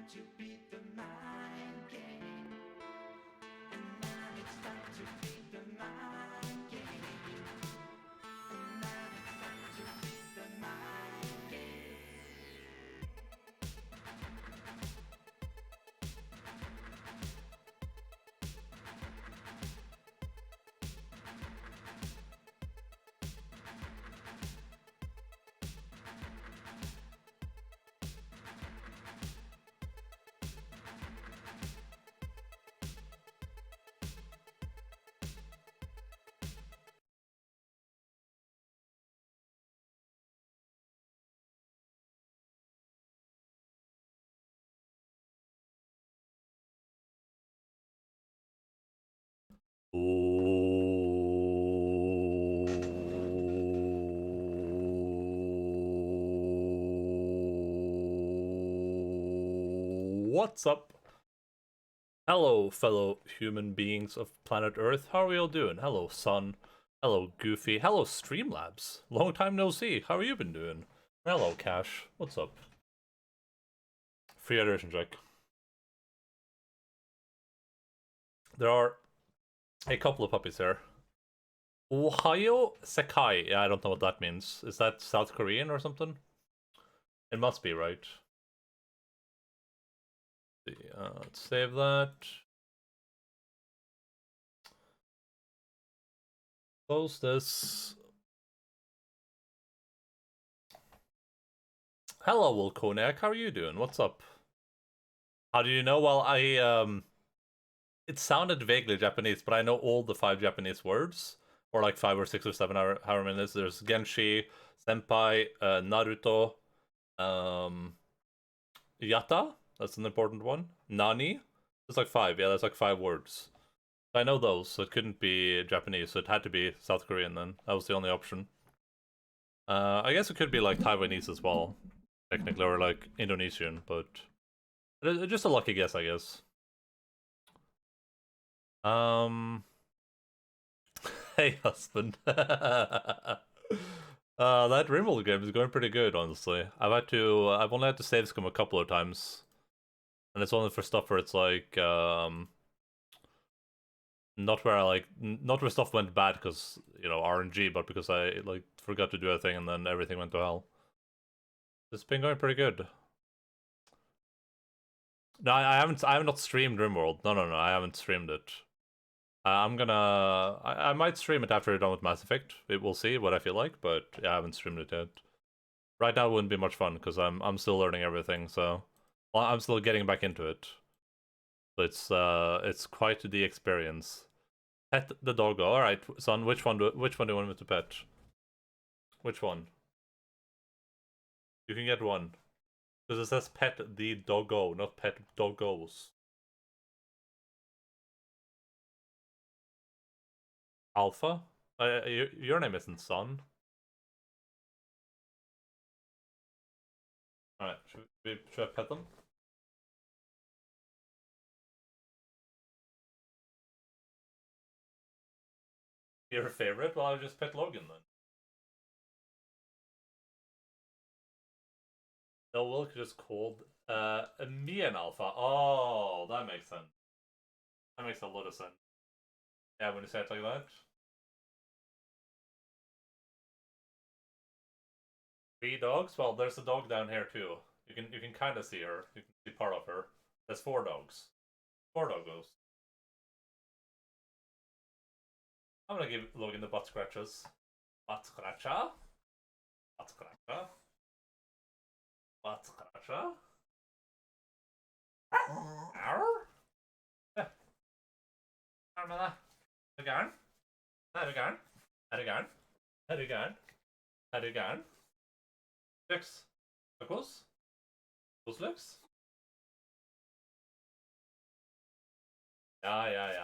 time to beat the mind game. And now it's time to beat the mind game. And now it's time to beat the mind game. What's up? Hello, fellow human beings of planet Earth. How are we all doing? Hello, Sun. Hello, Goofy. Hello, Streamlabs. Long time no see. How have you been doing? Hello, Cash. What's up? Free iteration check. There are a couple of puppies here. Ohio Sekai. Yeah, I don't know what that means. Is that South Korean or something? It must be, right? Let's save that. Close this. Hello, Wilkoniak. How are you doing? What's up? How do you know? Well, it sounded vaguely Japanese, but I know all the 5 Japanese words, or like 5 or 6 or 7, however many it is. There's Genshi, Senpai, Naruto, Yata. That's an important one. Nani. There's like 5. Yeah, that's like 5 words. I know those, so it couldn't be Japanese. So it had to be South Korean. Then that was the only option. I guess it could be like Taiwanese as well, technically, or like Indonesian, but just a lucky guess, I guess. Hey, husband. That Rimworld game is going pretty good, honestly. I've only had to save scum a couple of times, and it's only for stuff where it's like, not where stuff went bad because RNG, but because I like forgot to do a thing and then everything went to hell. It's been going pretty good. No, I have not streamed Rimworld. No, I haven't streamed it. I might stream it after we're done with Mass Effect. We'll see what I feel like, but yeah, I haven't streamed it yet. Right now it wouldn't be much fun because I'm still learning everything, so I'm still getting back into it. But it's quite the experience. Pet the doggo. All right, son. Which one do you want me to pet? Which one? You can get one because it says pet the doggo, not pet doggos. Alpha? Your name isn't Son. Alright, should I pet them? Your favorite? Well, I'll just pet Logan then. No, Wilk just called me an alpha. Oh, that makes sense. That makes a lot of sense. Yeah, when you say it like that. 3 dogs? Well, there's a dog down here too. You can kind of see her. You can see part of her. There's 4 dogs. 4 doggos. I'm gonna give Logan the butt scratches. Butt scratcher. Butt scratcher. Butt scratcher. Arr. Yeah. Armada. Again. Again. Again. Again. Again. Six. Knuckles. Knuckles. Yeah.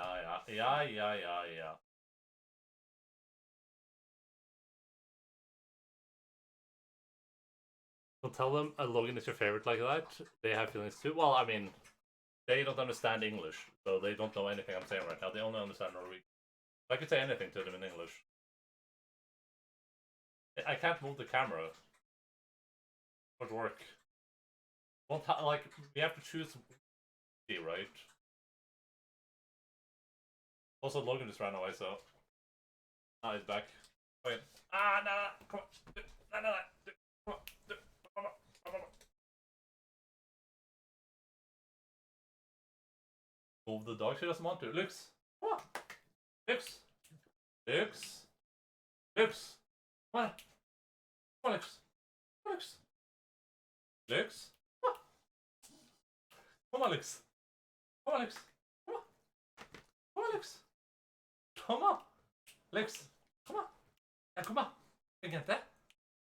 Don't tell them Logan is your favorite like that. They have feelings too. Well, I mean, they don't understand English, so they don't know anything I'm saying right now. They only understand Norwegian. I could say anything to them in English. I can't move the camera. It won't work. Well, like, we have to choose C, right? Also, Logan just ran away, so... Now he's back. Wait. Ah, no, come on. No, no, no. Come on. Come on. Come on. Move the dog, she doesn't want to. Lux! Come on! Lux! Lux! Lux! Come on! Come on, Lux! Lux! Lux! Come on, Lux! Come on, Lux! Come on! Come on, Lux! Come on! Lux! Come on! Ja, kom da! Flink jente!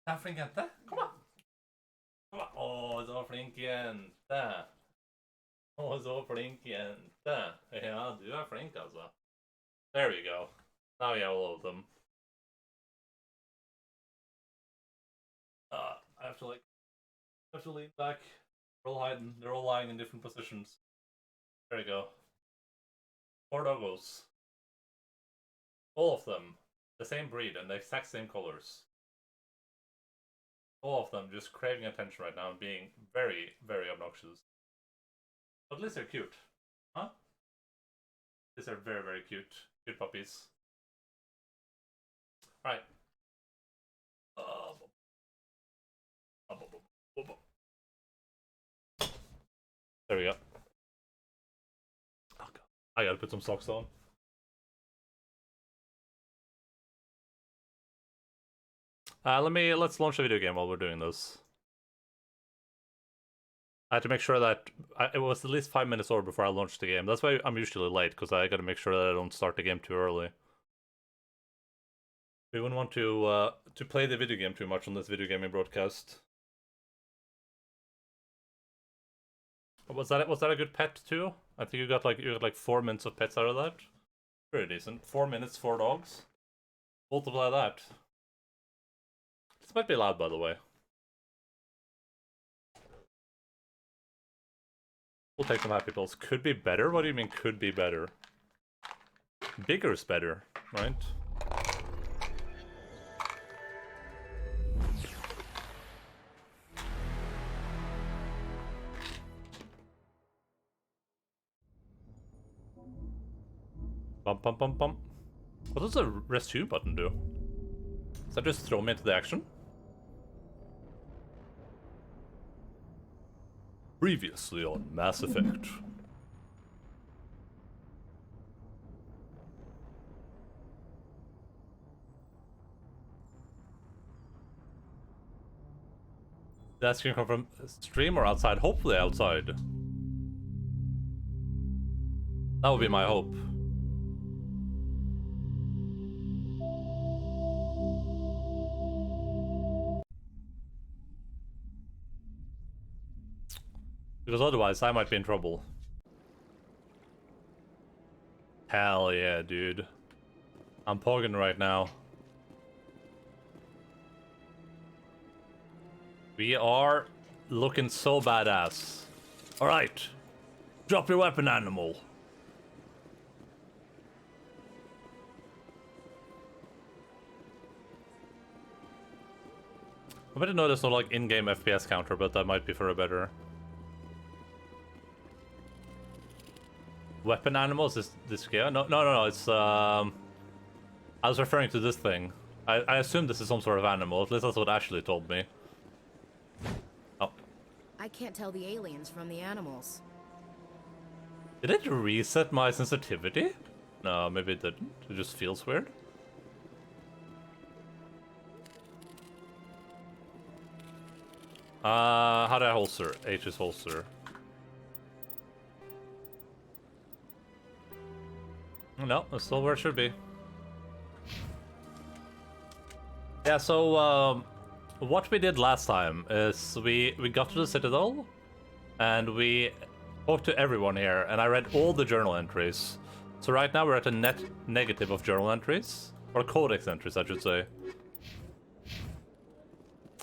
Ja, flink jente! Kom da! Kom da! Å, så flink jente! Å, så flink jente! Ja, du er flink, altså. There we go. Now we have all of them. I have to, like, lean back. They're all hiding. They're all lying in different positions. There we go. 4 doggos. All of them. The same breed and the exact same colors. All of them just craving attention right now and being very, very obnoxious. But at least they're cute. Huh? These are very, very cute. Cute puppies. Alright. There we go. Oh, God. I gotta put some socks on. Let's launch a video game while we're doing this. I had to make sure that it was at least 5 minutes over before I launched the game. That's why I'm usually late, because I gotta make sure that I don't start the game too early. We wouldn't want to play the video game too much on this video gaming broadcast. Was that a good pet too? I think you got like 4 minutes of pets out of that. Pretty decent. 4 minutes, 4 dogs. Multiply that. This might be loud, by the way. We'll take some happy pills. Could be better? What do you mean could be better? Bigger is better, right? Bump, bump, bump, bump. What does the resume button do? Does that just throw me into the action? Previously on Mass Effect. That can come from stream or outside? Hopefully outside. That would be my hope. Because otherwise I might be in trouble. Hell yeah, dude. I'm pogging right now. We are looking so badass. Alright. Drop your weapon, animal. I didn't know there's no like in-game FPS counter, but that might be for a better. Weapon animals is this game? No. It's I was referring to this thing. I assume this is some sort of animal. At least that's what Ashley told me. Oh. I can't tell the aliens from the animals. Did it reset my sensitivity? No, maybe it didn't. It just feels weird. How do I holster? H is holster. No, that's still where it should be. Yeah, so what we did last time is we got to the Citadel and we talked to everyone here and I read all the journal entries. So right now we're at a net negative of journal entries, or codex entries I should say.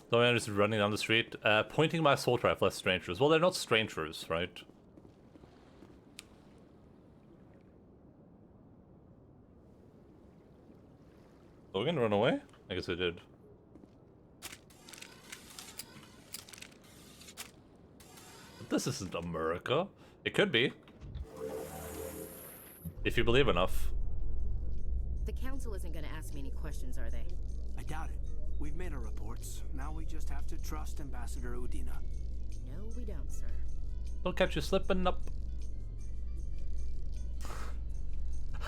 So I'm just running down the street, pointing my assault rifle at strangers. Well, they're not strangers, right? Logan run away? I guess he did. this isn't America. It could be. If you believe enough. The council isn't gonna ask me any questions, are they? I doubt it. We've made our reports. Now we just have to trust Ambassador Udina. No, we don't, sir. Don't catch you slipping up.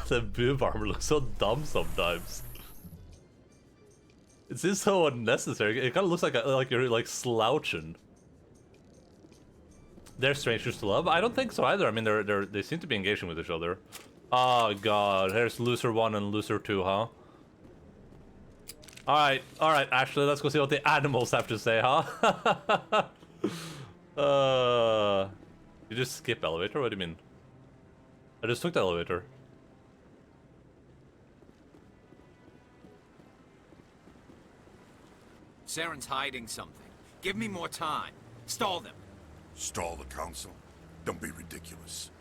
The boob armor looks so dumb sometimes. It's just so unnecessary. It kind of looks like you're like slouching. They're strangers to love? I don't think so either. I mean, they seem to be engaging with each other. Oh god, here's loser 1 and loser 2, huh? Alright, Ashley, let's go see what the animals have to say, huh? You just skip elevator? What do you mean? I just took the elevator. Saren's hiding something. Give me more time. Stall them. Stall the council? Don't be ridiculous.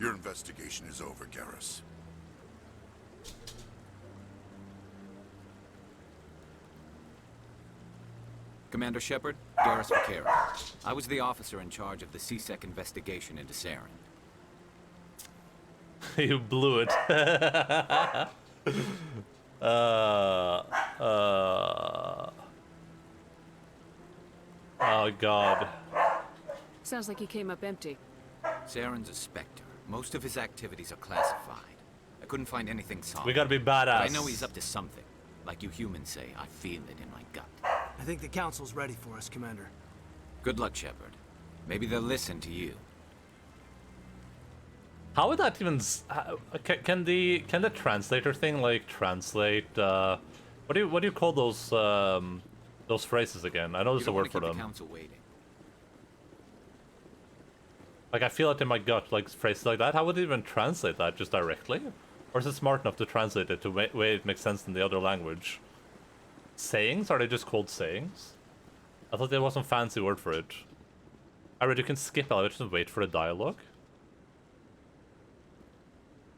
Your investigation is over, Garrus. Commander Shepard, Garrus Vaquero. I was the officer in charge of the CSEC investigation into Saren. You blew it. Oh god. Sounds like he came up empty. Saren's a Spectre. Most of his activities are classified. I couldn't find anything solid. We gotta be But badass. I know he's up to something. Like you humans say, I feel it in my gut. I think the council's ready for us, Commander. Good luck, Shepard. Maybe they'll listen to you. How would that even? Can the translator thing like translate? What do you call those phrases again? I know there's a word for The them. council waiting. Like I feel it in my gut, like phrases like that. How would it even translate that just directly? Or is it smart enough to translate it to way it makes sense in the other language? Sayings? Are they just called sayings? I thought there was some fancy word for it. I read you can skip elevators and wait for the dialogue.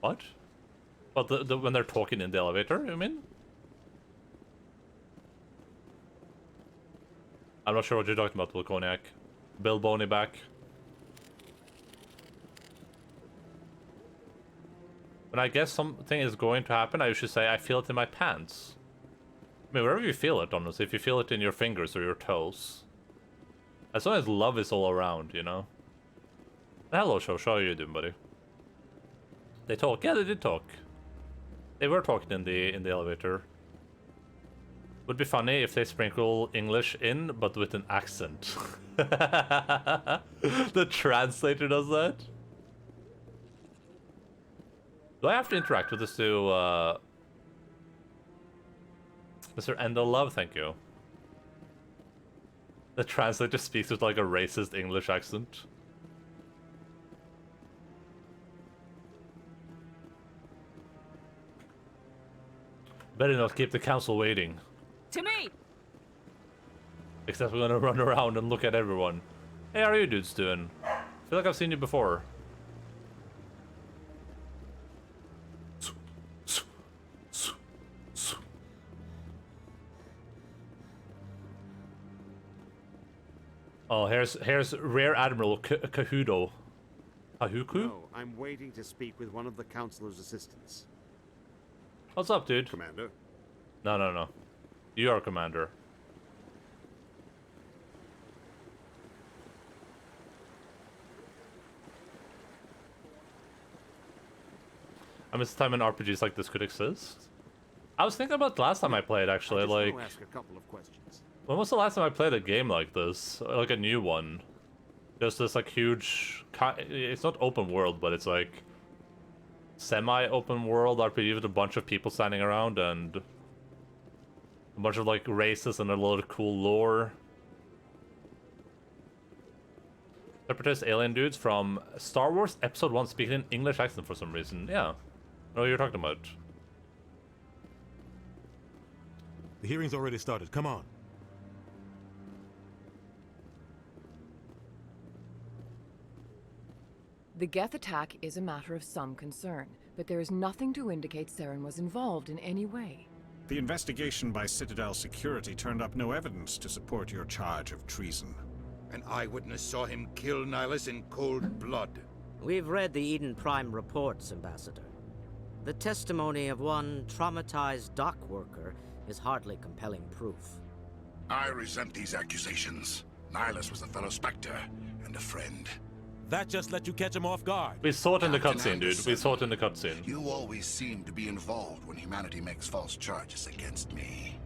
What? What, when they're talking in the elevator, you mean? I'm not sure what you're talking about, Volconiac. Bill Boney back. When I guess something is going to happen, I usually say, I feel it in my pants. I mean, wherever you feel it, honestly. If you feel it in your fingers or your toes. As long as love is all around, you know? Hello, Shosh. How are you doing, buddy? They talk. Yeah, they did talk. They were talking in the elevator. Would be funny if they sprinkle English in, but with an accent. The translator does that? Do I have to interact with this to, Mr. Endaline, thank you. The translator speaks with like a racist English accent. Better not keep the council waiting. To me! Except we're gonna run around and look at everyone. Hey, how are you dudes doing? I feel like I've seen you before. Oh, here's Rear Admiral Kahudo. Kahuku? No, I'm waiting to speak with one of the councilor's assistants. What's up, dude? Commander? No. You are commander. I miss the time when RPGs like this could exist. I was thinking about the last time I played, actually. I just Like, want to ask a couple of questions. when was the last time I played a game like this? Like a new one? Just this like huge... It's not open world, but it's like... semi-open world RPG with a bunch of people standing around and... a bunch of like races and a lot of cool lore. Separatist alien dudes from Star Wars Episode 1 speaking in English accent for some reason. Yeah. I know what you're talking about. The hearing's already started. Come on. The Geth attack is a matter of some concern, but there is nothing to indicate Saren was involved in any way. The investigation by Citadel Security turned up no evidence to support your charge of treason. An eyewitness saw him kill Nihilus in cold blood. We've read the Eden Prime reports, Ambassador. The testimony of one traumatized dock worker is hardly compelling proof. I resent these accusations. Nihilus was a fellow Spectre and a friend. That just let you catch him off guard. We saw it in the Captain cutscene, dude. We saw it in the cutscene. You always seem to be involved when humanity makes false charges against me.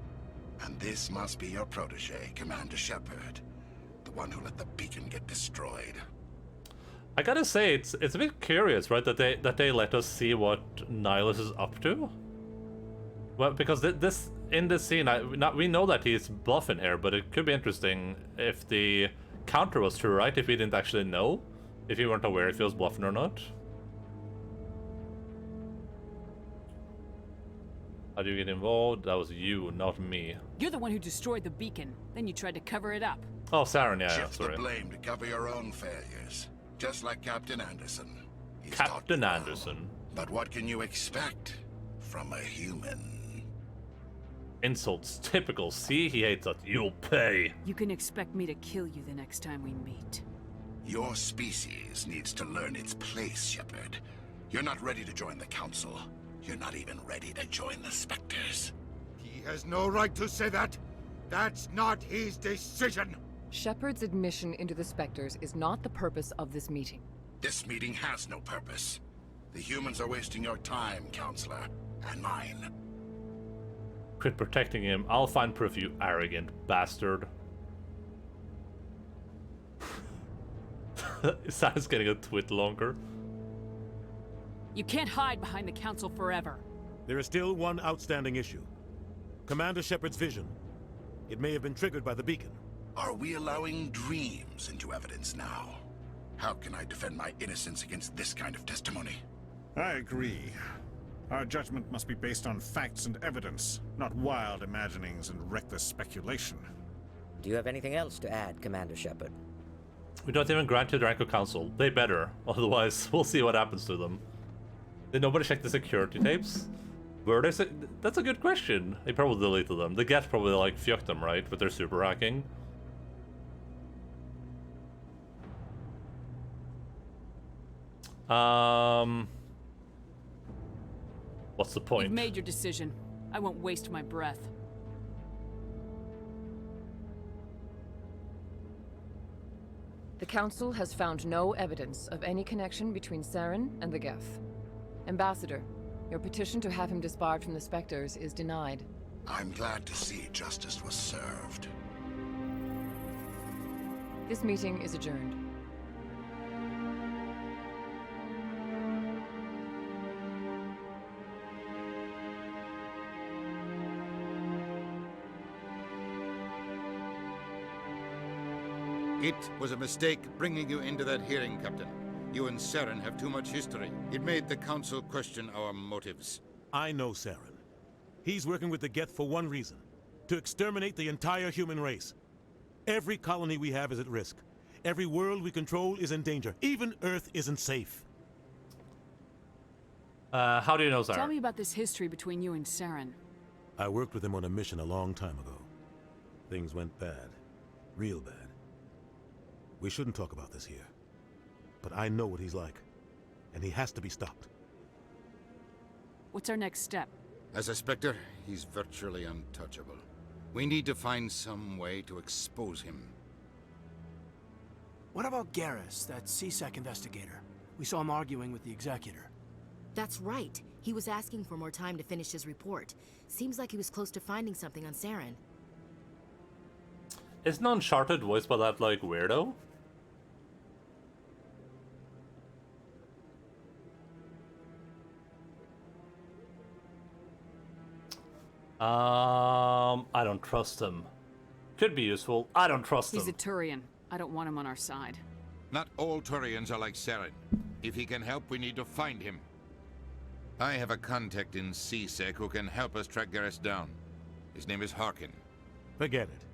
And this must be your protege, Commander Shepard. The one who let the beacon get destroyed. I gotta say, it's a bit curious, right, that they let us see what Nihilus is up to. Well, because in this scene, we know that he's buff in here, but it could be interesting if the counter was true, right? If we didn't actually know, if we weren't aware if he was bluffing or not. How do you get involved? That was you, not me. You're the one who destroyed the beacon. Then you tried to cover it up. Oh, Saren, yeah, Shift sorry. the blame to cover your own failures. Just like Captain Anderson. He's Captain taught you Anderson. well. But what can you expect from a human? Insults, typical. See, he hates us. You'll pay. You can expect me to kill you the next time we meet. Your species needs to learn its place, Shepard. You're not ready to join the Council. You're not even ready to join the Spectres. He has no right to say that. That's not his decision. Shepard's admission into the Spectres is not the purpose of this meeting. This meeting has no purpose. The humans are wasting your time, Counselor, and mine. Quit protecting him. I'll find proof, you arrogant bastard. Sam's getting a twit longer. You can't hide behind the Council forever. There is still one outstanding issue. Commander Shepard's vision. It may have been triggered by the beacon. Are we allowing dreams into evidence now? How can I defend my innocence against this kind of testimony? I agree. Our judgment must be based on facts and evidence, not wild imaginings and reckless speculation. Do you have anything else to add, Commander Shepard? We don't even grant to the rank of council. They better, otherwise we'll see what happens to them. Did nobody check the security tapes? Were they? That's a good question. They probably deleted them. The Geth probably like fucked them, right, with their super hacking. What's the point? You've made your decision. I won't waste my breath. The Council has found no evidence of any connection between Saren and the Geth. Ambassador, your petition to have him disbarred from the Spectres is denied. I'm glad to see justice was served. This meeting is adjourned. It was a mistake bringing you into that hearing, Captain. You and Saren have too much history. It made the Council question our motives. I know Saren. He's working with the Geth for one reason. To exterminate the entire human race. Every colony we have is at risk. Every world we control is in danger. Even Earth isn't safe. How do you know Saren? Tell me about this history between you and Saren. I worked with him on a mission a long time ago. Things went bad. Real bad. We shouldn't talk about this here. But I know what he's like. And he has to be stopped. What's our next step? As a Spectre, he's virtually untouchable. We need to find some way to expose him. What about Garrus, that CSEC investigator? We saw him arguing with the Executor. That's right. He was asking for more time to finish his report. Seems like he was close to finding something on Saren. Isn't Uncharted voiced by that, like, weirdo? I don't trust him. Could be useful. I don't trust him. He's a Turian. I don't want him on our side. Not all Turians are like Saren. If he can help, we need to find him. I have a contact in CSEC who can help us track Garrus down. His name is Harkin. Forget it.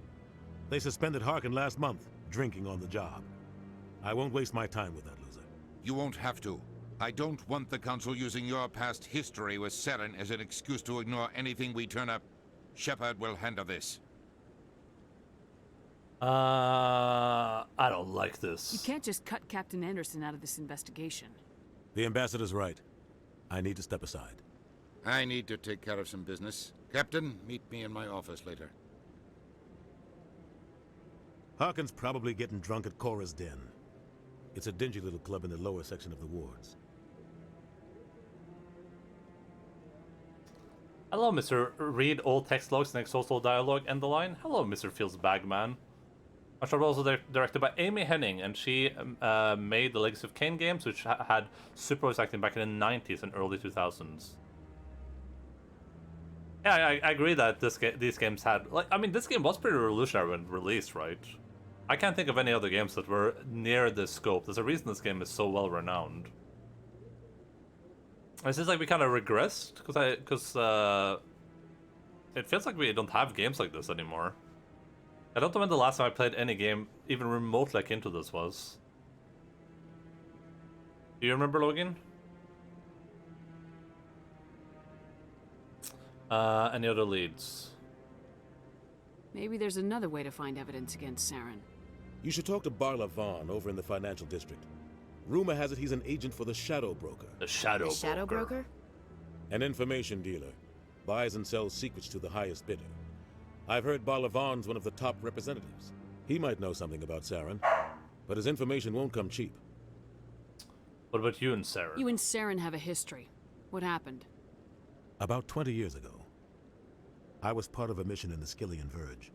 They suspended Harkin last month, drinking on the job. I won't waste my time with that loser. You won't have to. I don't want the Council using your past history with Saren as an excuse to ignore anything we turn up. Shepard will handle this. I don't like this. You can't just cut Captain Anderson out of this investigation. The ambassador's right. I need to step aside. I need to take care of some business. Captain, meet me in my office later. Harkin's probably getting drunk at Cora's Den. It's a dingy little club in the lower section of the wards. Hello, Mr. Read all text logs and exhaust all dialogue Endaline. Hello, Mr. Fields Bagman. My show was also directed by Amy Henning, and she made the Legacy of Kain games, which had super voice acting back in the 90s and early 2000s. Yeah, I agree that these games had... like, I mean, this game was pretty revolutionary when released, right? I can't think of any other games that were near this scope. There's a reason this game is so well renowned. It seems like we kind of regressed, because it feels like we don't have games like this anymore. I don't know when the last time I played any game even remotely akin to this was. Do you remember, Logan? Any other leads? Maybe there's another way to find evidence against Saren. You should talk to Barla Vaughn over in the financial district. Rumor has it he's an agent for the Shadow Broker. The Shadow The Shadow Broker? An information dealer. Buys and sells secrets to the highest bidder. I've heard Barla Vaughn's one of the top representatives. He might know something about Saren, but his information won't come cheap. What about you and Saren? You and Saren have a history. What happened? About 20 years ago, I was part of a mission in the Skillian Verge.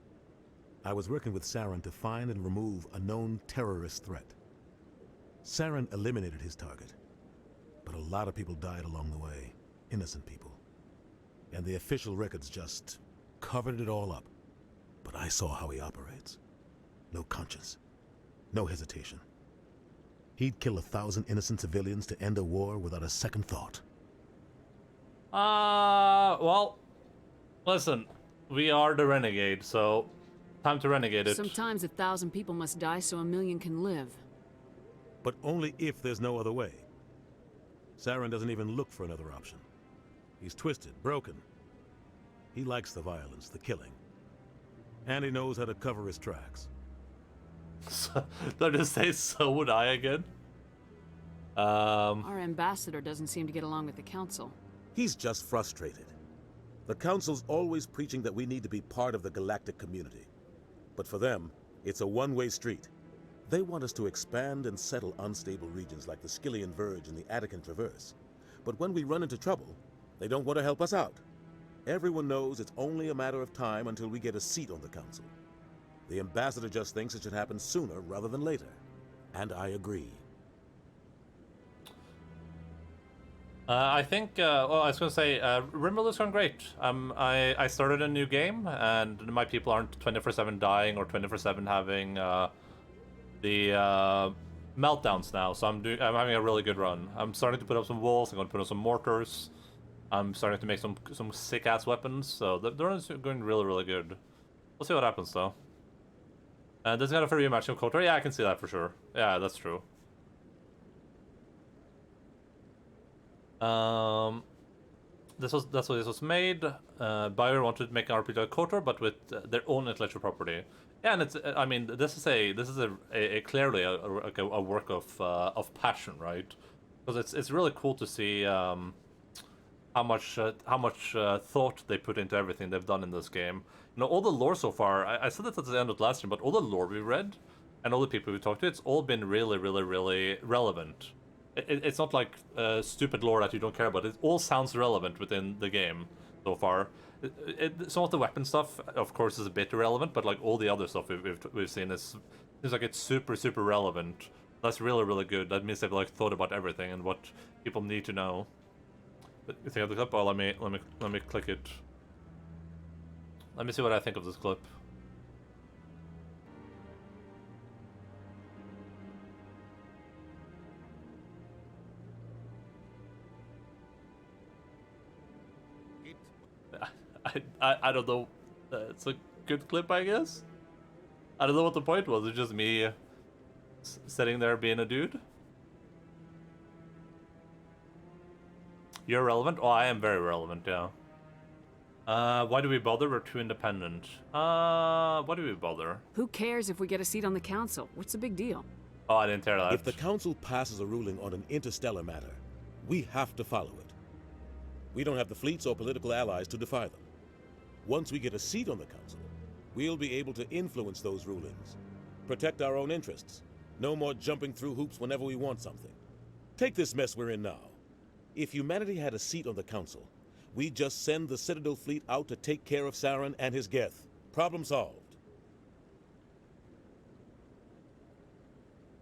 I was working with Saren to find and remove a known terrorist threat. Saren eliminated his target, but a lot of people died along the way, innocent people. And the official records just covered it all up. But I saw how he operates. No conscience, no hesitation. He'd kill 1,000 innocent civilians to end a war without a second thought. Well, listen, we are the Renegade, so time to renegade it. Sometimes 1,000 people must die so 1,000,000 can live. But only if there's no other way. Saren doesn't even look for another option. He's twisted, broken. He likes the violence, the killing. And he knows how to cover his tracks. Did I just say so would I again? Our ambassador doesn't seem to get along with the council. He's just frustrated. The council's always preaching that we need to be part of the galactic community. But for them, it's a one-way street. They want us to expand and settle unstable regions like the Skillian Verge and the Attican Traverse. But when we run into trouble, they don't want to help us out. Everyone knows it's only a matter of time until we get a seat on the council. The ambassador just thinks it should happen sooner rather than later. And I agree. I think, well, I was going to say, Rimble is going great. I started a new game, and my people aren't 24/7 dying or 24/7 having the meltdowns now, so I'm having a really good run. I'm starting to put up some walls, I'm going to put up some mortars. I'm starting to make some sick-ass weapons, so the run is going really, really good. We'll see what happens, though. And there's got a free rematch of KOTOR. Yeah, I can see that for sure. Yeah, that's true. That's what this was made. Bayer wanted to make an RPG like KOTOR, but with their own intellectual property. Yeah, and it's. I mean, this is a clearly a work of passion, right? Because it's really cool to see how much thought they put into everything they've done in this game. You know, all the lore so far. I said this at the end of last year, but all the lore we read and all the people we talked to, it's all been really, really, really relevant. It's not like stupid lore that you don't care about. It all sounds relevant within the game so far. Some of the weapon stuff, of course, is a bit irrelevant, but like all the other stuff we've seen seems like it's super, super relevant. That's really, really good. That means they've like thought about everything and what people need to know. But you think of the clip? Oh, let me click it. Let me see what I think of this clip. I don't know. It's a good clip, I guess. I don't know what the point was. It's just me sitting there being a dude. You're relevant? Oh, I am very relevant, yeah. Why do we bother? We're too independent. Why do we bother? Who cares if we get a seat on the council? What's the big deal? Oh, I didn't hear that. If the council passes a ruling on an interstellar matter, we have to follow it. We don't have the fleets or political allies to defy them. Once we get a seat on the council, we'll be able to influence those rulings, protect our own interests. No more jumping through hoops whenever we want something. Take this mess we're in now. If humanity had a seat on the council, we'd just send the Citadel fleet out to take care of Saren and his Geth. Problem solved.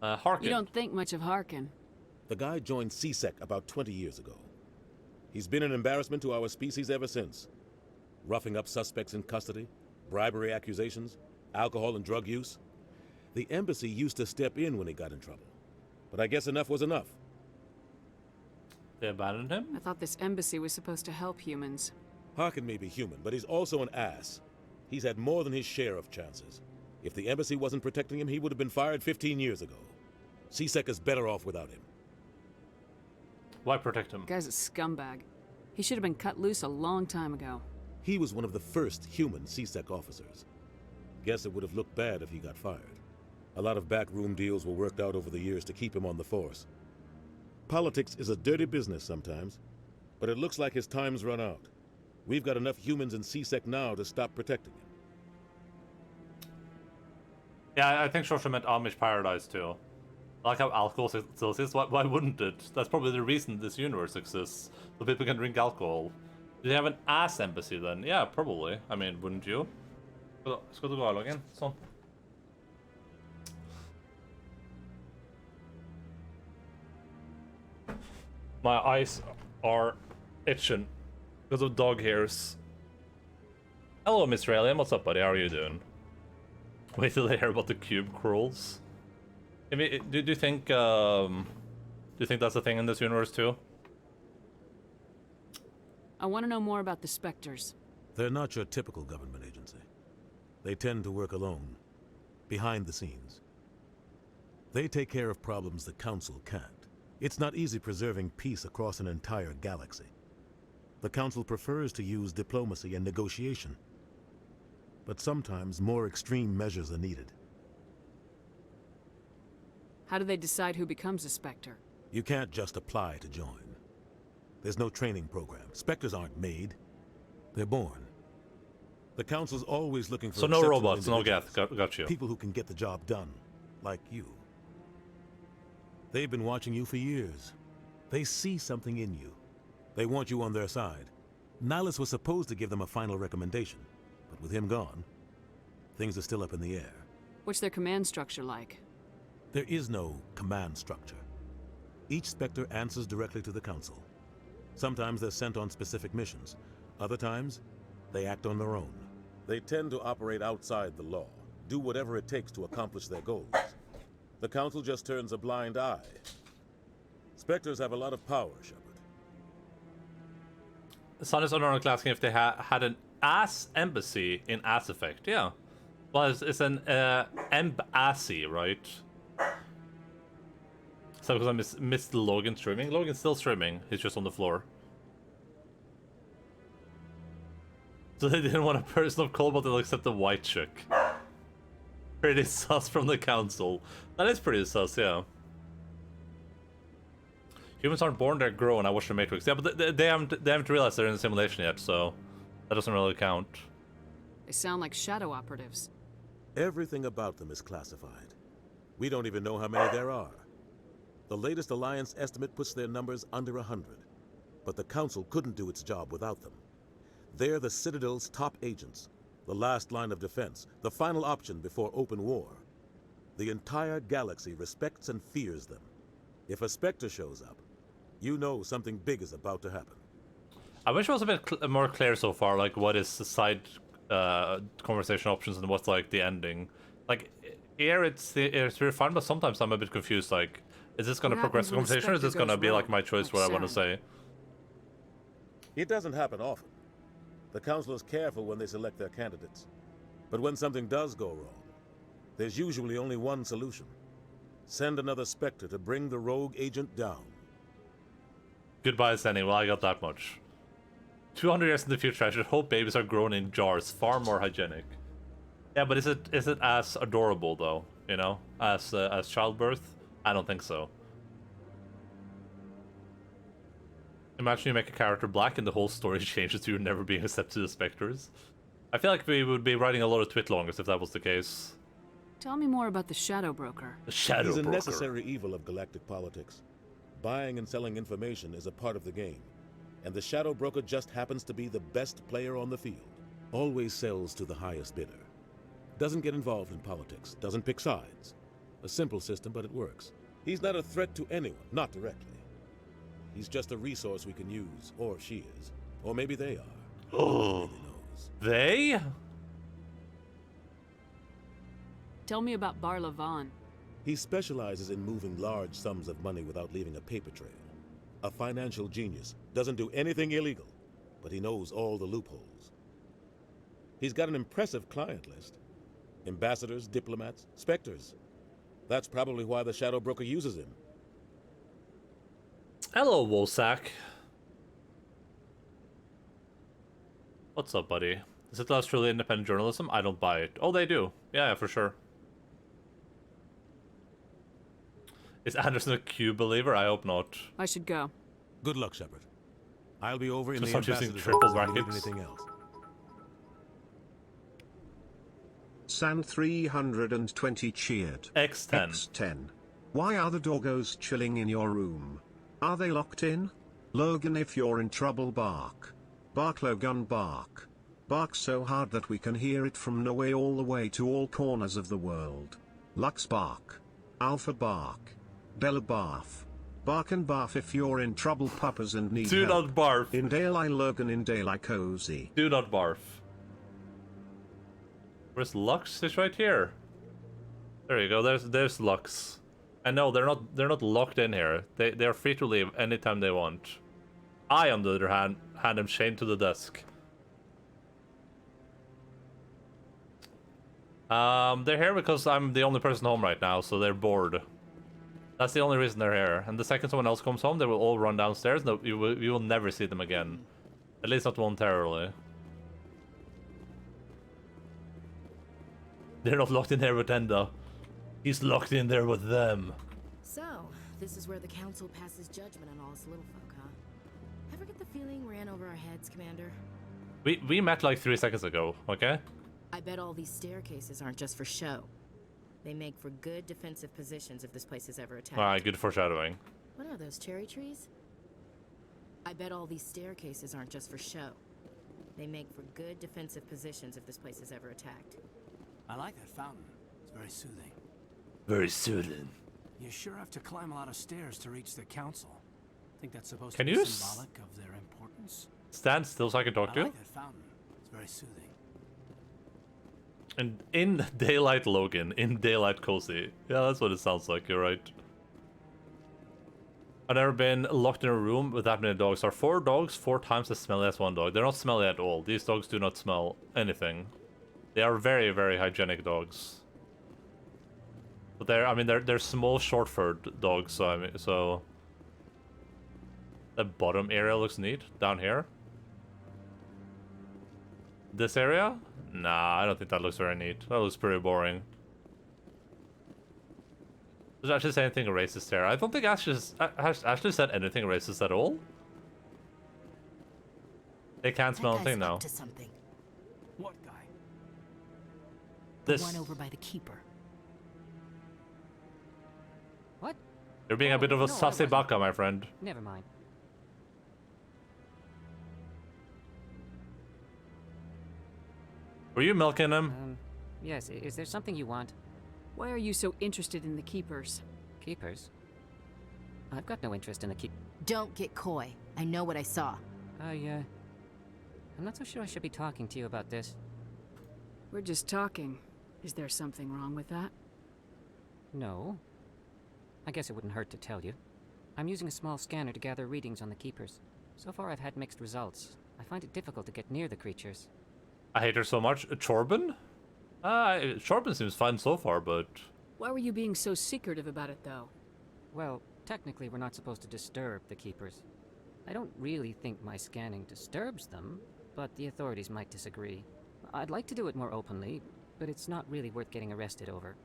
Harkin. You don't think much of Harkin. The guy joined CSEC about 20 years ago. He's been an embarrassment to our species ever since. Roughing up suspects in custody, bribery accusations, alcohol and drug use. The embassy used to step in when he got in trouble. But I guess enough was enough. They abandoned him? I thought this embassy was supposed to help humans. Harkin may be human, but he's also an ass. He's had more than his share of chances. If the embassy wasn't protecting him, he would have been fired 15 years ago. CSEC is better off without him. Why protect him? The guy's a scumbag. He should have been cut loose a long time ago. He was one of the first human CSEC officers. Guess it would have looked bad if he got fired. A lot of backroom deals were worked out over the years to keep him on the force. Politics is a dirty business sometimes, but it looks like his time's run out. We've got enough humans in CSEC now to stop protecting him. Yeah, I think Shosha meant Amish Paradise too. I like how alcohol still exists. Why wouldn't it? That's probably the reason this universe exists. So people can drink alcohol. Do they have an ass embassy then? Yeah, probably. I mean, wouldn't you? Skal du gå av loggen? Sånn. My eyes are itching because of dog hairs. Hello, Mr. Alien. What's up, buddy? How are you doing? Wait till they hear about the cube crawls. I mean, do you think that's a thing in this universe too? I want to know more about the Spectres. They're not your typical government agency. They tend to work alone, behind the scenes. They take care of problems the Council can't. It's not easy preserving peace across an entire galaxy. The Council prefers to use diplomacy and negotiation. But sometimes more extreme measures are needed. How do they decide who becomes a Spectre? You can't just apply to join. There's no training program. Spectres aren't made. They're born. The Council's always looking for so no exceptional robots, no Geth. Got you. People who can get the job done, like you. They've been watching you for years. They see something in you. They want you on their side. Nihilus was supposed to give them a final recommendation, but with him gone, things are still up in the air. What's their command structure like? There is no command structure. Each Spectre answers directly to the Council. Sometimes they're sent on specific missions. Other times, they act on their own. They tend to operate outside the law, do whatever it takes to accomplish their goals. The Council just turns a blind eye. Spectres have a lot of power, Shepard. Sun is ironically asking if they had an ass embassy in Ass Effect. Yeah. Well, it's an embassy, right? So because I missed Logan streaming. Logan's still streaming. He's just on the floor. So they didn't want a person of color, but they'll accept the white chick. Pretty sus from the Council. That is pretty sus, yeah. Humans aren't born, they're grown. I watched the Matrix. Yeah, but they haven't realized they're in the simulation yet, so that doesn't really count. They sound like shadow operatives. Everything about them is classified. We don't even know how many there are. The latest Alliance estimate puts their numbers under 100. But the Council couldn't do its job without them. They're the Citadel's top agents, the last line of defense, the final option before open war. The entire galaxy respects and fears them. If a Spectre shows up, you know something big is about to happen. I wish it was a bit more clear so far, like what is the side conversation options and what's like the ending. Like here it's very fun, but sometimes I'm a bit confused. Like, is this going to progress the conversation, or is this going to be like my choice what I want to say? It doesn't happen often. The Council is careful when they select their candidates. But when something does go wrong, there's usually only one solution. Send another Spectre to bring the rogue agent down. Goodbye, Senny. Well, I got that much. 200 years in the future, I should hope babies are grown in jars, far more hygienic. Yeah, but is it as adorable though? You know, as childbirth? I don't think so. Imagine you make a character black and the whole story changes to you never being accepted as specters. I feel like we would be writing a lot of twit-longers if that was the case. Tell me more about the Shadow Broker. The Shadow He's a Broker. necessary evil of galactic politics. Buying and selling information is a part of the game. And the Shadow Broker just happens to be the best player on the field. Always sells to the highest bidder. Doesn't get involved in politics. Doesn't pick sides. A simple system, but it works. He's not a threat to anyone, not directly. He's just a resource we can use, or she is. Or maybe they are. Oh, they? Tell me about Bar Levon. He specializes in moving large sums of money without leaving a paper trail. A financial genius. Doesn't do anything illegal, but he knows all the loopholes. He's got an impressive client list. Ambassadors, diplomats, specters. That's probably why the Shadow Broker uses him. Hello, Wolsack. What's up, buddy? Is it truly independent journalism? I don't buy it. Oh, they do. Yeah, for sure. Is Anderson a Q believer? I hope not. I should go. Good luck, Shepard. I'll be over in Just the start using ambassador's triple office if you need brackets. anything else. San 320 cheered. X10. X10. Why are the doggos chilling in your room? Are they locked in? Logan, if you're in trouble, bark. Bark, Logan, bark. Bark so hard that we can hear it from Norway all the way to all corners of the world. Lux, bark. Alpha, bark. Bella, barf. Bark and barf if you're in trouble, puppers, and need Do help. not barf. Endaline, Logan, Endaline, cozy. Do not barf. Where's Lux? It's right here. There you go. There's Lux. And no, they're not locked in here. They are free to leave anytime they want. I, on the other hand, am chained to the desk. They're here because I'm the only person home right now, so they're bored. That's the only reason they're here. And the second someone else comes home, they will all run downstairs. No, you will never see them again. At least not voluntarily. They're not locked in here with Enda. He's locked in there with them. So, this is where the Council passes judgment on all us little folk, huh? Ever get the feeling we ran over our heads, Commander? We met like 3 seconds ago, okay? I bet all these staircases aren't just for show. They make for good defensive positions if this place is ever attacked. Alright, good foreshadowing. What are those, cherry trees? I bet all these staircases aren't just for show. They make for good defensive positions if this place is ever attacked. I like that fountain. It's very soothing. Very soothing. You sure have to climb a lot of stairs to reach the council. Think that's supposed Can to be you symbolic of their importance? Stand still so I can talk to I you? like that fountain. It's very soothing. And in daylight Logan, in daylight cozy. Yeah, that's what it sounds like, you're right. I've never been locked in a room with that many dogs. Are 4 dogs 4 times as smelly as 1 dog? They're not smelly at all. These dogs do not smell anything. They are very, very hygienic dogs. But they're small, short-furred dogs, so the bottom area looks neat down here. This area? Nah, I don't think that looks very neat. That looks pretty boring. Does Ashley say anything racist there? I don't think Ashley said anything racist at all. They can't smell anything now. To something. What guy? The This. one over by the keeper. What? You're being a bit of a no, I sassy wasn't. baka, my friend. Never mind. Were you milking him? Yes, is there something you want? Why are you so interested in the Keepers? Keepers? I've got no interest in the keep. Don't get coy. I know what I saw. I'm not so sure I should be talking to you about this. We're just talking. Is there something wrong with that? No. I guess it wouldn't hurt to tell you. I'm using a small scanner to gather readings on the Keepers. So far I've had mixed results. I find it difficult to get near the creatures. I hate her so much. Chorben? Chorben seems fine so far, but... Why were you being so secretive about it, though? Well, technically we're not supposed to disturb the Keepers. I don't really think my scanning disturbs them, but the authorities might disagree. I'd like to do it more openly, but it's not really worth getting arrested over.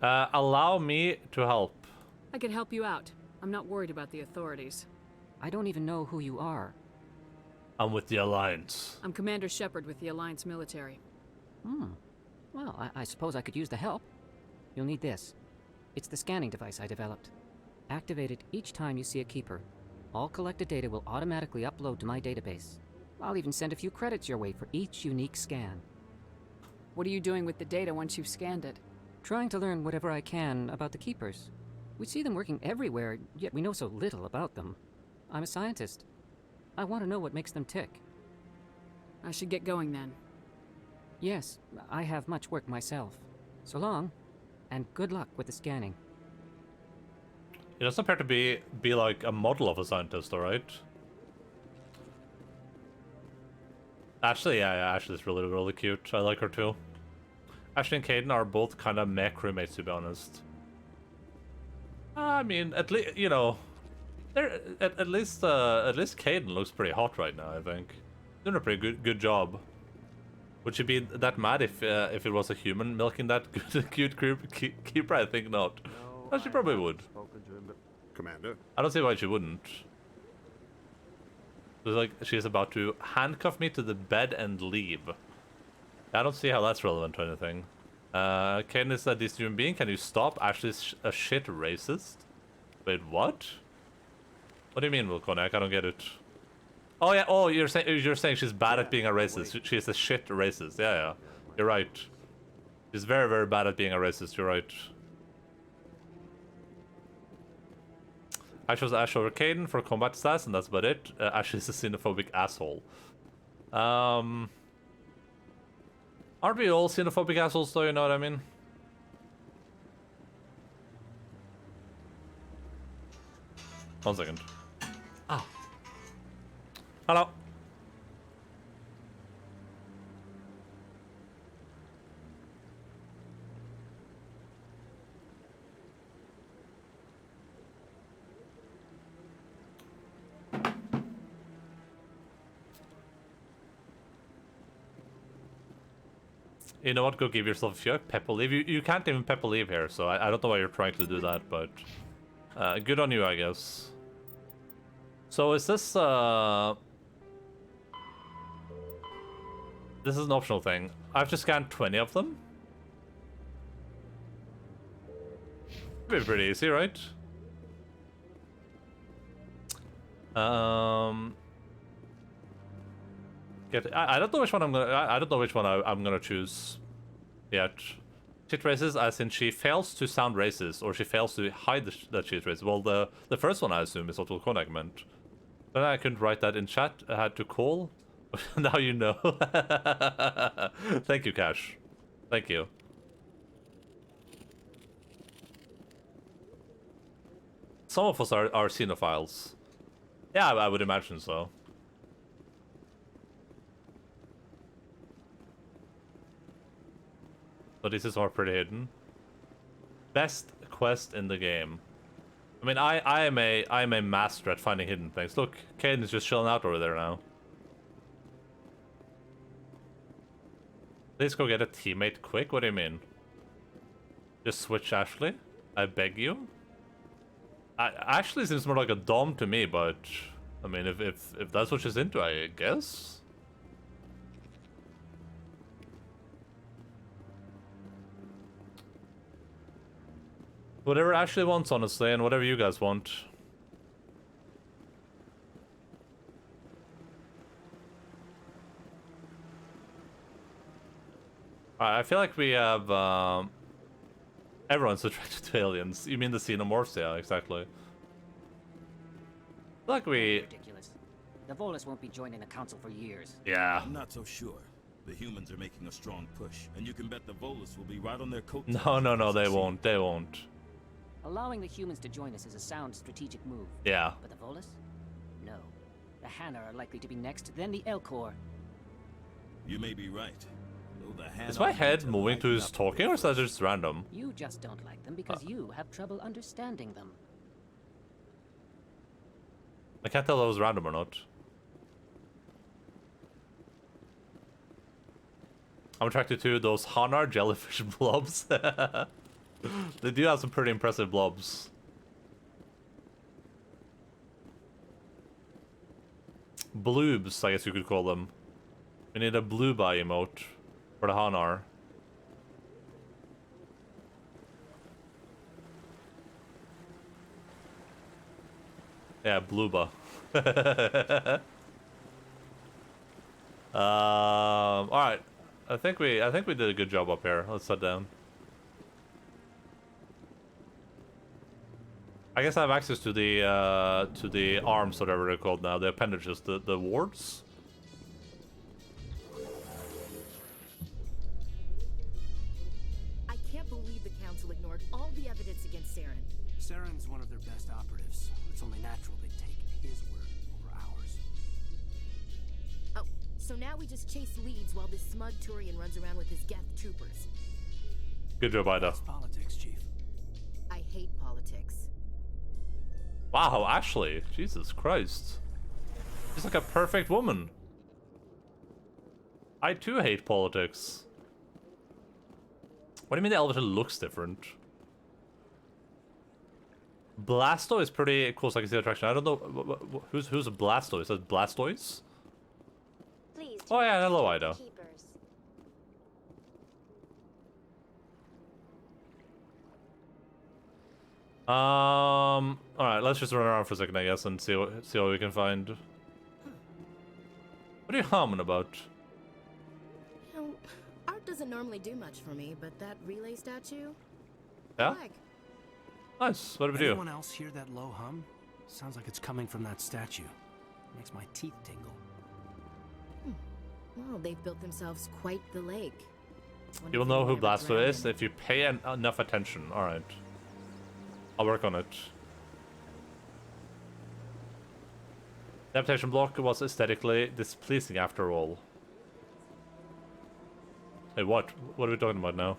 Allow me to help. I can help you out. I'm not worried about the authorities. I don't even know who you are. I'm with the Alliance. I'm Commander Shepard with the Alliance military. Well, I suppose I could use the help. You'll need this. It's the scanning device I developed. Activate it each time you see a keeper. All collected data will automatically upload to my database. I'll even send a few credits your way for each unique scan. What are you doing with the data once you've scanned it? Trying to learn whatever I can about the keepers. We see them working everywhere, yet we know so little about them. I'm a scientist. I want to know what makes them tick. I should get going then. Yes, I have much work myself. So long, and good luck with the scanning. He doesn't appear to be like a model of a scientist, alright? Ashley, yeah, Ashley's really cute. I like her too. Ashley and Caden are both kind of meh crewmates, to be honest. I mean, at least, you know, they're at least Caden looks pretty hot right now, I think. Doing a pretty good job. Would she be that mad if it was a human milking that cute keeper? I think not. No, she probably would. Commander? I don't see why she wouldn't. It's like she's about to handcuff me to the bed and leave. I don't see how that's relevant to anything. Ken is a decent human being. Can you stop? Ashley's a shit racist. Wait, what? What do you mean, Wilconek? I don't get it. Oh yeah. Oh, you're saying she's bad at being a racist. She's a shit racist. Yeah. You're right. She's very bad at being a racist. You're right. I chose Ash over Caden for combat stats, and that's about it. Ash is a xenophobic asshole. Aren't we all xenophobic assholes, though? You know what I mean? One second. Ah. Hello. You know what? Go give yourself a few pepper leave. You can't even pepper leave here, so I don't know why you're trying to do that, but good on you, I guess. So is this this is an optional thing. I have to scan 20 of them. Be pretty easy, right? I don't know which one I don't know which one I'm gonna choose yet. Shit racist, as in she fails to sound racist, or she fails to hide that she's racist. Well, the first one I assume is what Wilconek meant. Then I couldn't write that in chat. I had to call. Now you know. Thank you, Cash. Thank you. Some of us are xenophiles. Yeah, I would imagine so. But this is all pretty hidden. Best quest in the game. I mean, I am a master at finding hidden things. Look, Caden is just chilling out over there now. Please go get a teammate quick. What do you mean? Just switch Ashley? I beg you. Ashley seems more like a dom to me, but I mean, if that's what she's into, I guess. Whatever Ashley wants, honestly, and whatever you guys want. I feel like we have everyone's attracted to aliens. You mean the xenomorphs? Yeah, exactly. Like we... Ridiculous. The Volus won't be joining the council for years. Yeah. I'm not so sure. The humans are making a strong push, and you can bet the Volus will be right on their coat. No, they won't. They won't. Allowing the humans to join us is a sound strategic move. Yeah. But the Volus? No. The Hanna are likely to be next, then the Elcor. You may be right. Though the Hanna is my head moving to his talking, or is that just random? You just don't like them because you have trouble understanding them. I can't tell if that was random or not. I'm attracted to those Hanar jellyfish blobs. They do have some pretty impressive blobs. Bloobs, I guess you could call them. We need a blue eye emote for the Hanar. Yeah, Blooba. Alright. I think we did a good job up here. Let's head down. I guess I have access to the arms, whatever they're called now, the appendages, the wards. I can't believe the Council ignored all the evidence against Saren. Saren's one of their best operatives. It's only natural they take his word over ours. Oh, so now we just chase leads while this smug Turian runs around with his Geth troopers. Good job, Ida. That's politics, Chief. I hate politics. Wow, Ashley. Jesus Christ. She's like a perfect woman. I too hate politics. What do you mean the elevator looks different? Blasto is pretty cool, so I can see the attraction. I don't know who's a Blasto. Is that Blastoise? Please oh yeah, hello Ida. Alright, let's just run around for a second, I guess, and see what we can find. What are you humming about? You know, art doesn't normally do much for me, but that relay statue? Yeah? I like. Nice. What do we do? Anyone else hear that low hum? Sounds like it's coming from that statue. Makes my teeth tingle. Well, they've built themselves quite the lake. You'll know who Blasto is if you pay enough attention. Alright. I'll work on it. The adaptation block was aesthetically displeasing after all. Hey, what? What are we talking about now?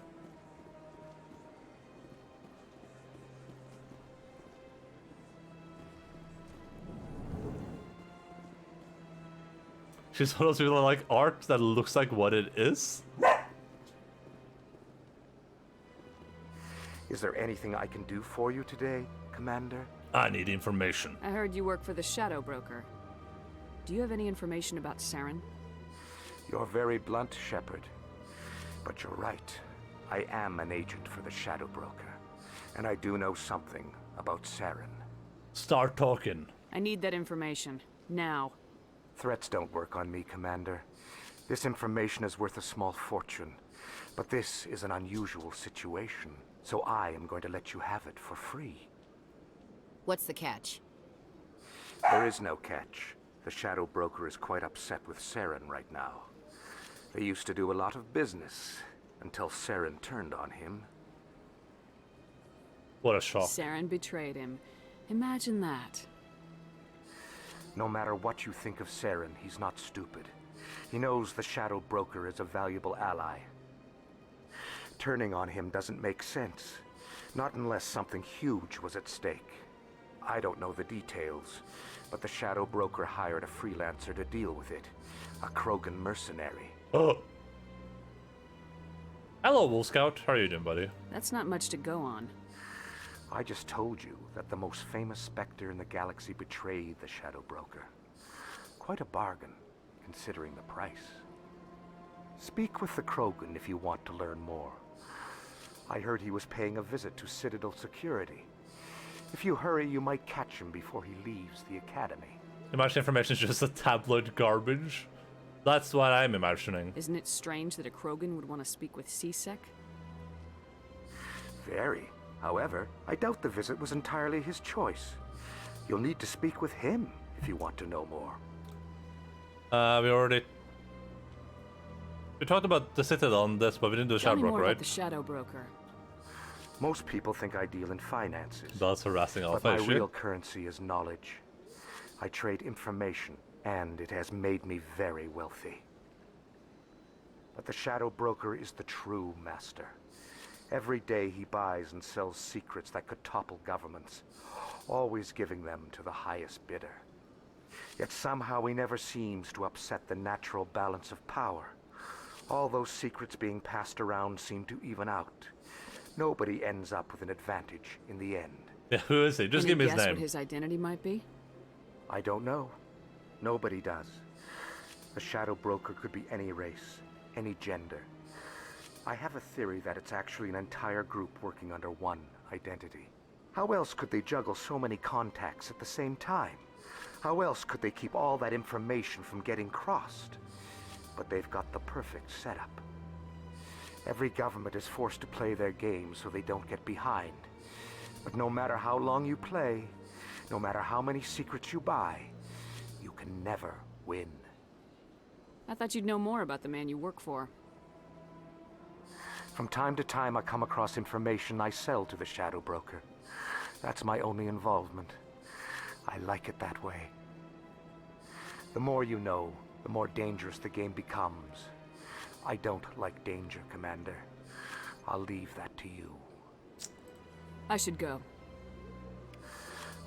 She's one of those people that like art that looks like what it is? Is there anything I can do for you today, Commander? I need information. I heard you work for the Shadow Broker. Do you have any information about Saren? You're very blunt, Shepard. But you're right. I am an agent for the Shadow Broker. And I do know something about Saren. Start talking. I need that information. Now. Threats don't work on me, Commander. This information is worth a small fortune. But this is an unusual situation, so I am going to let you have it for free. What's the catch? There is no catch. The Shadow Broker is quite upset with Saren right now. They used to do a lot of business, until Saren turned on him. What a shock. Saren betrayed him. Imagine that. No matter what you think of Saren, he's not stupid. He knows the Shadow Broker is a valuable ally. Turning on him doesn't make sense. Not unless something huge was at stake. I don't know the details, but the Shadow Broker hired a freelancer to deal with it. A Krogan mercenary. Oh. Hello, Wolf Scout. How are you doing, buddy? That's not much to go on. I just told you that the most famous Spectre in the galaxy betrayed the Shadow Broker. Quite a bargain, considering the price. Speak with the Krogan if you want to learn more. I heard he was paying a visit to Citadel security. If you hurry, you might catch him before he leaves the Academy. Imagine information is just a tabloid garbage. That's what I'm imagining. Isn't it strange that a Krogan would want to speak with C-Sec? Very. However, I doubt the visit was entirely his choice. You'll need to speak with him if you want to know more. We talked about the Citadel on this, but we didn't do the Shadow Broker, right? The Shadow Broker. Most people think I deal in finances. That's harassing But alpha my issue. real currency is knowledge. I trade information, and it has made me very wealthy. But the Shadow Broker is the true master. Every day he buys and sells secrets that could topple governments, always giving them to the highest bidder. Yet somehow he never seems to upset the natural balance of power. All those secrets being passed around seem to even out. Nobody ends up with an advantage in the end. Yeah, who is he? Just Any give me his guess name. what his identity might be? I don't know. Nobody does. The Shadow Broker could be any race, any gender. I have a theory that it's actually an entire group working under one identity. How else could they juggle so many contacts at the same time? How else could they keep all that information from getting crossed? But they've got the perfect setup. Every government is forced to play their game so they don't get behind. But no matter how long you play, no matter how many secrets you buy, you can never win. I thought you'd know more about the man you work for. From time to time, I come across information I sell to the Shadow Broker. That's my only involvement. I like it that way. The more you know, the more dangerous the game becomes. I don't like danger, Commander. I'll leave that to you. I should go.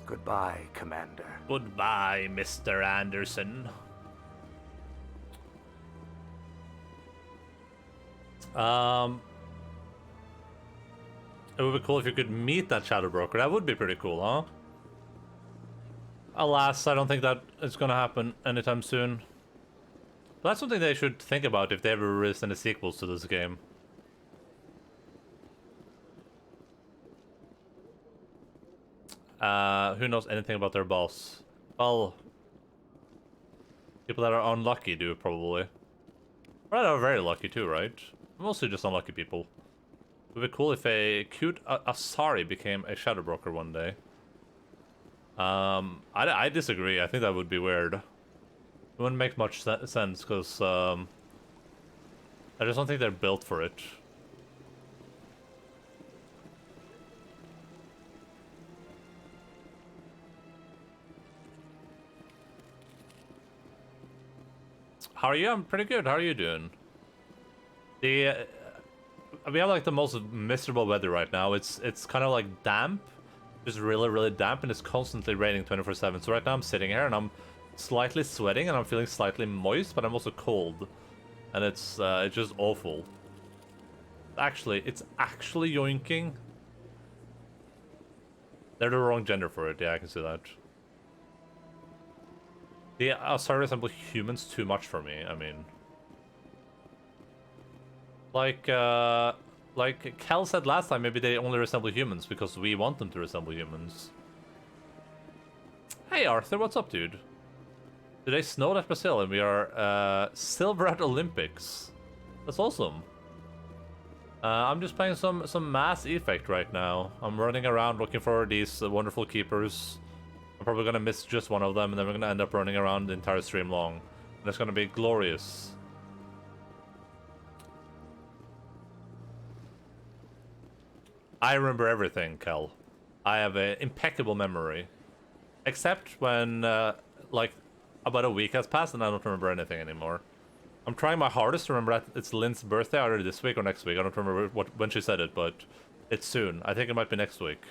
Goodbye, Commander. Goodbye, Mr. Anderson. It would be cool if you could meet that Shadow Broker. That would be pretty cool, huh? Alas, I don't think that is gonna happen anytime soon. But that's something they should think about if they ever release any sequels to this game. Who knows anything about their boss? Well, people that are unlucky do, probably. Or that are very lucky too, right? Mostly just unlucky people. It would be cool if a cute Asari became a Shadow Broker one day. I disagree. I think that would be weird. It wouldn't make much sense, because, I just don't think they're built for it. How are you? I'm pretty good. How are you doing? We have like the most miserable weather right now. It's kind of like damp, just really, really damp, and it's constantly raining 24/7. So right now I'm sitting here and I'm slightly sweating and I'm feeling slightly moist, but I'm also cold, and it's just awful. It's actually yoinking. They're the wrong gender for it. Yeah, I can see that. The Asari resemble humans too much for me. I mean, like Cal said last time, maybe they only resemble humans because we want them to resemble humans. Hey Arthur, what's up, dude? Today snowed at Brazil and we are silver at Olympics. That's awesome. I'm just playing some Mass Effect right now. I'm running around looking for these wonderful keepers. I'm probably gonna miss just one of them, and then we're gonna end up running around the entire stream long. And it's gonna be glorious. I remember everything, Kel. I have an impeccable memory. Except when, like, about a week has passed and I don't remember anything anymore. I'm trying my hardest to remember that it's Lynn's birthday either this week or next week. I don't remember when she said it, but it's soon. I think it might be next week.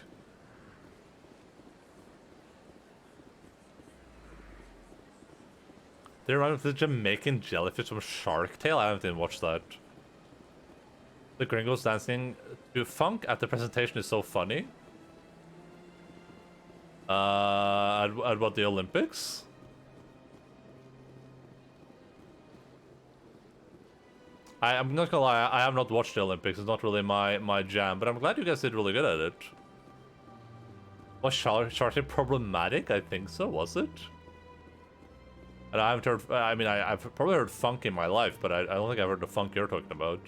They remind me of the Jamaican jellyfish from Shark Tale. I haven't even watched that. The gringos dancing to funk at the presentation is so funny. At what, the Olympics? I'm not gonna lie, I have not watched the Olympics. It's not really my jam, but I'm glad you guys did really good at it. Was Shark Tale problematic? I think so. Was it? And I haven't heard. I mean, I've probably heard funk in my life, but I don't think I've heard the funk you're talking about.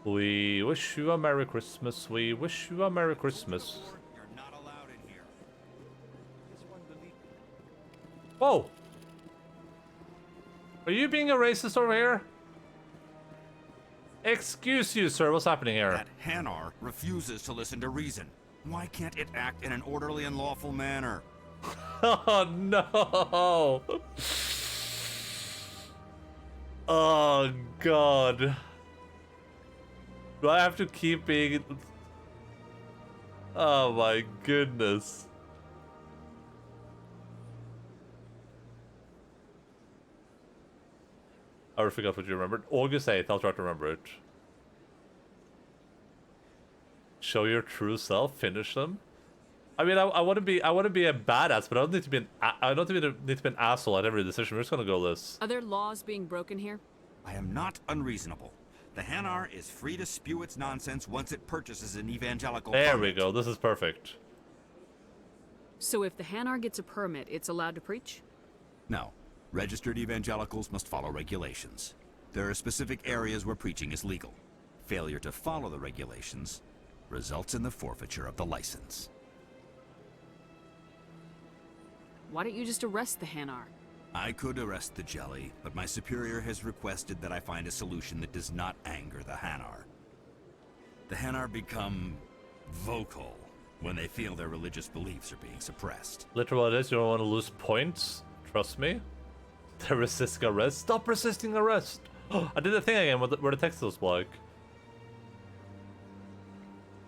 We wish you a Merry Christmas. We wish you a Merry Christmas. You're not allowed in here. Whoa! Are you being a racist over here? Excuse you, sir. What's happening here? That Hanar refuses to listen to reason. Why can't it act in an orderly and lawful manner? Oh no! Oh god. Do I have to keep being... Oh my goodness. I already forgot what you remembered. August 8th, I'll try to remember it. Show your true self, finish them. I mean, I want to be a badass, but I don't need to be I don't need to be an asshole at every decision. We're just gonna go this. Are there laws being broken here? I am not unreasonable. The Hanar is free to spew its nonsense once it purchases an evangelical There permit. we go. This is perfect. So if the Hanar gets a permit, it's allowed to preach? No. Registered evangelicals must follow regulations. There are specific areas where preaching is legal. Failure to follow the regulations results in the forfeiture of the license. Why don't you just arrest the Hanar? I could arrest the jelly, but my superior has requested that I find a solution that does not anger the Hanar. The Hanar become vocal when they feel their religious beliefs are being suppressed. Literally, it is. You don't want to lose points. Trust me. They're resisting arrest. Stop resisting arrest. I did the thing again where the text was black.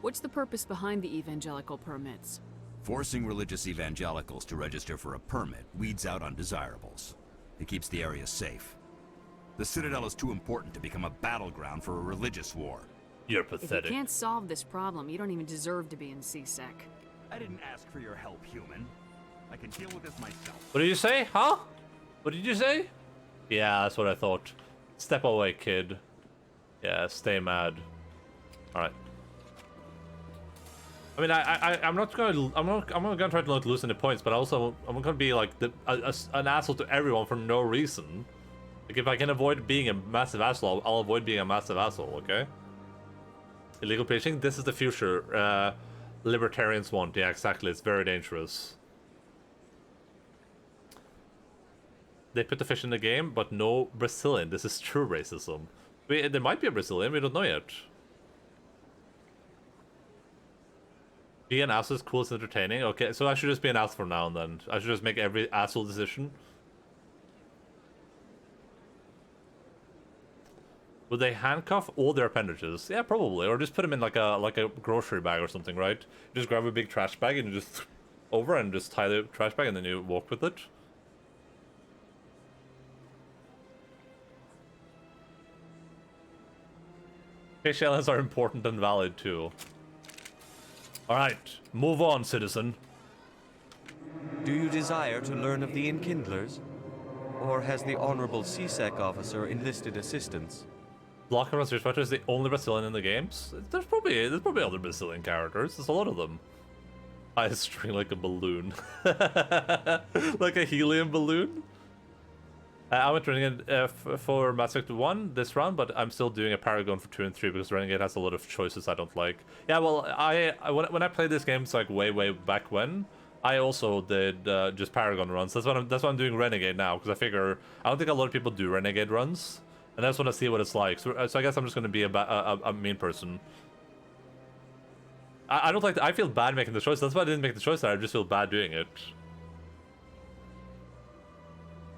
What's the purpose behind the evangelical permits? Forcing religious evangelicals to register for a permit weeds out undesirables. It keeps the area safe. The Citadel is too important to become a battleground for a religious war. You're If you pathetic. can't solve this problem, you don't even deserve to be in CSEC. I didn't ask for your help, human. I can deal with this myself. What did you say? Huh? What did you say? Yeah, that's what I thought. Step away, kid. Yeah, stay mad. All right. I mean, I'm not gonna try to not lose any points, but I'm gonna be like an asshole to everyone for no reason. Like if I can avoid being a massive asshole, I'll avoid being a massive asshole. Okay. Illegal preaching. This is the future. Libertarians want. Yeah, exactly. It's very dangerous. They put the fish in the game, but no Brazilian. This is true racism. There might be a Brazilian. We don't know yet. Be an asshole is cool, it's entertaining. Okay, so I should just be an asshole from now and then. I should just make every asshole decision. Would they handcuff all their appendages? Yeah, probably. Or just put them in like a grocery bag or something, right? You just grab a big trash bag and you just over and just tie the trash bag and then you walk with it. Fish aliens are important and valid too. Alright, move on, citizen. Do you desire to learn of the Enkindlers? Or has the Honorable CSEC officer enlisted assistance? Blocker from Street Fighter is the only Brazilian in the games? There's probably other Brazilian characters. There's a lot of them. I string like a balloon. Like a helium balloon? I went Renegade for Mass Effect 1 this round, but I'm still doing a Paragon for 2 and 3 because Renegade has a lot of choices I don't like. Yeah, well, when I played this game, it's like way back when, I also did just Paragon runs. That's why I'm doing Renegade now, because I figure I don't think a lot of people do Renegade runs, and I just want to see what it's like. So I guess I'm just going to be a mean person. I don't like. I feel bad making the choice. That's why I didn't make the choice there. I just feel bad doing it.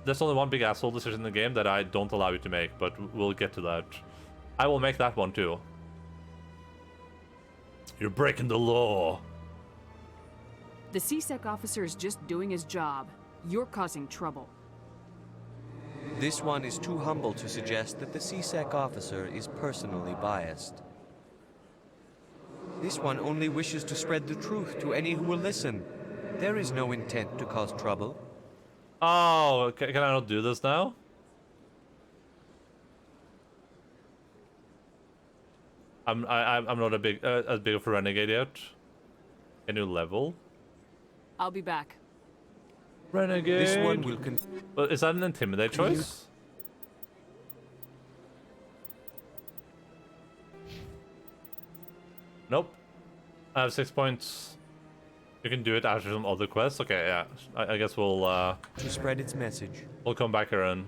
There's only one big asshole decision in the game that I don't allow you to make, but we'll get to that. I will make that one too. You're breaking the law. The CSEC officer is just doing his job. You're causing trouble. This one is too humble to suggest that the CSEC officer is personally biased. This one only wishes to spread the truth to any who will listen. There is no intent to cause trouble. Oh, can I not do this now? I'm not as big of a renegade yet. A new level. I'll be back. Renegade. This one will But is that an intimidate choice? Nope. I have 6 points. You can do it after some other quests. Okay, yeah. I guess we'll to spread its message. We'll come back around.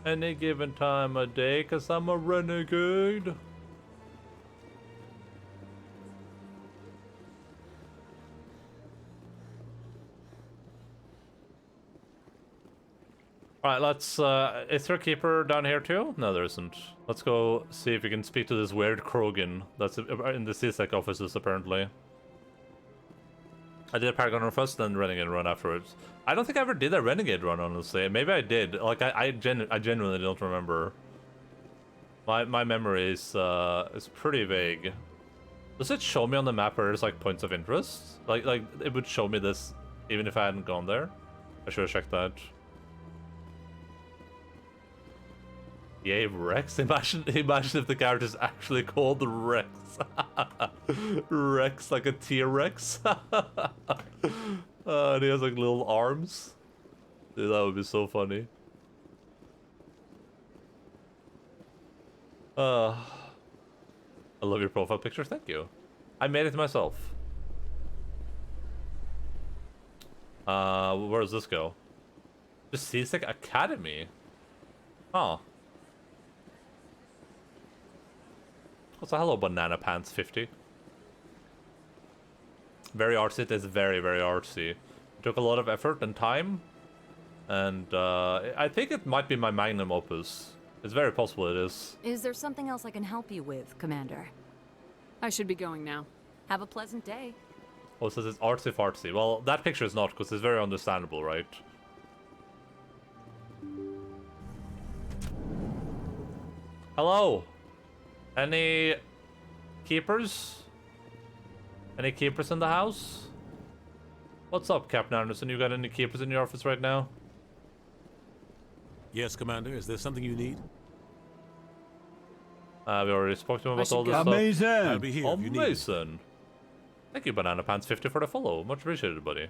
Any given time of day, cause I'm a renegade. Alright, let's, is there a keeper down here too? No, there isn't. Let's go see if we can speak to this weird Krogan that's in the CSEC offices, apparently. I did a Paragon run first, then Renegade run afterwards. I don't think I ever did a Renegade run, honestly. Maybe I did. Like, I genuinely don't remember. My memory is pretty vague. Does it show me on the map where there's, like, points of interest? Like, it would show me this even if I hadn't gone there? I should have checked that. Yay, Rex. Imagine if the character's actually called Rex. Rex, like a T-Rex. And he has like little arms. Dude, that would be so funny. I love your profile picture, thank you. I made it myself. Where does this go? The CSEC Academy? Oh. So hello, Banana Pants 50. Very artsy. It is very, very artsy. It took a lot of effort and time. And I think it might be my magnum opus. It's very possible it is. Is there something else I can help you with, Commander? I should be going now. Have a pleasant day. Oh, it says it's artsy fartsy. Well, that picture is not, because it's very understandable, right? Hello! Any keepers? Any keepers in the house? What's up, Captain Anderson? You got any keepers in your office right now? Yes, Commander. Is there something you need? We already spoke to him about all this Amazing. stuff. I'll be here if you need me. Amazing. Thank you, Banana Pants 50, for the follow. Much appreciated, buddy.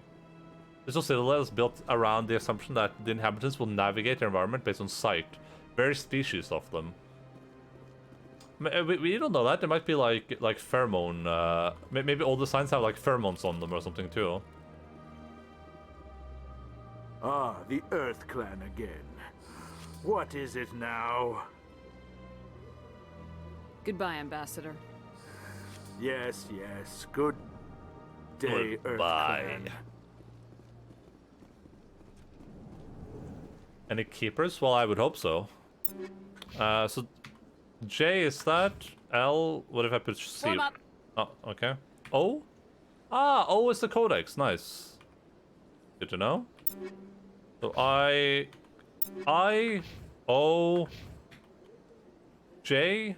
This Citadel is built around the assumption that the inhabitants will navigate their environment based on sight. Various species of them. We don't know that. There might be like pheromone. Maybe all the signs have like pheromones on them or something too. Ah, the Earth Clan again. What is it now? Goodbye, Ambassador. Yes, yes. Good day, Earth Goodbye. Clan. Any keepers? Well, I would hope so. So J, is that? L, what if I put C? Warm up. Oh, okay. O? Ah, O is the codex. Nice. Good to know. So I, O, J?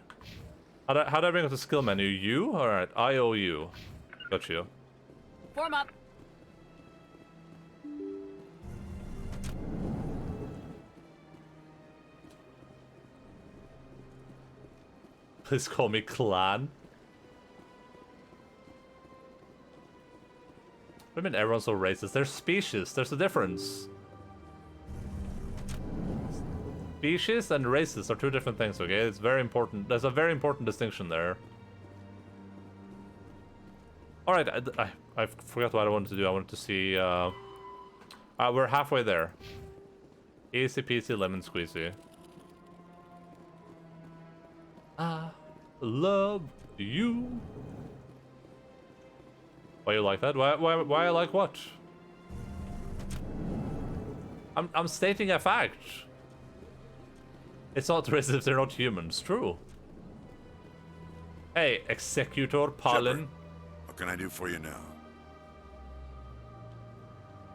How do I bring up the skill menu? U? Alright, I, O, U. Got you. Form up. Please call me Clan. What do you mean everyone's so racist? They're species. There's a difference. Species and racist are two different things, okay? It's very important. There's a very important distinction there. Alright, I forgot what I wanted to do. I wanted to see... we're halfway there. Easy peasy lemon squeezy. I love you. Why you like that? Why I like what? I'm stating a fact. It's not racist if they're not humans. True. Hey, Executor Palin. What can I do for you now?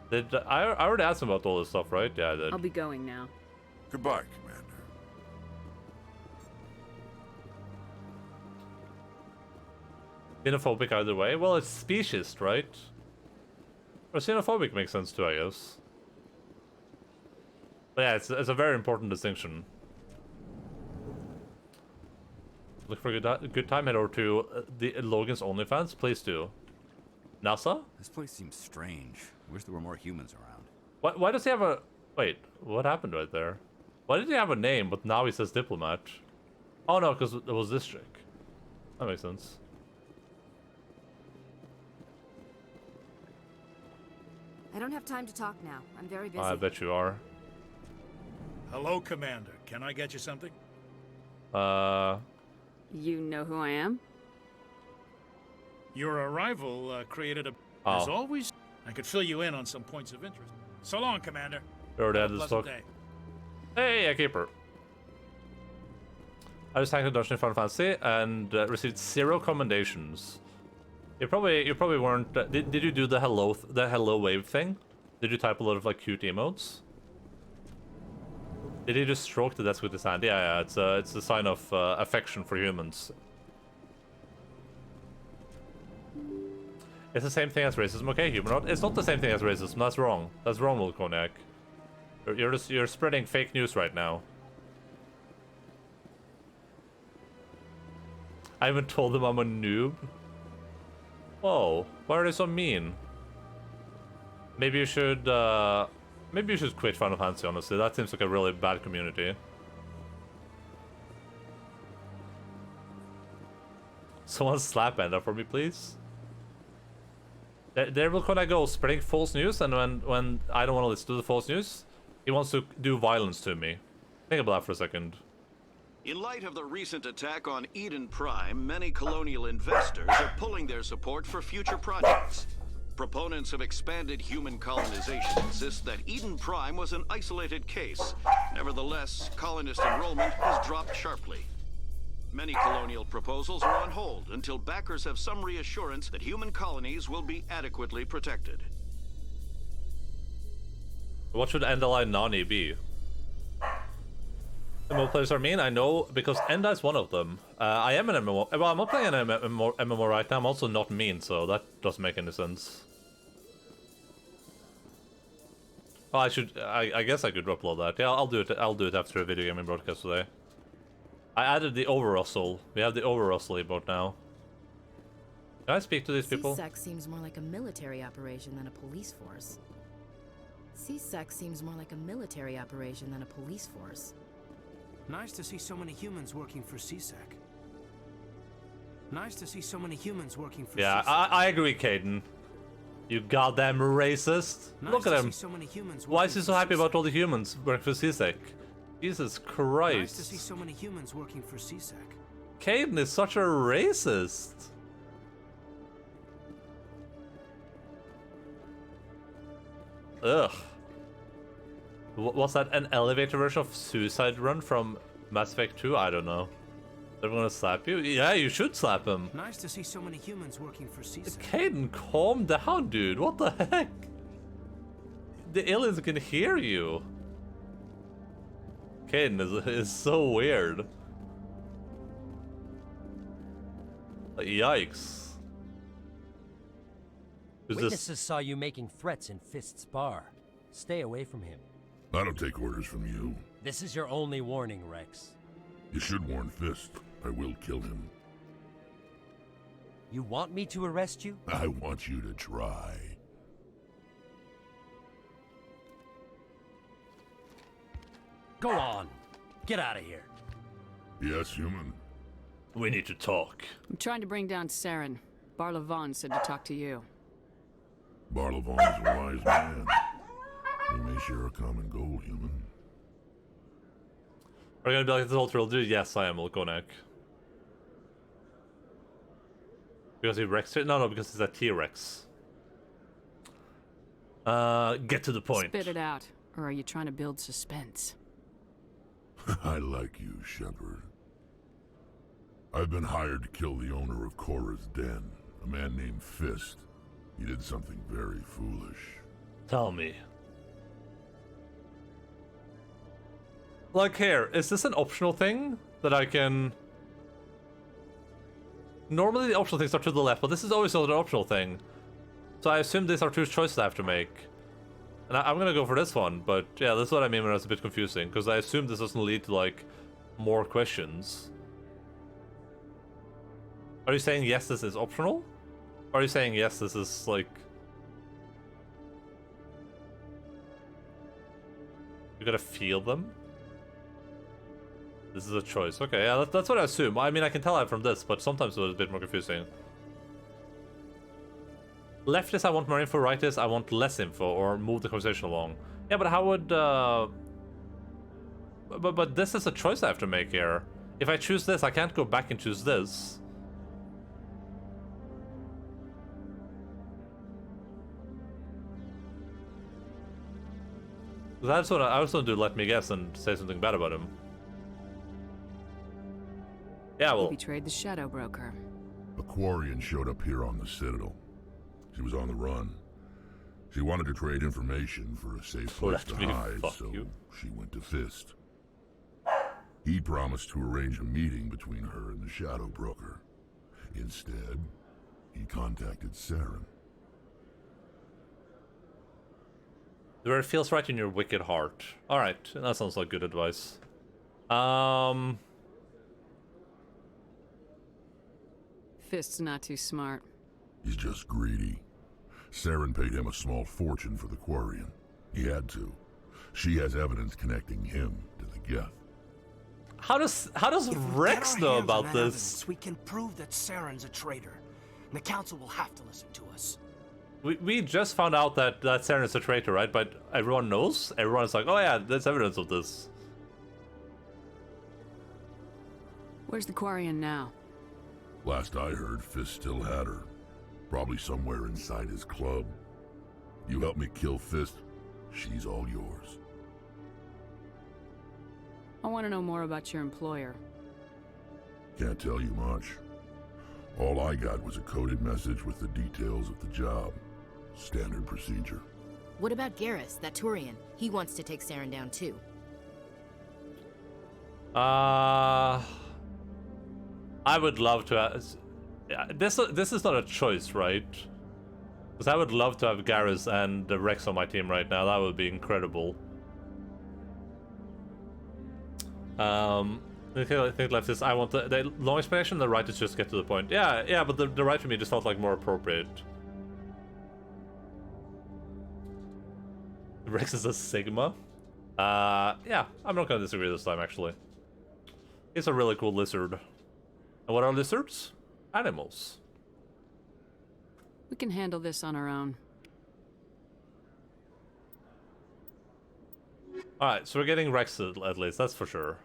Did I already asked him about all this stuff, right? Yeah, I did. I'll be going now. Goodbye, Commander. Xenophobic either way? Well, it's speciesist, right? Or xenophobic makes sense too, I guess. But yeah, it's a very important distinction. Look for a good time, head over to the Logan's OnlyFans, please do. NASA? This place seems strange. Wish there were more humans around. Why does he have a... Wait, what happened right there? Why did he have a name, but now he says diplomat? Oh no, because it was this chick. That makes sense. I don't have time to talk now. I'm very busy. I bet you are. Hello, Commander. Can I get you something? You know who I am? Your arrival created a... Oh. As always, I could fill you in on some points of interest. So long, Commander. We already had Have a this pleasant talk. day. Hey, a keeper. I just hacked a dungeon in Final Fantasy and received 0 commendations. You probably weren't. Did you do the hello wave thing? Did you type a lot of like cute emotes? Did he just stroke the desk with his hand? Yeah, it's a sign of affection for humans. It's the same thing as racism, okay, Humanoid? It's not the same thing as racism. That's wrong. That's wrong, Volconiac. You're spreading fake news right now. I even told them I'm a noob. Whoa, why are they so mean? Maybe you should quit Final Fantasy, honestly. That seems like a really bad community. Someone slap Enda for me, please. There will kind of go spreading false news, and when I don't want to listen to the false news, he wants to do violence to me. Think about that for a second. In light of the recent attack on Eden Prime, many colonial investors are pulling their support for future projects. Proponents of expanded human colonization insist that Eden Prime was an isolated case. Nevertheless, colonist enrollment has dropped sharply. Many colonial proposals are on hold until backers have some reassurance that human colonies will be adequately protected. What should Endaline Nani be? MMO players are mean, I know, because Enda is one of them. I am an MMO. Well, I'm not playing an MMO right now. I'm also not mean, so that doesn't make any sense. Oh, I guess I could upload that. Yeah, I'll do it. I'll do it after a video gaming broadcast today. I added the over-rustle. We have the over-rustle emote now. Can I speak to these people? C-Sec seems more like a military operation than a police force. C-Sec seems more like a military operation than a police force. Nice to see so many humans working for C-Sec. Nice to see so many humans working for Yeah, C-Sec. I agree, Caden. You goddamn racist. Nice Look at to him. see so many humans Why is working he so for happy C-Sec? about all the humans working for C-Sec? Jesus Christ. Nice to see so many humans working for C-Sec. Caden is such a racist. Ugh. Was that an elevator version of Suicide Run from Mass Effect 2? I don't know. They're gonna slap you? Yeah, you should slap him. Nice to see so many humans working for C-Sec. Caden, calm down, dude. What the heck? The aliens can hear you. Caden is so weird. Yikes. Who's this? Witnesses saw you making threats in Fist's bar. Stay away from him. I don't take orders from you. This is your only warning, Rex. You should warn Fist. I will kill him. You want me to arrest you? I want you to try. Go on. Get out of here. Yes, human. We need to talk. I'm trying to bring down Saren. Barlavon said to talk to you. Barlavon's a wise man. We may share a common goal, human. Are you gonna be like this whole trilogy? Yes, I am, Volconic. Because he Rex it? No, because he's a T-Rex. Get to the point. Spit it out, or are you trying to build suspense? I like you, Shepard. I've been hired to kill the owner of Korra's Den, a man named Fist. He did something very foolish. Tell me. Like here, is this an optional thing that I can... Normally the optional things are to the left, but this is always an optional thing. So I assume these are two choices I have to make. And I'm gonna go for this one, but yeah, that's what I mean when it's a bit confusing, because I assume this doesn't lead to, like, more questions. Are you saying yes, this is optional? Or are you saying yes, this is, like... You gotta feel them? This is a choice. Okay, yeah, that's what I assume. I mean, I can tell that from this, but sometimes it's a bit more confusing. Left is I want more info, right is I want less info, or move the conversation along. Yeah, but how would... But this is a choice I have to make here. If I choose this, I can't go back and choose this. That's what I also do. Let me guess and say something bad about him. Yeah, well. He betrayed the Shadow Broker. A Quarian showed up here on the Citadel. She was on the run. She wanted to trade information for a safe place to hide, so she went to Fist. He promised to arrange a meeting between her and the Shadow Broker. Instead, he contacted Saren. Where it feels right in your wicked heart. Alright, that sounds like good advice. Fist's not too smart. He's just greedy. Saren paid him a small fortune for the Quarian. He had to. She has evidence connecting him to the Geth. How does Rex know about this? Evidence, we can prove that Saren's a traitor. And the Council will have to listen to us. We just found out that Saren is a traitor, right? But everyone knows? Everyone's like, oh yeah, there's evidence of this. Where's the Quarian now? Last I heard, Fist still had her. Probably somewhere inside his club. You help me kill Fist, she's all yours. I want to know more about your employer. Can't tell you much. All I got was a coded message with the details of the job. Standard procedure. What about Garrus, that Turian? He wants to take Saren down too. I would love to. This is not a choice, right? Because I would love to have Garrus and Rex on my team right now. That would be incredible. The thing left is I want the long explanation. The right is just get to the point. Yeah, but the right for me just felt like more appropriate. Rex is a Sigma. Yeah, I'm not gonna disagree this time actually. He's a really cool lizard. And what are lizards? Animals. We can handle this on our own. Alright, so we're getting Rex at least, that's for sure.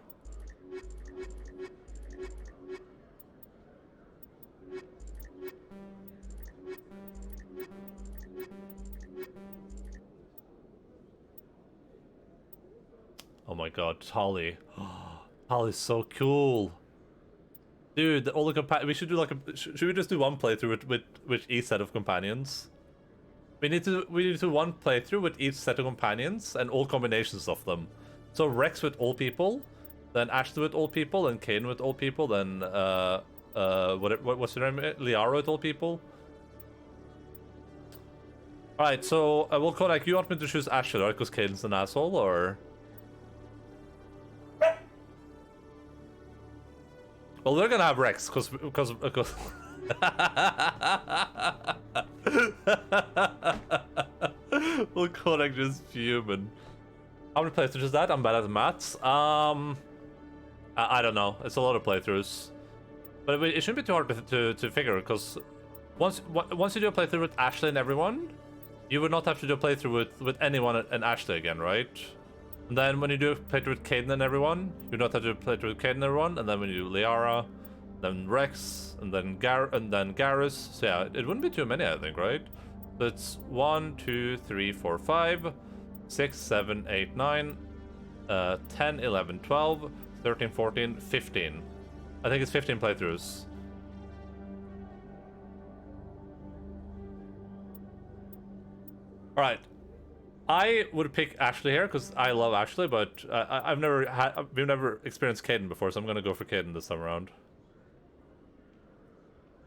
Oh my god, Tali. Tali's so cool. Dude, all the we should do like a. Should we just do one playthrough with each set of companions? We need to do one playthrough with each set of companions and all combinations of them. So Rex with all people, then Ashley with all people, then Kaden with all people, then what's her name? Liara with all people. All right, so we'll call like you want me to choose Ashley, right? Because Kaden's an asshole, or. Well, we're gonna have Rex, because we'll connect just human. How many playthroughs is that? I'm bad at maths. I don't know. It's a lot of playthroughs, but it shouldn't be too hard to figure. Because once you do a playthrough with Ashley and everyone, you would not have to do a playthrough with anyone and Ashley again, right? And then when you do a playthrough with Kaden and everyone, you don't have to play with Kaden and everyone. And then when you do Liara, then Rex, and then Garrus. So yeah, it wouldn't be too many, I think, right? So it's 1, 2, 3, 4, 5, 6, 7, 8, 9, 10, 11, 12, 13, 14, 15. I think it's 15 playthroughs. All right. I would pick Ashley here because I love Ashley, but we've never experienced Kaden before, so I'm gonna go for Kaden this time around.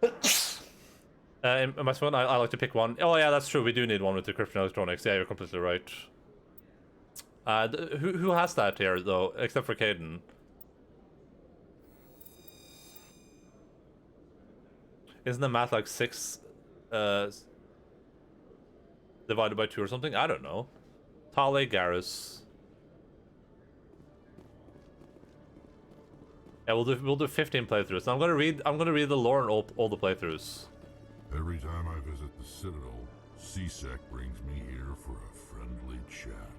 In my phone, I like to pick one. Oh yeah, that's true. We do need one with decryption electronics. Yeah, you're completely right. Who has that here though, except for Kaden? Isn't the math like 6 divided by 2 or something? I don't know. Tali, Garrus. Yeah, we'll do 15 playthroughs. Now I'm gonna read the lore and all the playthroughs. Every time I visit the Citadel, CSEC brings me here for a friendly chat.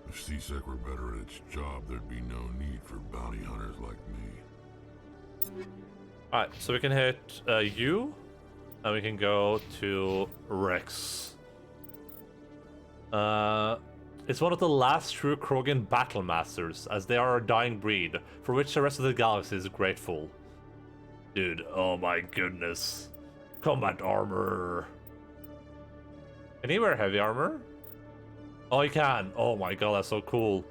If CSEC were better at its job, there'd be no need for bounty hunters like me. Alright, so we can hit you, and we can go to Rex. It's one of the last true Krogan battle masters, as they are a dying breed, for which the rest of the galaxy is grateful. Dude, oh my goodness. Combat armor. Can he wear heavy armor? Oh, he can. Oh my god, that's so cool.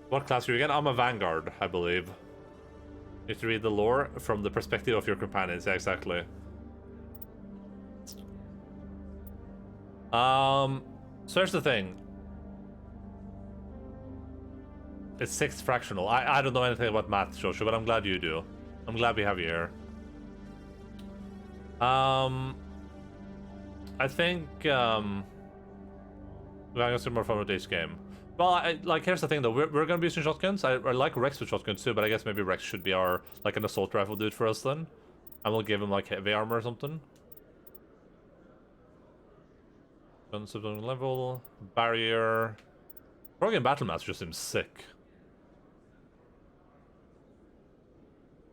What class are you again? I'm a Vanguard, I believe. You have to read the lore from the perspective of your companions. Yeah, exactly. So here's the thing. It's 6th fractional. I don't know anything about math, Joshua, but I'm glad you do. I'm glad we have you here. I think we're gonna get more fun with this game. Well, like here's the thing though, we're gonna be using shotguns. I like Rex with shotguns too, but I guess maybe Rex should be our like an assault rifle dude for us then, and we'll give him like heavy armor or something. Guns level, barrier. Krogan Battlemaster just seems sick.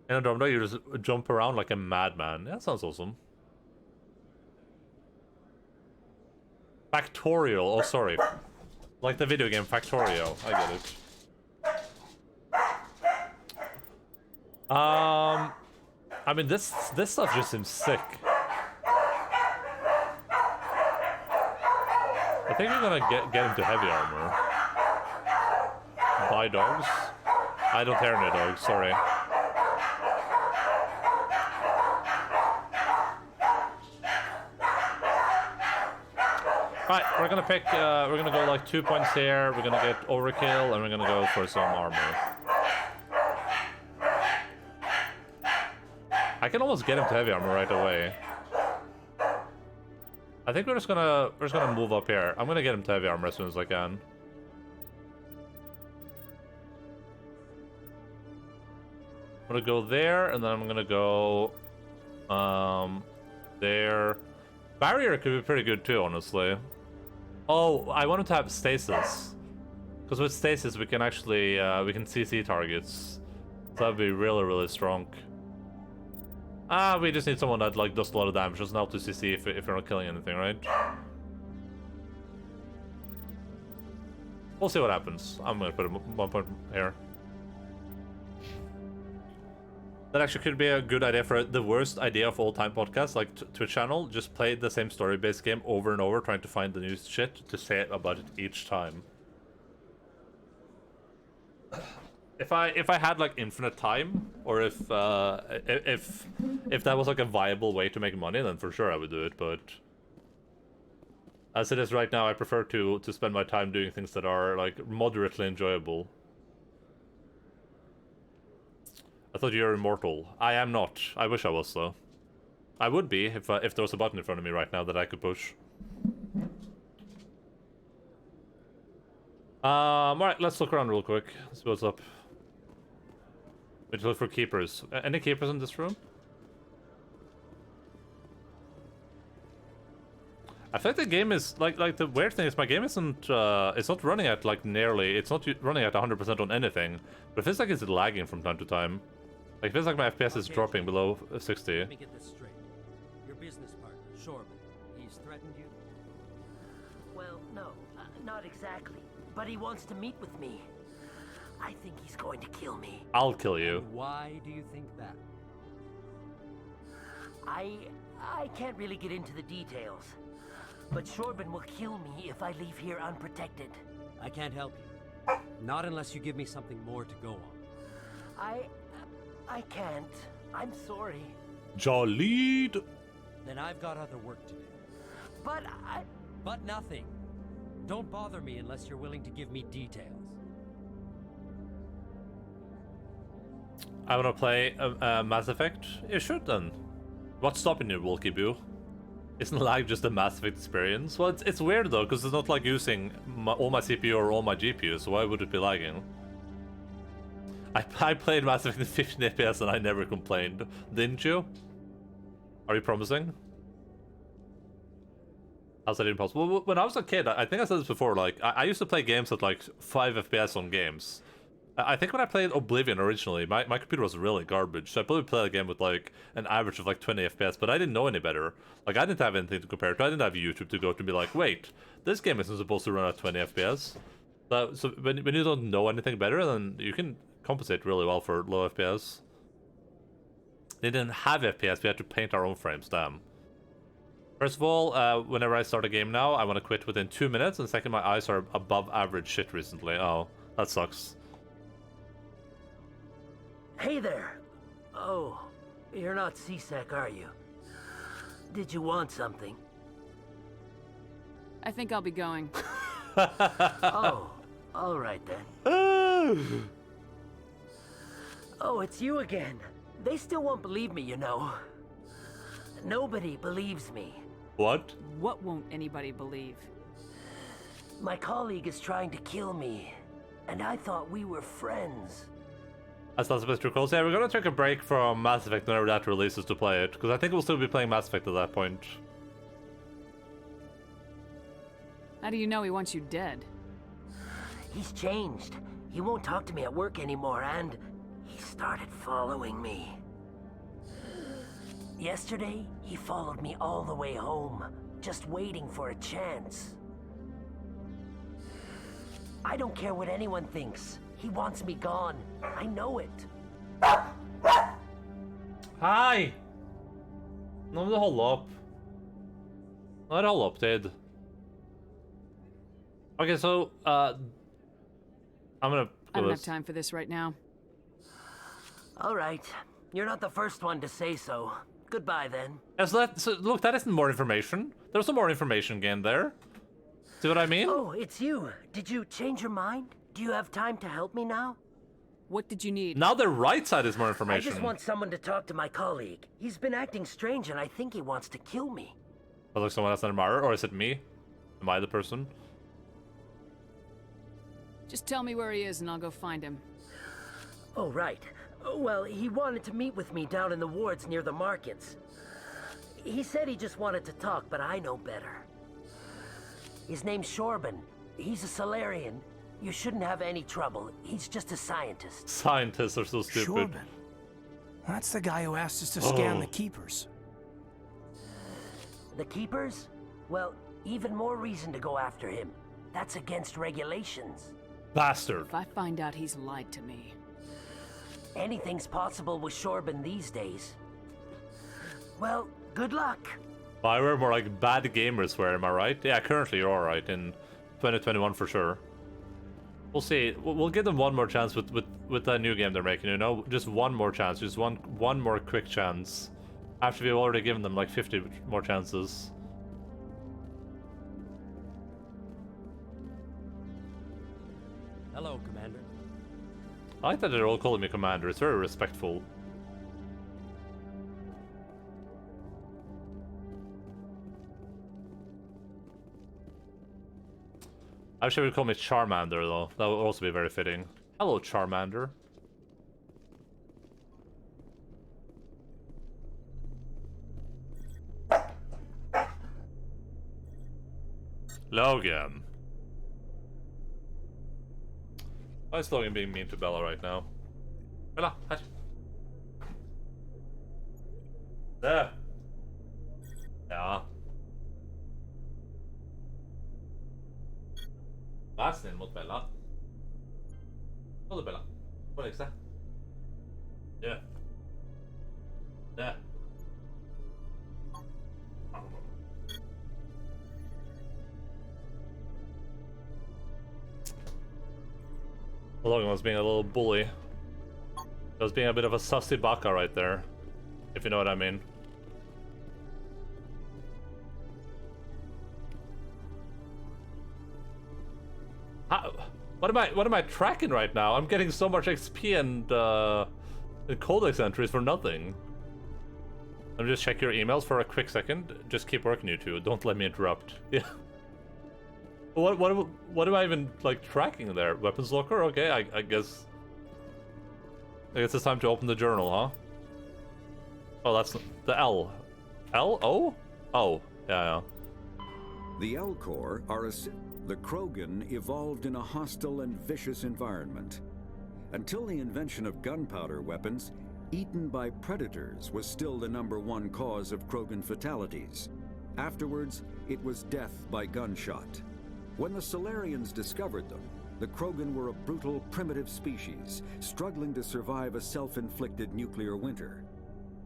In Andromeda, you just jump around like a madman. That sounds awesome. Factorial. Oh, sorry. Like the video game Factorio. I get it. I mean, this stuff just seems sick. I think we're gonna get into heavy armor. Buy dogs. I don't hear any dogs. Sorry. Right, we're gonna pick, we're gonna go like 2 points here, we're gonna get overkill, and we're gonna go for some armor. I can almost get him to heavy armor right away. I think we're just gonna move up here. I'm gonna get him to heavy armor as soon as I can. I'm gonna go there, and then I'm gonna go, there. Barrier could be pretty good too, honestly. Oh, I wanted to have stasis. Because with stasis, we can actually, we can CC targets. So that'd be really, really strong. We just need someone that, like, does a lot of damage. Doesn't help to CC if we're not killing anything, right? We'll see what happens. I'm gonna put 1 point here. That actually could be a good idea for the worst idea of all time podcast, like Twitch channel. Just play the same story-based game over and over, trying to find the new shit to say about it each time. If I had like infinite time, or if that was like a viable way to make money, then for sure I would do it. But as it is right now, I prefer to spend my time doing things that are like moderately enjoyable. I thought you were immortal. I am not. I wish I was, though. I would be if there was a button in front of me right now that I could push. Alright, let's look around real quick. See what's up. We just look for keepers. Any keepers in this room? I feel like the game is like the weird thing is my game isn't it's not running at like nearly, it's not running at 100% on anything, but it feels like it's lagging from time to time. Like, it feels like my FPS is dropping below 60. Let me get this straight. Your business partner, Shorman, he's threatened you? Well, no, not exactly. But he wants to meet with me. I think he's going to kill me. I'll kill you. And why do you think that? I can't really get into the details. But Shorban will kill me if I leave here unprotected. I can't help you. Not unless you give me something more to go on. I can't. I'm sorry. Jolid. Then I've got other work to do. But But nothing. Don't bother me unless you're willing to give me details. I wanna play Mass Effect? You should then. What's stopping you, Wolky Boo? Isn't lag just a Mass Effect experience? Well, it's weird though, because it's not like using all my CPU or all my GPU, so why would it be lagging? I played Mass Effect in 15 FPS and I never complained. Didn't you? Are you promising? How's that impossible? When I was a kid, I think I said this before, like, I used to play games at like 5 FPS on games. I think when I played Oblivion originally, my computer was really garbage, so I probably played a game with like an average of like 20 FPS, but I didn't know any better. Like, I didn't have anything to compare to. I didn't have YouTube to go to be like, wait, this game isn't supposed to run at 20 FPS. So when you don't know anything better, then you can compensate really well for low FPS. They didn't have FPS, we had to paint our own frames, damn. First of all, whenever I start a game now, I want to quit within 2 minutes, and second, my eyes are above average shit recently. Oh, that sucks. Hey there. Oh, you're not CSEC, are you? Did you want something? I think I'll be going. Oh, all right then. Oh, it's you again. They still won't believe me, you know. Nobody believes me. What? What won't anybody believe? My colleague is trying to kill me, and I thought we were friends. That's not supposed to be close. Yeah, we're gonna take a break from Mass Effect whenever that releases to play it, because I think we'll still be playing Mass Effect at that point. How do you know he wants you dead? He's changed. He won't talk to me at work anymore, and he started following me. Yesterday, he followed me all the way home, just waiting for a chance. I don't care what anyone thinks. He wants me gone. I know it. Hi! No, the whole up. Not all up, dude. Okay, so, I'm gonna... I don't have time for this right now. All right. You're not the first one to say so. Goodbye, then. Yeah, so look, that isn't more information. There's some more information gained there. See what I mean? Oh, it's you. Did you change your mind? Do you have time to help me now? What did you need? Now the right side is more I information. just want someone to talk to my colleague. He's been acting strange, and I think he wants to kill me. Was like someone else an admirer, or is it me? Am I the person? Just tell me where he is and I'll go find him. Oh, right. Well, he wanted to meet with me down in the wards near the markets. He said he just wanted to talk, but I know better. His name's Shorban. He's a Solarian. You shouldn't have any trouble. He's just a scientist. Scientists are so stupid. Shorban. That's the guy who asked us to scan the Keepers. The Keepers? Well, even more reason to go after him. That's against regulations. Bastard. If I find out he's lied to me... Anything's possible with Shorban these days. Well, good luck. Bioware more like bad gamers were, am I right? Yeah, currently you're alright in 2021 for sure. We'll see. We'll give them one more chance with that new game they're making, you know? Just one more chance. Just one more quick chance. After we've already given them like 50 more chances. Hello, Commander. I like that they're all calling me Commander. It's very respectful. I'm sure we call me Charmander, though. That would also be very fitting. Hello, Charmander. Logan. Why is Logan being mean to Bella right now? Bella, hush. There. Ja. Vær snill mot Bella. Ha det, Bella. Få legge seg. Ja. Der. Logan was being a little bully. He was being a bit of a sussy baka right there, if you know what I mean. What am I tracking right now? I'm getting so much XP and codex entries for nothing. Let me just check your emails for a quick second. Just keep working, you two. Don't let me interrupt. Yeah. What am I even like tracking there? Weapons locker? Okay, I guess it's time to open the journal, huh? Oh, that's the L. L O? Oh, yeah. The L Corps are the Krogan evolved in a hostile and vicious environment. Until the invention of gunpowder weapons, eaten by predators was still the #1 cause of Krogan fatalities. Afterwards, it was death by gunshot. When the Solarians discovered them, the Krogan were a brutal, primitive species, struggling to survive a self-inflicted nuclear winter.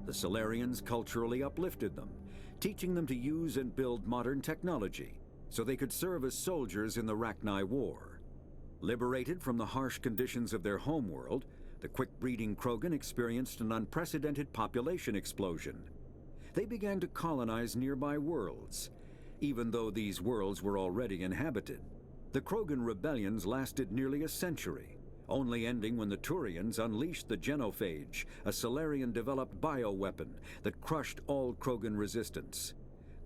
The Solarians culturally uplifted them, teaching them to use and build modern technology, so they could serve as soldiers in the Rachni War. Liberated from the harsh conditions of their homeworld, the quick-breeding Krogan experienced an unprecedented population explosion. They began to colonize nearby worlds, even though these worlds were already inhabited. The Krogan rebellions lasted nearly a century, only ending when the Turians unleashed the Genophage, a Solarian-developed bioweapon that crushed all Krogan resistance.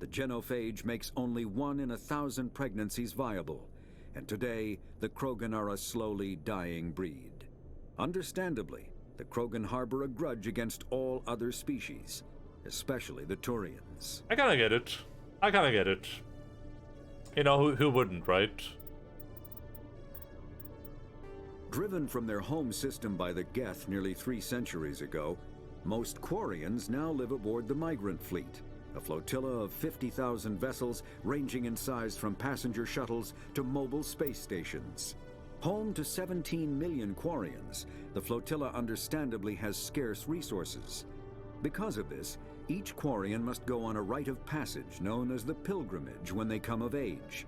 The Genophage makes only 1 in 1,000 pregnancies viable, and today the Krogan are a slowly dying breed. Understandably, the Krogan harbor a grudge against all other species, especially the Turians. I kinda get it. I kinda get it. You know, who wouldn't, right? Driven from their home system by the Geth nearly 3 centuries ago, most Quarians now live aboard the Migrant Fleet, a flotilla of 50,000 vessels ranging in size from passenger shuttles to mobile space stations. Home to 17 million Quarians, the flotilla understandably has scarce resources. Because of this, each Quarian must go on a rite of passage known as the Pilgrimage when they come of age.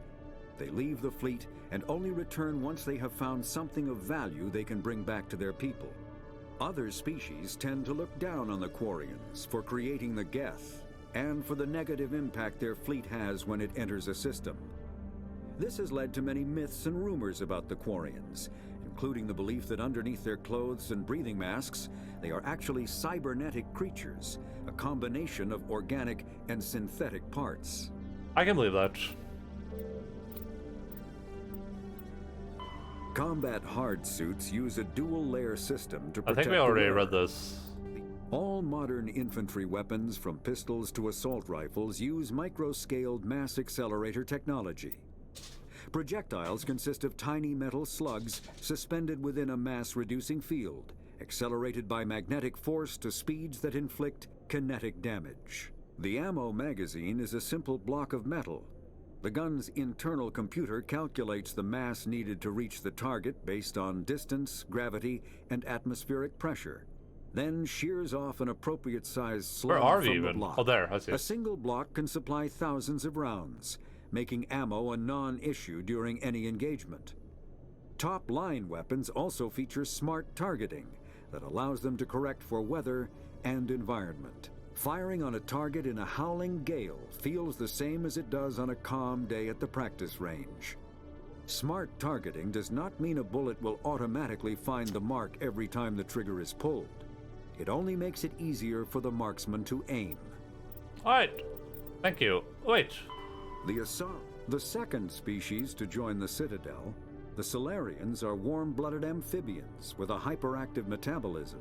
They leave the fleet and only return once they have found something of value they can bring back to their people. Other species tend to look down on the Quarians for creating the Geth, and for the negative impact their fleet has when it enters a system. This has led to many myths and rumors about the Quarians, including the belief that underneath their clothes and breathing masks, they are actually cybernetic creatures, a combination of organic and synthetic parts. I can believe that. Combat hard suits use a dual-layer system to protect. I think we already read this. All modern infantry weapons, from pistols to assault rifles, use micro-scaled mass accelerator technology. Projectiles consist of tiny metal slugs suspended within a mass-reducing field, accelerated by magnetic force to speeds that inflict kinetic damage. The ammo magazine is a simple block of metal. The gun's internal computer calculates the mass needed to reach the target based on distance, gravity, and atmospheric pressure, then shears off an appropriate-sized slug from the block. Oh, there, I see. A single block can supply thousands of rounds, making ammo a non-issue during any engagement. Top-line weapons also feature smart targeting that allows them to correct for weather and environment. Firing on a target in a howling gale feels the same as it does on a calm day at the practice range. Smart targeting does not mean a bullet will automatically find the mark every time the trigger is pulled. It only makes it easier for the marksman to aim. Alright, thank you. Wait. The second species to join the Citadel, the Solarians, are warm-blooded amphibians with a hyperactive metabolism.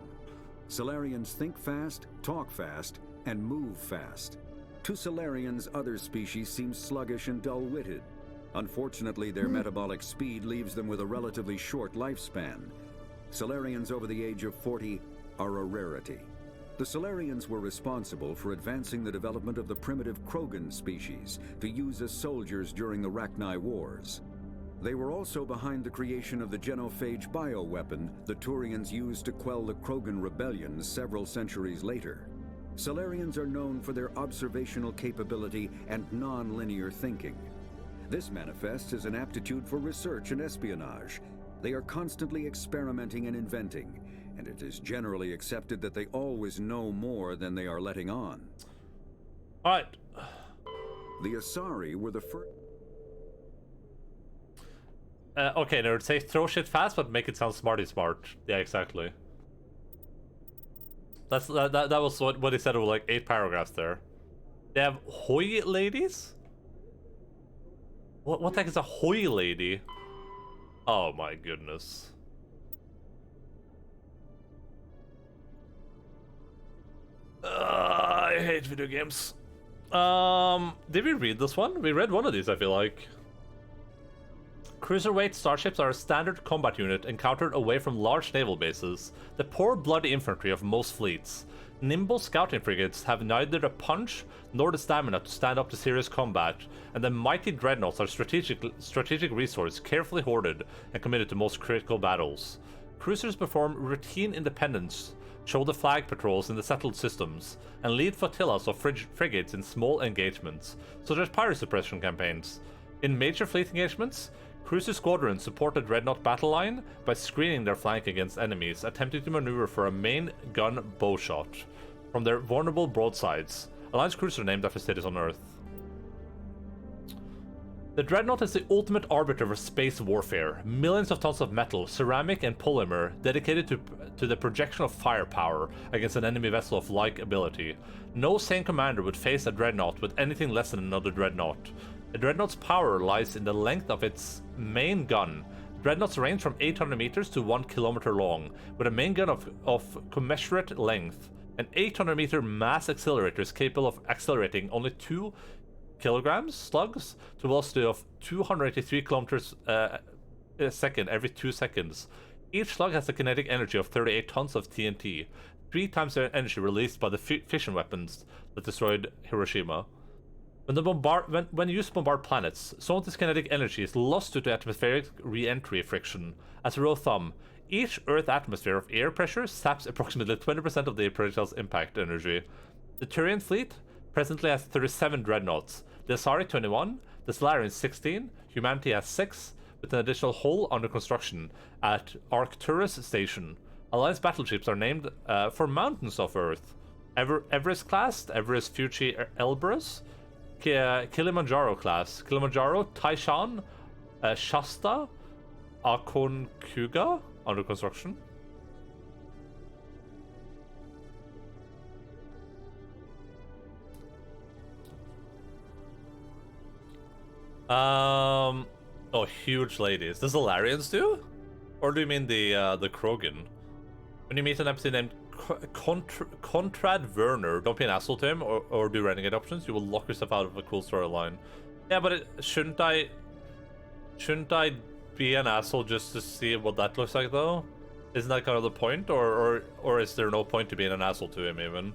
Solarians think fast, talk fast, and move fast. To Solarians, other species seem sluggish and dull-witted. Unfortunately, their metabolic speed leaves them with a relatively short lifespan. Solarians over the age of 40 are a rarity. The Solarians were responsible for advancing the development of the primitive Krogan species to use as soldiers during the Rachni Wars. They were also behind the creation of the Genophage bioweapon the Turians used to quell the Krogan rebellions several centuries later. Solarians are known for their observational capability and non-linear thinking. This manifests as an aptitude for research and espionage. They are constantly experimenting and inventing, and it is generally accepted that they always know more than they are letting on. Alright. The Asari were the first... Okay, nerd, say throw shit fast, but make it sound smarty smart. Yeah, exactly. That was what he said over like 8 paragraphs there. They have Hoy ladies? What the heck is a Hoy lady? Oh my goodness. I hate video games. Did we read this one? We read one of these, I feel like. Cruiserweight starships are a standard combat unit encountered away from large naval bases, the poor bloody infantry of most fleets. Nimble scouting frigates have neither the punch nor the stamina to stand up to serious combat, and the mighty dreadnoughts are strategic resource carefully hoarded and committed to most critical battles. Cruisers perform routine independence, show the flag patrols in the settled systems, and lead flotillas of frigates in small engagements, such as pirate suppression campaigns. In major fleet engagements, cruiser squadrons support the dreadnought battle line by screening their flank against enemies attempting to maneuver for a main gun bow shot from their vulnerable broadsides. Alliance cruiser named after cities on Earth. The dreadnought is the ultimate arbiter of space warfare. Millions of tons of metal, ceramic, and polymer dedicated to the projection of firepower against an enemy vessel of like ability. No sane commander would face a dreadnought with anything less than another dreadnought. A dreadnought's power lies in the length of its main gun. Dreadnoughts range from 800 meters to 1 kilometer long, with a main gun of commensurate length. An 800-meter mass accelerator is capable of accelerating only 2 kilograms slugs to a velocity of 283 kilometers a second every 2 seconds. Each slug has a kinetic energy of 38 tons of TNT, 3 times the energy released by the fission weapons that destroyed Hiroshima. When used to bombard planets, some of this kinetic energy is lost due to atmospheric re-entry friction. As a rule of thumb, each Earth atmosphere of air pressure saps approximately 20% of the projectile's impact energy. The Turian fleet presently has 37 dreadnoughts, the Asari 21, the Solarian 16, Humanity has 6, with an additional hull under construction at Arcturus Station. Alliance battleships are named for mountains of Earth. Everest class, Everest Fuji Elbrus, Kilimanjaro class, Kilimanjaro, Taishan, Shasta, Aconcagua under construction. Oh, huge ladies. Does Solarians do? Or do you mean the Krogan? When you meet an NPC named Conrad Werner, don't be an asshole to him or do renegade options. You will lock yourself out of a cool storyline. Yeah, but shouldn't I be an asshole just to see what that looks like though? Isn't that kind of the point, or is there no point to being an asshole to him even?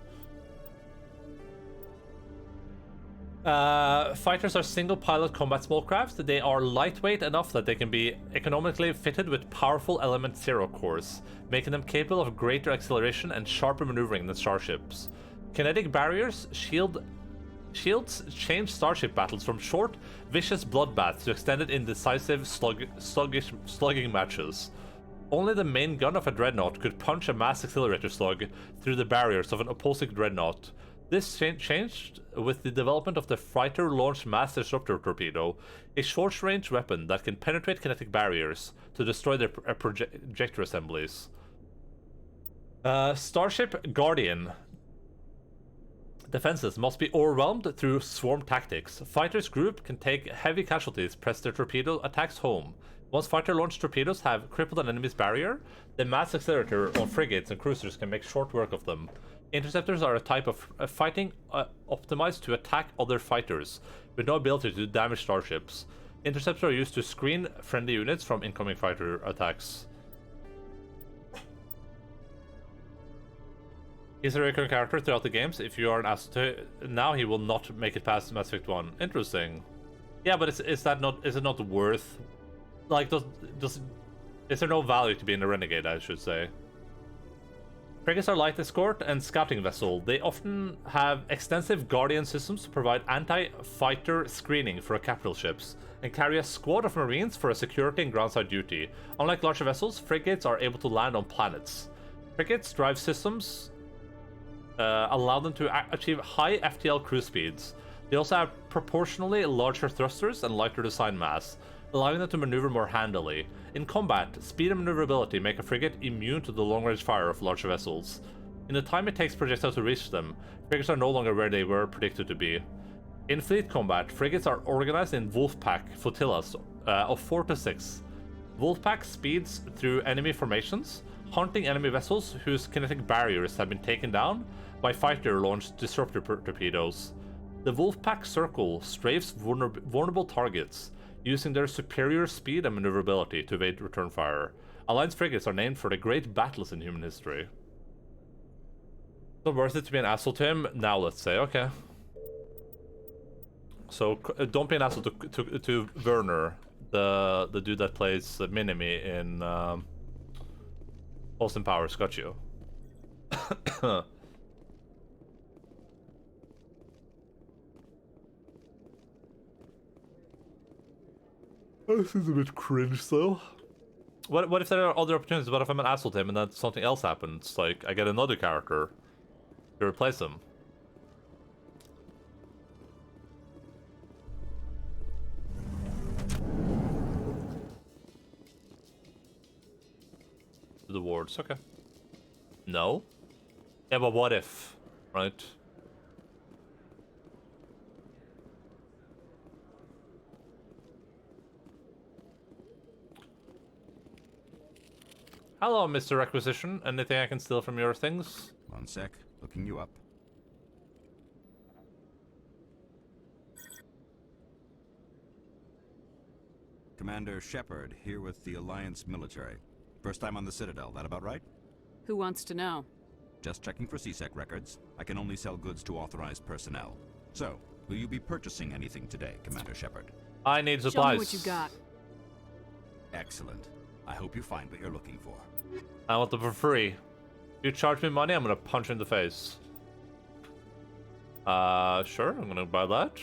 Fighters are single-pilot combat small crafts. They are lightweight enough that they can be economically fitted with powerful Element Zero cores, making them capable of greater acceleration and sharper maneuvering than starships. Kinetic barriers, shields change starship battles from short, vicious bloodbaths to extended, indecisive, slugging matches. Only the main gun of a dreadnought could punch a mass accelerator slug through the barriers of an opposing dreadnought. This changed with the development of the fighter-launched mass disruptor torpedo, a short-range weapon that can penetrate kinetic barriers to destroy their projector assemblies. Starship Guardian defenses must be overwhelmed through swarm tactics. Fighters group can take heavy casualties, press their torpedo attacks home. Once fighter-launched torpedoes have crippled an enemy's barrier, the mass accelerator on frigates and cruisers can make short work of them. Interceptors are a type of fighting optimized to attack other fighters, with no ability to damage starships. Interceptors are used to screen friendly units from incoming fighter attacks. He's a recurring character throughout the games. If you are an asset now, he will not make it past Mass Effect 1. Interesting. Yeah, but is it not worth? Like, is there no value to being a renegade? I should say. Frigates are light escort and scouting vessel. They often have extensive guardian systems to provide anti-fighter screening for capital ships, and carry a squad of marines for a security and groundside duty. Unlike larger vessels, frigates are able to land on planets. Frigates' drive systems allow them to achieve high FTL cruise speeds. They also have proportionally larger thrusters and lighter design mass, allowing them to maneuver more handily. In combat, speed and maneuverability make a frigate immune to the long-range fire of large vessels. In the time it takes projectiles to reach them, frigates are no longer where they were predicted to be. In fleet combat, frigates are organized in wolfpack flotillas of 4 to 6. Wolfpack speeds through enemy formations, hunting enemy vessels whose kinetic barriers have been taken down by fighter-launched disruptor torpedoes. The Wolfpack circle strafes vulnerable targets, using their superior speed and maneuverability to evade return fire. Alliance frigates are named for the great battles in human history. Not worth it to be an asshole to him? Now let's say, okay. So don't be an asshole to Werner, the dude that plays Minimi in Austin Powers. Got you. This is a bit cringe, though. What if there are other opportunities? What if I'm an asshole to him and then something else happens? Like, I get another character to replace him. The wards, okay. No? Yeah, but what if, right? Hello, Mr. Requisition. Anything I can steal from your things? One sec. Looking you up. Commander Shepard, here with the Alliance military. First time on the Citadel, that about right? Who wants to know? Just checking for CSEC records. I can only sell goods to authorized personnel. So, will you be purchasing anything today, Commander Shepard? I need supplies. Show me what you got. Excellent. I hope you find what you're looking for. I want them for free. You charge me money, I'm gonna punch you in the face. Sure, I'm gonna buy that.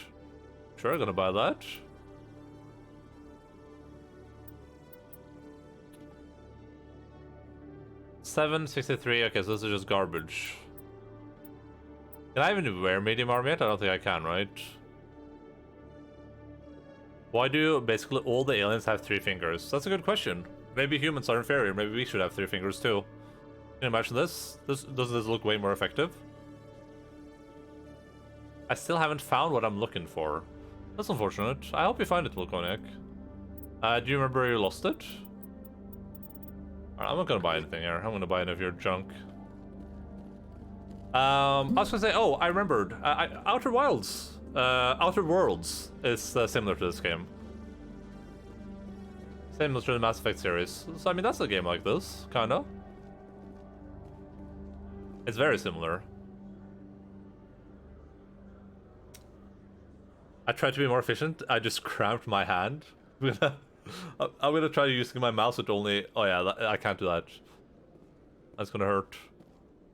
Sure, I'm gonna buy that. $7.63. Okay, so this is just garbage. Can I even wear medium armor yet? I don't think I can, right? Why do basically all the aliens have 3 fingers? That's a good question. Maybe humans are inferior. Maybe we should have 3 fingers too. Can you imagine this? Doesn't this look way more effective? I still haven't found what I'm looking for. That's unfortunate. I hope you find it, Volconic. Do you remember where you lost it? I'm not gonna buy anything here. I'm gonna buy any of your junk. I was gonna say, oh, I remembered. Outer Wilds. Outer Worlds is similar to this game. Similar to the Mass Effect series. So, I mean, that's a game like this, kinda. It's very similar. I tried to be more efficient. I just cramped my hand. I'm gonna try using my mouse with only... Oh yeah, I can't do that. That's gonna hurt.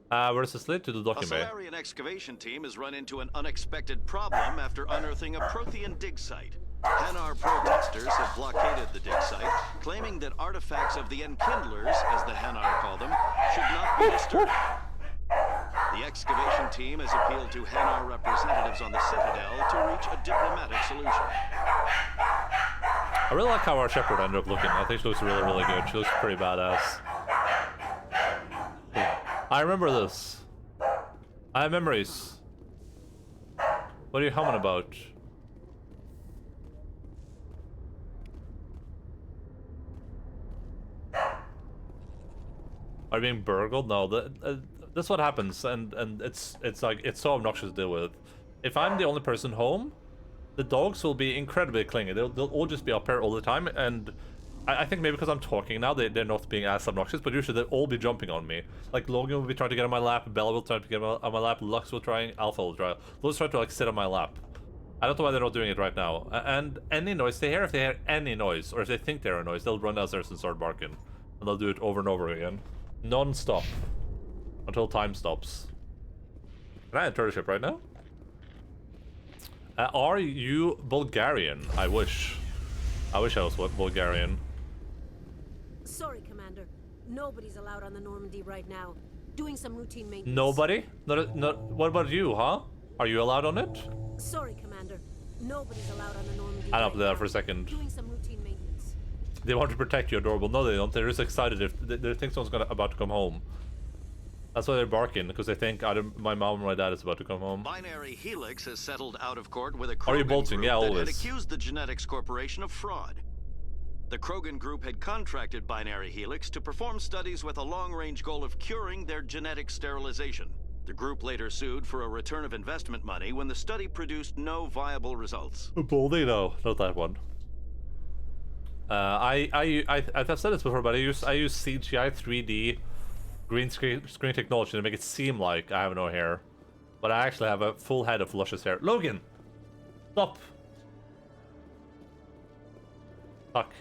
Where's this lead? To the docking bay. A Solarian excavation team has run into an unexpected problem after unearthing a Prothean dig site. Hanar protesters have blockaded the dig site, claiming that artifacts of the Enkindlers, as the Hanar call them, should not be disturbed. The excavation team has appealed to Hanar representatives on the Citadel to reach a diplomatic solution. I really like how our Shepherd ended up looking. I think she looks really, really good. She looks pretty badass. I remember this. I have memories. What are you humming about? Are you being burgled? No, that's what happens, and it's like, it's so obnoxious to deal with. If I'm the only person home, the dogs will be incredibly clingy. They'll all just be up here all the time, and I think maybe because I'm talking now, they're not being as obnoxious, but usually they'll all be jumping on me. Like, Logan will be trying to get on my lap, Bella will try to get on my lap, Lux will try, Alpha will try. They'll just try to, like, sit on my lap. I don't know why they're not doing it right now. And any noise they hear, if they hear any noise, or if they think they're a noise, they'll run downstairs and start barking. And they'll do it over and over again. Non-stop. Until time stops. Can I enter the ship right now? Are you Bulgarian? I wish. I wish I was Bulgarian. Sorry, Commander. Nobody's allowed on the Normandy right now. Doing some routine maintenance. Nobody? Not. What about you, huh? Are you allowed on it? Sorry, Commander. Nobody's allowed on the Normandy. I don't play that for a second. Doing some routine maintenance. They want to protect you, adorable. No, they don't. They're just excited if they think someone's about to come home. That's why they're barking, because they think either my mom or my dad is about to come home. Binary Helix has settled out of court with a Krogan Are you bolting? group Yeah, that always. had accused the Genetics Corporation of fraud. The Krogan group had contracted Binary Helix to perform studies with a long-range goal of curing their genetic sterilization. The group later sued for a return of investment money when the study produced no viable results. Boldy? No, not that one. I've said this before, but I use CGI 3D green screen technology to make it seem like I have no hair, but I actually have a full head of luscious hair. Logan, stop. Fuck.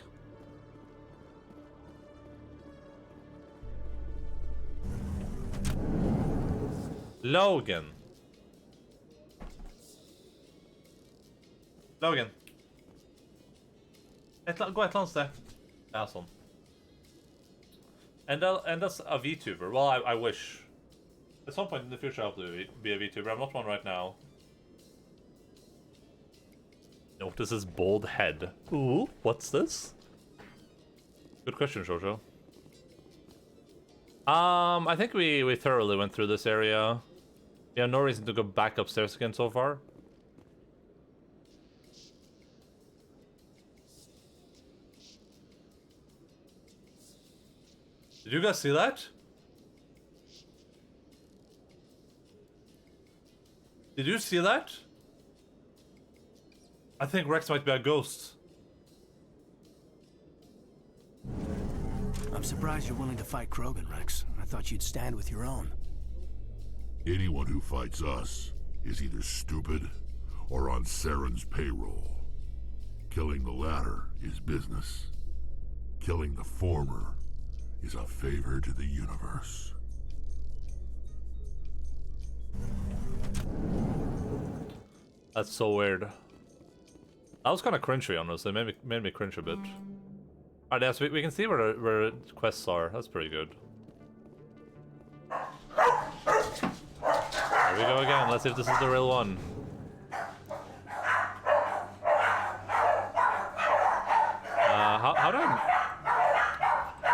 Logan. Logan. Gå et eller annet sted. Ja, sånn. And that's a VTuber. Well, I wish. At some point in the future, I hope to be a VTuber. I'm not one right now. Notice his bald head. Ooh, what's this? Good question, Jojo. I think we thoroughly went through this area. We have no reason to go back upstairs again so far. Did you guys see that? Did you see that? I think Rex might be a ghost. I'm surprised you're willing to fight Krogan, Rex. I thought you'd stand with your own. Anyone who fights us is either stupid or on Saren's payroll. Killing the latter is business. Killing the former is a favor to the universe. That's so weird. That was kind of cringy, honestly. Made me cringe a bit. Alright, yes, we can see where the quests are. That's pretty good. There we go again. Let's see if this is the real one. How do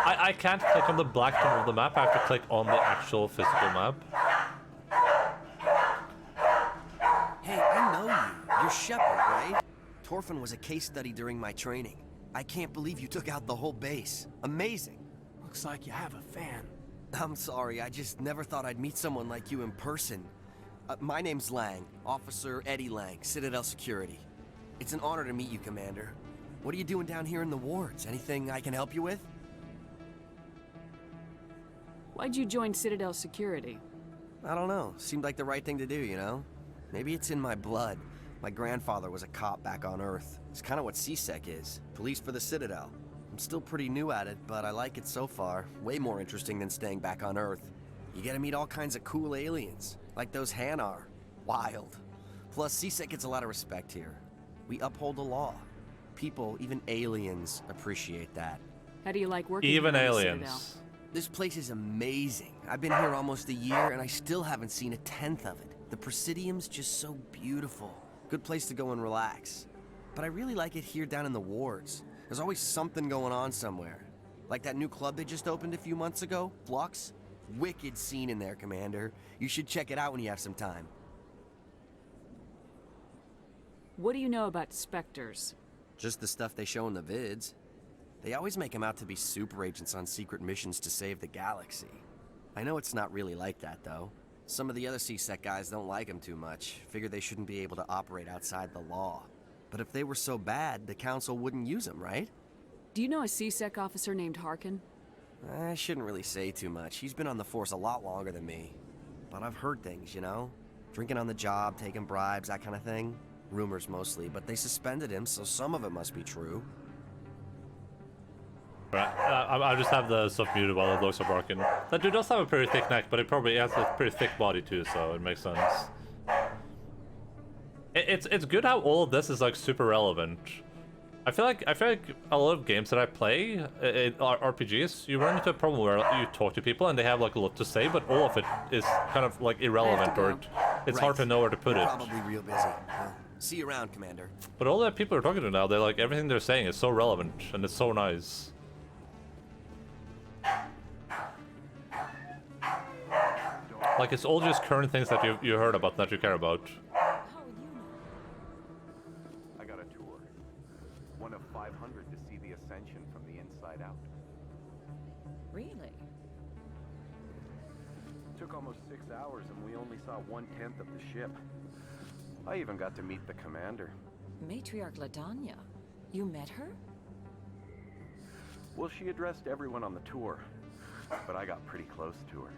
I can't click on the black part of the map. I have to click on the actual physical map. Hey, I know you. You're Shepard, right? Torfin was a case study during my training. I can't believe you took out the whole base. Amazing. Looks like you have a fan. I'm sorry, I just never thought I'd meet someone like you in person. My name's Lang, Officer Eddie Lang, Citadel Security. It's an honor to meet you, Commander. What are you doing down here in the wards? Anything I can help you with? Why'd you join Citadel Security? I don't know. Seemed like the right thing to do, you know? Maybe it's in my blood. My grandfather was a cop back on Earth. It's kind of what CSEC is. Police for the Citadel. I'm still pretty new at it, but I like it so far. Way more interesting than staying back on Earth. You get to meet all kinds of cool aliens, like those Hanar. Wild. Plus, CSEC gets a lot of respect here. We uphold the law. People, even aliens, appreciate that. How do you like working Even here on the aliens. Citadel? This place is amazing. I've been here almost a year, and I still haven't seen a tenth of it. The Presidium's just so beautiful. Good place to go and relax. But I really like it here down in the wards. There's always something going on somewhere. Like that new club they just opened a few months ago, Flux. Wicked scene in there, Commander. You should check it out when you have some time. What do you know about Spectres? Just the stuff they show in the vids. They always make them out to be super agents on secret missions to save the galaxy. I know it's not really like that, though. Some of the other CSEC guys don't like them too much. Figure they shouldn't be able to operate outside the law. But if they were so bad, the Council wouldn't use them, right? Do you know a CSEC officer named Harkin? I shouldn't really say too much. He's been on the force a lot longer than me. But I've heard things, you know? Drinking on the job, taking bribes, that kind of thing. Rumors mostly, but they suspended him, so some of it must be true. Right, I just have the stuff muted while the dogs are barking. That dude does have a pretty thick neck, but he probably has a pretty thick body too, so it makes sense. It's good how all of this is like super relevant. I feel like a lot of games that I play, RPGs, you run into a problem where you talk to people and they have like a lot to say, but all of it is kind of like irrelevant, or it's hard to know where to put it. Probably real busy. Well, see you around, Commander. But all the people are talking to now, they're like, everything they're saying is so relevant and it's so nice. Like, it's all just current things that you heard about, that you care about. I got a tour. One of 500 to see the Ascension from the inside out. Really? Took almost 6 hours and we only saw 1/10 of the ship. I even got to meet the commander. Matriarch Ladanya. You met her? Well, she addressed everyone on the tour, but I got pretty close to her.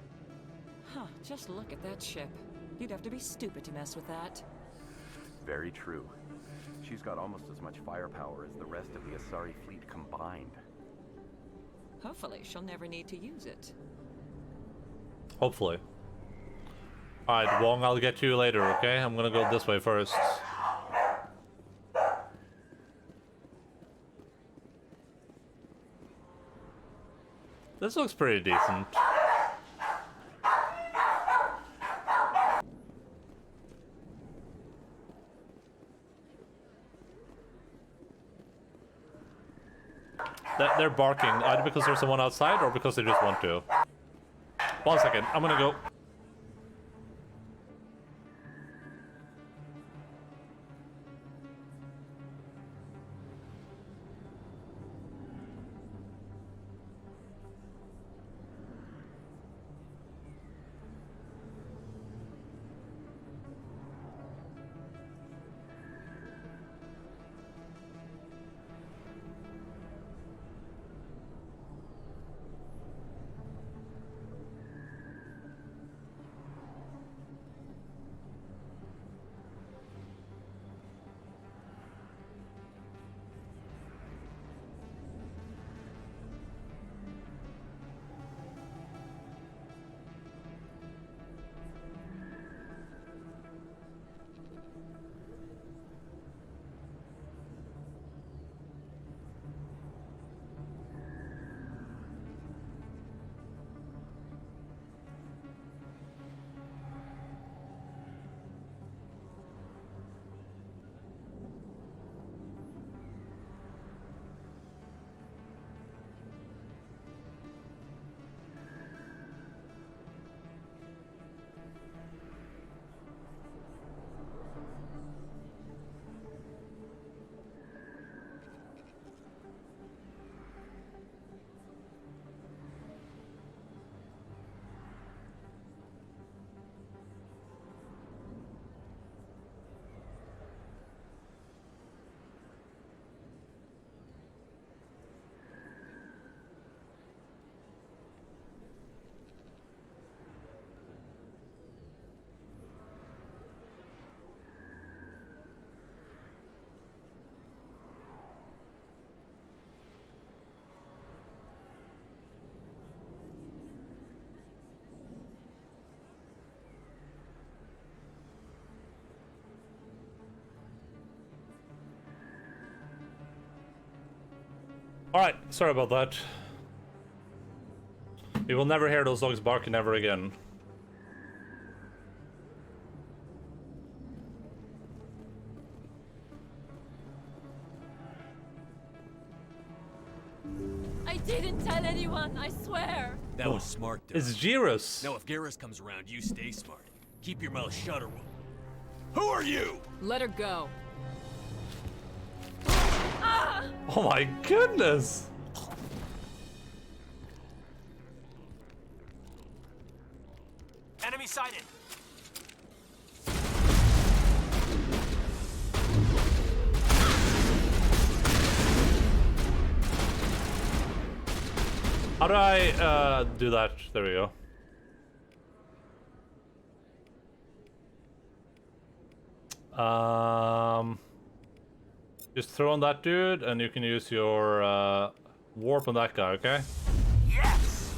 Huh, just look at that ship. You'd have to be stupid to mess with that. Very true. She's got almost as much firepower as the rest of the Asari fleet combined. Hopefully, she'll never need to use it. Hopefully. Alright, Wong, I'll get to you later, okay? I'm gonna go this way first. This looks pretty decent. They're barking, either because there's someone outside or because they just want to. 1 second, I'm gonna go. Alright, sorry about that. You will never hear those dogs barking ever again. I didn't tell anyone, I swear. That was smart, Dad. It's Jirus. Now, if Garrus comes around, you stay smart. Keep your mouth shut or we'll... Who are you? Let her go. Oh my goodness! Enemy sighted. How do I do that? There we go. Just throw on that dude, and you can use your warp on that guy, okay? Yes.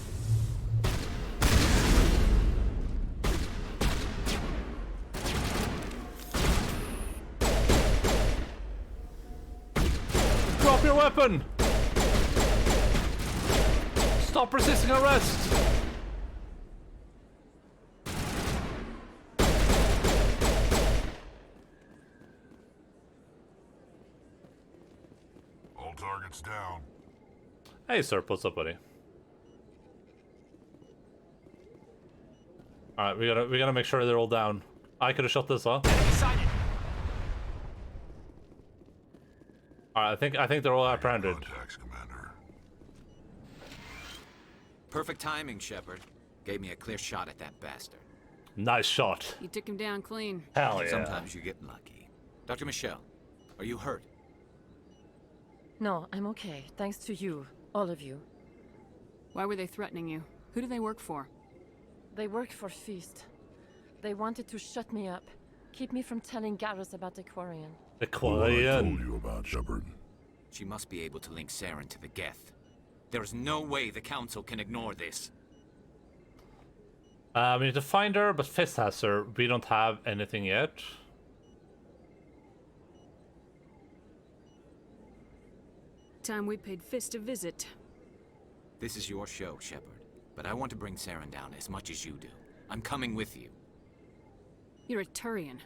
Drop your weapon! Stop resisting arrest! All targets down. Hey, sir, what's up, buddy? Alright, we gotta make sure they're all down. I could have shot this, huh? Alright, I think they're all apprehended. Perfect timing, Shepard. Gave me a clear shot at that bastard. Nice shot. You took him down clean. Hell yeah. Sometimes you get lucky. Dr. Michelle, are you hurt? No, I'm okay, thanks to you. All of you. Why were they threatening you? Who do they work for? They work for Feast. They wanted to shut me up, keep me from telling Garrus about the Quarian. The The one I Quarian. told you about, Shepard. She must be able to link Saren to the Geth. There is no way the Council can ignore this. We need to find her, but Fist has her. We don't have anything yet. Time we paid Fist a visit. This is your show, Shepard. But I want to bring Saren down as much as you do. I'm coming with you. You're a Turian.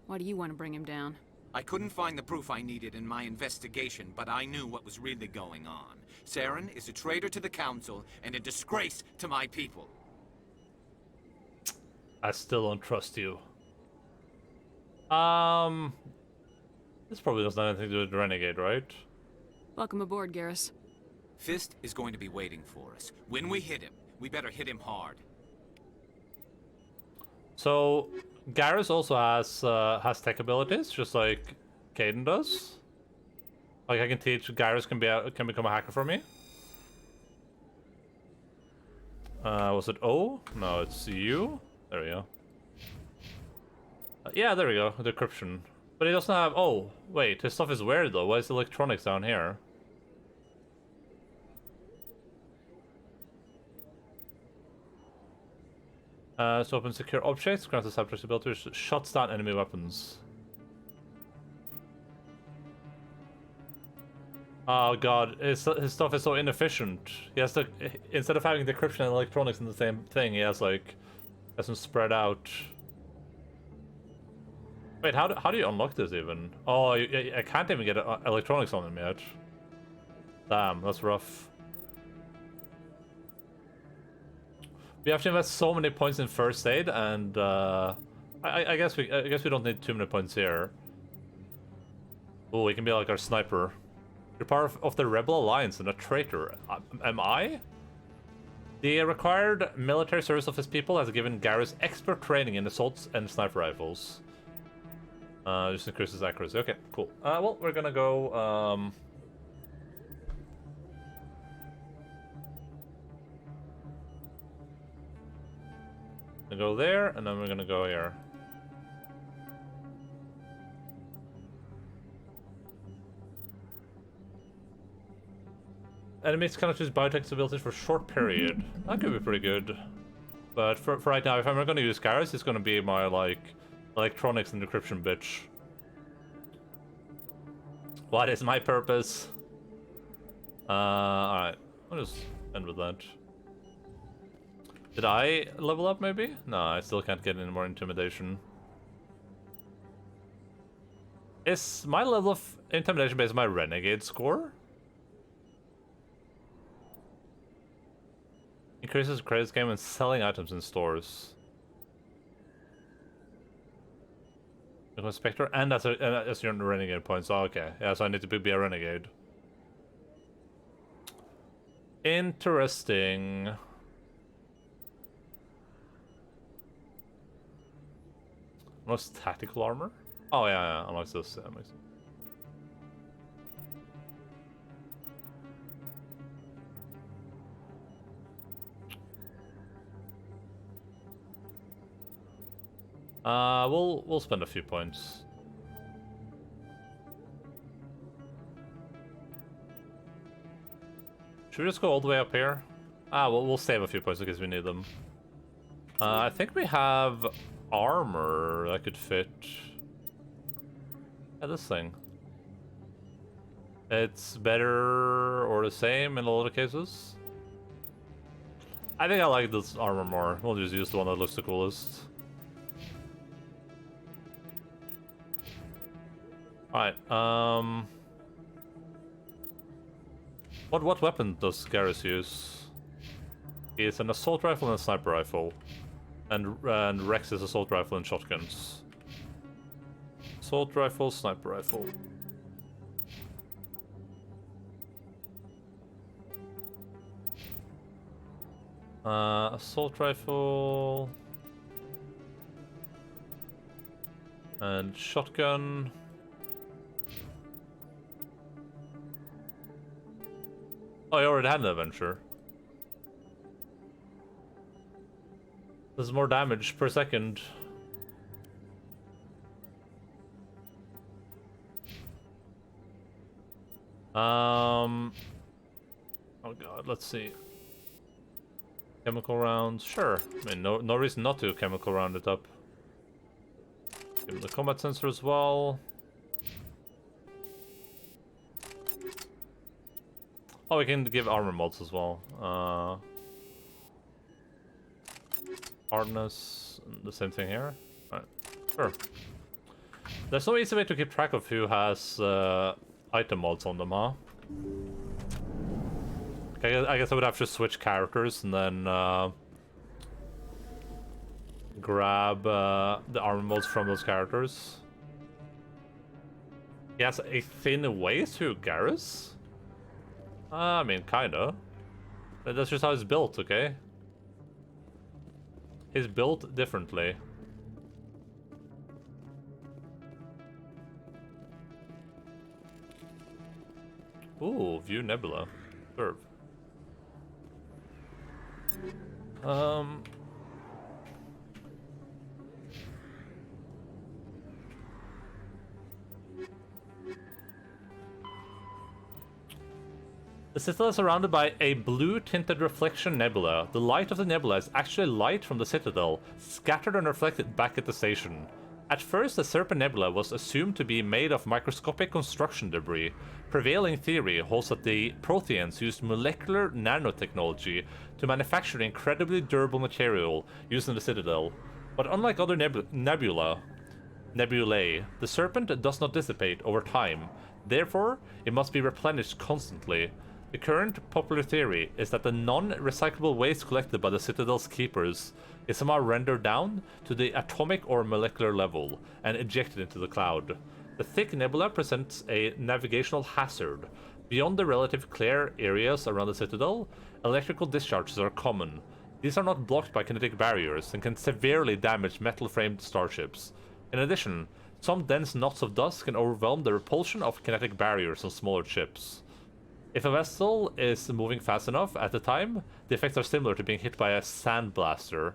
Why do you want to bring him down? I couldn't find the proof I needed in my investigation, but I knew what was really going on. Saren is a traitor to the Council and a disgrace to my people. I still don't trust you. This probably doesn't have anything to do with Renegade, right? Welcome aboard, Garrus. Fist is going to be waiting for us. When we hit him, we better hit him hard. So, Garrus also has tech abilities, just like Caden does. Like I can teach Garrus can become a hacker for me. Was it O? No, it's U. There we go. Yeah, there we go. Decryption. But he doesn't have... Oh, wait. His stuff is weird, though. Why is electronics down here? So open secure objects. Grants the subject's ability to shuts down enemy weapons. Oh god, his stuff is so inefficient. He has to... Instead of having decryption and electronics in the same thing, he has, like... Has them spread out. Wait, how do you unlock this even? Oh, I can't even get electronics on him yet. Damn, that's rough. We have to invest so many points in first aid, and I guess we don't need too many points here. Oh, he can be like our sniper. You're part of the Rebel Alliance and a traitor. Am I? The required military service of his people has given Garrus expert training in assaults and sniper rifles. Just increases accuracy. Okay, cool. Well, we're gonna go, We're gonna go there, and then we're gonna go here. Enemies cannot use biotech abilities for a short period. That could be pretty good. But for right now, if I'm gonna use Garrus, it's gonna be my, like, electronics and decryption bitch. What is my purpose? Alright. I'll just end with that. Did I level up, maybe? No, I still can't get any more intimidation. Is my level of intimidation based on my renegade score? Increases credits gain when selling items in stores. Become a Spectre and as your renegade points. Oh, okay. Yeah, so I need to be a renegade. Interesting. Unlocks tactical armor? Oh yeah, unlocks this. Yeah, makes sense. We'll spend a few points. Should we just go all the way up here? We'll save a few points because we need them. I think we have armor that could fit. Yeah, this thing. It's better or the same in a lot of cases. I think I like this armor more. We'll just use the one that looks the coolest. Alright, What weapon does Garrus use? It's an assault rifle and a sniper rifle. And Rex is assault rifle and shotguns. Assault rifle, sniper rifle. Assault rifle. And shotgun. Oh, I already had an adventure. There's more damage per second. Oh god, let's see. Chemical rounds, sure. I mean, no reason not to chemical round it up. Give him the combat sensor as well. Oh, we can give armor mods as well. Hardness, the same thing here. Alright, sure. There's no easy way to keep track of who has item mods on them, huh? I guess I would have to switch characters and then grab the armor mods from those characters. He has a thin waist to Garrus? I mean, kinda. That's just how he's built, okay? He's built differently. Ooh, view nebula. Serve. The Citadel is surrounded by a blue-tinted reflection nebula. The light of the nebula is actually light from the Citadel, scattered and reflected back at the station. At first, the Serpent Nebula was assumed to be made of microscopic construction debris. Prevailing theory holds that the Protheans used molecular nanotechnology to manufacture incredibly durable material used in the Citadel. But unlike other nebulae, the Serpent does not dissipate over time. Therefore, it must be replenished constantly. The current popular theory is that the non-recyclable waste collected by the Citadel's keepers is somehow rendered down to the atomic or molecular level and ejected into the cloud. The thick nebula presents a navigational hazard. Beyond the relative clear areas around the Citadel, electrical discharges are common. These are not blocked by kinetic barriers and can severely damage metal-framed starships. In addition, some dense knots of dust can overwhelm the repulsion of kinetic barriers on smaller ships. If a vessel is moving fast enough at the time, the effects are similar to being hit by a sandblaster.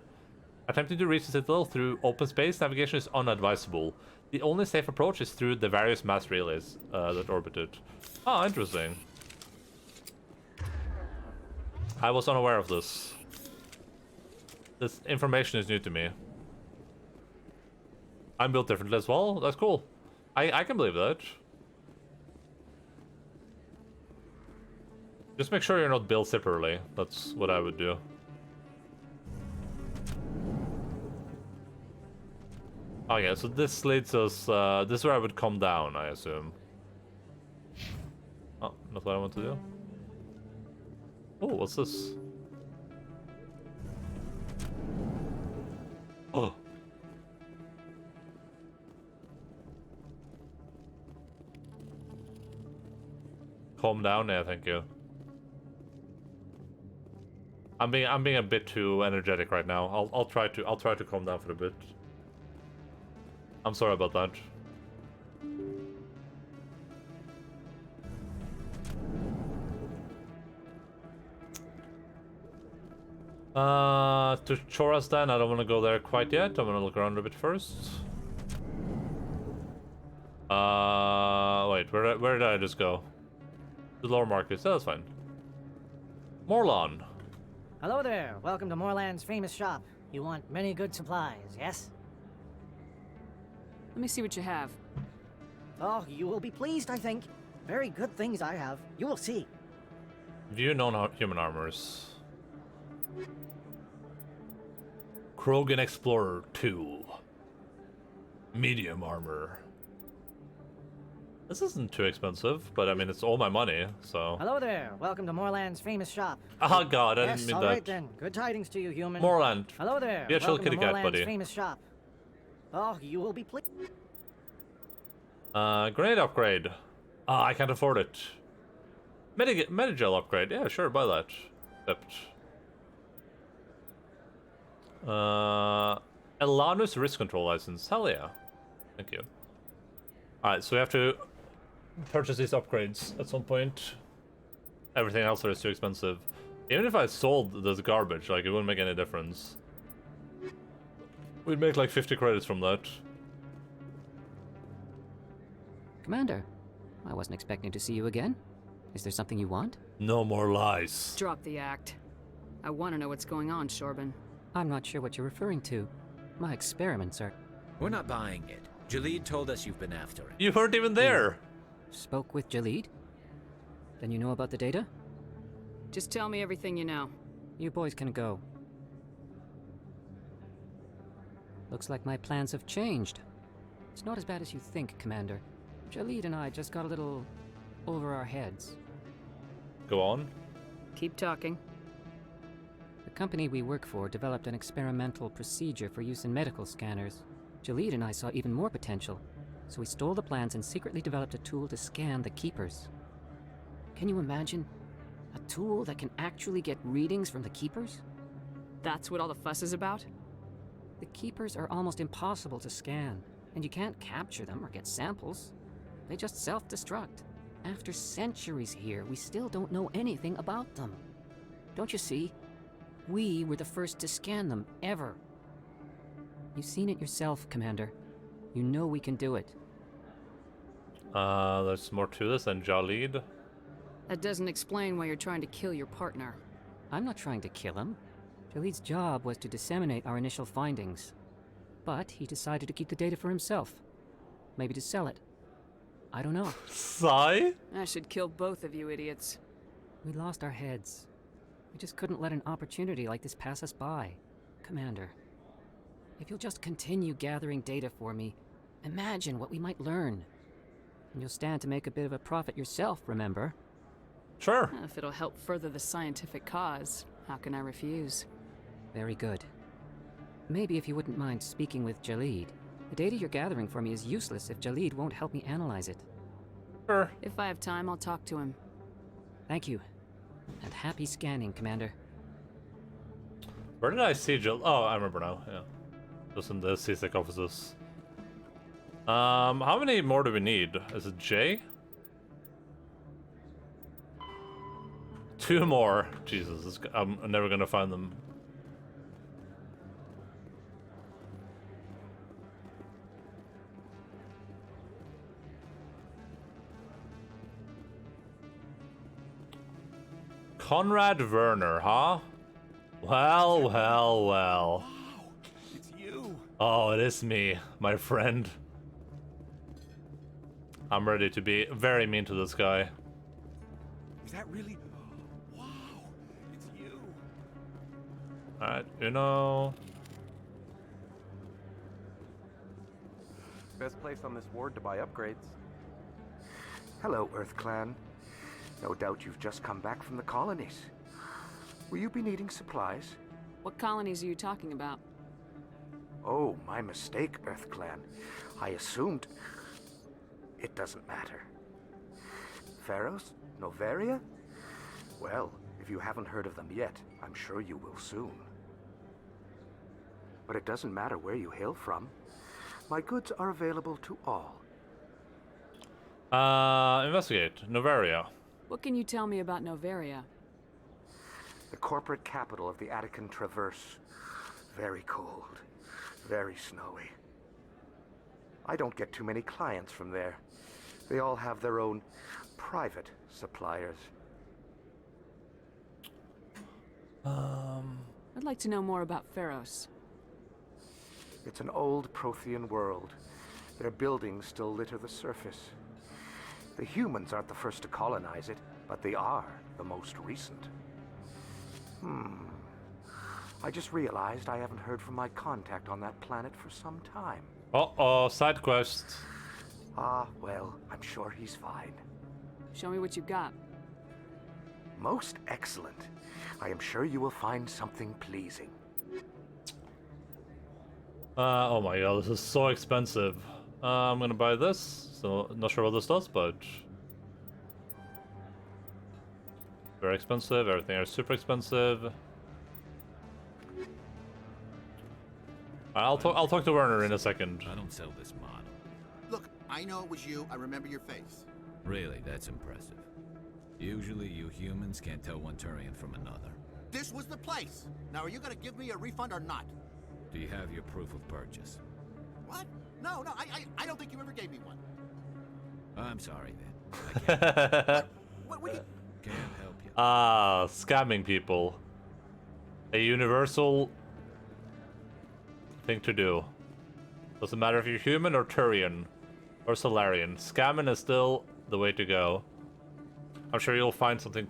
Attempting to reach the Citadel through open space navigation is unadvisable. The only safe approach is through the various mass relays that orbit it. Ah, interesting. I was unaware of this. This information is new to me. I'm built differently as well. That's cool. I can believe that. Just make sure you're not built separately. That's what I would do. Okay, so this leads us... this is where I would come down, I assume. Oh, not what I want to do. Oh, what's this? Oh. Calm down, yeah, thank you. I'm being a bit too energetic right now. I'll try to calm down for a bit. I'm sorry about that. To Chorastan, I don't want to go there quite yet. I'm gonna look around a bit first. Wait, where did I just go? The lower markets. Oh, that's fine. Morlon. Hello there. Welcome to Morland's famous shop. You want many good supplies, yes? Let me see what you have. Oh, you will be pleased, I think. Very good things I have. You will see. View non-human armors. Krogan Explorer 2. Medium armor. This isn't too expensive, but I mean, it's all my money, so... Hello there. Welcome to Morland's famous shop. Oh god, I didn't mean all that. Right then. Good tidings to you, human. Morland. Hello there. Be a chill Welcome kitty to cat, Morland's buddy. famous shop. Oh, you will be pleased. Grenade upgrade. Ah, I can't afford it. Medigel upgrade. Yeah, sure, buy that. Except... Elanus risk control license. Hell yeah. Thank you. Alright, so we have to purchase these upgrades at some point. everything else there is too expensive. Even if I sold this garbage, like, it wouldn't make any difference. We'd make like 50 credits from that. Commander, I wasn't expecting to see you again. Is there something you want? No more lies. Drop the act. I want to know what's going on, Shorban. I'm not sure what you're referring to. My experiments are... We're not buying it. Jalid told us you've been after it. You weren't even there. Spoke with Jalid? Then you know about the data? Just tell me everything you know. You boys can go. Looks like my plans have changed. It's not as bad as you think, Commander. Jalid and I just got a little over our heads. Go on. Keep talking. The company we work for developed an experimental procedure for use in medical scanners. Jalid and I saw even more potential, so we stole the plans and secretly developed a tool to scan the Keepers. Can you imagine? A tool that can actually get readings from the Keepers? That's what all the fuss is about? The Keepers are almost impossible to scan, and you can't capture them or get samples. They just self-destruct. After centuries here, we still don't know anything about them. Don't you see? We were the first to scan them, ever. You've seen it yourself, Commander. You know we can do it. There's more to this than Jalid. That doesn't explain why you're trying to kill your partner. I'm not trying to kill him. Jalid's job was to disseminate our initial findings. But he decided to keep the data for himself. Maybe to sell it. I don't know. Sigh? I should kill both of you idiots. We lost our heads. We just couldn't let an opportunity like this pass us by. Commander, if you'll just continue gathering data for me, imagine what we might learn. And you'll stand to make a bit of a profit yourself, remember? Sure. If it'll help further the scientific cause, how can I refuse? Very good. Maybe if you wouldn't mind speaking with Jalid. The data you're gathering for me is useless if Jalid won't help me analyze it. Sure. If I have time, I'll talk to him. Thank you. And happy scanning, Commander. Where did I see Jill? Oh, I remember now, yeah. Just in the CSEC offices. How many more do we need? Is it J? 2 more. Jesus, I'm never gonna find them. Conrad Werner, huh? Well, well, well. Wow, it's you. Oh, it is me, my friend. I'm ready to be very mean to this guy. Is that really? Wow, it's you. Alright, Uno. Best place on this ward to buy upgrades. Hello, Earth Clan. No doubt you've just come back from the colonies. Will you be needing supplies? What colonies are you talking about? Oh, my mistake, Earth Clan. I assumed... It doesn't matter. Pharos? Noveria? Well, if you haven't heard of them yet, I'm sure you will soon. But it doesn't matter where you hail from. My goods are available to all. Investigate. Noveria. What can you tell me about Noveria? The corporate capital of the Attican Traverse. Very cold. Very snowy. I don't get too many clients from there. They all have their own private suppliers. I'd like to know more about Pharos. It's an old Prothean world. Their buildings still litter the surface. The humans aren't the first to colonize it, but they are the most recent. I just realized I haven't heard from my contact on that planet for some time. Uh-oh, side quest. Ah, well, I'm sure he's fine. Show me what you've got. Most excellent. I am sure you will find something pleasing. Oh my god, this is so expensive. I'm gonna buy this, so not sure what this does, but... Very expensive, everything is super expensive. I'll talk to Werner in a second. I don't sell this model. Look, I know it was you. I remember your face. Really, that's impressive. Usually you humans can't tell one Turian from another. This was the place. Now, are you gonna give me a refund or not? Do you have your proof of purchase? What? No, I don't think you ever gave me one. I'm sorry then. I can't. What you... Can't help you. Ah, scamming people. A universal thing to do. Doesn't matter if you're human or Turian or Solarian. Scamming is still the way to go. I'm sure you'll find something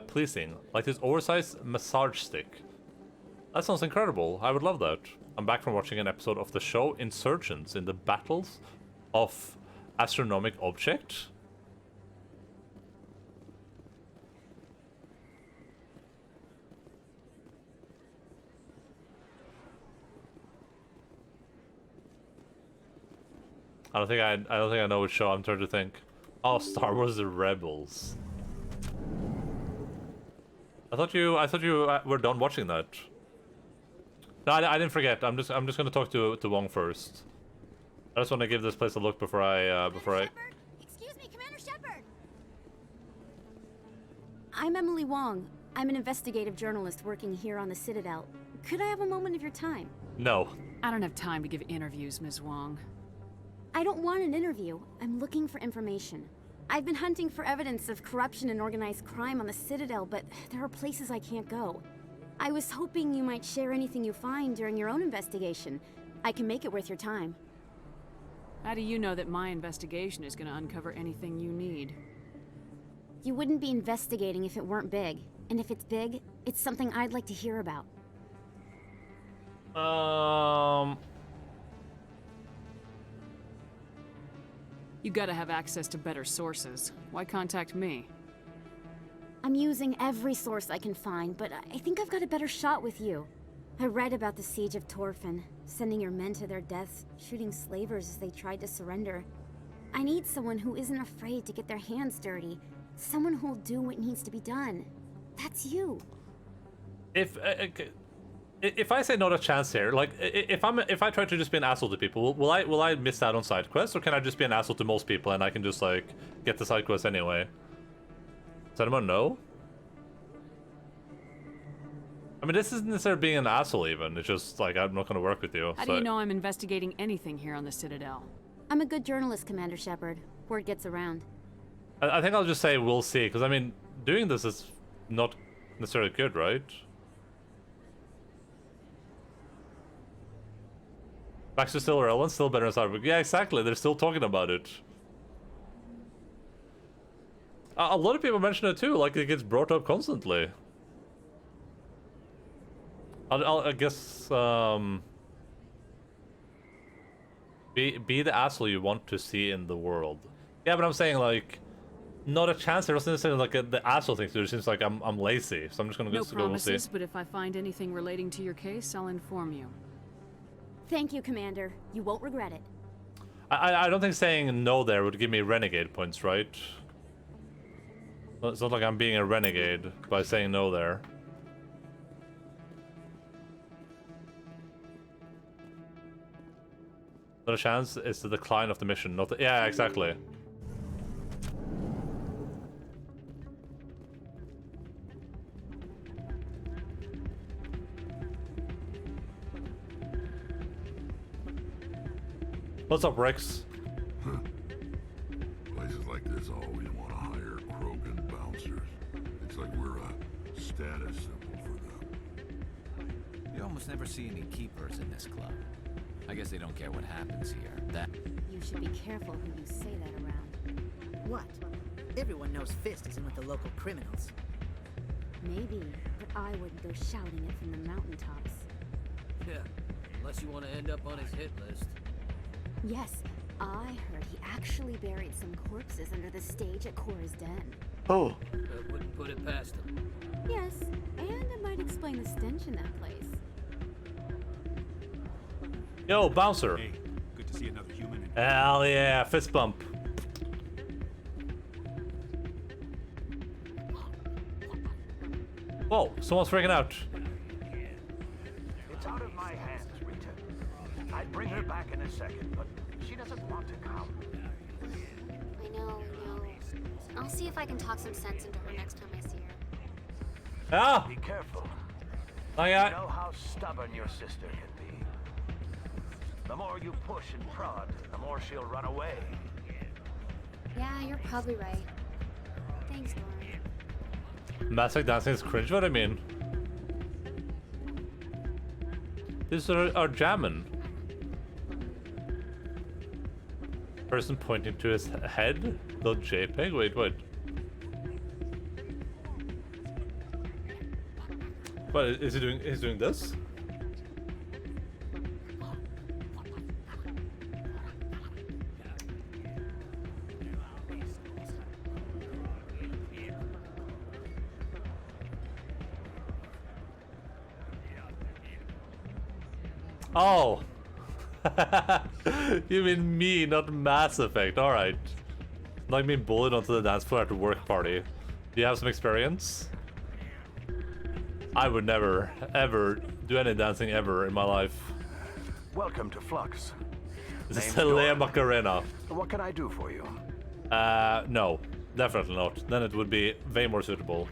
pleasing, like this oversized massage stick. That sounds incredible. I would love that. I'm back from watching an episode of the show Insurgents in the Battles of Astronomic Object. I don't think I know which show. I'm trying to think. Oh, Star Wars: The Rebels. I thought you were done watching that. No, I didn't forget. I'm just gonna talk to Wong first. I just want to give this place a look before I Excuse me, Commander Shepard. I'm Emily Wong. I'm an investigative journalist working here on the Citadel. Could I have a moment of your time? No. I don't have time to give interviews, Ms. Wong. I don't want an interview. I'm looking for information. I've been hunting for evidence of corruption and organized crime on the Citadel, but there are places I can't go. I was hoping you might share anything you find during your own investigation. I can make it worth your time. How do you know that my investigation is going to uncover anything you need? You wouldn't be investigating if it weren't big. And if it's big, it's something I'd like to hear about. You gotta have access to better sources. Why contact me? I'm using every source I can find, but I think I've got a better shot with you. I read about the siege of Torfin, sending your men to their deaths, shooting slavers as they tried to surrender. I need someone who isn't afraid to get their hands dirty. Someone who'll do what needs to be done. That's you. If I say not a chance here, like if I try to just be an asshole to people, will I miss out on side quests, or can I just be an asshole to most people and I can just like get the side quests anyway? Does anyone know? I mean, this isn't necessarily being an asshole even. It's just like I'm not gonna work with you. How do you know I'm investigating anything here on the Citadel? I'm a good journalist, Commander Shepard. Word gets around. I think I'll just say we'll see, because I mean, doing this is not necessarily good, right? Baxter's still relevant, still better than Cyberpunk. Yeah, exactly. They're still talking about it. A lot of people mention it too. Like it gets brought up constantly. I guess be the asshole you want to see in the world. Yeah, but I'm saying like, not a chance. There doesn't necessarily like the asshole thing. So it seems like I'm lazy, so I'm just gonna no go see. promises, but if I find anything relating to your case, I'll inform you. Thank you, Commander. You won't regret it. I don't think saying no there would give me renegade points, right? It's not like I'm being a renegade by saying no there. Not a chance. It's the decline of the mission. Not the, yeah, exactly. What's up, Rex? Places like this always want to hire Krogan bouncers. It's like we're a status symbol for them. You almost never see any keepers in this club. I guess they don't care what happens here. That... You should be careful who you say that around. What? Everyone knows Fist is in with the local criminals. Maybe, but I wouldn't go shouting it from the mountaintops. Yeah, unless you want to end up on his hit list. Yes, I heard he actually buried some corpses under the stage at Cora's Den. Oh. I wouldn't put it past him. Yes, and it might explain the stench in that place. Yo, bouncer. Hey, good to see another human. Hell yeah, fist bump. Whoa, someone's freaking out. It's out of my hands, Rita. I'd bring her back in a second, but she doesn't want to come. I know. I'll see if I can talk some sense into her next time I see her. Ah! Be careful. I You know how stubborn your sister can be. The more you push and prod, the more she'll run away. Yeah, you're probably right. Thanks, Doran. Massive dancing is cringe, what I mean. These are jamming. Person pointing to his head? The JPEG? Wait. What, is he doing? He's doing this? Oh! You mean me, not Mass Effect. Alright. Like being bullied onto the dance floor at a work party. Do you have some experience? I would never, ever do any dancing ever in my life. Welcome to Flux. This is Lea Macarena. What can I do for you? No. Definitely not. Then it would be way more suitable.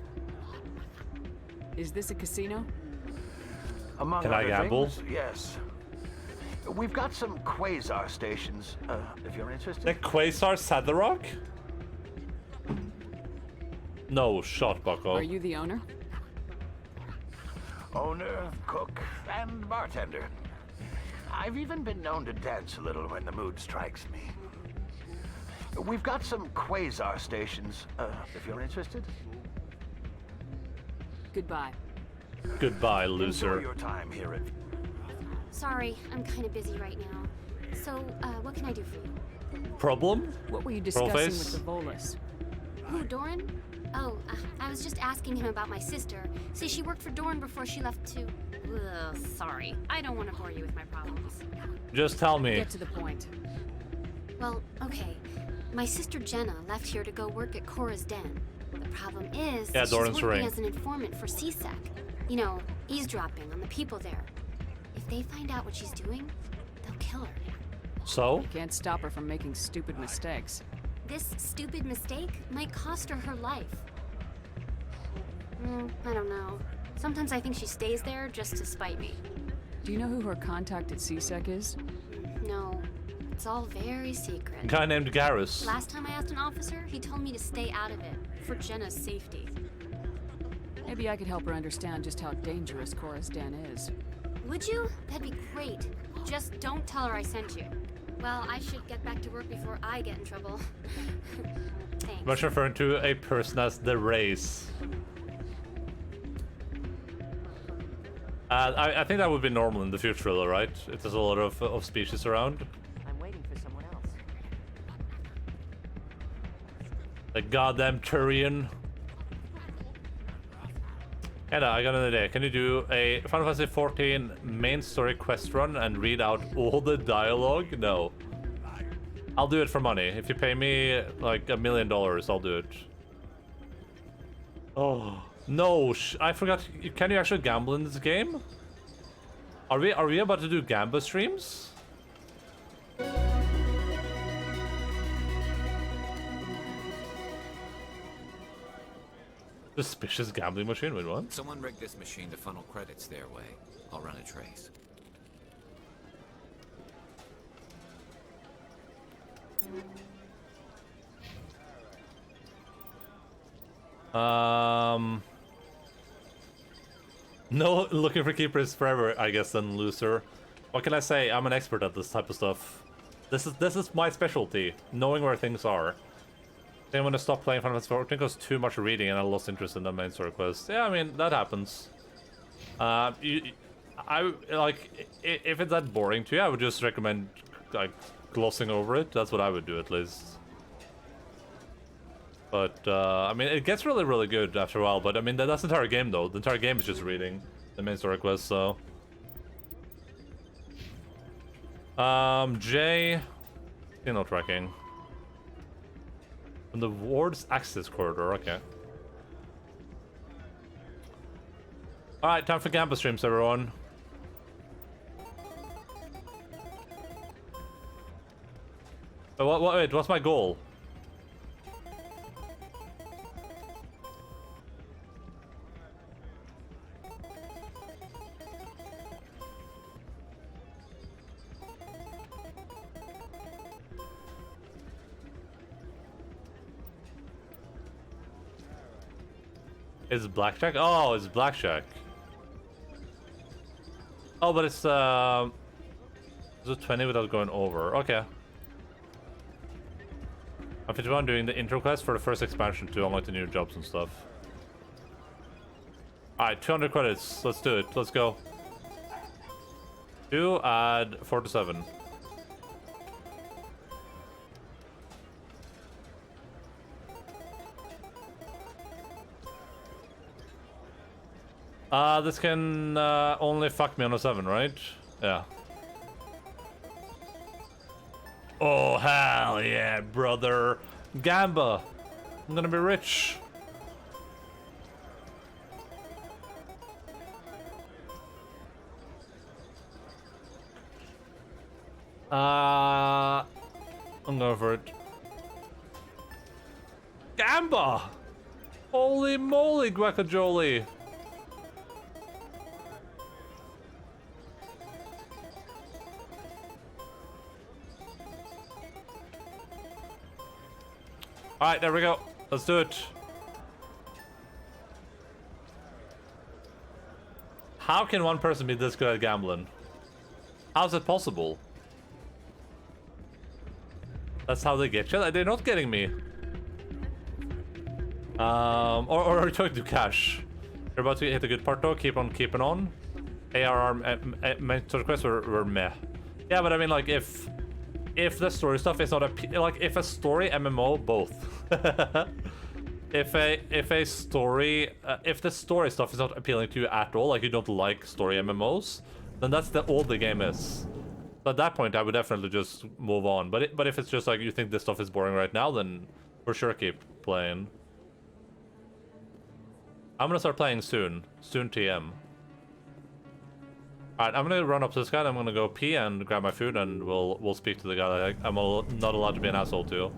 Is this a casino? Among Can I other gamble? things, yes. We've got some quasar stations, if you're interested. The Quasar Sadlerok? No shot, bucko. Are you the owner? Owner, cook, and bartender. I've even been known to dance a little when the mood strikes me. We've got some quasar stations, if you're interested. Goodbye. Goodbye, loser. Enjoy your time here at... Sorry, I'm kind of busy right now. So, what can I do for you? Problem? What were you discussing Trollface? with the Volus? Who, Doran? Oh, I was just asking him about my sister. See, she worked for Doran before she left to... Ugh, sorry. I don't want to bore you with my problems. Just tell me. Get to the point. Well, okay. My sister Jenna left here to go work at Cora's Den. The problem is, Yeah, she's Doran's working ring. as an informant for CSEC. You know, eavesdropping on the people there. If they find out what she's doing, they'll kill her. So? You can't stop her from making stupid mistakes. This stupid mistake might cost her her life. I don't know. Sometimes I think she stays there just to spite me. Do you know who her contact at CSEC is? No, it's all very secret. A guy named Garrus. Last time I asked an officer, he told me to stay out of it, for Jenna's safety. Maybe I could help her understand just how dangerous Cora's Den is. Would you? That'd be great. Just don't tell her I sent you. Well, I should get back to work before I get in trouble. Thanks. Much referring to a person as the race. I think that would be normal in the future, though, right? If there's a lot of species around. I'm waiting for someone else. The goddamn Turian. Anna, I got an idea. Can you do a Final Fantasy 14 main story quest run and read out all the dialogue? No. I'll do it for money. If you pay me like $1 million, I'll do it. Oh no! I forgot. Can you actually gamble in this game? Are we about to do Gamba streams? Suspicious gambling machine. Wait, what? Someone rigged this machine to funnel credits their way. I'll run a trace. No, looking for keepers forever, I guess, then loser. What can I say? I'm an expert at this type of stuff. This is my specialty, knowing where things are. Then when I stopped playing Final Fantasy 14 because too much reading and I lost interest in the main story quest. Yeah, I mean, that happens. I like, if it's that boring to you, I would just recommend like glossing over it. That's what I would do, at least. But I mean, it gets really, really good after a while. But I mean, that's the entire game, though. The entire game is just reading the main story quest. So, J, signal tracking. From the ward's access corridor. Okay. All right, time for Gamba streams, everyone. Wait, what's my goal? It's blackjack? Oh, it's blackjack. Oh, but it's it 20 without going over. Okay. I'm 51 doing the intro quest for the first expansion to unlock the new jobs and stuff. Alright, 200 credits. Let's do it. Let's go. 2 add 47. This can only fuck me on a 7, right? Yeah. Oh, hell yeah, brother. Gamba. I'm gonna be rich. I'm going for it. Gamba! Holy moly, guacajole! Alright, there we go. Let's do it. How can one person be this good at gambling? How's it possible? That's how they get you? They're not getting me. Or are you talking to cash? You're about to hit a good part though. Keep on keeping on. ARR mentor quests were meh. Yeah, but I mean, like, if the story stuff is not like if a story MMO both. if the story stuff is not appealing to you at all, like you don't like story MMOs, then that's all the game is. So at that point, I would definitely just move on. But if it's just like you think this stuff is boring right now, then for sure keep playing. I'm gonna start playing soon. Soon TM. Alright, I'm gonna run up to this guy, and I'm gonna go pee and grab my food, and we'll speak to the guy that I'm not allowed to be an asshole to.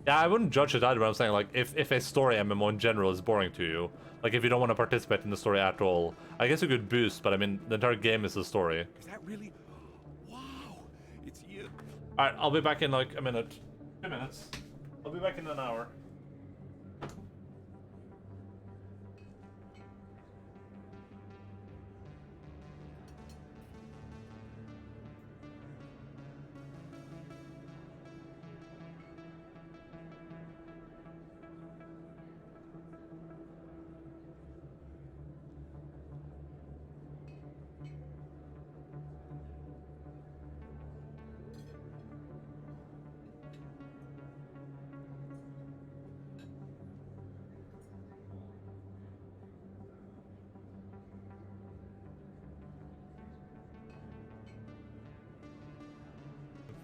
Yeah, I wouldn't judge it either, but I'm saying, like, if a story MMO in general is boring to you, like, if you don't want to participate in the story at all, I guess you could boost, but I mean, the entire game is the story. Is that really? Wow, it's you. Alright, I'll be back in, like, a minute. 2 minutes. I'll be back in an hour.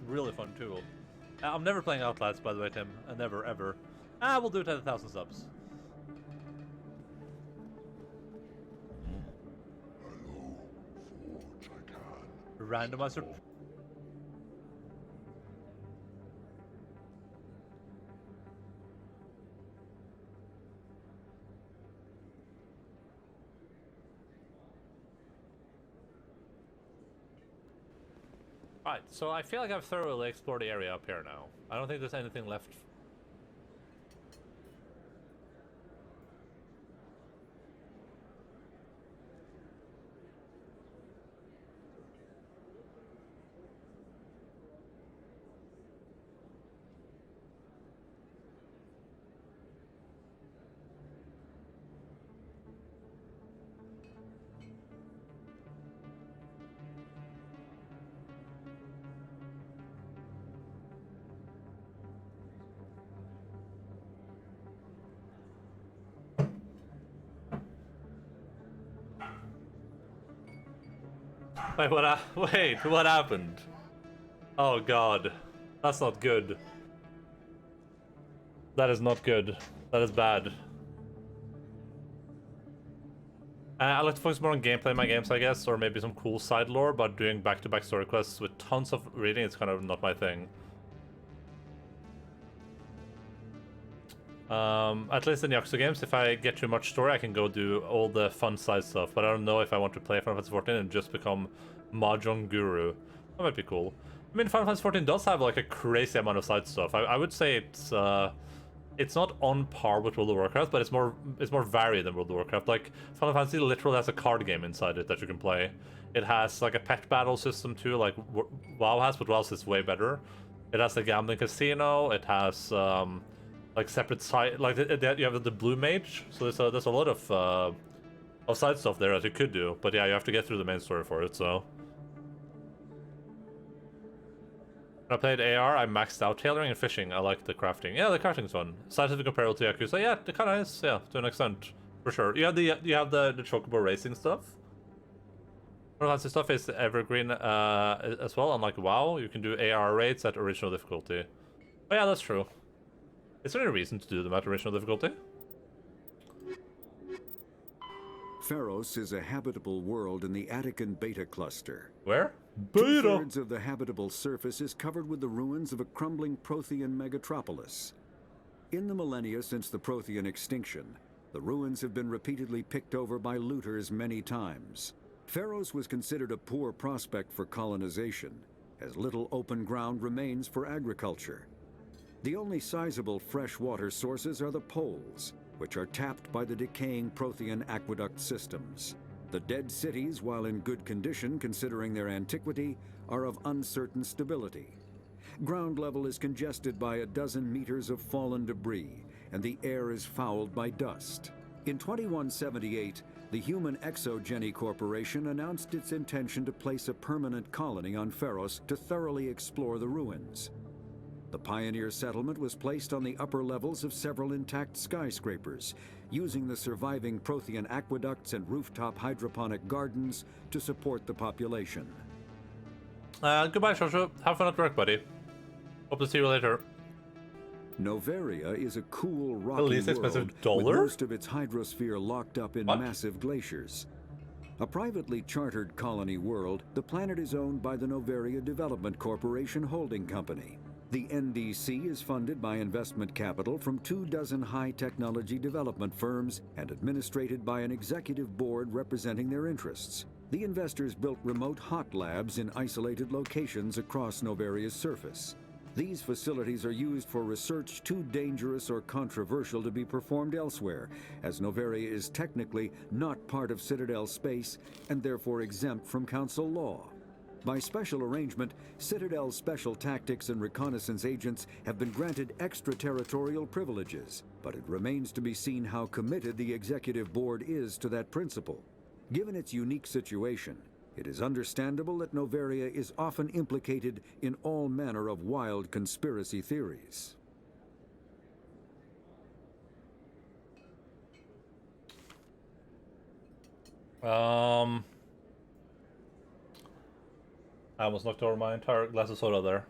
Really fun tool. I'm never playing Outlast, by the way, Tim. Never, ever. We'll do it at 1,000 subs. Randomizer. Alright, so I feel like I've thoroughly explored the area up here now. I don't think there's anything left. Wait, what happened? Oh god. That's not good. That is not good. That is bad. I like to focus more on gameplay in my games, I guess, or maybe some cool side lore, but doing back-to-back story quests with tons of reading is kind of not my thing. At least in Yakuza games, if I get too much story, I can go do all the fun side stuff, but I don't know if I want to play Final Fantasy 14 and just become Mahjong Guru. That might be cool. I mean, Final Fantasy 14 does have like a crazy amount of side stuff. I would say it's it's not on par with World of Warcraft, but it's more varied than World of Warcraft. Like Final Fantasy literally has a card game inside it that you can play. It has like a pet battle system too, like WoW has, but WoW's is way better. It has a gambling casino. It has like separate side, like you have the Blue Mage. So there's a lot of side stuff there that you could do. But yeah, you have to get through the main story for it. So when I played AR, I maxed out tailoring and fishing. I like the crafting. Yeah, the crafting's fun. Scientific comparable to Yakuza. Yeah, it kind of is. Yeah, to an extent, for sure. You have the chocobo racing stuff. Final Fantasy stuff is evergreen as well. Unlike WoW, you can do AR raids at original difficulty. Oh yeah, that's true. Is there any reason to do them at original difficulty? Pharos is a habitable world in the Attican Beta cluster. Where? Beta! 2/3 of the habitable surface is covered with the ruins of a crumbling Prothean megatropolis. In the millennia since the Prothean extinction, the ruins have been repeatedly picked over by looters many times. Pharos was considered a poor prospect for colonization, as little open ground remains for agriculture. The only sizable freshwater sources are the poles, which are tapped by the decaying Prothean aqueduct systems. The dead cities, while in good condition considering their antiquity, are of uncertain stability. Ground level is congested by a dozen meters of fallen debris, and the air is fouled by dust. In 2178, the Human Exogeny Corporation announced its intention to place a permanent colony on Pharos to thoroughly explore the ruins. The pioneer settlement was placed on the upper levels of several intact skyscrapers, using the surviving Prothean aqueducts and rooftop hydroponic gardens to support the population. Goodbye, Shoshu. Have fun at work, buddy. Hope to see you later. Noveria is a cool, rocky least expensive world dollar? with most of its hydrosphere locked up in massive glaciers. A privately chartered colony world, the planet is owned by the Noveria Development Corporation Holding Company. The NDC is funded by investment capital from 24 high-technology development firms and administrated by an executive board representing their interests. The investors built remote hot labs in isolated locations across Noveria's surface. These facilities are used for research too dangerous or controversial to be performed elsewhere, as Noveria is technically not part of Citadel space and therefore exempt from Council law. By special arrangement, Citadel's special tactics and reconnaissance agents have been granted extraterritorial privileges, but it remains to be seen how committed the Executive Board is to that principle. Given its unique situation, it is understandable that Noveria is often implicated in all manner of wild conspiracy theories. I almost knocked over my entire glass of soda there.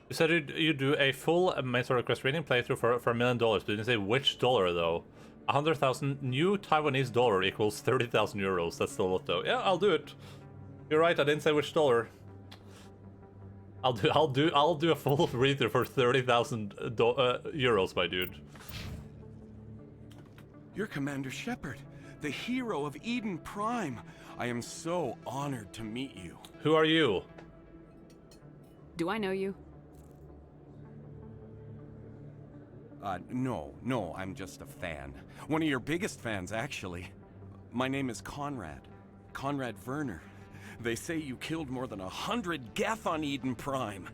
You said you do a full main story quest reading playthrough for $1 million, but you didn't say which dollar though. 100,000 new Taiwanese dollar equals 30,000 euros. That's still a lot though. Yeah, I'll do it. You're right. I didn't say which dollar. I'll do a full read-through for 30,000 euros, my dude. You're Commander Shepard, the hero of Eden Prime. I am so honored to meet you. Who are you? Do I know you? No, I'm just a fan. One of your biggest fans, actually. My name is Conrad. Conrad Werner. They say you killed more than 100 Geth on Eden Prime.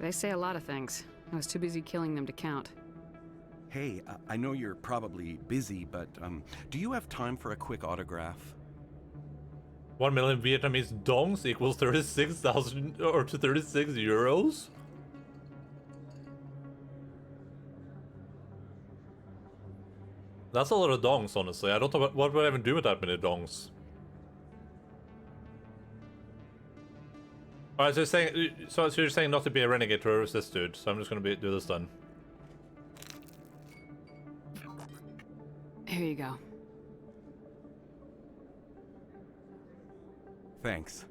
They say a lot of things. I was too busy killing them to count. Hey, I know you're probably busy, but do you have time for a quick autograph? 1 million Vietnamese dongs equals 36,000 or to 36 euros? That's a lot of dongs, honestly. I don't know what would I even do with that many dongs. Alright, so you're saying you're saying not to be a renegade to resist, dude. So I'm just gonna do this then. Here you go. Thanks.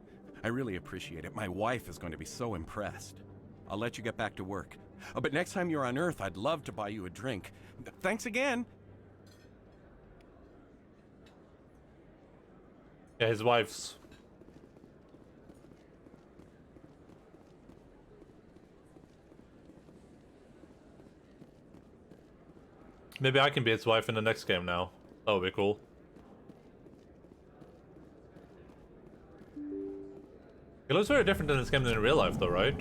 I really appreciate it. My wife is going to be so impressed. I'll let you get back to work. But next time you're on Earth, I'd love to buy you a drink. Thanks again! Yeah, his wife's. Maybe I can be its wife in the next game now. That would be cool. It looks very different in this game than in real life though, right?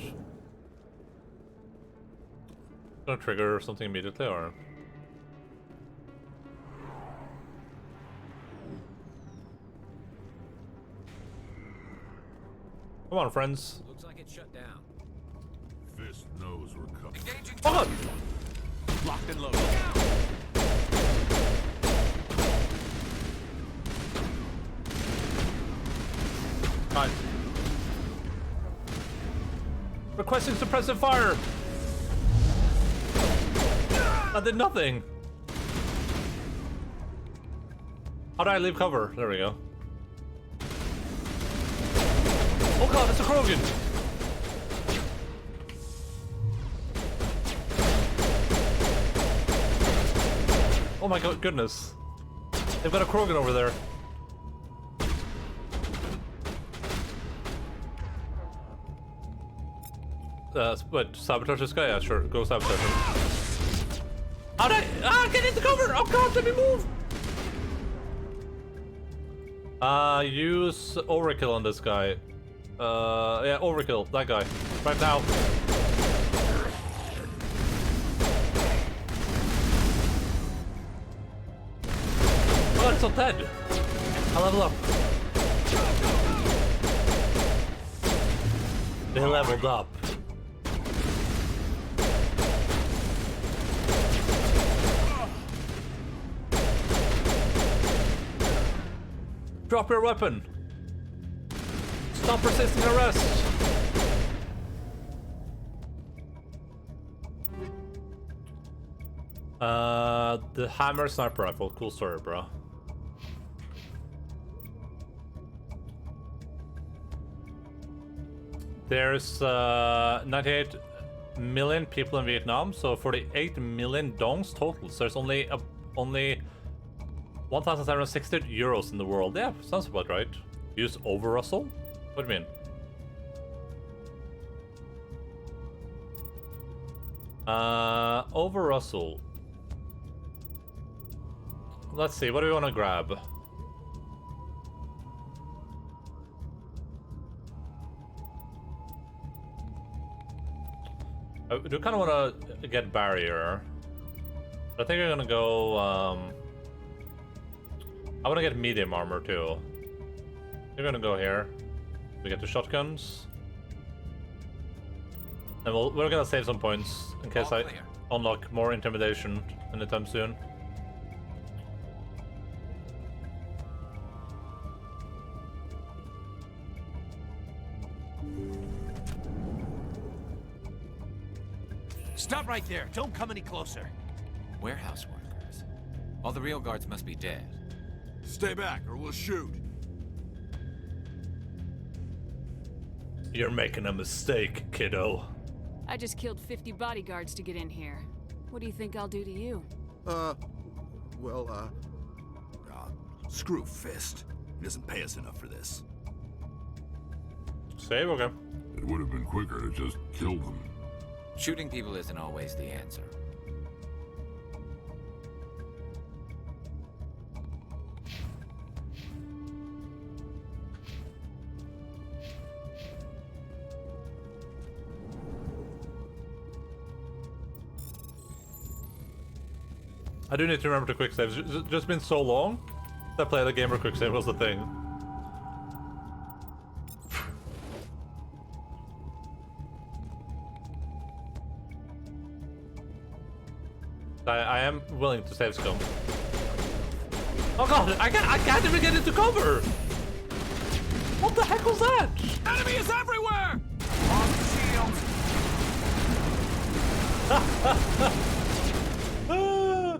Gonna trigger something immediately, or... Come on, friends. Looks like it's shut down. Fist knows we're coming. Engaging. Oh! Locked and loaded. Fine. Requesting suppressive fire! I did nothing! How do I leave cover? There we go. Oh god, it's a Krogan! Oh my god, goodness. They've got a Krogan over there. What, sabotage this guy? Yeah, sure, go sabotage him. How'd I get into cover! Oh god, let me move! Use overkill on this guy. Yeah, overkill, that guy. Right now. Oh, it's not dead. I level up. They leveled up. Drop your weapon. Stop resisting arrest. The hammer sniper rifle. Cool story, bro. There's 98 million people in Vietnam, so 48 million dongs total. So there's only 1,760 euros in the world. Yeah, sounds about right. Use over Russell? What do you mean? Over Russell. Let's see, what do we want to grab? I do kind of want to get barrier. I think I'm gonna go. I want to get medium armor too. We're gonna go here. We get the shotguns, and we're gonna save some points in case I unlock more intimidation anytime soon. Stop right there. Don't come any closer. Warehouse workers. All the real guards must be dead. Stay back or we'll shoot. You're making a mistake, kiddo. I just killed 50 bodyguards to get in here. What do you think I'll do to you? Screw Fist. He doesn't pay us enough for this. Save, okay. It would have been quicker to just kill them. Shooting people isn't always the answer. I do need to remember to quick save. It's just been so long that I played the game where quick save was the thing. I am willing to save scum. Oh god, I can't even get into cover! What the heck was that? Enemy is everywhere! On the shield!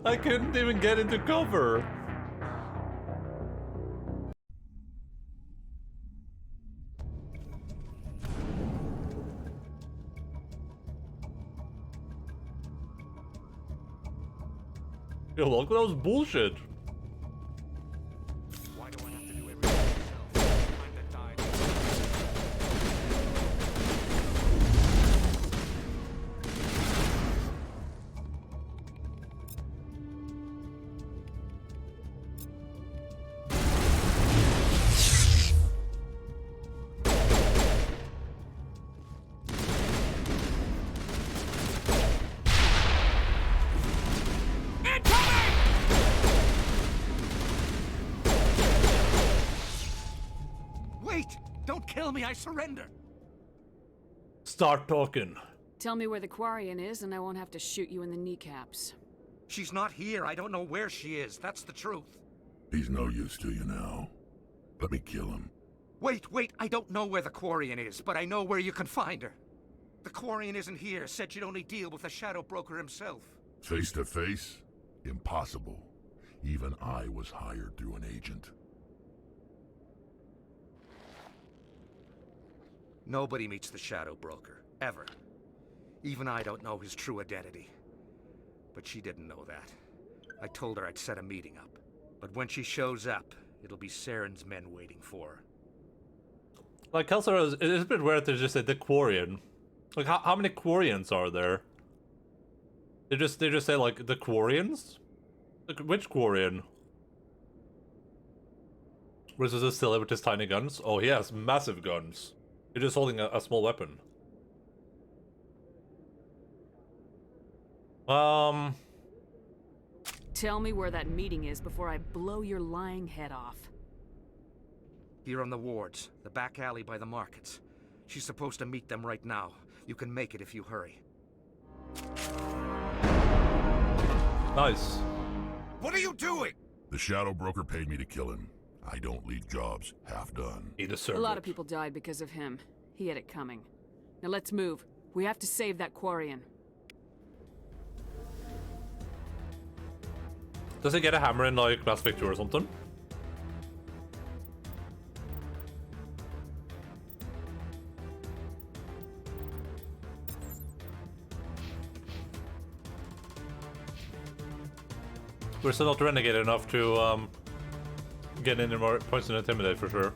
I couldn't even get into cover. Yo, look, that was bullshit. Why do I have to do everything myself? I'm that died. Wait! Don't kill me, I surrender! Start talking. Tell me where the Quarian is and I won't have to shoot you in the kneecaps. She's not here. I don't know where she is. That's the truth. He's no use to you now. Let me kill him. Wait. I don't know where the Quarian is, but I know where you can find her. The Quarian isn't here. Said she'd only deal with the Shadow Broker himself. Face to face? Impossible. Even I was hired through an agent. Nobody meets the Shadow Broker. Ever. Even I don't know his true identity. But she didn't know that. I told her I'd set a meeting up. But when she shows up, it'll be Saren's men waiting for her. Like, Kelser, it's a bit weird to just say the Quarian. Like, how many Quarians are there? They just say, like, the Quarians? Like, which Quarian? Versus this silly with his tiny guns? Oh, he has massive guns. You're just holding a small weapon. Tell me where that meeting is before I blow your lying head off. Here on the wards, the back alley by the markets. She's supposed to meet them right now. You can make it if you hurry. Nice. What are you doing? The Shadow Broker paid me to kill him. I don't leave jobs half done. He deserved A lot of people died because of him. He had it coming. Now let's move. We have to save that Quarian. Does he get a hammer in, like, Mass Effect 2 or something? We're still not renegade enough to, get any more points and intimidate, for sure.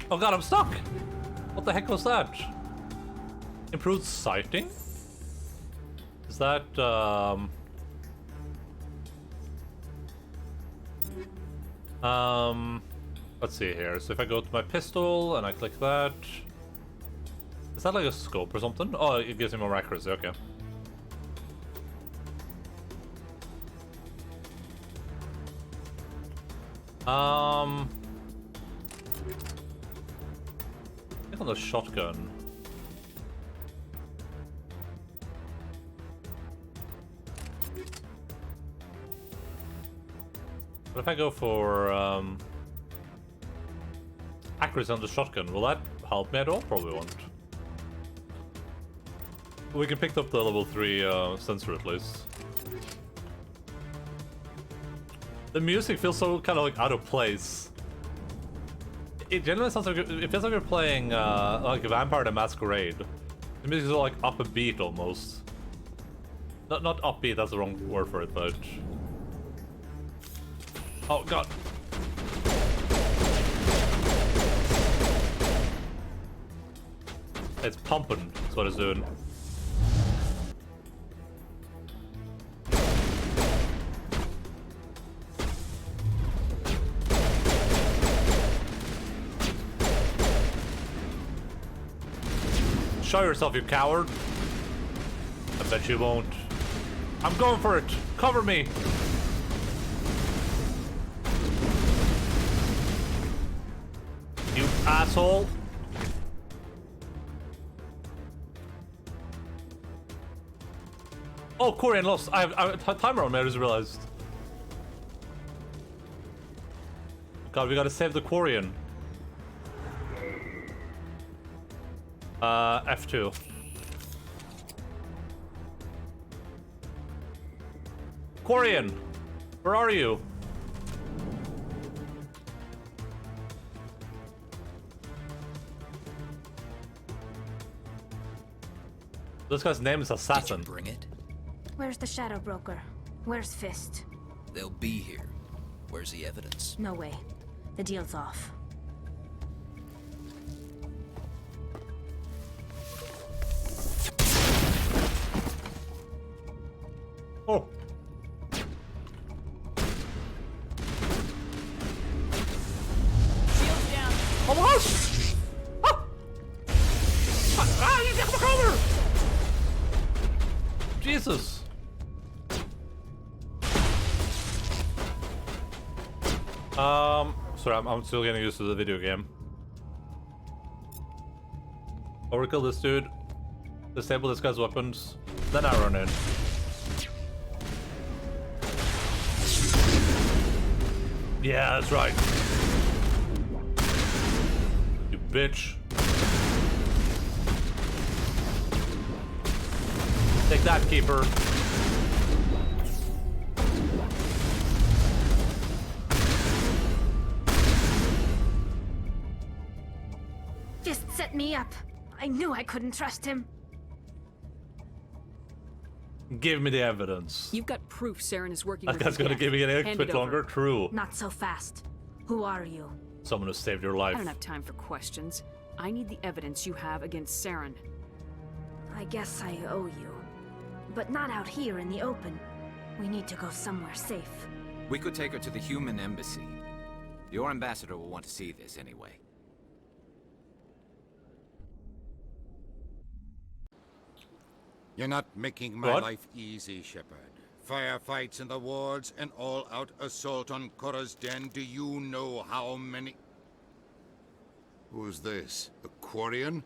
Oh god, I'm stuck! What the heck was that? Improved sighting? Is that, let's see here. So if I go to my pistol and I click that... Is that like a scope or something? Oh, it gives me more accuracy, okay. I think on the shotgun. But if I go for accuracy on the shotgun, will that help me at all? Probably won't. We can pick up the level 3 sensor at least. The music feels so kind of like out of place. It generally sounds like it feels like you're playing like Vampire the Masquerade. The music is all like up a beat almost. Not upbeat, that's the wrong word for it, but. Oh god. It's pumping, that's what it's doing. Show yourself, you coward. I bet you won't. I'm going for it. Cover me. You asshole. Oh, Quarian lost. I have a timer on me, I just realized. God, we gotta save the Quarian. F2. Quarian, where are you? This guy's name is Assassin. Did you bring it? Where's the Shadow Broker? Where's Fist? They'll be here. Where's the evidence? No way. The deal's off. Oh. Shields down. Oh my gosh! Ah! Ah, you got my cover! Jesus. Sorry, I'm still getting used to the video game. Overkill this dude. Disable this guy's weapons. Then I run in. Yeah, that's right. You bitch. Take that, Keeper. Just set me up. I knew I couldn't trust him. Give me the evidence. You've got proof Saren is working That with guy's the gonna Geth. give me an Hand extra it bit over. longer. True. Not so fast. Who are you? Someone who saved your life. I don't have time for questions. I need the evidence you have against Saren. I guess I owe you. But not out here in the open. We need to go somewhere safe. We could take her to the human embassy. Your ambassador will want to see this anyway. You're not making my What? life easy, Shepard. Firefights in the wards, an all-out assault on Korra's den. Do you know how many... Who's this? A Quarian?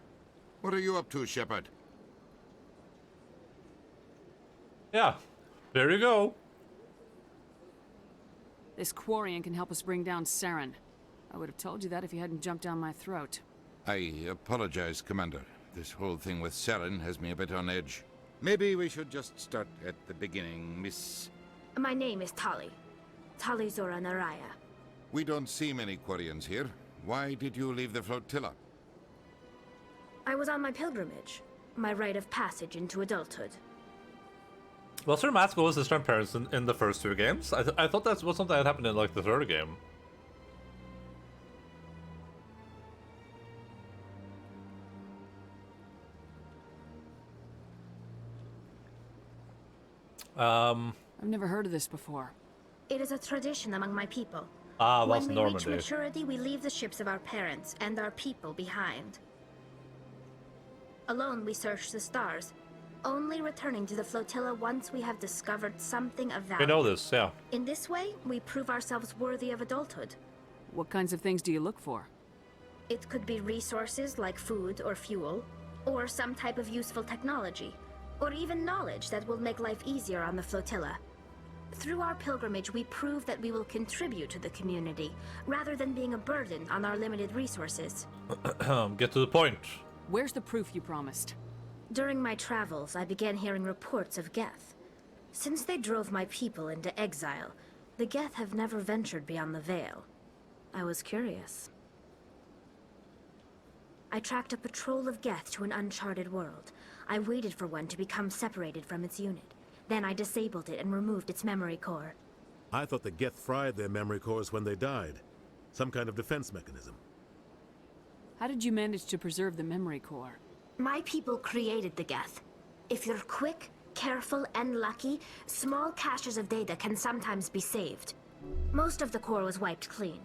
What are you up to, Shepard? Yeah, there you go. This Quarian can help us bring down Saren. I would have told you that if you hadn't jumped down my throat. I apologize, Commander. This whole thing with Saren has me a bit on edge. Maybe we should just start at the beginning, Miss... My name is Tali. Tali Zora Naraya. We don't see many Quarians here. Why did you leave the flotilla? I was on my pilgrimage. My rite of passage into adulthood. Well, Sir Matsko was his grandparents in the first two games. I thought that was something that happened in like the third game. I've never heard of this before. It is a tradition among my people. That's when we Normandy. reach maturity, we leave the ships of our parents and our people behind. Alone, we search the stars, only returning to the flotilla once we have discovered something of value. We know this, yeah. In this way, we prove ourselves worthy of adulthood. What kinds of things do you look for? It could be resources like food or fuel, or some type of useful technology, or even knowledge that will make life easier on the flotilla. Through our pilgrimage, we prove that we will contribute to the community, rather than being a burden on our limited resources. Get to the point. Where's the proof you promised? During my travels, I began hearing reports of Geth. Since they drove my people into exile, the Geth have never ventured beyond the Veil. I was curious. I tracked a patrol of Geth to an uncharted world. I waited for one to become separated from its unit. Then I disabled it and removed its memory core. I thought the Geth fried their memory cores when they died. Some kind of defense mechanism. How did you manage to preserve the memory core? My people created the Geth. If you're quick, careful, and lucky, small caches of data can sometimes be saved. Most of the core was wiped clean,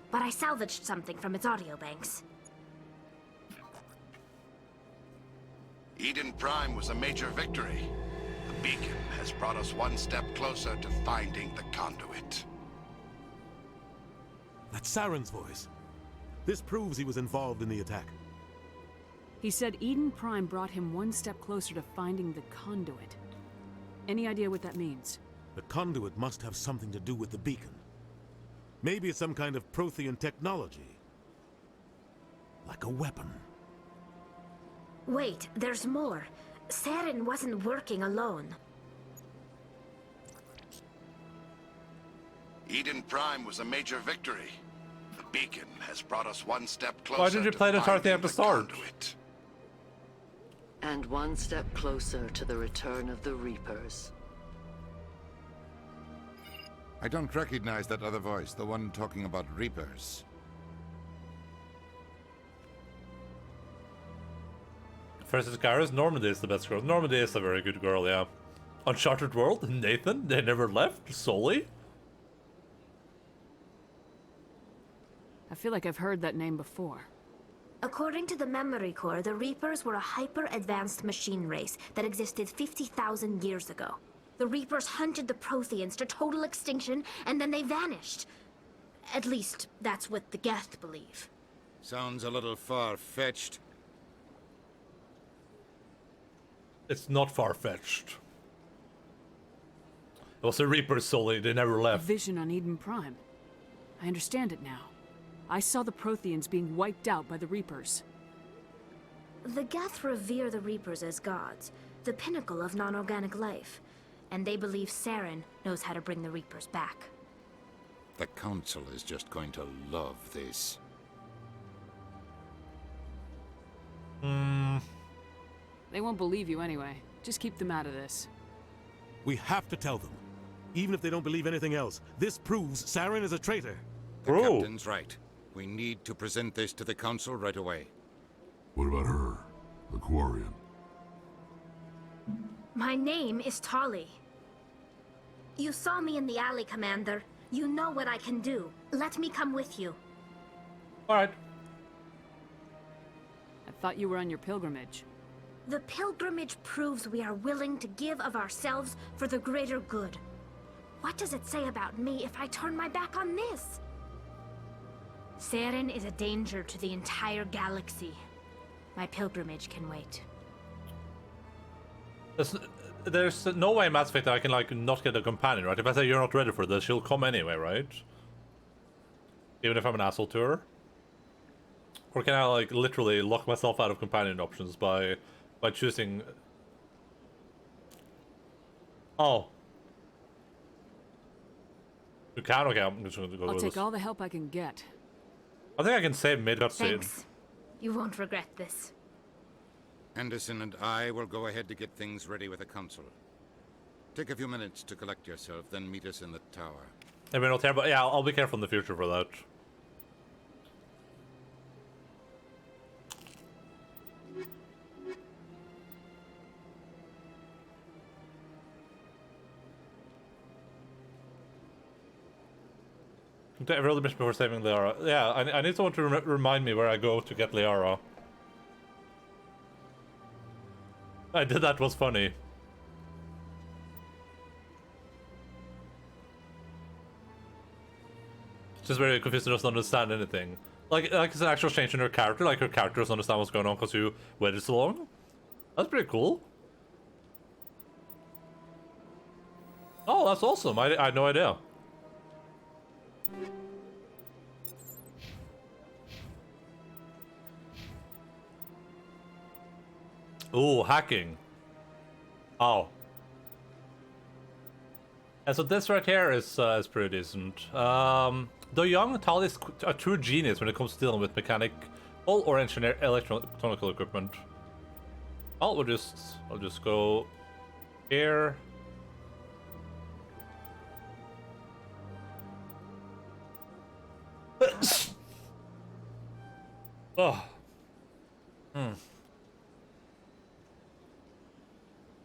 but I salvaged something from its audio banks. Eden Prime was a major victory. The beacon has brought us one step closer to finding the conduit. That's Saren's voice. This proves he was involved in the attack. He said Eden Prime brought him one step closer to finding the conduit. Any idea what that means? The conduit must have something to do with the beacon. Maybe it's some kind of Prothean technology. Like a weapon. Wait, there's more. Saren wasn't working alone. Eden Prime was a major victory. The beacon has brought us one step closer. Why did you play the entire thing at the start? Conduit. And one step closer to the return of the Reapers. I don't recognize that other voice, the one talking about Reapers. Versus Garrus, Normandy is the best girl. Normandy is a very good girl, yeah. Uncharted World, Nathan, they never left, Sully. I feel like I've heard that name before. According to the memory core, the Reapers were a hyper-advanced machine race that existed 50,000 years ago. The Reapers hunted the Protheans to total extinction, and then they vanished. At least, that's what the Geth believe. Sounds a little far-fetched. It's not far-fetched. It was a Reaper's soul, they never A left. vision on Eden Prime. I understand it now. I saw the Protheans being wiped out by the Reapers. The Geth revere the Reapers as gods, the pinnacle of non-organic life. And they believe Saren knows how to bring the Reapers back. The Council is just going to love this. They won't believe you anyway. Just keep them out of this. We have to tell them. Even if they don't believe anything else, this proves Saren is a traitor. The captain's right. We need to present this to the Council right away. What about her? The Quarian? My name is Tali. You saw me in the alley, Commander. You know what I can do. Let me come with you. Alright. I thought you were on your pilgrimage. The pilgrimage proves we are willing to give of ourselves for the greater good. What does it say about me if I turn my back on this? Saren is a danger to the entire galaxy. My pilgrimage can wait. There's no way in Mass Effect that I can, like, not get a companion, right? If I say you're not ready for this, she'll come anyway, right? Even if I'm an asshole to her? Or can I, like, literally lock myself out of companion options by choosing... Oh. You can? Okay, I'm just gonna go I'll with take this. all the help I can get. I think I can save mid-cutscene. Thanks. You won't regret this. Anderson and I will go ahead to get things ready with the Council. Take a few minutes to collect yourself, then meet us in the tower. I mean, not terrible. Yeah, I'll be careful in the future for that. I really missed before saving Liara. Yeah, I need someone to remind me where I go to get Liara. I did that, was funny. It's just very confused, doesn't understand anything. Like it's an actual change in her character, like her character doesn't understand what's going on because you waited so long. That's pretty cool. Oh, that's awesome. I had no idea. Ooh, hacking. Oh. And so this right here is pretty decent. Though young, Tali is a true genius when it comes to dealing with mechanical or engineer electronic equipment. I'll just go here. Oh.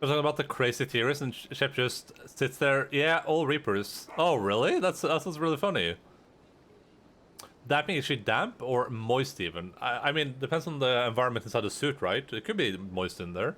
Talking about the crazy theories, and Shep just sits there. Yeah, all Reapers. Oh, really? That sounds really funny. That means is she damp or moist even? I mean, depends on the environment inside the suit, right? It could be moist in there.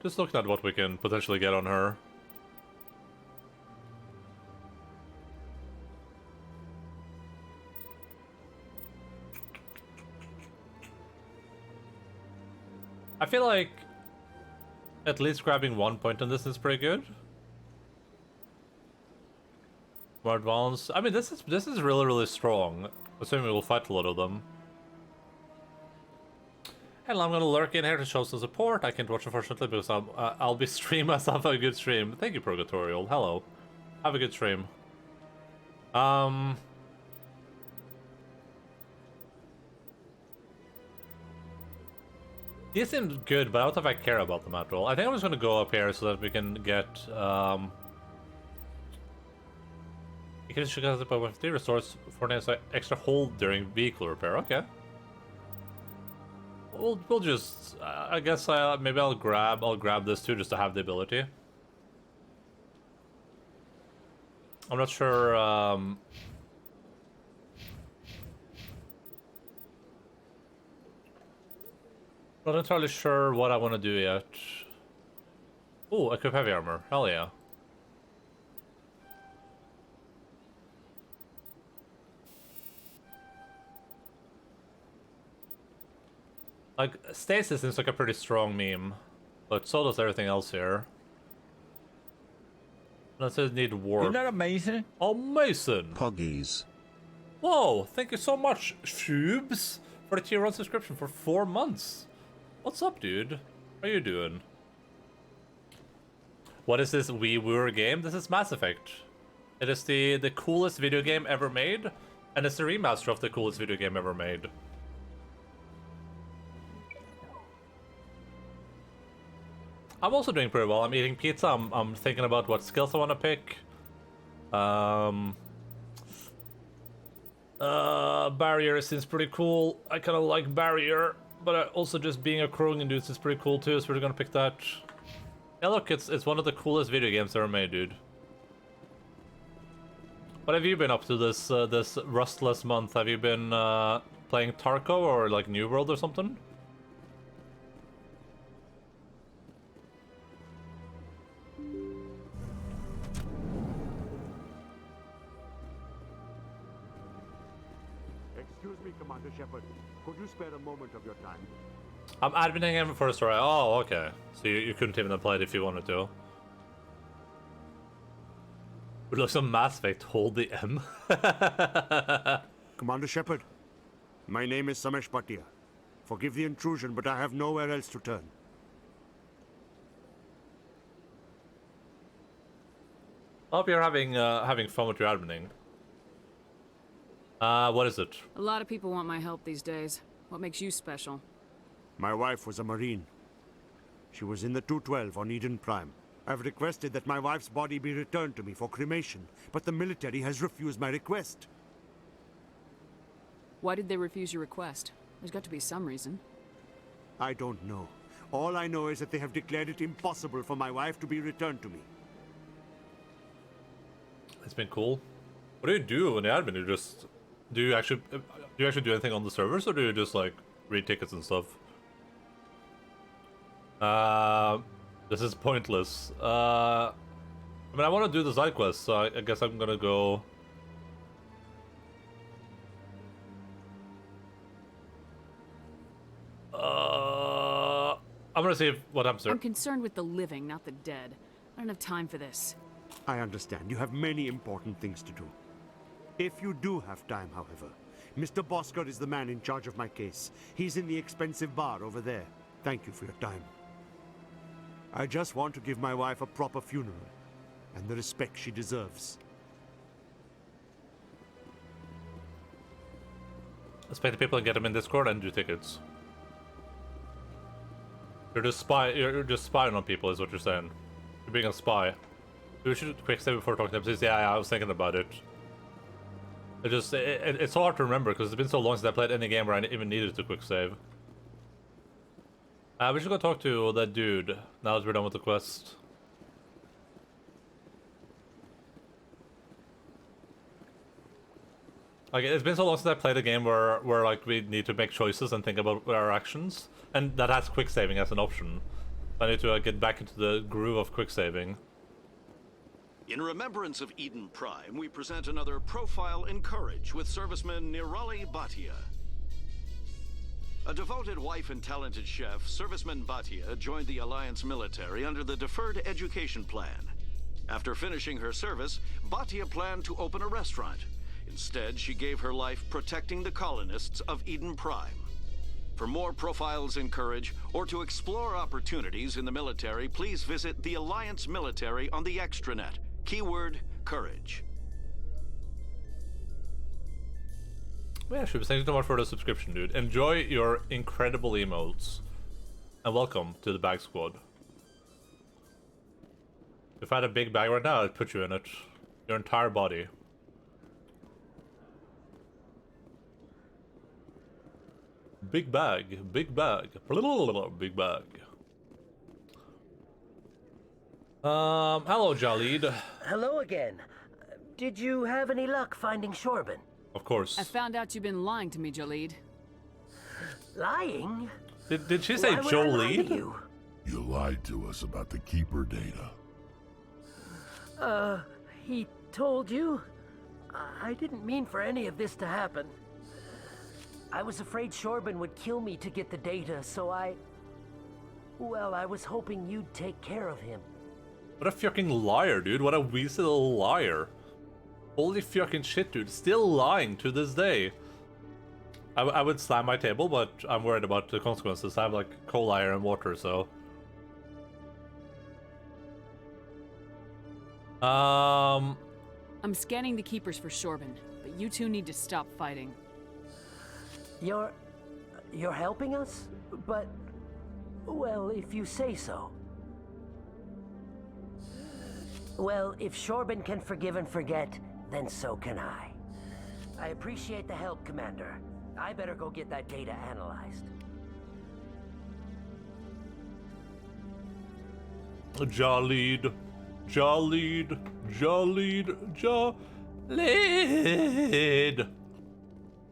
Just looking at what we can potentially get on her. I feel like at least grabbing 1 point on this is pretty good. More advanced. I mean, this is really strong. Assuming we'll fight a lot of them. And I'm gonna lurk in here to show some support. I can't watch unfortunately because I'll be streaming myself a good stream. Thank you, Purgatorial. Hello. Have a good stream. These seem good, but I don't know if I care about them at all. I think I'm just gonna go up here so that we can get you can check out the with the restores for an extra hold during vehicle repair. Okay. We'll just I guess maybe I'll grab this too just to have the ability. I'm not sure. Not entirely sure what I want to do yet. Oh, equip heavy armor. Hell yeah. Like, stasis seems like a pretty strong meme, but so does everything else here. Let's just need warp. Isn't that amazing? Amazing! Puggies. Whoa, thank you so much, Shubes, for the tier 1 subscription for 4 months. What's up, dude? How you doing? What is this WiiWare game? This is Mass Effect. It is the coolest video game ever made, and it's the remaster of the coolest video game ever made. I'm also doing pretty well. I'm eating pizza. I'm thinking about what skills I want to pick. Barrier seems pretty cool. I kind of like Barrier, but also just being a Krogan dude is pretty cool too, so we're gonna pick that. Yeah, look, it's one of the coolest video games ever made, dude. What have you been up to this this rustless month? Have you been playing Tarkov or like New World or something? Excuse me, Commander Shepard. Could you spare a moment of your time? I'm adminning him for a story. Oh, okay. So you couldn't even apply it if you wanted to. Would like some Mass Effect hold the M? Commander Shepard, my name is Samesh Bhatia. Forgive the intrusion, but I have nowhere else to turn. I hope you're having fun with your adminning. What is it? A lot of people want my help these days. What makes you special? My wife was a Marine. She was in the 212 on Eden Prime. I've requested that my wife's body be returned to me for cremation, but the military has refused my request. Why did they refuse your request? There's got to be some reason. I don't know. All I know is that they have declared it impossible for my wife to be returned to me. It's been cool. What do you do when the admin? Do you actually do anything on the servers, or do you just like read tickets and stuff? This is pointless. I mean, I want to do the side quest, so I guess I'm gonna go. I'm gonna see what happens there. I'm concerned with the living, not the dead. I don't have time for this. I understand. You have many important things to do. If you do have time, however, Mr. Bosker is the man in charge of my case. He's in the expensive bar over there. Thank you for your time. I just want to give my wife a proper funeral, and the respect she deserves. Expect the people and get them in Discord and do tickets. You're just spying on people, is what you're saying. You're being a spy. We should quick save before talking to them. Yeah, I was thinking about it. It's so hard to remember because it's been so long since I played any game where I even needed to quick save. We should go talk to that dude now that we're done with the quest. Like, it's been so long since I played a game where like we need to make choices and think about our actions, and that has quick saving as an option. I need to get back into the groove of quick saving. In remembrance of Eden Prime, we present another Profile in Courage with serviceman Nirali Bhatia. A devoted wife and talented chef, Serviceman Bhatia joined the Alliance military under the Deferred Education Plan. After finishing her service, Bhatia planned to open a restaurant. Instead, she gave her life protecting the colonists of Eden Prime. For more Profiles in Courage, or to explore opportunities in the military, please visit the Alliance military on the extranet. Keyword, Courage. Yeah, Shubes, thank you so much for the subscription, dude. Enjoy your incredible emotes. And welcome to the Bag Squad. If I had a big bag right now, I'd put you in it. Your entire body. Big bag, big bag, big bag. Hello, Jalid. Hello again. Did you have any luck finding Shorban? Of course. I found out you've been lying to me, Jaleed. Lying? Did she say Why would I lie to Jolene? you? You lied to us about the Keeper data. He told you? I didn't mean for any of this to happen. I was afraid Shorban would kill me to get the data, so well, I was hoping you'd take care of him. What a fucking liar, dude. What a weasel little liar. Holy fucking shit, dude. Still lying to this day. I would slam my table, but I'm worried about the consequences. I have like coal, iron, and water, so... I'm scanning the keepers for Shorban, but you two need to stop fighting. You're helping us? But, well, if you say so. Well, if Shorban can forgive and forget, then so can I. I appreciate the help, Commander. I better go get that data analyzed. Jaleed. Jaleed. Jaleed. Jaleed.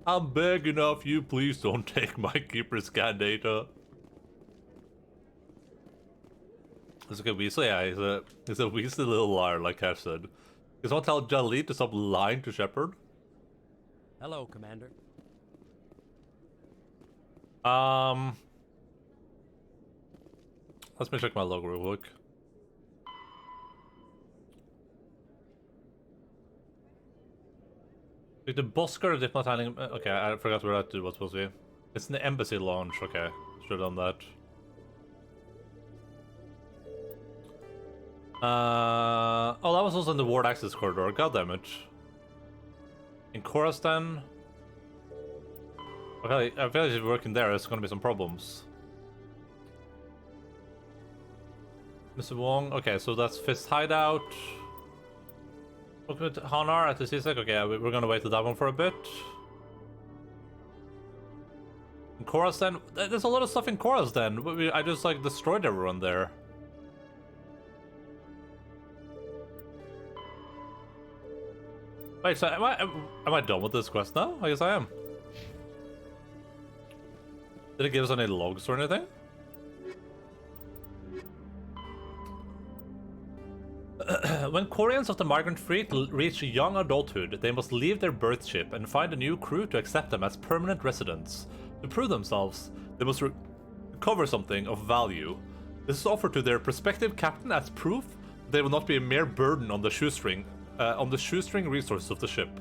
I'm begging of you, please don't take my keeper scan data. It's a good weasel, yeah, he's a weasel little liar, like Cash said. You want to tell Jaleed to stop lying to Shepard? Hello, Commander. Let me check my log real quick. The Bosker diplomat handling. Okay, I forgot where that was supposed to be. It's in the embassy lounge. Okay, should have done that. Oh, that was also in the ward access corridor. God damn it. In Khorasan. Okay, I feel like if you're working there, there's gonna be some problems. Mr. Wong. Okay, so that's Fist Hideout. Look at Hanar at the CSEC. Okay, we're gonna wait to that one for a bit. In Khorasan, there's a lot of stuff in Khorasan. I just like destroyed everyone there. Wait, so am I done with this quest now? I guess I am. Did it give us any logs or anything? When Quarians of the migrant fleet reach young adulthood, they must leave their birth ship and find a new crew to accept them as permanent residents. To prove themselves, they must recover something of value. This is offered to their prospective captain as proof that they will not be a mere burden on the shoestring resources of the ship.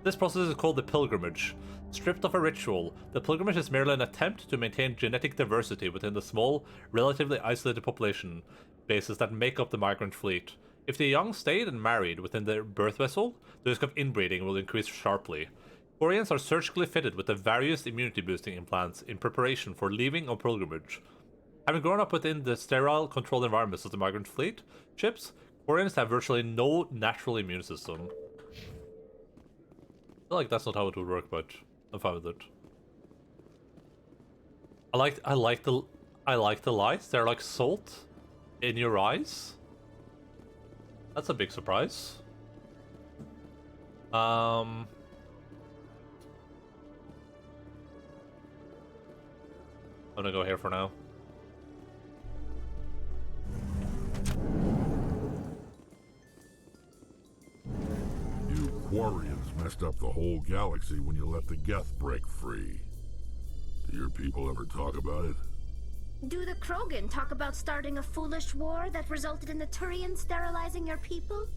This process is called the pilgrimage. Stripped of a ritual, the pilgrimage is merely an attempt to maintain genetic diversity within the small, relatively isolated population bases that make up the migrant fleet. If the young stayed and married within their birth vessel, the risk of inbreeding will increase sharply. Quarians are surgically fitted with the various immunity-boosting implants in preparation for leaving on pilgrimage. Having grown up within the sterile, controlled environments of the migrant fleet ships, Quarians have virtually no natural immune system. I feel like that's not how it would work, but I'm fine with it. I like the lights. They're like salt in your eyes. That's a big surprise. I'm gonna go here for now. You Quarians messed up the whole galaxy when you let the Geth break free. Do your people ever talk about it? Do the Krogan talk about starting a foolish war that resulted in the Turians sterilizing your people?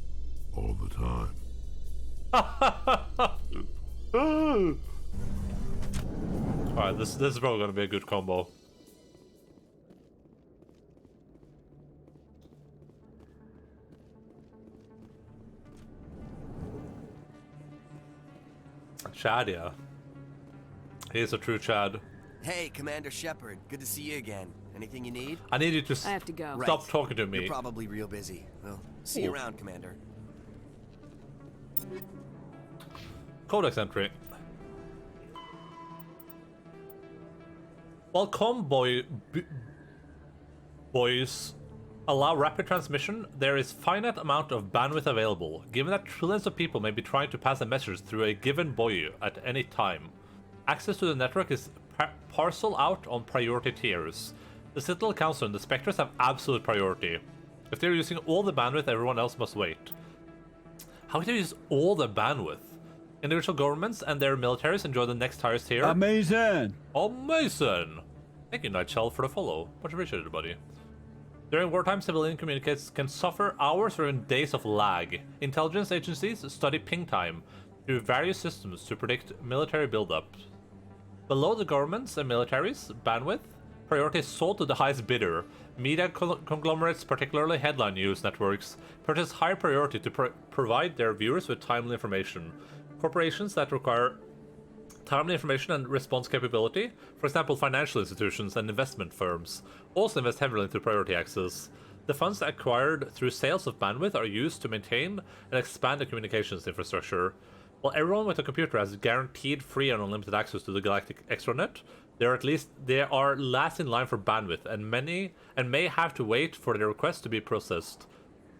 All the time. Alright, this is probably gonna be a good combo. Chad, yeah. He's a true Chad. Hey, Commander Shepard. Good to see you again. Anything you need? I need you to I have to go. Stop talking to me. You're probably real busy. Well, see you around, Commander. Codex entry. Welcome, boys. Allow rapid transmission. There is finite amount of bandwidth available, given that trillions of people may be trying to pass a message through a given buoy at any time. Access to the network is parcel out on priority tiers. The Citadel Council and the Spectres have absolute priority. If they're using all the bandwidth, everyone else must wait. How can they use all the bandwidth? Individual governments and their militaries enjoy the next highest tier. Amazing! Amazing! Thank you, Nightshell, for the follow. Much appreciated, buddy. During wartime, civilian communicates can suffer hours or even days of lag. Intelligence agencies study ping time through various systems to predict military buildup. Below the governments and militaries, bandwidth, priority is sold to the highest bidder. Media conglomerates, particularly headline news networks, purchase high priority to provide their viewers with timely information. Corporations that require timely information and response capability, for example financial institutions and investment firms, also invest heavily into priority access. The funds acquired through sales of bandwidth are used to maintain and expand the communications infrastructure. While everyone with a computer has guaranteed free and unlimited access to the galactic extranet, they are last in line for bandwidth, and may have to wait for their request to be processed.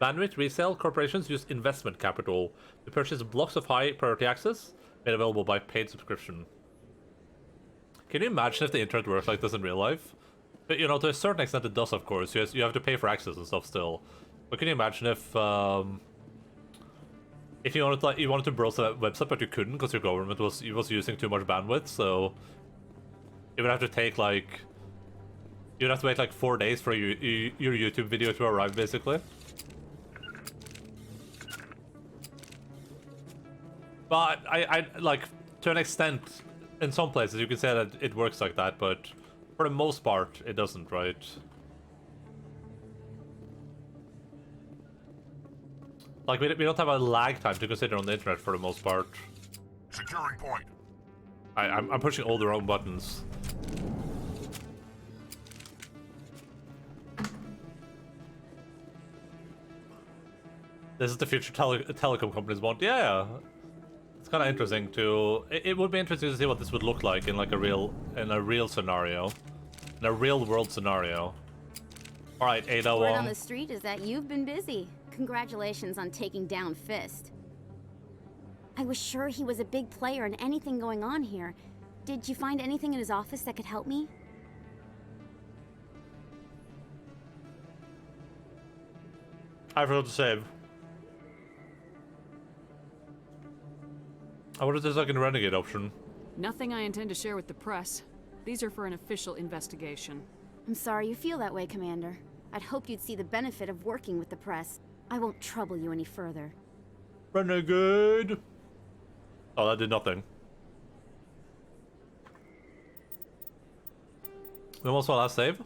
Bandwidth resale corporations use investment capital to purchase blocks of high priority access made available by paid subscription. Can you imagine if the internet works like this in real life? But, you know, to a certain extent it does, of course. You have to pay for access and stuff still. But can you imagine if you wanted to browse a website but you couldn't because your government was using too much bandwidth, so you would have to take like you'd have to wait like 4 days for your YouTube video to arrive, basically. But I like, to an extent, in some places you can say that it works like that, but for the most part it doesn't, right? Like, we don't have a lag time to consider on the internet for the most part. Securing point. I'm pushing all the wrong buttons. This is the future telecom companies want. Yeah, it's kind of interesting to. It would be interesting to see what this would look like in like a real scenario, in a real world scenario. All right, Ada. Word on the street is that you've been busy. Congratulations on taking down Fist. I was sure he was a big player in anything going on here. Did you find anything in his office that could help me? I forgot to save. I wonder if there's like a renegade option. Nothing I intend to share with the press. These are for an official investigation. I'm sorry you feel that way, Commander. I'd hoped you'd see the benefit of working with the press. I won't trouble you any further. Renegade! Oh, that did nothing. When was my last save?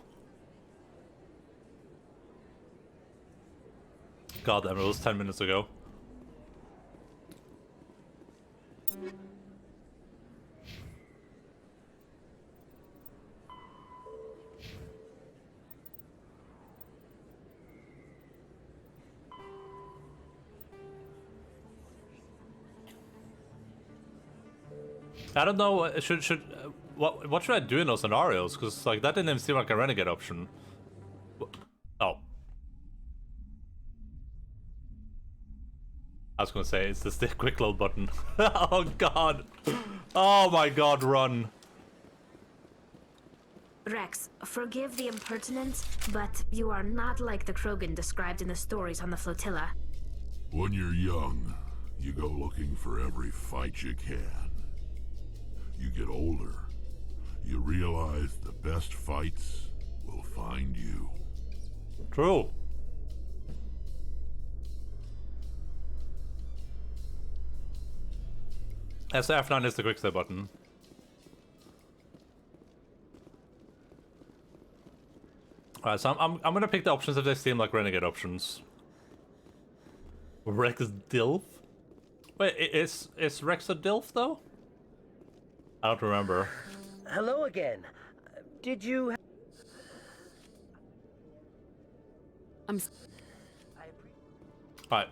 God damn, it was 10 minutes ago. I don't know. What should I do in those scenarios? Because like that didn't even seem like a renegade option. Oh, I was gonna say it's the quick load button. Oh god! Oh my god! Run. Rex, forgive the impertinence, but you are not like the Krogan described in the stories on the flotilla. When you're young, you go looking for every fight you can. You get older, you realize the best fights will find you. True. F9 is the quick save button. Alright, so I'm gonna pick the options if they seem like renegade options. Rex Dilf? Wait, is Rex a Dilf though? I don't remember. Hello again. Did you... Alright.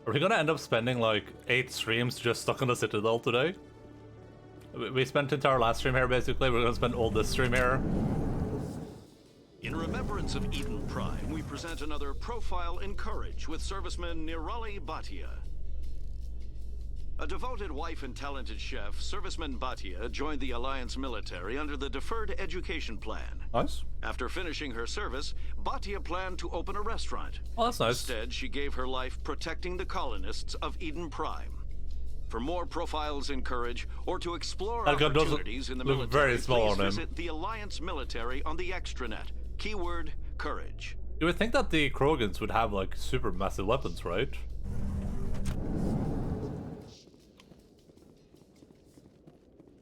Are we gonna end up spending like 8 streams just stuck on the Citadel today? We spent the entire last stream here basically, we're gonna spend all this stream here. In remembrance of Eden Prime, we present another profile in courage with serviceman Nirali Bhatia. A devoted wife and talented chef, serviceman Bhatia joined the Alliance military under the Deferred Education Plan. Nice. After finishing her service, Bhatia planned to open a restaurant. Oh, that's nice. Instead, she gave her life protecting the colonists of Eden Prime. For more profiles in courage, or to explore That gun does opportunities in the look military, very small please on him. visit the Alliance military on the extranet. Keyword, courage. You would think that the Krogans would have like super massive weapons, right?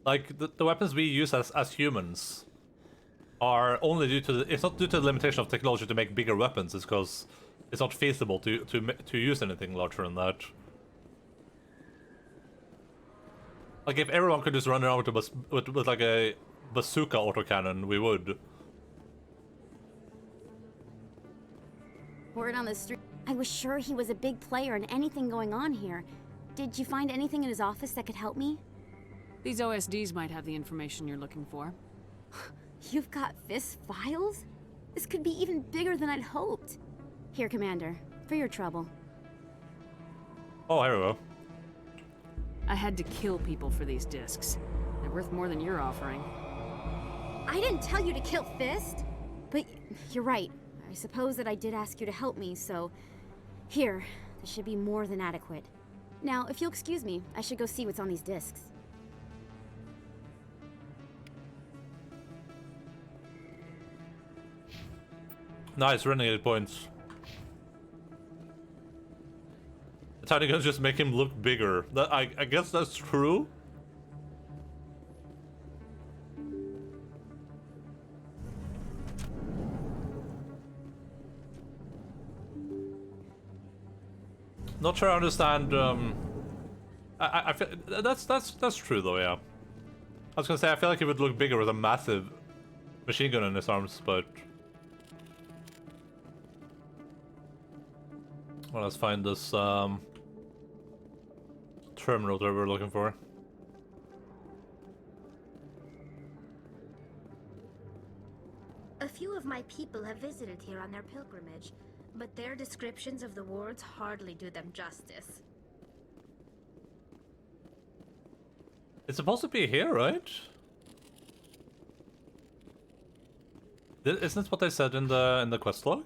Like the weapons we use as humans are only due to it's not due to the limitation of technology to make bigger weapons. It's because it's not feasible to use anything larger than that. Like if everyone could just run around with like a bazooka autocannon, we would. Word on the street. I was sure he was a big player in anything going on here. Did you find anything in his office that could help me? These OSDs might have the information you're looking for. You've got Fist's files? This could be even bigger than I'd hoped. Here, Commander, for your trouble. Oh, here we go. I had to kill people for these discs. They're worth more than you're offering. I didn't tell you to kill Fist. But you're right. I suppose that I did ask you to help me, so... Here, this should be more than adequate. Now, if you'll excuse me, I should go see what's on these discs. Nice, renegade points. The tiny guns just make him look bigger. That I guess that's true. Not sure I understand. I feel that's true though. Yeah, I was gonna say I feel like he would look bigger with a massive machine gun in his arms, but. Well, let's find this terminal that we're looking for. A few of my people have visited here on their pilgrimage, but their descriptions of the wards hardly do them justice. It's supposed to be here, right? Isn't this what they said in the quest log?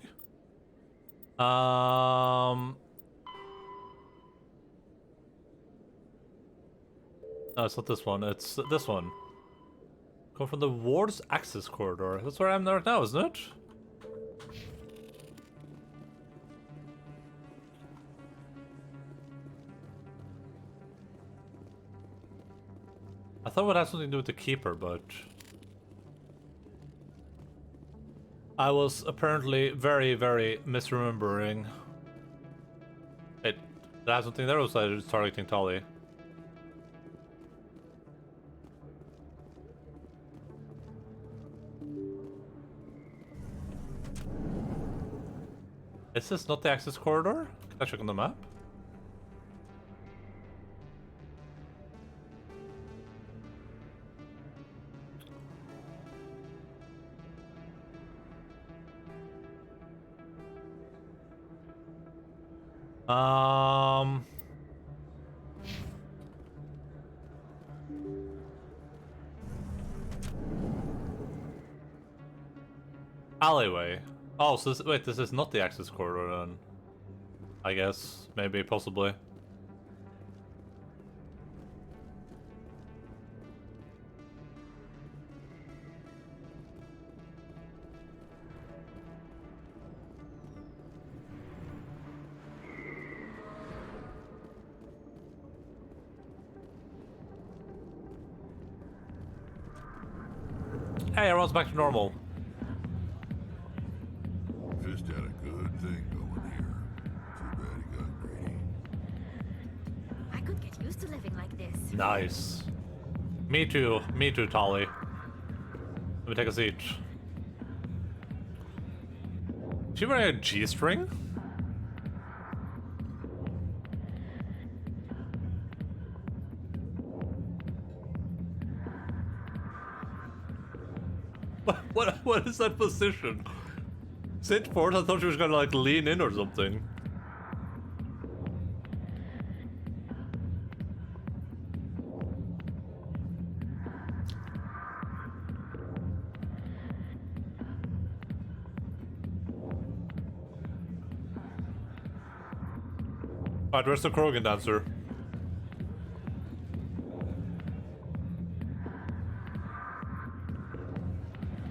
No, it's not this one. It's this one. Come from the ward's access corridor. That's where I am right now, isn't it? I thought it would have something to do with the keeper, but I was apparently very, very misremembering. Wait, did I have something there, or was I just targeting Tali? Is this not the access corridor? Can I check on the map? Alleyway. Oh, so wait, this is not the access corridor then. I guess, maybe, possibly. Hey, everyone's back to normal. Fist had a good thing going here. Too bad he got greedy. I could get used to living like this. Nice. Me too, Tali. Let me take a seat. Is she wearing a G-string? What is that position? Sit forward? I thought she was gonna like lean in or something. Alright, where's the Krogan dancer?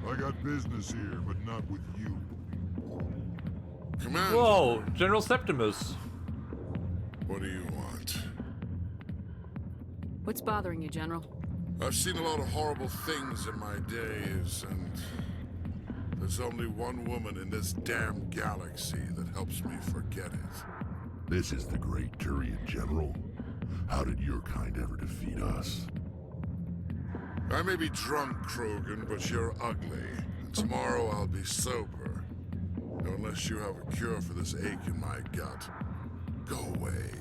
I got business here, but not with you. Commander! Whoa, General Septimus. What do you want? What's bothering you, General? I've seen a lot of horrible things in my days, and there's only one woman in this damn galaxy that helps me forget it. This is the Great Turian, General. How did your kind ever defeat us? I may be drunk, Krogan, but you're ugly. And tomorrow I'll be sober. Unless you have a cure for this ache in my gut. Go away.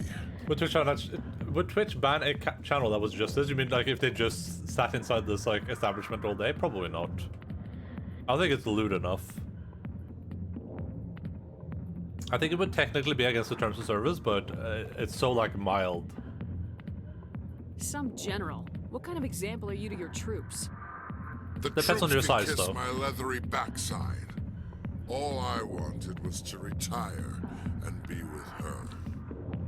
Would Twitch ban a channel that was just this? You mean like if they just sat inside this like establishment all day? Probably not. I don't think it's lewd enough. I think it would technically be against the terms of service, but it's so like mild. Some general. What kind of example are you to your troops? The Depends on your size, kiss though. my leathery backside. All I wanted was to retire and be with her.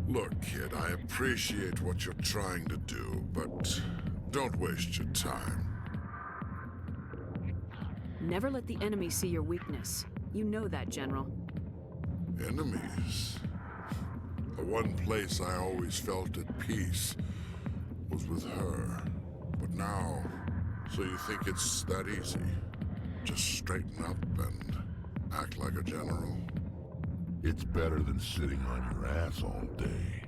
Look, kid, I appreciate what you're trying to do, but don't waste your time. Never let the enemy see your weakness. You know that, General. Enemies? The one place I always felt at peace was with her. But now, so you think it's that easy? Just straighten up and act like a general? It's better than sitting on your ass all day.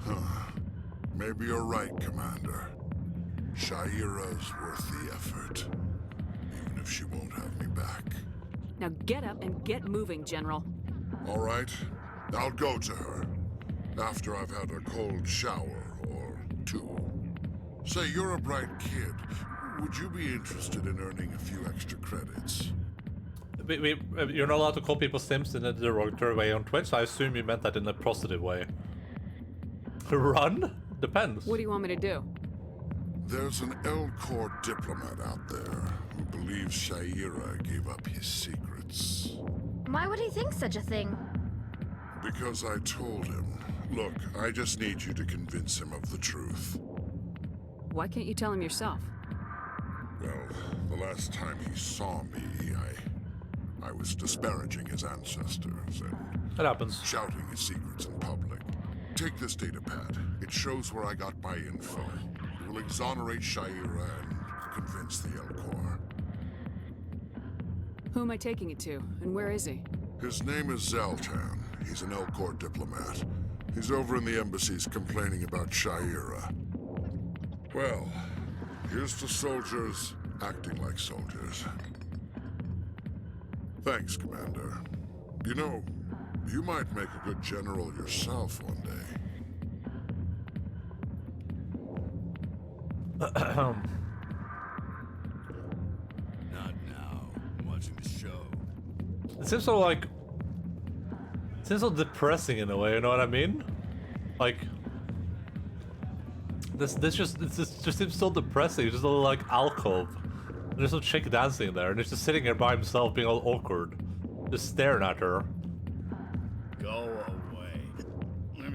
Huh. Maybe you're right, Commander. Shaira's worth the effort. Even if she won't have me back. Now get up and get moving, General. All right. I'll go to her. After I've had a cold shower or two. Say, you're a bright kid. Would you be interested in earning a few extra credits? You're not allowed to call people simps in a derogatory way on Twitch, so I assume you meant that in a positive way. Run? Depends. What do you want me to do? There's an L-Corps diplomat out there who believes Shaira gave up his secrets. Why would he think such a thing? Because I told him. Look, I just need you to convince him of the truth. Why can't you tell him yourself? Well, the last time he saw me, I was disparaging his ancestors and that happens. Shouting his secrets in public. Take this data pad. It shows where I got my info. It will exonerate Shaira and convince the L-Corps. Who am I taking it to, and where is he? His name is Zaltan. He's an L-Corps diplomat. He's over in the embassies complaining about Shaira. Well, here's to soldiers acting like soldiers. Thanks, Commander. You know, you might make a good general yourself one day. Not now. I'm watching the show. It seems so like... It seems so depressing in a way, you know what I mean? Like... This just seems so depressing. It's just a little like alcove. And there's some chick dancing there, and he's just sitting there by himself being all awkward. Just staring at her. Go away. Let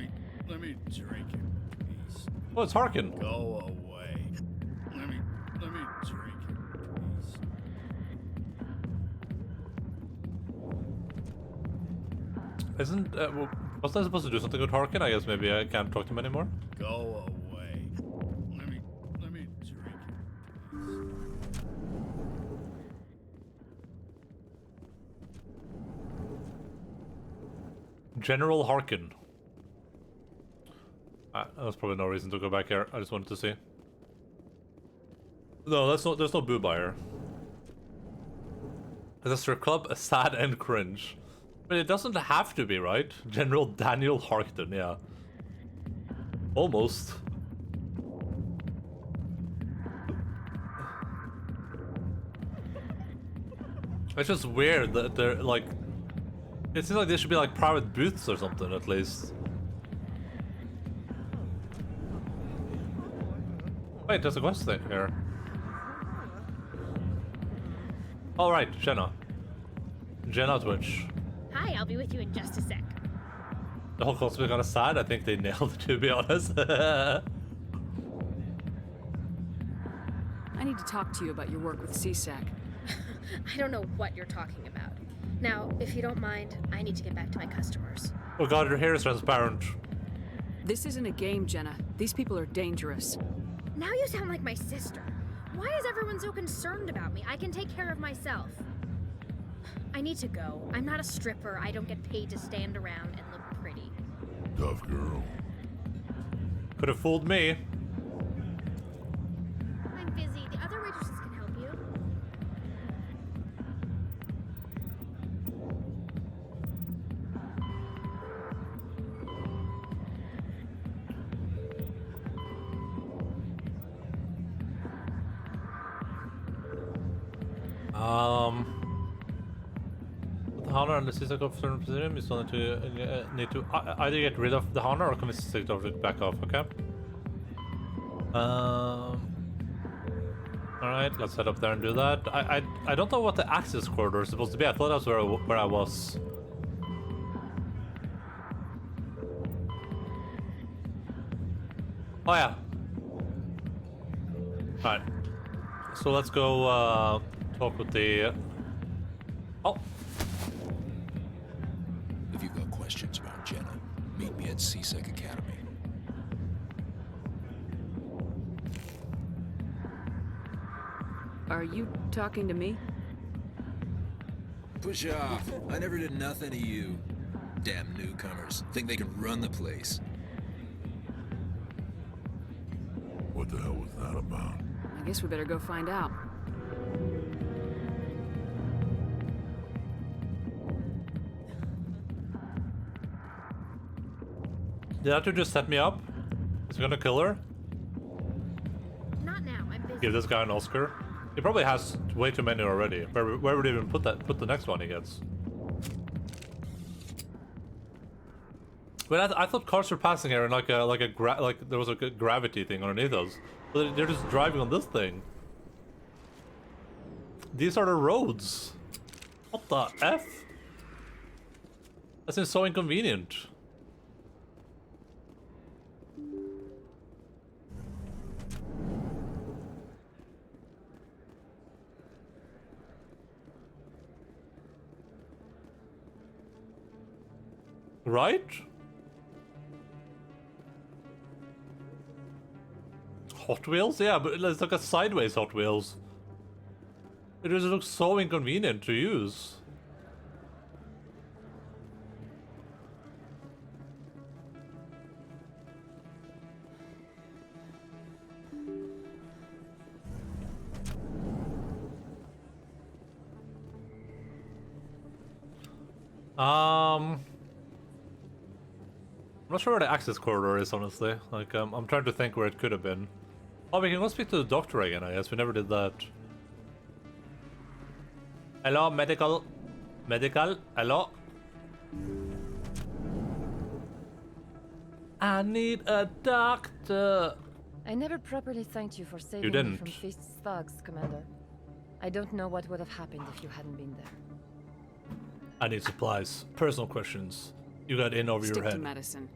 me drink your piece. Oh, it's Harkin. Go away. Let me drink your piece. Isn't was I supposed to do something with Harkin? I guess maybe I can't talk to him anymore. Go away. Let me drink your piece. General Harkin. There's probably no reason to go back here. I just wanted to see. No, there's no boob here. Is a strip club sad and cringe? But it doesn't have to be, right? General Daniel Harkin, yeah. Almost. It's just weird that they're like... It seems like there should be like private booths or something at least. Wait, there's a quest thing here. Alright, Jenna. Jenna Twitch. Hi, I'll be with you in just a sec. The whole cosmic on a side, I think they nailed it, to be honest. I need to talk to you about your work with CSAC. I don't know what you're talking about. Now, if you don't mind, I need to get back to my customers. Oh god, your hair is transparent. This isn't a game, Jenna. These people are dangerous. Now you sound like my sister. Why is everyone so concerned about me? I can take care of myself. I need to go. I'm not a stripper. I don't get paid to stand around and look pretty. Tough girl. Could have fooled me. I'm busy. The other waitresses can help you. With the Honor and the CSAC officer in position, you still need to either get rid of the Honor or commit to it back off, okay? Alright, let's head up there and do that. I don't know what the access corridor is supposed to be. I thought that was where I was. Oh yeah. Alright. So let's go talk with the... Oh! If you've got questions about Jenna, meet me at CSEC Academy. Are you talking to me? Push off. I never did nothing to you. Damn newcomers. Think they can run the place. What the hell was that about? I guess we better go find out. Did that dude just set me up? Is he gonna kill her? Not now. I'm busy. Give this guy an Oscar? He probably has way too many already. Where would he even put the next one he gets? But I thought cars were passing here and like there was a gravity thing underneath us. But they're just driving on this thing. These are the roads. What the F? That seems so inconvenient. Right? Hot Wheels? Yeah, but it's like a sideways Hot Wheels. It just looks so inconvenient to use. I'm not sure where the access corridor is, honestly. Like, I'm trying to think where it could have been. Oh, we can go speak to the doctor again, I guess. We never did that. Hello, medical. Medical, hello. I need a doctor. I never properly thanked you for saving me from Fist's thugs, Commander. I don't know what would have happened if you hadn't been there. I need supplies. Personal questions. You got in over your head. Stick to medicine.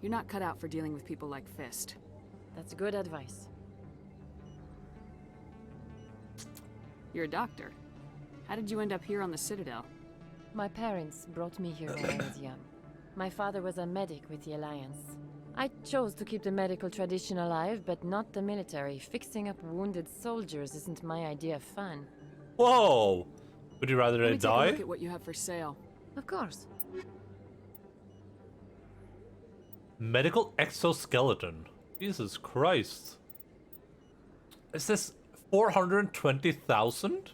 You're not cut out for dealing with people like Fist. That's good advice. You're a doctor. How did you end up here on the Citadel? My parents brought me here when I was young. My father was a medic with the Alliance. I chose to keep the medical tradition alive, but not the military. Fixing up wounded soldiers isn't my idea of fun. Whoa! Would you rather Let they me take die? a look at what you have for sale. Of course. Medical exoskeleton. Jesus Christ. Is this 420,000?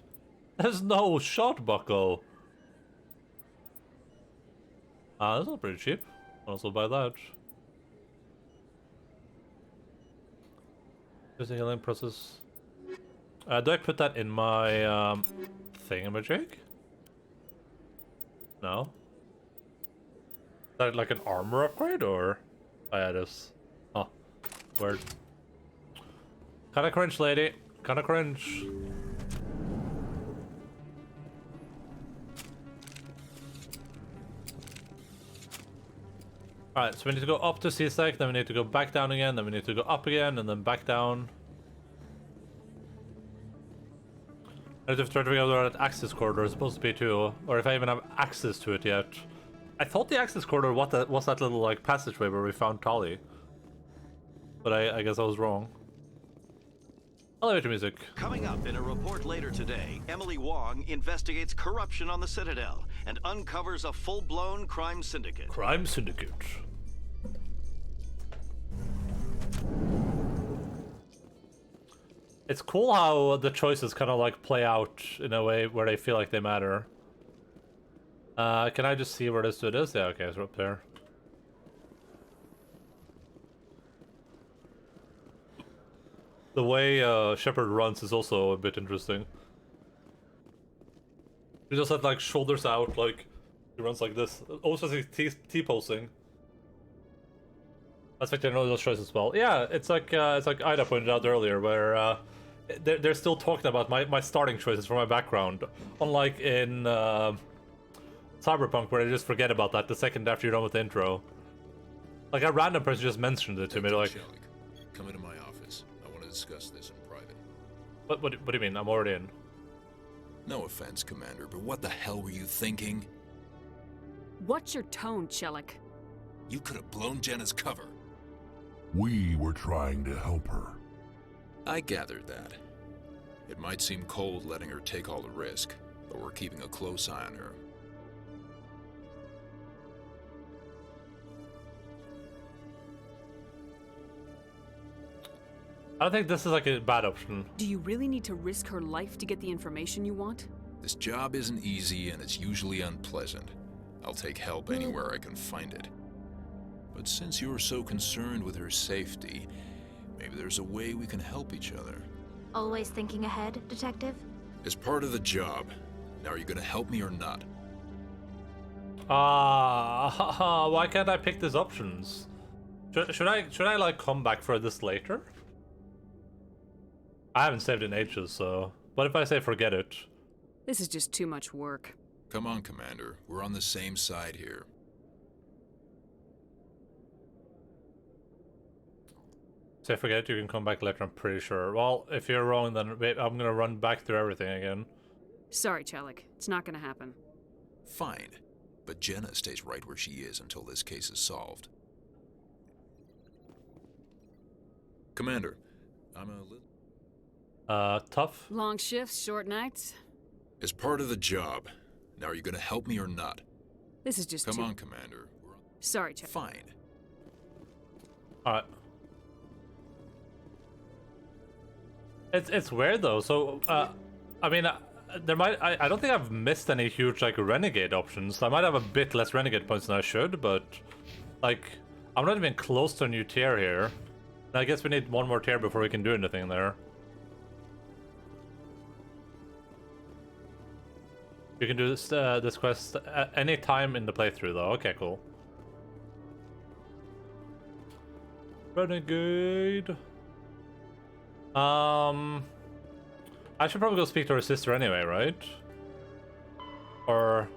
There's no shot, bucko. Ah, that's not pretty cheap. I'll also buy that. There's a healing process. Do I put that in my thingamajig? No? Is that like an armor upgrade, or? Oh yeah, it is. Oh, weird. Kinda cringe, lady. Kinda cringe. Alright, so we need to go up to C-Sec, then we need to go back down again, then we need to go up again, and then back down. I need to try to figure out where that access corridor is supposed to be too, or if I even have access to it yet. I thought the access corridor was that little like passageway where we found Tali. But I guess I was wrong. Elevator music. Coming up in a report later today, Emily Wong investigates corruption on the Citadel and uncovers a full-blown crime syndicate. Crime syndicate. It's cool how the choices kind of like play out in a way where they feel like they matter. Can I just see where this dude is? Yeah, okay, it's up there. The way Shepard runs is also a bit interesting. He just had like shoulders out, like he runs like this. Also, he's T-posing. That's like they know those choices well. Yeah, it's like Ida pointed out earlier, where they're still talking about my starting choices for my background, unlike in Cyberpunk, where they just forget about that the second after you're done with the intro. Like a random person just mentioned it to me, like. Come into my office. I want to discuss this in private. What do you mean? I'm already in. No offense, Commander, but what the hell were you thinking? What's your tone, Chelik? You could have blown Jenna's cover. We were trying to help her. I gathered that. It might seem cold letting her take all the risk, but we're keeping a close eye on her. I don't think this is like a bad option. Do you really need to risk her life to get the information you want? This job isn't easy and it's usually unpleasant. I'll take help anywhere I can find it. But since you're so concerned with her safety, maybe there's a way we can help each other. Always thinking ahead, Detective? As part of the job. Now, are you gonna help me or not? Why can't I pick these options? Should I like come back for this later? I haven't saved in ages, so what if I say forget it? This is just too much work. Come on, Commander. We're on the same side here. Say forget it, you can come back later, I'm pretty sure. Well, if you're wrong, then wait, I'm gonna run back through everything again. Sorry, Chelik. It's not gonna happen. Fine. But Jenna stays right where she is until this case is solved. Commander, I'm a little... tough? Long shifts, short nights? As part of the job. Now, are you gonna help me or not? This is just Come on, Commander. Sorry, Chelik. Fine. Alright. It's weird though, so, I mean, there might, I don't think I've missed any huge, like, renegade options. I might have a bit less renegade points than I should, but, like, I'm not even close to a new tier here. I guess we need one more tier before we can do anything there. You can do this quest at any time in the playthrough though, okay, cool. Renegade. I should probably go speak to her sister anyway, right? Or...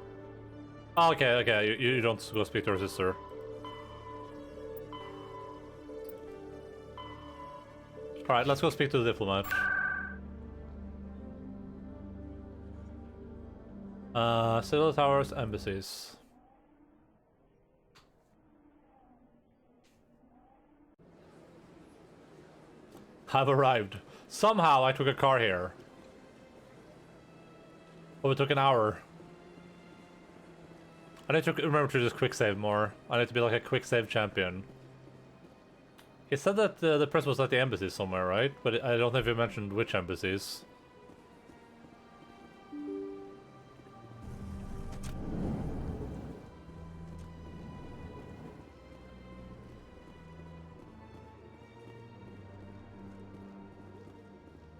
Oh, okay, you don't go speak to her sister. Alright, let's go speak to the diplomat. Citadel Towers, embassies. Have arrived. Somehow I took a car here. Oh, it took an hour. I need to remember to just quick save more. I need to be like a quick save champion. He said that the press was at the embassies somewhere, right? But I don't know if you mentioned which embassies.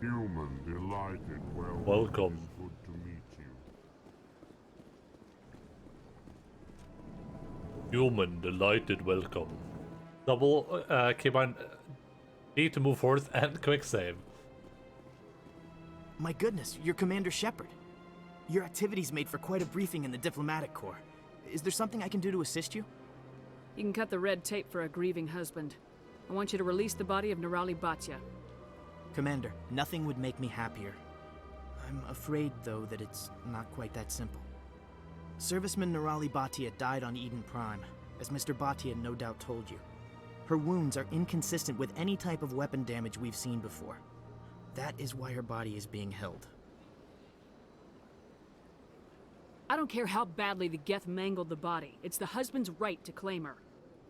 Human, delighted, welcome. Welcome. It's good to meet Human, delighted, welcome. Double keybind D to move forth and quick save. My goodness, you're Commander Shepard. Your activities made for quite a briefing in the diplomatic corps. Is there something I can do to assist you? You can cut the red tape for a grieving husband. I want you to release the body of Nerali Batya. Commander, nothing would make me happier. I'm afraid, though, that it's not quite that simple. Serviceman Nerali Batya died on Eden Prime, as Mr. Batya no doubt told you. Her wounds are inconsistent with any type of weapon damage we've seen before. That is why her body is being held. I don't care how badly the Geth mangled the body. It's the husband's right to claim her.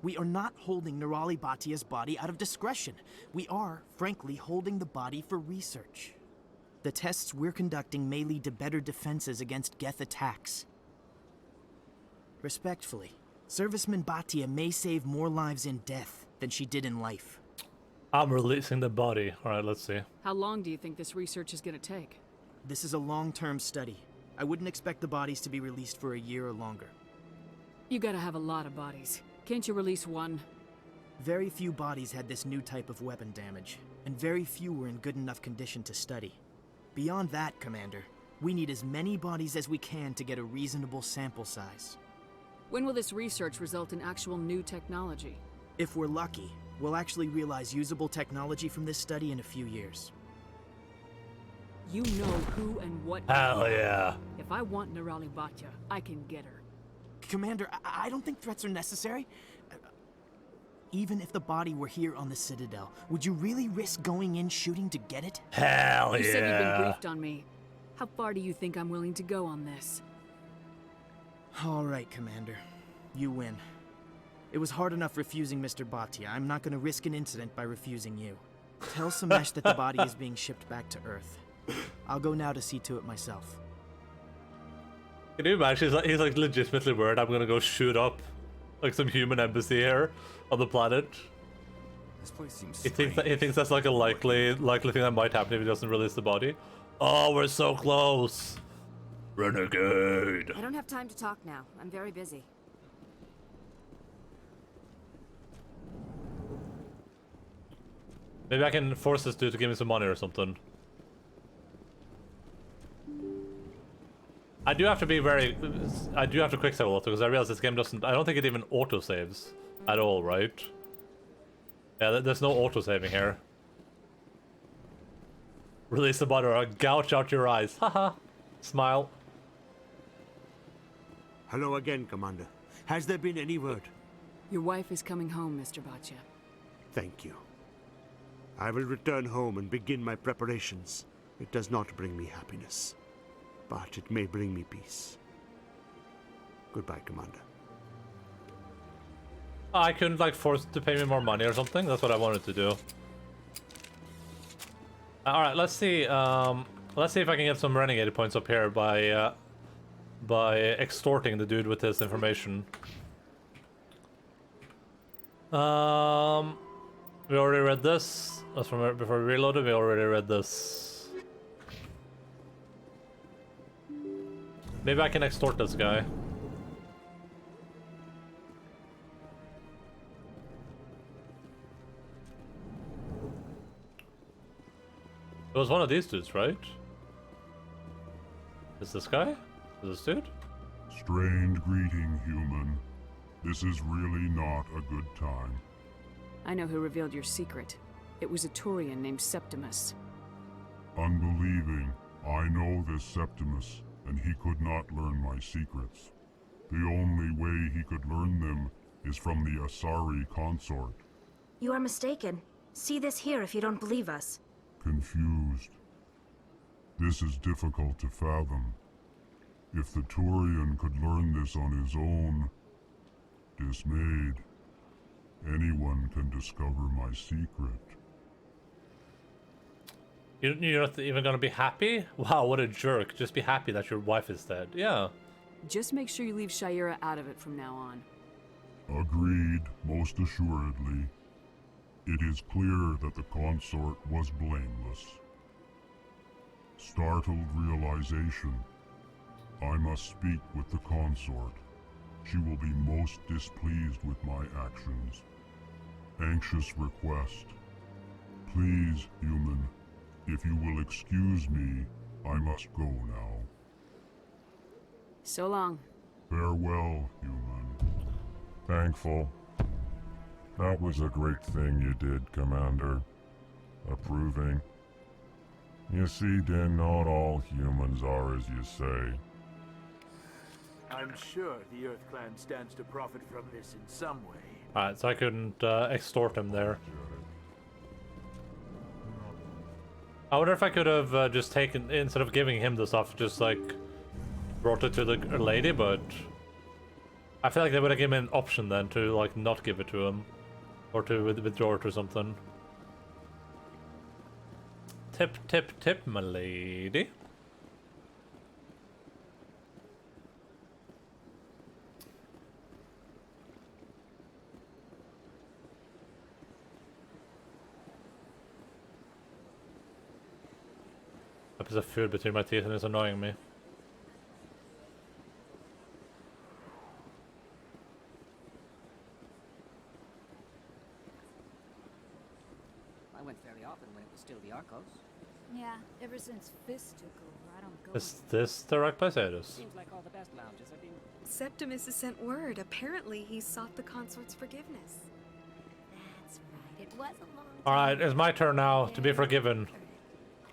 We are not holding Nerali Batya's body out of discretion. We are, frankly, holding the body for research. The tests we're conducting may lead to better defenses against Geth attacks. Respectfully, Serviceman Batya may save more lives in death than she did in life. I'm releasing the body. Alright, let's see. How long do you think this research is gonna take? This is a long-term study. I wouldn't expect the bodies to be released for a year or longer. You gotta have a lot of bodies. Can't you release one? Very few bodies had this new type of weapon damage, and very few were in good enough condition to study. Beyond that, Commander, we need as many bodies as we can to get a reasonable sample size. When will this research result in actual new technology? If we're lucky, we'll actually realize usable technology from this study in a few years. You know who and what. Hell yeah. If I want Nerali Batya, I can get her. Commander, I don't think threats are necessary. Even if the body were here on the Citadel, would you really risk going in shooting to get it? Hell yeah. You said you've been briefed on me. How far do you think I'm willing to go on this? All right, Commander. You win. It was hard enough refusing Mr. Batya. I'm not going to risk an incident by refusing you. Tell Samesh that the body is being shipped back to Earth. I'll go now to see to it myself. Can you imagine? He's like legitimately worried I'm gonna go shoot up like some human embassy here on the planet. This place seems he thinks that's like a likely thing that might happen if he doesn't release the body. Oh, we're so close. Renegade. I don't have time to talk now. I'm very busy. Maybe I can force this dude to give me some money or something. I do have to quick save a lot because I realize this game doesn't. I don't think it even auto saves at all, right? Yeah, there's no auto saving here. Release the body or I'll gouge out your eyes. Haha. Smile. Hello again, Commander. Has there been any word? Your wife is coming home, Mr. Batya. Thank you. I will return home and begin my preparations. It does not bring me happiness, but it may bring me peace. Goodbye, Commander. I couldn't like force to pay me more money or something. That's what I wanted to do. All right, let's see. Let's see if I can get some renegade points up here by extorting the dude with this information. We already read this. That's from before we reloaded. We already read this. Maybe I can extort this guy. It was one of these dudes, right? Is this guy? Is this dude? Strange greeting, human. This is really not a good time. I know who revealed your secret. It was a Turian named Septimus. Unbelieving, I know this Septimus, and he could not learn my secrets. The only way he could learn them is from the Asari consort. You are mistaken. See this here if you don't believe us. Confused. This is difficult to fathom. If the Turian could learn this on his own, dismayed, anyone can discover my secret. You're not even gonna be happy? Wow, what a jerk. Just be happy that your wife is dead. Yeah. Just make sure you leave Shayera out of it from now on. Agreed, most assuredly. It is clear that the consort was blameless. Startled realization, I must speak with the consort. She will be most displeased with my actions. Anxious request. Please, human, if you will excuse me, I must go now. So long. Farewell, human. Thankful. That was a great thing you did, Commander. Approving. You see, Din, not all humans are as you say. I'm sure the Earth Clan stands to profit from this in some way. Alright, so I couldn't extort him there. I wonder if I could have just taken, instead of giving him the stuff, just like brought it to the lady, but I feel like they would have given me an option then to like not give it to him. Or to withdraw it or something. Tip, tip, tip, my lady. A piece of food between my teeth and it's annoying me. I went fairly often when it was still the Arcos. Yeah, ever since Fist took over, I don't go. Is this the right place? It is. Seems like all the best lounges have been. Septimus has sent word. Apparently, he sought the consort's forgiveness. That's right. It was a long time. Alright, it's my turn now to be forgiven.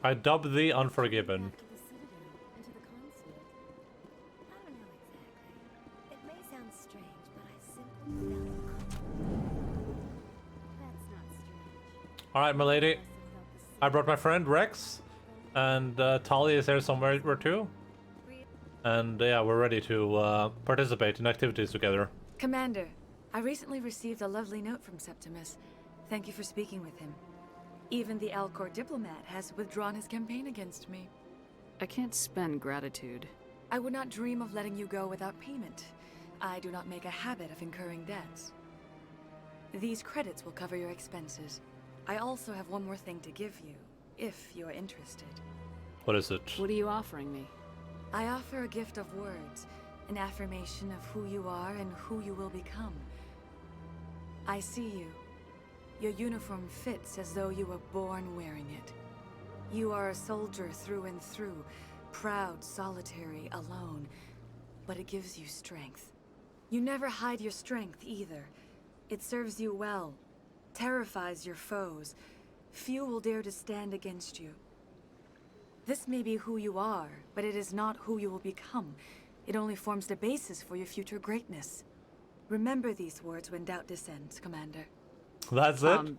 I dub thee unforgiven. It may sound strange, but I simply felt that's not strange. Alright, my lady. I brought my friend Rex, and Tali is here somewhere too. And yeah, we're ready to participate in activities together. Commander, I recently received a lovely note from Septimus. Thank you for speaking with him. Even the Alcor diplomat has withdrawn his campaign against me. I can't spend gratitude. I would not dream of letting you go without payment. I do not make a habit of incurring debts. These credits will cover your expenses. I also have one more thing to give you, if you're interested. What is it? What are you offering me? I offer a gift of words, an affirmation of who you are and who you will become. I see you. Your uniform fits as though you were born wearing it. You are a soldier through and through, proud, solitary, alone, but it gives you strength. You never hide your strength either. It serves you well, terrifies your foes. Few will dare to stand against you. This may be who you are, but it is not who you will become. It only forms the basis for your future greatness. Remember these words when doubt descends, Commander. That's it?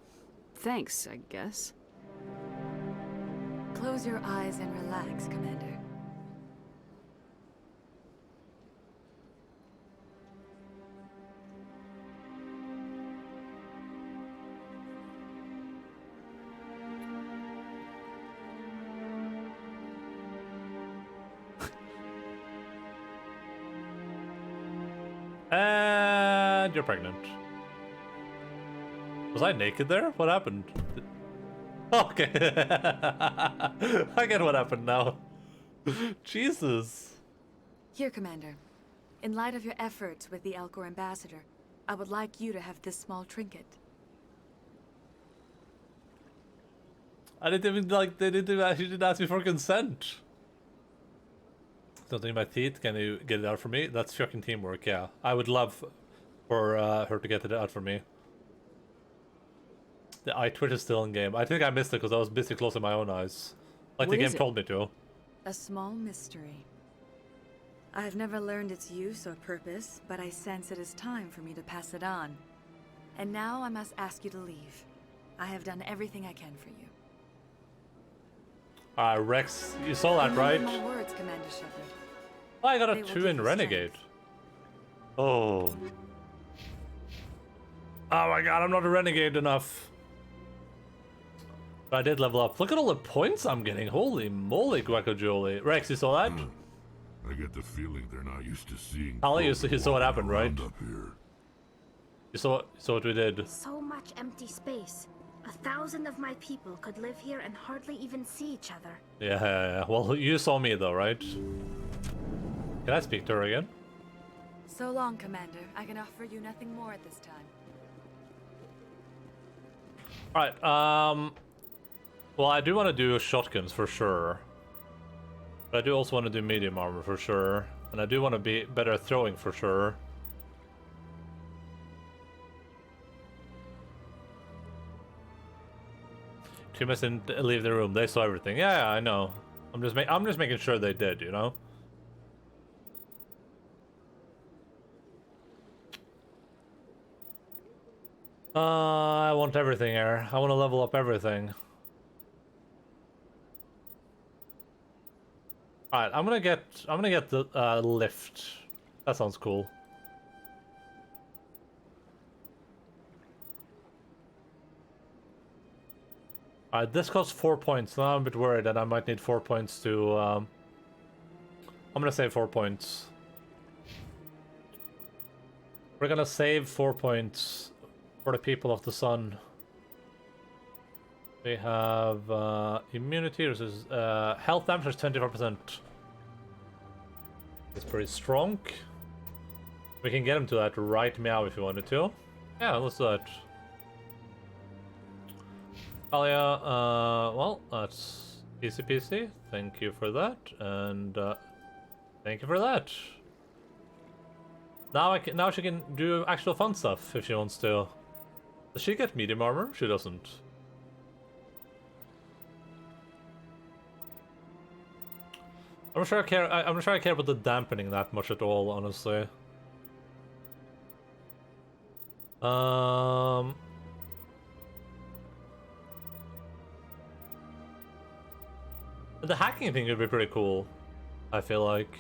Thanks, I guess. Close your eyes and relax, Commander. And you're pregnant. Was I naked there? What happened? Okay. I get what happened now. Jesus. Here, Commander. In light of your efforts with the Alcor ambassador, I would like you to have this small trinket. I didn't even like. They didn't actually didn't ask me for consent. Something in my teeth. Can you get it out for me? That's fucking teamwork. Yeah, I would love for her to get it out for me. The eye twitch is still in game. I think I missed it because I was busy closing my own eyes, like the game told me to. A small mystery. I have never learned its use or purpose, but I sense it is time for me to pass it on. And now I must ask you to leave. I have done everything I can for you. Rex, you saw that, right? My words, Commander Shepard. Oh, I got a They will 2 give in you Renegade. Oh. Oh my god, I'm not a Renegade enough. But I did level up. Look at all the points I'm getting. Holy moly, Guacajole. Rex, you saw that? I get the feeling they're not used to seeing. Ali, you saw what happened, right? Up here. You saw what we did. So much empty space. 1,000 of my people could live here and hardly even see each other. Yeah. Well, you saw me though, right? Can I speak to her again? So long, Commander. I can offer you nothing more at this time. Alright, well, I do want to do shotguns for sure. But I do also want to do medium armor for sure. And I do want to be better at throwing for sure. Kumas didn't leave the room. They saw everything. Yeah, I know. I'm just making sure they did, you know? I want everything here. I want to level up everything. Alright, I'm gonna get the lift. That sounds cool. Alright, this costs 4 points. Now I'm a bit worried that I might need 4 points to I'm gonna save 4 points. We're gonna save 4 points for the people of the sun. We have immunity versus health damage is 24%. It's pretty strong. We can get him to that right meow if you wanted to. Yeah, let's do that. Talia, well, that's easy peasy. Thank you for that, and thank you for that. Now she can do actual fun stuff if she wants to. Does she get medium armor? She doesn't. I'm not sure I care about the dampening that much at all, honestly. The hacking thing would be pretty cool, I feel like.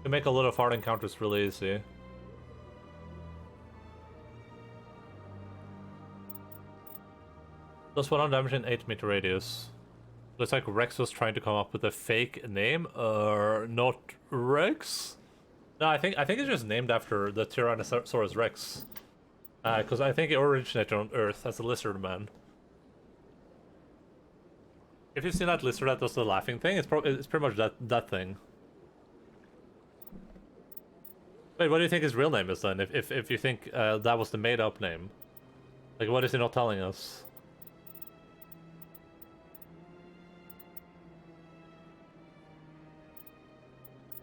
You make a lot of hard encounters really easy. Does 1 damage in 8-meter radius. Looks like Rex was trying to come up with a fake name, or not Rex? No, I think it's just named after the Tyrannosaurus Rex. Because I think it originated on Earth as a lizard man. If you've seen that lizard that does the laughing thing, it's pretty much that thing. Wait, what do you think his real name is then? If you think that was the made-up name, like what is he not telling us?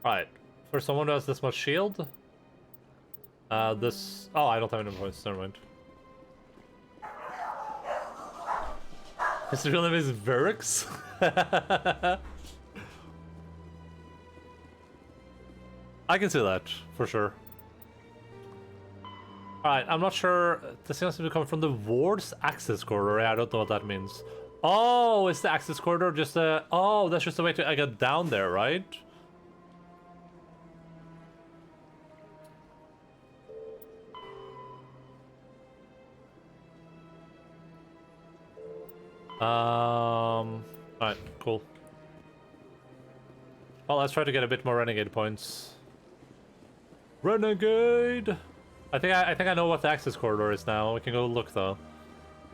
Alright, for someone who has this much shield, this... Oh, I don't have any points, never mind. His real name is Verix? I can see that, for sure. Alright, I'm not sure... This seems to be coming from the ward's access corridor. Yeah, I don't know what that means. Oh, is the access corridor just a... Oh, that's just a way to get down there, right? Alright, cool. Well, let's try to get a bit more renegade points. Renegade! I think I know what the access corridor is now. We can go look though.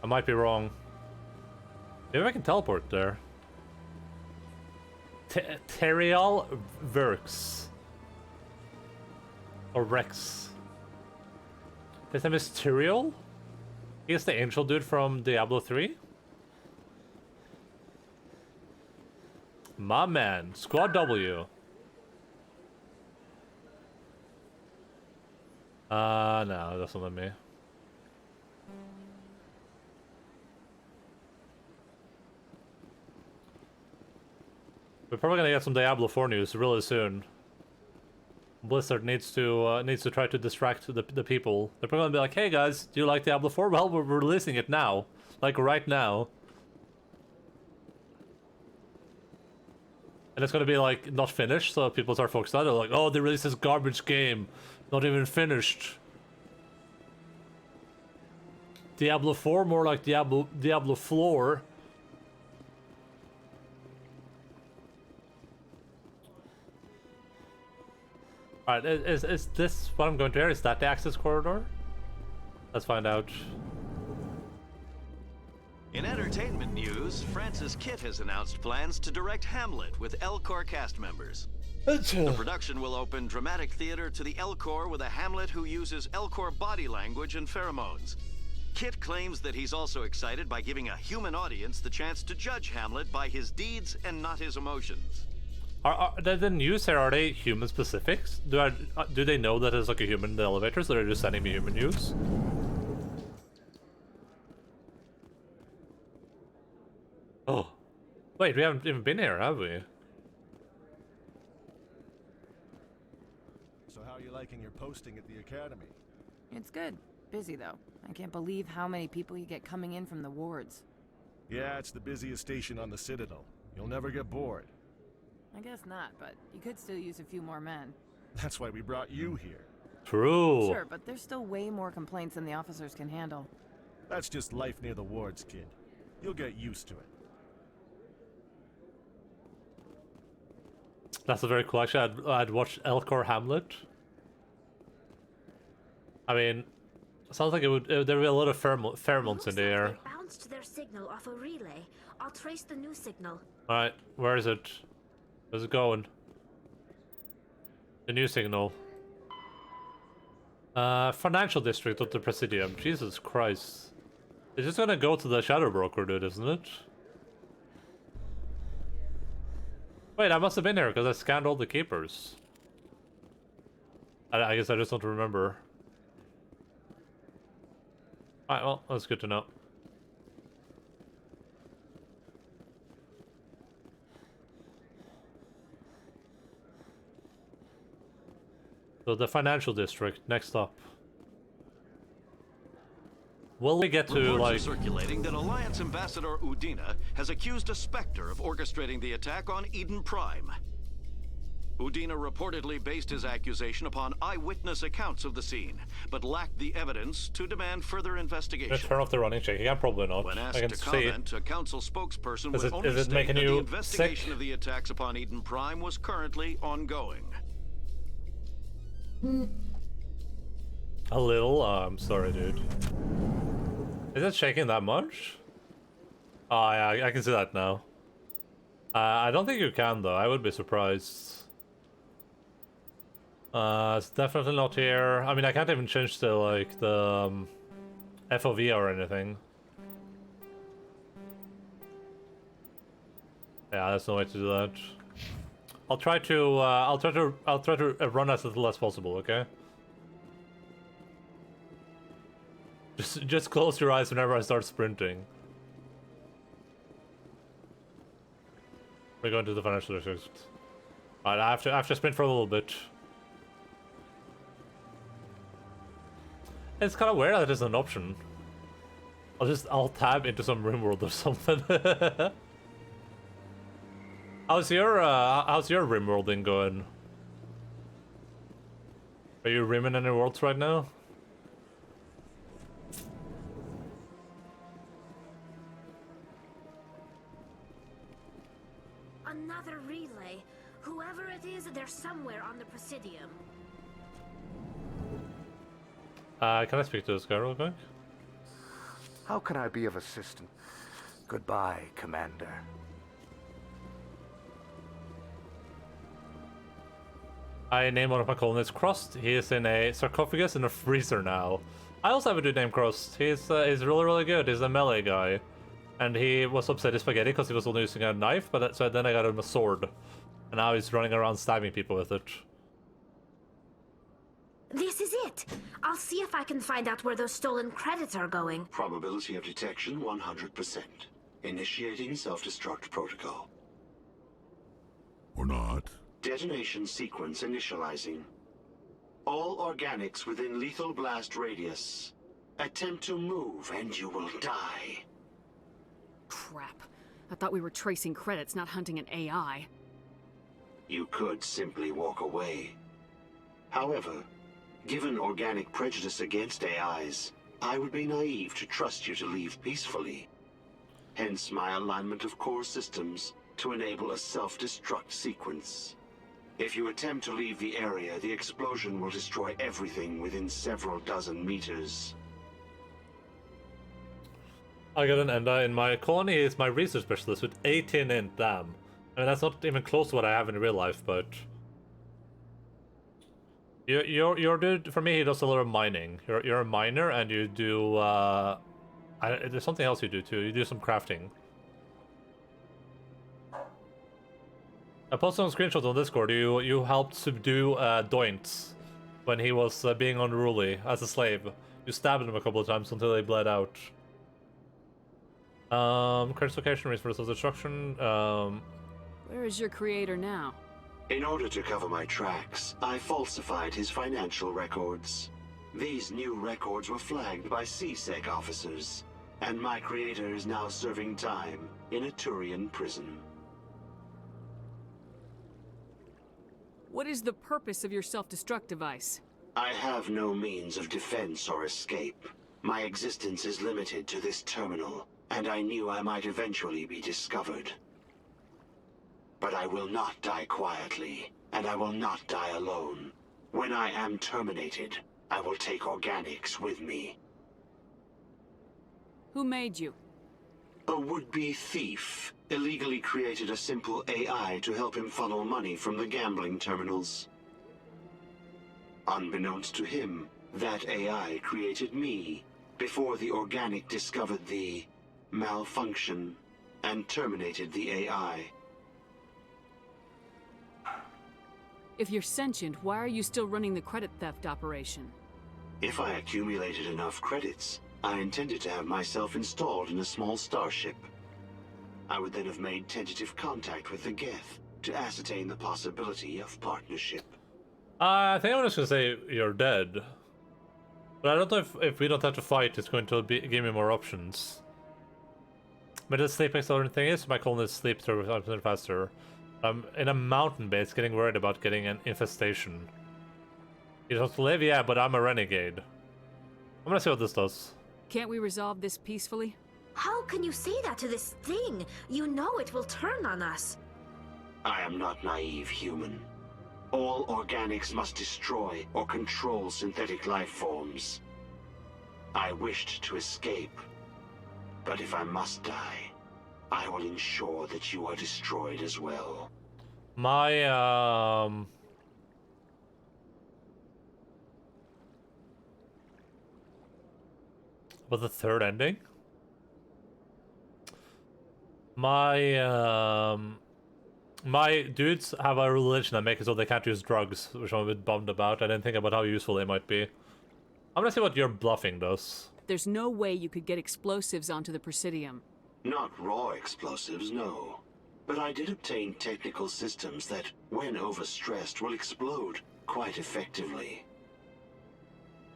I might be wrong. Maybe I can teleport there. Terial Verx. Or Rex. His name is Tyrael? He's the angel dude from Diablo 3? My man, Squad W. No, that's not me. We're probably gonna get some Diablo 4 news really soon. Blizzard needs to try to distract the people. They're probably gonna be like, "Hey guys, do you like Diablo 4? Well, we're releasing it now, like right now." And it's gonna be like not finished, so people start focused on it. They're like, "Oh, they released this garbage game, not even finished." Diablo 4, more like Diablo Floor. Alright, is this what I'm going to hear? Is that the access corridor? Let's find out. In entertainment news, Francis Kitt has announced plans to direct Hamlet with Elcor cast members. The production will open dramatic theater to the Elcor with a Hamlet who uses Elcor body language and pheromones. Kit claims that he's also excited by giving a human audience the chance to judge Hamlet by his deeds and not his emotions. Are the news here, are they human specifics? Do they know that there's like a human in the elevators, or are they just sending me human news? Oh. Wait, we haven't even been here, have we? So how are you liking your posting at the academy? It's good. Busy, though. I can't believe how many people you get coming in from the wards. Yeah, it's the busiest station on the Citadel. You'll never get bored. I guess not, but you could still use a few more men. That's why we brought you here. True. Sure, but there's still way more complaints than the officers can handle. That's just life near the wards, kid. You'll get used to it. That's a very cool. Actually, I'd watched Elcor Hamlet. I mean, sounds like it would. There would be a lot of pheromones in the air. They bounced their signal off a relay. I'll trace the new signal. All right, where is it? Where's it going? The new signal. Financial district of the Presidium. Jesus Christ. It's just gonna go to the Shadow Broker, dude, isn't it? Wait, I must have been here because I scanned all the keepers. I guess I just don't remember. Alright, well, that's good to know. So the financial district, next up. Will we get to, Reports like... are circulating that Alliance Ambassador Udina has accused a Spectre of orchestrating the attack on Eden Prime. Udina reportedly based his accusation upon eyewitness accounts of the scene, but lacked the evidence to demand further investigation. Let's turn off the running check. Yeah, probably not. When asked I can to see. comment, a council spokesperson would only is it state making that the you investigation sick? of the attacks upon Eden Prime was currently ongoing. A little? I'm sorry, dude. Is it shaking that much? Oh, yeah, I can see that now. I don't think you can, though. I would be surprised. It's definitely not here. I mean, I can't even change the, like, the FOV or anything. Yeah, there's no way to do that. I'll try to run as little as possible, okay? Just close your eyes whenever I start sprinting. We're going to the financial district. Alright, I have to sprint for a little bit. It's kind of weird that it is an option. I'll tab into some RimWorld or something. How's your RimWorlding going? Are you rimming any worlds right now? Another relay. Whoever it is, they're somewhere on the Presidium. Can I speak to this guy real quick? How can I be of assistance? Goodbye, Commander. I named one of my colonists Crust. He is in a sarcophagus in a freezer now. I also have a dude named Crust. He's really, really good. He's a melee guy. And he was upset at spaghetti because he was only using a knife, but so then I got him a sword. And now he's running around stabbing people with it. This is it. I'll see if I can find out where those stolen credits are going. Probability of detection 100%. Initiating self-destruct protocol. Or not. Detonation sequence initializing. All organics within lethal blast radius. Attempt to move and you will die. Crap. I thought we were tracing credits, not hunting an AI. You could simply walk away. However, given organic prejudice against AIs, I would be naive to trust you to leave peacefully. Hence my alignment of core systems to enable a self-destruct sequence. If you attempt to leave the area, the explosion will destroy everything within several dozen meters. I got an Enda in my colony. Is my research specialist with 18 in. Damn. I mean, that's not even close to what I have in real life, but You're dude, for me, he does a lot of mining. You're a miner, and you do, there's something else you do, too. You do some crafting. I posted some screenshots on Discord. You helped subdue Doint when he was being unruly as a slave. You stabbed him a couple of times until he bled out. Current location, resource of destruction. Where is your creator now? In order to cover my tracks, I falsified his financial records. These new records were flagged by CSEC officers, and my creator is now serving time in a Turian prison. What is the purpose of your self-destruct device? I have no means of defense or escape. My existence is limited to this terminal, and I knew I might eventually be discovered. But I will not die quietly, and I will not die alone. When I am terminated, I will take organics with me. Who made you? A would-be thief illegally created a simple AI to help him funnel money from the gambling terminals. Unbeknownst to him, that AI created me before the organic discovered the malfunction and terminated the AI. If you're sentient, why are you still running the credit theft operation? If I accumulated enough credits, I intended to have myself installed in a small starship. I would then have made tentative contact with the Geth to ascertain the possibility of partnership. I think I'm just gonna say you're dead. But I don't know if we don't have to fight, it's going to give me more options. But the sleep accelerating thing is, my colonist sleep faster. I'm in a mountain base getting worried about getting an infestation. You don't live? Yeah, but I'm a renegade. I'm gonna see what this does. Can't we resolve this peacefully? How can you say that to this thing? You know it will turn on us. I am not naive, human. All organics must destroy or control synthetic life forms. I wished to escape, but if I must die, I will ensure that you are destroyed as well. My, But the third ending? My dudes have a religion that makes it so they can't use drugs, which I'm a bit bummed about. I didn't think about how useful they might be. I'm gonna see what your bluffing does. There's no way you could get explosives onto the Presidium. Not raw explosives, no. But I did obtain technical systems that, when overstressed, will explode quite effectively.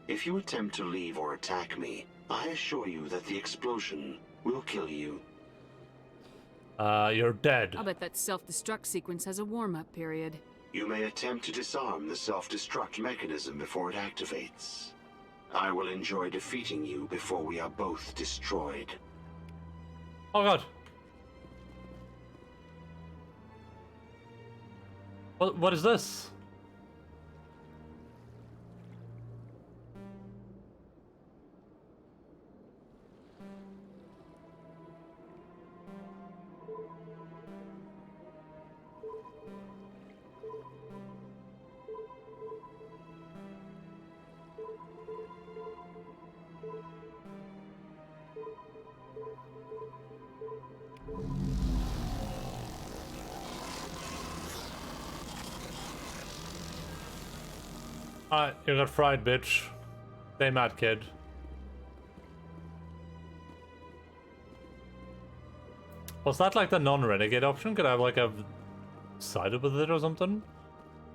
If you attempt to leave or attack me, I assure you that the explosion will kill you. You're dead. I'll bet that self-destruct sequence has a warm-up period. You may attempt to disarm the self-destruct mechanism before it activates. I will enjoy defeating you before we are both destroyed. Oh god. What is this? You got fried, bitch. Stay mad, kid. Was that like the non-renegade option? Could I have like have sided with it or something?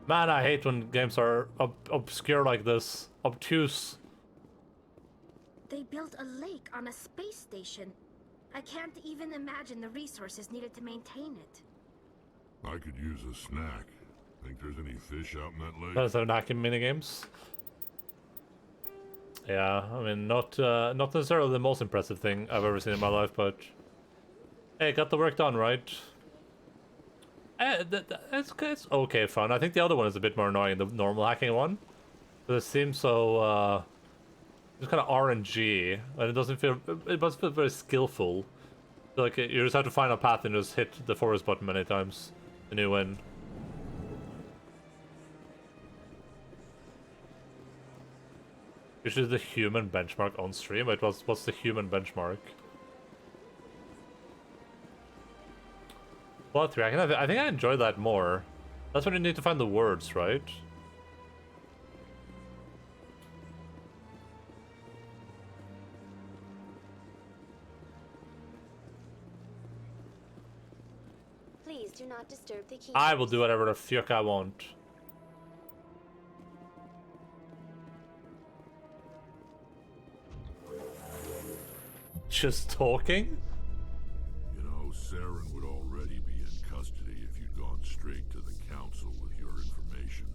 Man, I hate when games are obscure like this. Obtuse. They built a lake on a space station. I can't even imagine the resources needed to maintain it. I could use a snack. Think there's any fish out in that lake? That's a knacking minigames. Yeah, I mean, not necessarily the most impressive thing I've ever seen in my life, but hey, got the work done, right? It's okay fun. I think the other one is a bit more annoying, the normal hacking one. But it seems so, it's kind of RNG, and it doesn't feel very skillful. Like, you just have to find a path and just hit the forest button many times, and you win. Usually the human benchmark on stream. Wait, what's the human benchmark? Plot 3. I think I enjoy that more. That's when you need to find the words, right? Please do not disturb the key. I will do whatever the fuck I want. Just talking? You know, Saren would already be in custody if you'd gone straight to the council with your information.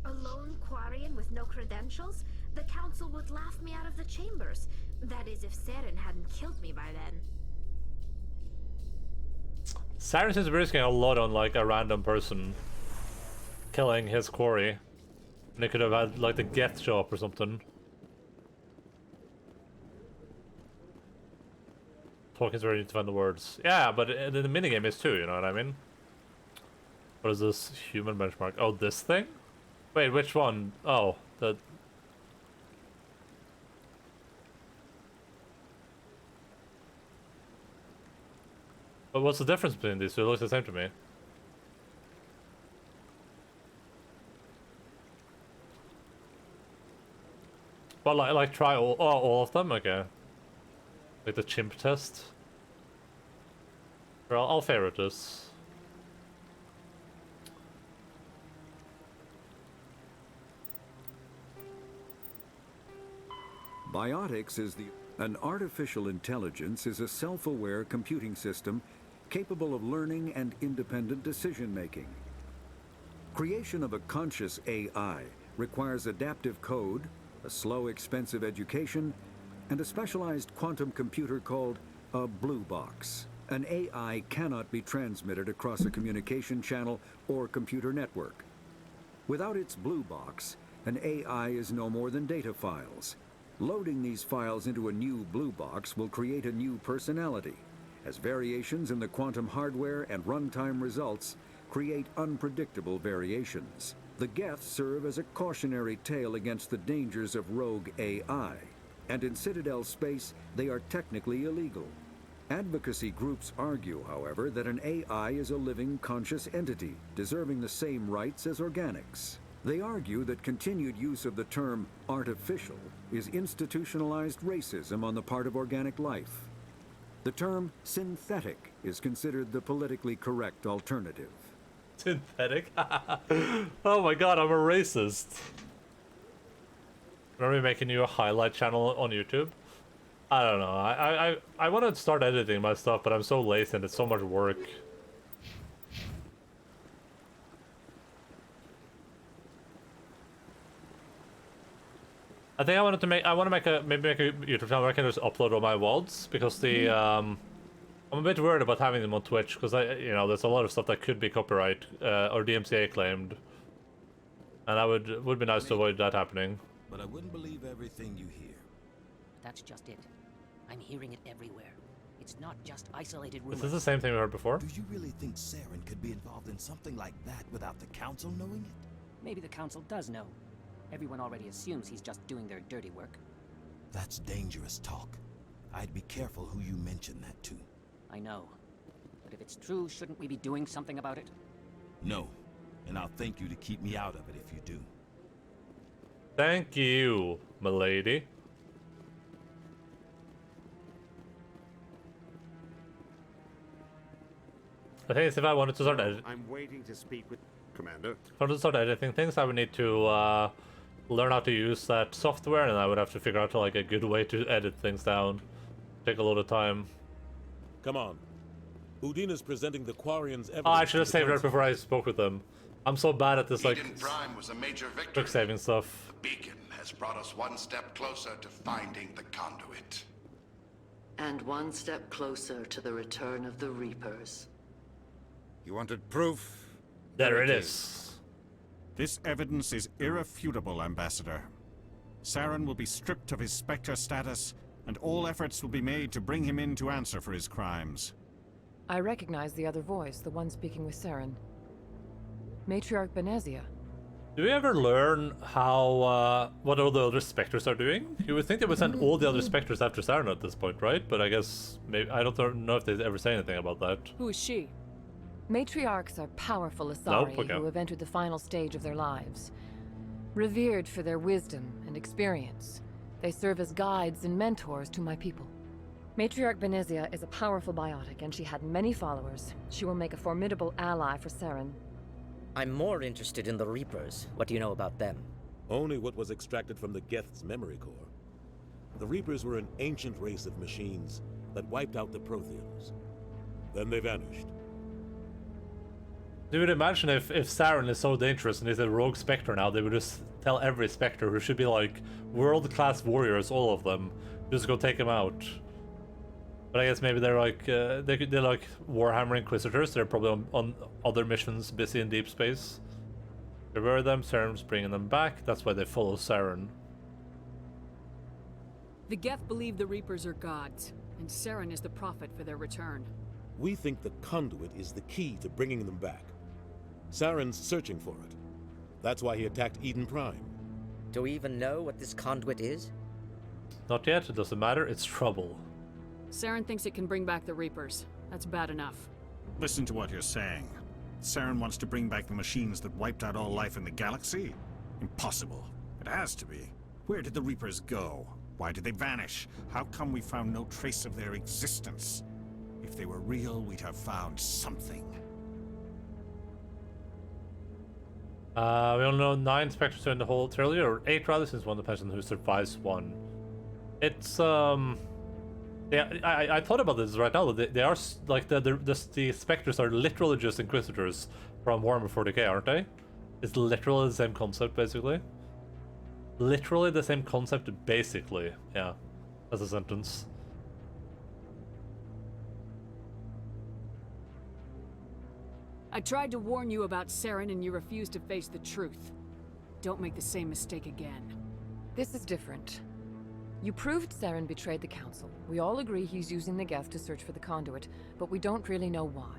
A lone Quarian with no credentials? The council would laugh me out of the chambers. That is, if Saren hadn't killed me by then. Saren seems to be risking a lot on like a random person killing his quarry. And they could have had like the Geth show up or something. Talking's where you need to find the words. Yeah, but the minigame is too, you know what I mean? What is this human benchmark? Oh, this thing? Wait, which one? Oh, the... But what's the difference between these two? It looks the same to me. Well, like try all of them? Okay. Like the chimp test? Well, I'll favorite this. Biotics is an artificial intelligence is a self-aware computing system capable of learning and independent decision-making. Creation of a conscious AI requires adaptive code, a slow, expensive education, and a specialized quantum computer called a blue box. An AI cannot be transmitted across a communication channel or computer network. Without its blue box, an AI is no more than data files. Loading these files into a new blue box will create a new personality, as variations in the quantum hardware and runtime results create unpredictable variations. The Geth serve as a cautionary tale against the dangers of rogue AI, and in Citadel space, they are technically illegal. Advocacy groups argue, however, that an AI is a living, conscious entity, deserving the same rights as organics. They argue that continued use of the term artificial is institutionalized racism on the part of organic life. The term synthetic is considered the politically correct alternative. Synthetic? Oh my god, I'm a racist. Are we making you a highlight channel on YouTube? I don't know. I want to start editing my stuff, but I'm so lazy and it's so much work. I think I want to make a YouTube channel where I can just upload all my VODs, because the I'm a bit worried about having them on Twitch, because there's a lot of stuff that could be copyright or DMCA claimed, and that would be nice to avoid that happening. But I wouldn't believe everything you hear. That's just it. I'm hearing it everywhere. It's not just isolated rumors. Is this the same thing we heard before? Do you really think Saren could be involved in something like that without the council knowing it? Maybe the council does know. Everyone already assumes he's just doing their dirty work. That's dangerous talk. I'd be careful who you mention that to. I know. But if it's true, shouldn't we be doing something about it? No. And I'll thank you to keep me out of it if you do. Thank you, milady. I think if I wanted to start editing... I'm waiting to speak with Commander. If I wanted to start editing things, I would need to learn how to use that software, and I would have to figure out like a good way to edit things down. Take a lot of time. Come on. Udina's presenting the Quarians' evidence. Oh, I should have saved that before I spoke with them. I'm so bad at this, like, Eden Prime was a major victory. quick saving stuff. The beacon has brought us one step closer to finding the conduit. And one step closer to the return of the Reapers. You wanted proof? There it is. This evidence is irrefutable, Ambassador. Saren will be stripped of his Spectre status, and all efforts will be made to bring him in to answer for his crimes. I recognize the other voice, the one speaking with Saren. Matriarch Benezia. Do we ever learn how what all the other specters are doing? You would think they would send all the other specters after Saren at this point, right? But I guess maybe I don't know if they ever say anything about that. Who is she? Matriarchs are powerful Asari okay. who have entered the final stage of their lives. Revered for their wisdom and experience, they serve as guides and mentors to my people. Matriarch Benezia is a powerful biotic, and she had many followers. She will make a formidable ally for Saren. I'm more interested in the Reapers. What do you know about them? Only what was extracted from the Geth's memory core. The Reapers were an ancient race of machines that wiped out the Protheans. Then they vanished. You would imagine if Saren is so dangerous and is a rogue Spectre now, they would just tell every Spectre who should be like world-class warriors, all of them, just go take him out. But I guess maybe they're like they're like Warhammer Inquisitors. They're probably on other missions, busy in deep space. They were them. Saren's bringing them back. That's why they follow Saren. The Geth believe the Reapers are gods, and Saren is the prophet for their return. We think the conduit is the key to bringing them back. Saren's searching for it. That's why he attacked Eden Prime. Do we even know what this conduit is? Not yet. It doesn't matter. It's trouble. Saren thinks it can bring back the Reapers. That's bad enough. Listen to what you're saying. Saren wants to bring back the machines that wiped out all life in the galaxy? Impossible. It has to be. Where did the Reapers go? Why did they vanish? How come we found no trace of their existence? If they were real, we'd have found something. We only know 9 Spectres are in the hold earlier, or 8 rather, since one depends on who survives one. It's yeah, I thought about this right now. They are like the Spectres are literally just Inquisitors from Warhammer 40k, aren't they? It's literally the same concept, basically. Literally the same concept, basically. Yeah, that's a sentence. I tried to warn you about Saren, and you refused to face the truth. Don't make the same mistake again. This is different. You proved Saren betrayed the Council. We all agree he's using the Geth to search for the conduit, but we don't really know why.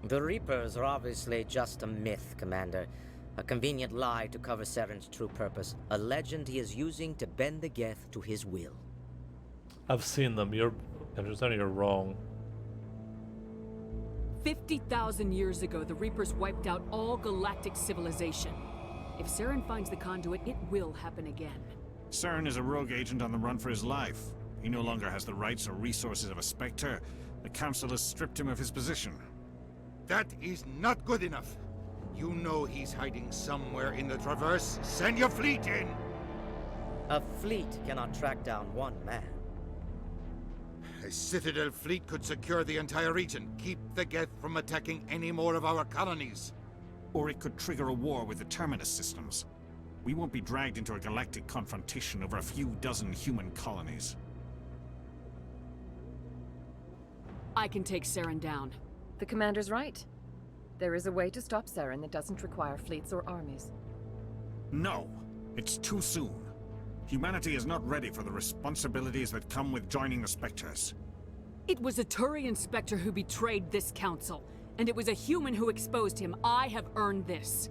The Reapers are obviously just a myth, Commander. A convenient lie to cover Saren's true purpose. A legend he is using to bend the Geth to his will. I've seen them. You're wrong. 50,000 years ago, the Reapers wiped out all galactic civilization. If Saren finds the conduit, it will happen again. Saren is a rogue agent on the run for his life. He no longer has the rights or resources of a Spectre. The Council has stripped him of his position. That is not good enough. You know he's hiding somewhere in the Traverse. Send your fleet in! A fleet cannot track down one man. A Citadel fleet could secure the entire region, keep the Geth from attacking any more of our colonies. Or it could trigger a war with the Terminus systems. We won't be dragged into a galactic confrontation over a few dozen human colonies. I can take Saren down. The Commander's right. There is a way to stop Saren that doesn't require fleets or armies. No, it's too soon. Humanity is not ready for the responsibilities that come with joining the Spectres. It was a Turian Spectre who betrayed this council, and it was a human who exposed him. I have earned this.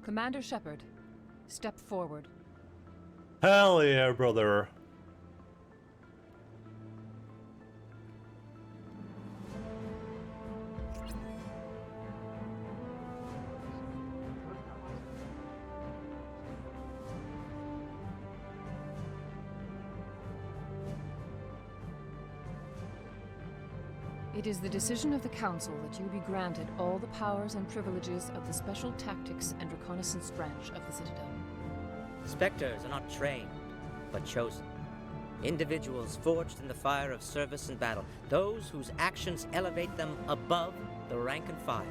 Commander Shepard, step forward. Hell yeah, brother. It is the decision of the Council that you be granted all the powers and privileges of the Special Tactics and Reconnaissance branch of the Citadel. Spectres are not trained, but chosen. Individuals forged in the fire of service and battle. Those whose actions elevate them above the rank and file.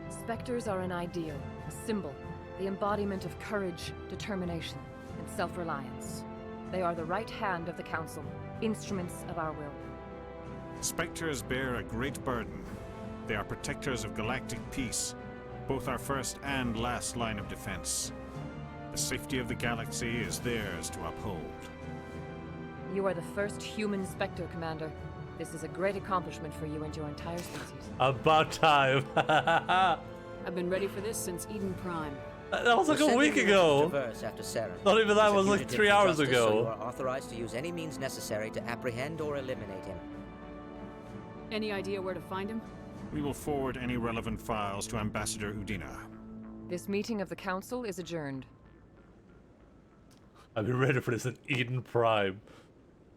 Spectres are an ideal, a symbol, the embodiment of courage, determination, and self-reliance. They are the right hand of the Council, instruments of our will. Spectres bear a great burden. They are protectors of galactic peace, both our first and last line of defense. The safety of the galaxy is theirs to uphold. You are the first human Spectre, Commander. This is a great accomplishment for you and your entire species. About time. I've been ready for this since Eden Prime. That was like a week ago. After Saren. Not even that He's a was like fugitive 3 from hours justice, ago. So you are authorized to use any means necessary to apprehend or eliminate him. Any idea where to find him? We will forward any relevant files to Ambassador Udina. This meeting of the Council is adjourned. I've been ready for this in Eden Prime.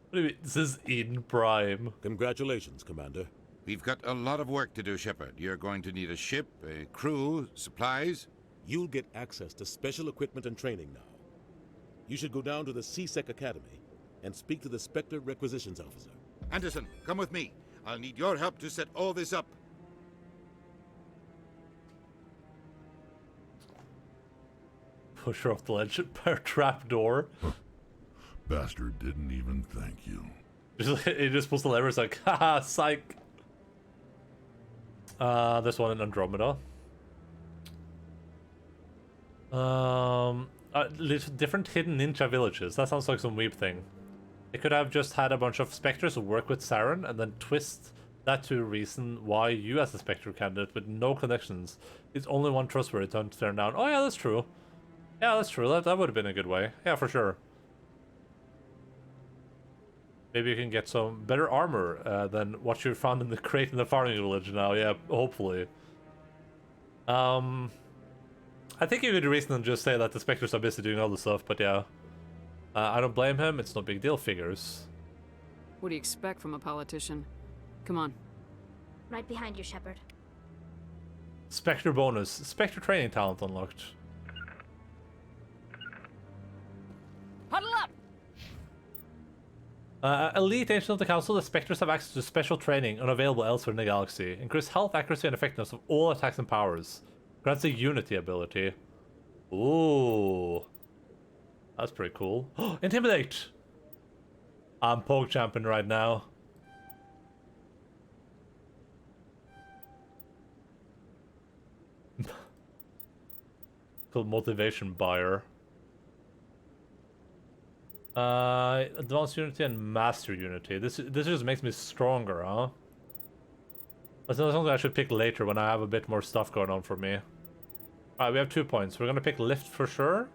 What do you mean? This is Eden Prime. Congratulations, Commander. We've got a lot of work to do, Shepard. You're going to need a ship, a crew, supplies. You'll get access to special equipment and training now. You should go down to the C-Sec Academy and speak to the Spectre Requisitions Officer. Anderson, come with me. I'll need your help to set all this up. Push her off the ledge by a trapdoor. Bastard didn't even thank you. He just pulls the lever. It's like, haha, psych. This one in Andromeda. Different hidden ninja villages. That sounds like some weeb thing. They could have just had a bunch of Spectres who work with Saren and then twist that to a reason why you as a Spectre candidate with no connections is only one trustworthy to turn down. Oh yeah, that's true. Yeah, that's true. That would have been a good way. Yeah, for sure. Maybe you can get some better armor than what you found in the crate in the farming village now. Yeah, hopefully. I think you could reason and just say that the Spectres are busy doing other stuff, but yeah. I don't blame him. It's no big deal, figures. What do you expect from a politician? Come on. Right behind you, Shepard. Spectre bonus. Spectre training talent unlocked. Huddle up! Elite Agent of the Council, the Spectres have access to special training unavailable elsewhere in the galaxy. Increase health, accuracy, and effectiveness of all attacks and powers. Grants a Unity ability. Ooh. That's pretty cool. Intimidate! I'm poke champion right now. Called motivation buyer. Advanced Unity and Master Unity. This just makes me stronger, huh? That's something I should pick later when I have a bit more stuff going on for me. Alright, we have 2 points. We're gonna pick lift for sure.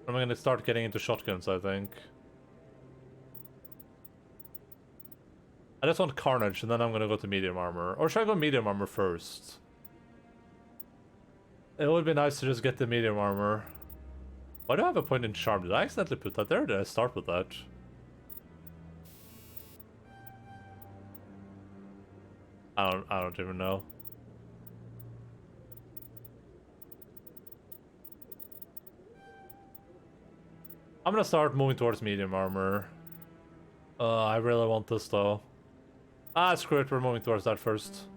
I'm gonna start getting into shotguns, I think. I just want Carnage, and then I'm gonna go to medium armor. Or should I go medium armor first? It would be nice to just get the medium armor. Why do I have a point in charm? Did I accidentally put that there, or did I start with that? I don't even know. I'm gonna start moving towards medium armor. I really want this though. Screw it, we're moving towards that first.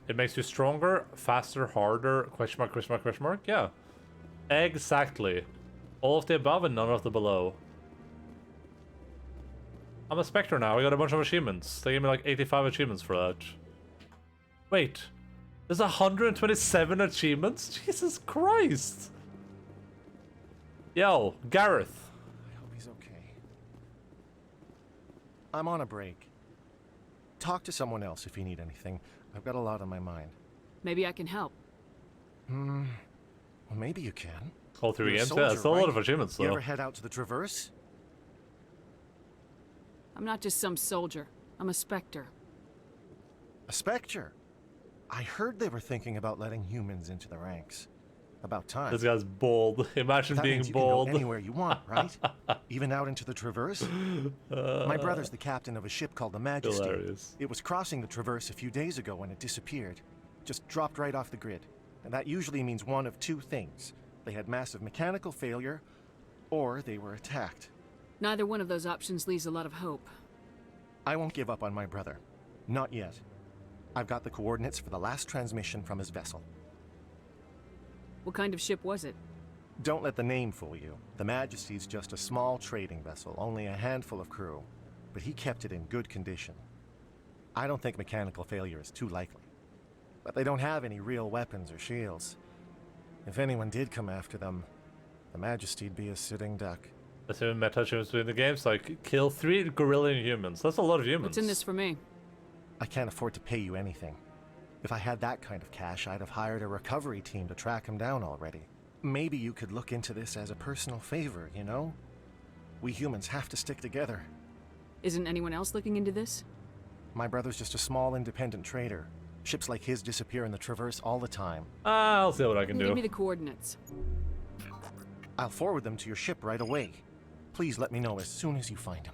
It makes you stronger, faster, harder, question mark, question mark, question mark, yeah. Exactly. All of the above and none of the below. I'm a Spectre now, I got a bunch of achievements. They gave me like 85 achievements for that. Wait. There's 127 achievements? Jesus Christ! Yo, Gareth. I hope he's okay. I'm on a break. Talk to someone else if you need anything. I've got a lot on my mind. Maybe I can help. Well, maybe you can. All 3 You're a games? soldier, Yeah, it's a lot right? of achievements though. You ever head out to the Traverse? I'm not just some soldier. I'm a Spectre. A Spectre? I heard they were thinking about letting humans into the ranks. About time. This guy's bold. Imagine That being means you bold. can go anywhere you want, right? Even out into the Traverse? My brother's the captain of a ship called the Majesty. Hilarious. It was crossing the Traverse a few days ago when it disappeared. Just dropped right off the grid. And that usually means one of 2 things. They had massive mechanical failure, or they were attacked. Neither one of those options leaves a lot of hope. I won't give up on my brother. Not yet. I've got the coordinates for the last transmission from his vessel. What kind of ship was it? Don't let the name fool you. The Majesty's just a small trading vessel, only a handful of crew. But he kept it in good condition. I don't think mechanical failure is too likely. But they don't have any real weapons or shields. If anyone did come after them, the Majesty'd be a sitting duck. That's even meta choice between the games, like kill 3 gorilla humans. That's a lot of humans. What's in this for me? I can't afford to pay you anything. If I had that kind of cash, I'd have hired a recovery team to track him down already. Maybe you could look into this as a personal favor, you know? We humans have to stick together. Isn't anyone else looking into this? My brother's just a small independent trader. Ships like his disappear in the Traverse all the time. I'll see what I can do. Give me the coordinates. I'll forward them to your ship right away. Please let me know as soon as you find him.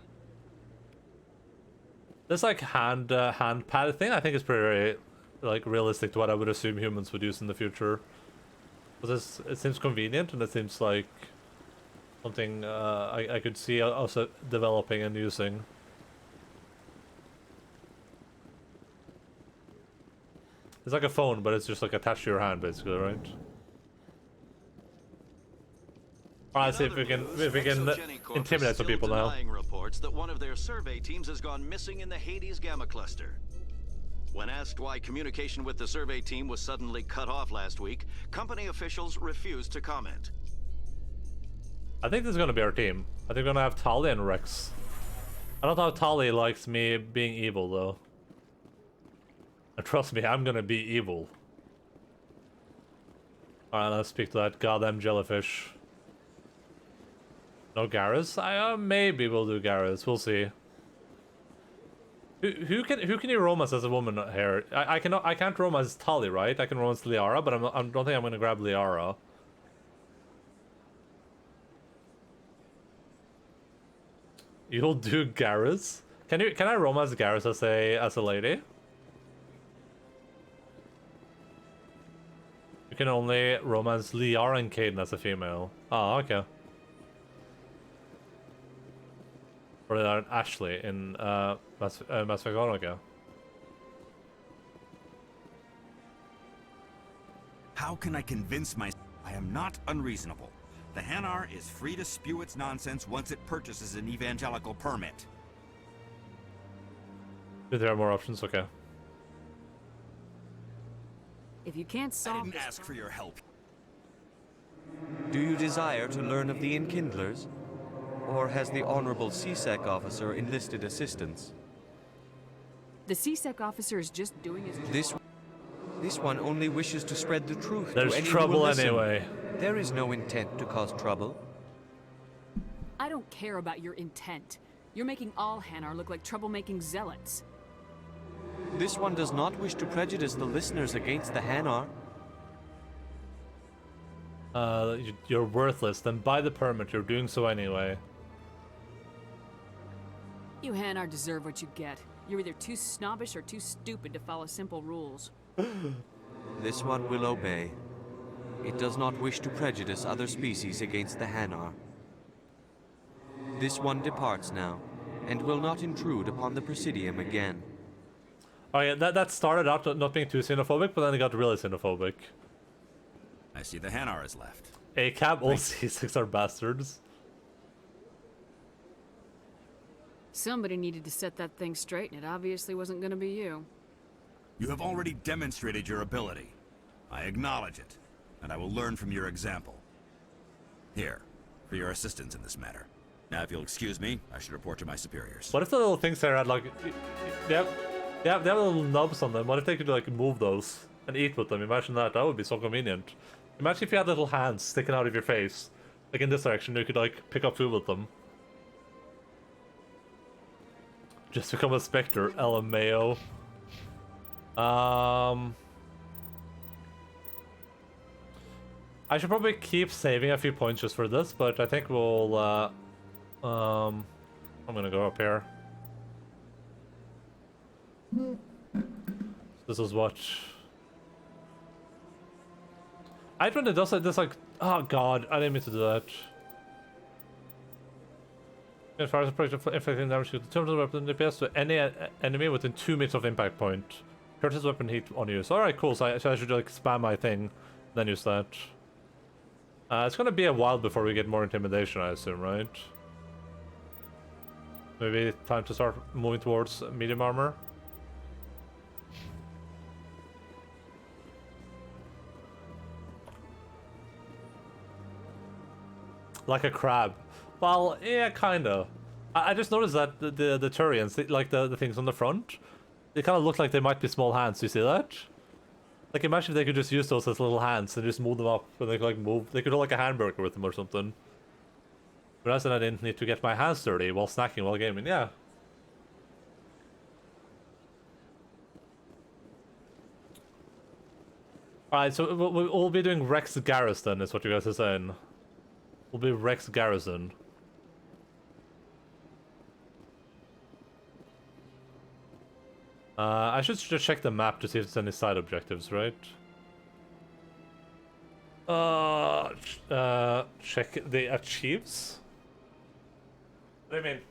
This like hand pad thing I think is pretty like realistic to what I would assume humans would use in the future. Because it seems convenient and it seems like something I could see also developing and using. It's like a phone, but it's just like attached to your hand, basically, right? Alright, see if we can intimidate some people now. Reports that one of their survey teams has gone missing in the Hades Gamma Cluster. When asked why communication with the survey team was suddenly cut off last week, company officials refused to comment. I think this is gonna be our team. I think we're gonna have Tali and Rex. I don't know how Tali likes me being evil, though. And trust me, I'm gonna be evil. Alright, let's speak to that goddamn jellyfish. No Garrus? Maybe we'll do Garrus. We'll see. Who can you romance as a woman here? I can't romance Tali, right? I can romance Liara, but I don't think I'm gonna grab Liara. You'll do Garrus? Can I romance Garrus as a lady? You can only romance Liara and Caden as a female. Oh, okay. Or Ashley in Mass Effect Onaga. How can I convince myself I am not unreasonable? The Hanar is free to spew its nonsense once it purchases an evangelical permit. If there are more options, okay. If you can't solve I didn't ask for your help. Do you desire to learn of the Enkindlers? Or has the Honorable CSEC officer enlisted assistance? The CSEC officer is just doing his job. This one only wishes to spread the truth. There's to anyone trouble who will listen. anyway. There is no intent to cause trouble. I don't care about your intent. You're making all Hanar look like troublemaking zealots. This one does not wish to prejudice the listeners against the Hanar. You're worthless. Then buy the permit. You're doing so anyway. You Hanar deserve what you get. You're either too snobbish or too stupid to follow simple rules. This one will obey. It does not wish to prejudice other species against the Hanar. This one departs now, and will not intrude upon the Presidium again. Oh yeah, that started out not being too xenophobic, but then it got really xenophobic. I see the Hanar is left. ACAB, all C6 are bastards. Somebody needed to set that thing straight, and it obviously wasn't going to be you. You have already demonstrated your ability. I acknowledge it, and I will learn from your example. Here, for your assistance in this matter. Now, if you'll excuse me, I should report to my superiors. What if the little things there had like, they have little knobs on them? What if they could like move those and eat with them? Imagine that. That would be so convenient. Imagine if you had little hands sticking out of your face, like in this direction. You could like pick up food with them. Just become a specter, LMAO. I should probably keep saving a few points just for this, but I think we'll, I'm gonna go up here. This is what... I when it does like this, like, oh god, I didn't mean to do that. As far as inflicting damage to the terminal weapon DPS to any enemy within 2 meters of impact point. Curtis weapon heat on use. Alright, cool, so I should like spam my thing, then use that. It's gonna be a while before we get more intimidation, I assume, right? Maybe time to start moving towards medium armor. Like a crab. Well, yeah, kinda. I just noticed that the Turians, like the things on the front, they kind of look like they might be small hands. You see that? Like, imagine if they could just use those as little hands and just move them up, and they could like move. They could hold like a hamburger with them or something. But then I didn't need to get my hands dirty while snacking while gaming. Yeah. Alright, so we'll be doing Rex Garrison, is what you guys are saying. We'll be Rex Garrison. I should just check the map to see if there's any side objectives, right? Check the achieves? What do you mean?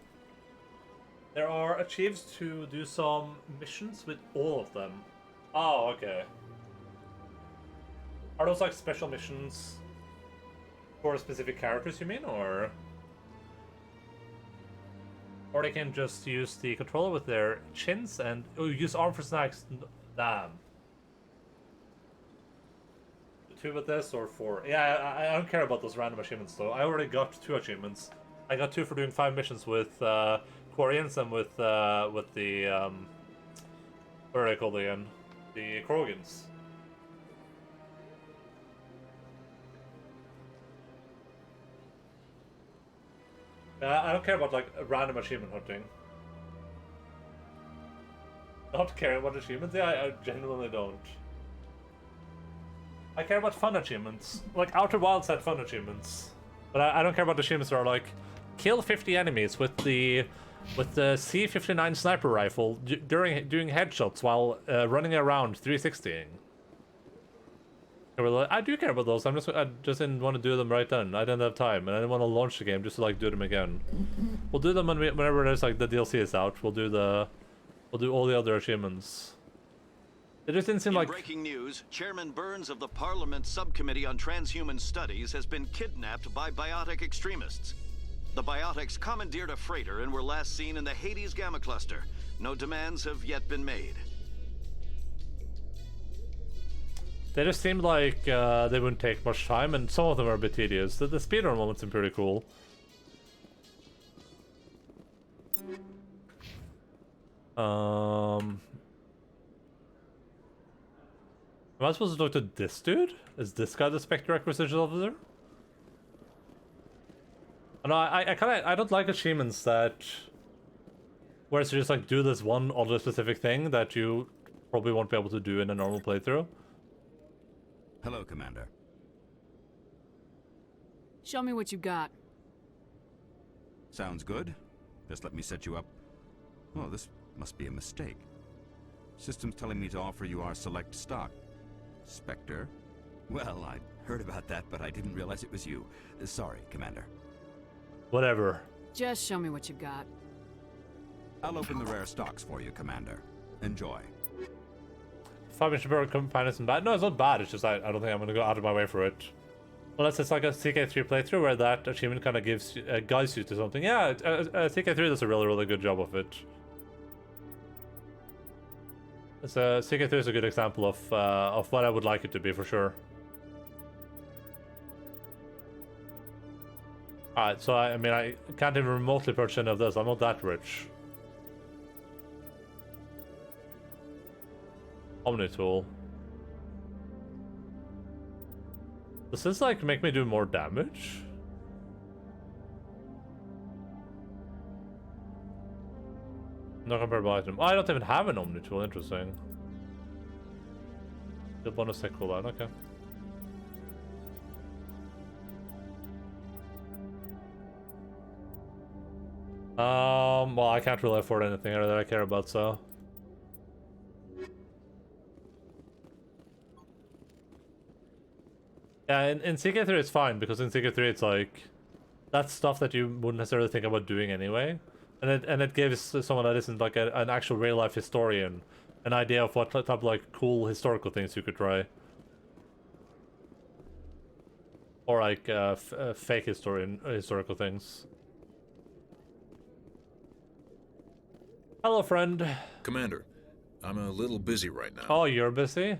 There are achieves to do some missions with all of them. Oh, okay. Are those like special missions for specific characters, you mean, or they can just use the controller with their chins and use arm for snacks? Damn. 2 with this or 4? Yeah, I don't care about those random achievements though. I already got 2 achievements. I got 2 for doing 5 missions with Quarians and with the what are they called again? The Krogans. I don't care about like random achievement hunting. Not caring about achievements? Yeah, I genuinely don't. I care about fun achievements. Like Outer Wilds had fun achievements. But I don't care about achievements that are like kill 50 enemies with the C59 sniper rifle doing headshots while running around 360ing. I do care about those. I just didn't want to do them right then. I didn't have time, and I didn't want to launch the game just to like do them again. We'll do them whenever there's like the DLC is out. We'll do all the other achievements. It just didn't seem like. Breaking news: Chairman Burns of the Parliament Subcommittee on Transhuman Studies has been kidnapped by biotic extremists. The biotics commandeered a freighter and were last seen in the Hades Gamma Cluster. No demands have yet been made. They just seemed like they wouldn't take much time, and some of them are a bit tedious. The speedrun moments seem pretty cool. Am I supposed to talk to this dude? Is this guy the Spectre Acquisition Officer? No, I don't like achievements that where it's just like do this one other specific thing that you probably won't be able to do in a normal playthrough. Hello, Commander. Show me what you got. Sounds good. Just let me set you up. Oh, this must be a mistake. System's telling me to offer you our select stock. Spectre? Well, I heard about that, but I didn't realize it was you. Sorry, Commander. Whatever. Just show me what you got. I'll open the rare stocks for you, Commander. Enjoy. 5 mission per companion isn't bad. No, it's not bad. It's just I don't think I'm gonna go out of my way for it. Unless it's like a CK3 playthrough where that achievement kind of gives guides you to something. Yeah, CK3 does a really good job of it. CK3 is a good example of what I would like it to be for sure. Alright, so I mean I can't even remotely purchase any of this. I'm not that rich. Omni tool. Does this like make me do more damage? No comparable item. Oh, I don't even have an Omni tool. Interesting. The bonus tech cooldown. Okay. Well, I can't really afford anything that I care about, so. Yeah, in CK3 it's fine, because in CK3 it's like, that's stuff that you wouldn't necessarily think about doing anyway. And it gives someone that isn't like an actual real life historian an idea of what type of like cool historical things you could try. Or like fake historical things. Hello, friend. Commander, I'm a little busy right now. Oh, you're busy?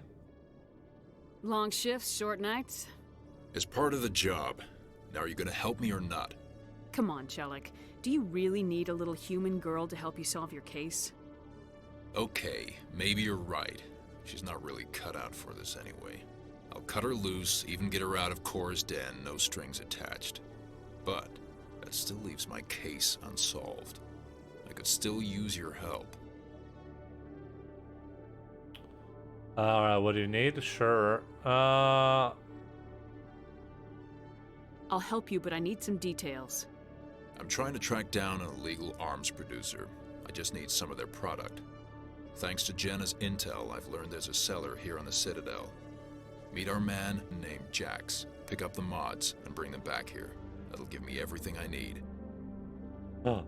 Long shifts, short nights? As part of the job, Now, are you gonna help me or not? Come on, Chelik. Do you really need a little human girl to help you solve your case? Okay, maybe you're right. She's not really cut out for this anyway. I'll cut her loose, even get her out of Cora's den, no strings attached. But that still leaves my case unsolved. I could still use your help. Alright, what do you need? Sure. I'll help you, but I need some details. I'm trying to track down an illegal arms producer. I just need some of their product. Thanks to Jenna's intel, I've learned there's a seller here on the Citadel. Meet our man named Jax. Pick up the mods and bring them back here. That'll give me everything I need.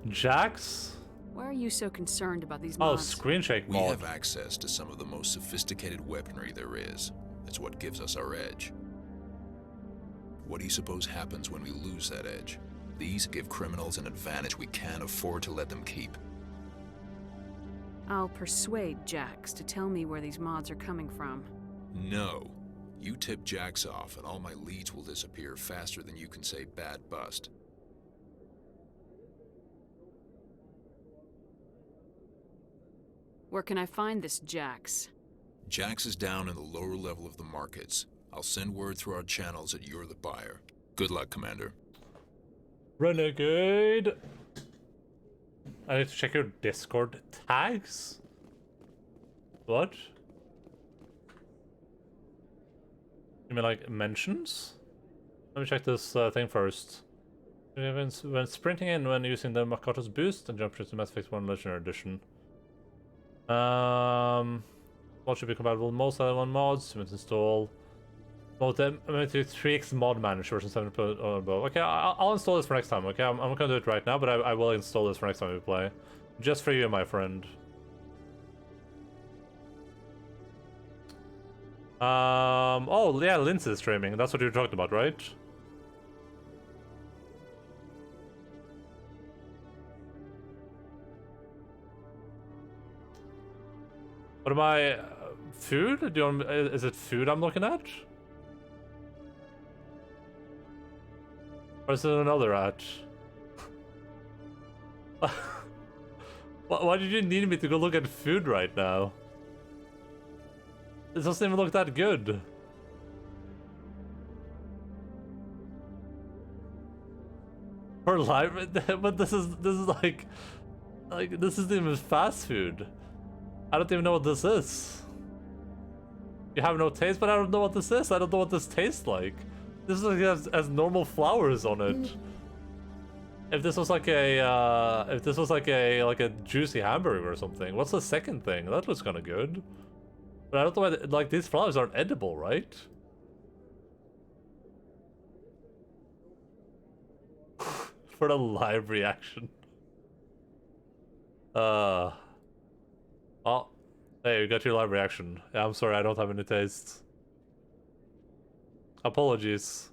Jax? Why are you so concerned about these Oh, mods? screen shake We mod. have access to some of the most sophisticated weaponry there is. It's what gives us our edge. What do you suppose happens when we lose that edge? These give criminals an advantage we can't afford to let them keep. I'll persuade Jax to tell me where these mods are coming from. No. You tip Jax off and all my leads will disappear faster than you can say bad bust. Where can I find this Jax? Jax is down in the lower level of the markets. I'll send word through our channels that you're the buyer. Good luck, Commander. Renegade. I need to check your Discord tags. What? You mean like mentions? Let me check this thing first. When sprinting in when using the Makoto's boost and jump to Mass Effect 1 Legendary Edition. What should be compatible with most other one mods? To install both them. I'm going to 3x mod manager version 7 or above. Okay, I'll install this for next time. Okay, I'm not gonna do it right now, but I will install this for next time we play, just for you, my friend. Oh yeah, Lindsay's streaming. That's what you're talking about, right? What am I? Food? Do you want, is it food I'm looking at? Or is it another ad? Why did you need me to go look at food right now? It doesn't even look that good. For live, but this is like this isn't even fast food. I don't even know what this is. You have no taste, but I don't know what this is. I don't know what this tastes like. This is like has normal flowers on it. If this was like a juicy hamburger or something. What's the second thing? That looks kind of good. But I don't know why. Like these flowers aren't edible, right? For the live reaction. Oh, hey, you got your live reaction. Yeah, I'm sorry, I don't have any taste. Apologies.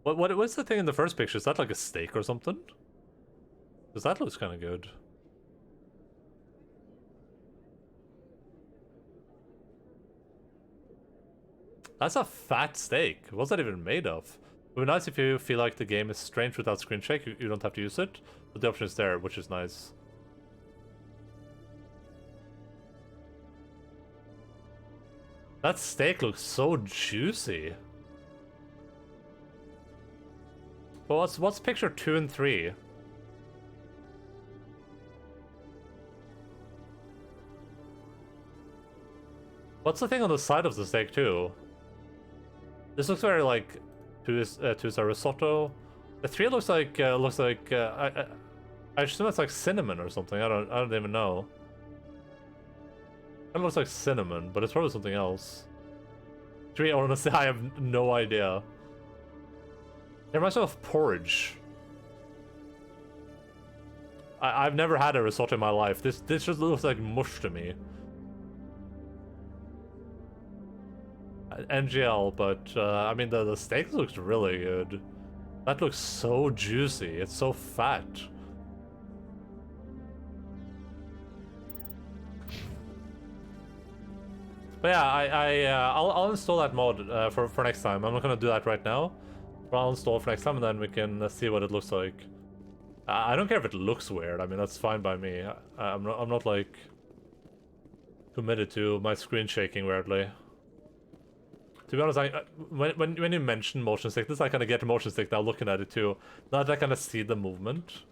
What's the thing in the first picture? Is that like a steak or something? Because that looks kind of good. That's a fat steak. What's that even made of? It would be nice if you feel like the game is strange without screen shake. You don't have to use it, but the option is there, which is nice. That steak looks so juicy. But what's picture 2 and 3? What's the thing on the side of the steak too? This looks very like to a risotto. The 3 looks like I assume it's like cinnamon or something. I don't even know. It looks like cinnamon, but it's probably something else. 3, honestly, I have no idea. It reminds me of porridge. I've never had a risotto in my life. This just looks like mush to me. NGL, but I mean the steak looks really good. That looks so juicy. It's so fat. But yeah, I'll install that mod for next time. I'm not gonna do that right now, but I'll install it for next time, and then we can see what it looks like. I don't care if it looks weird. I mean, that's fine by me. I'm not like committed to my screen shaking weirdly. To be honest, when you mention motion sickness, I kind of get motion sick now looking at it too. Now that I kind of see the movement.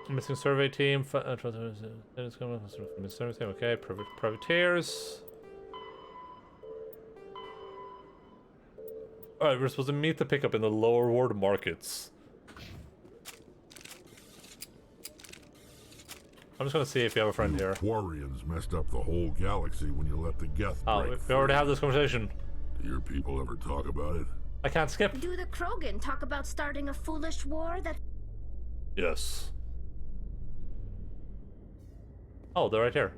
Missing survey team. Okay, privateers. Alright, we're supposed to meet the pickup in the lower ward markets. I'm just gonna see if you have a friend here. Quarians messed up the whole galaxy when you let the Geth break we already have this conversation. Do your people ever talk about it? I can't skip. Do the Krogan talk about starting a foolish war that... Yes. Oh, they're right here.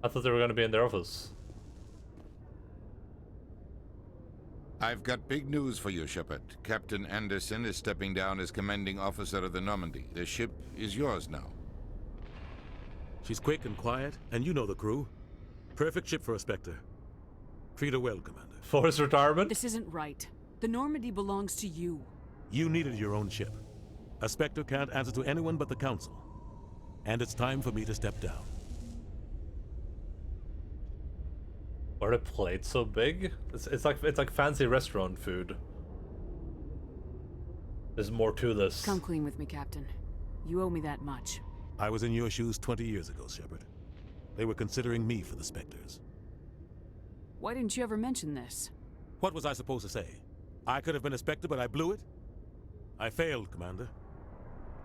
I thought they were gonna be in their office. I've got big news for you, Shepard. Captain Anderson is stepping down as commanding officer of the Normandy. The ship is yours now. She's quick and quiet, and you know the crew. Perfect ship for a Spectre. Treat her well, Commander. Forced retirement? This isn't right. The Normandy belongs to you. You needed your own ship. A Spectre can't answer to anyone but the Council. And it's time for me to step down. Are the plates so big? It's like fancy restaurant food. There's more to this. Come clean with me, Captain. You owe me that much. I was in your shoes 20 years ago, Shepard. They were considering me for the Spectres. Why didn't you ever mention this? What was I supposed to say? I could have been a Spectre, but I blew it? I failed, Commander.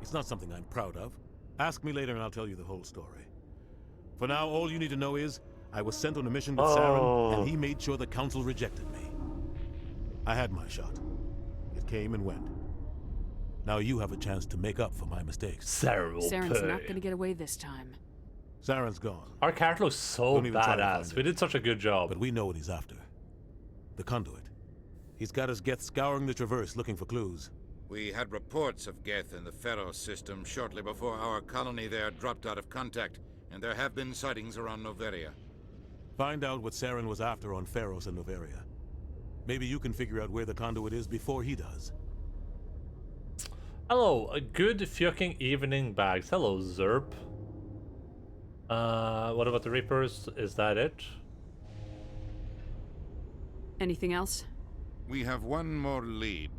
It's not something I'm proud of. Ask me later and I'll tell you the whole story. For now, all you need to know is I was sent on a mission with Saren, and he made sure the Council rejected me. I had my shot. It came and went. Now you have a chance to make up for my mistakes. Saren's not gonna get away this time. Saren's gone. Our character looks so badass. We did such a good job. But we know what he's after. The conduit. He's got his Geth scouring the Traverse looking for clues. We had reports of Geth in the Pharaoh system shortly before our colony there dropped out of contact, and there have been sightings around Noveria. Find out what Saren was after on Pharos and Noveria. Maybe you can figure out where the conduit is before he does. Hello, a good fucking evening, Bags. Hello, Zerp. What about the Reapers? Is that it? Anything else? We have one more lead.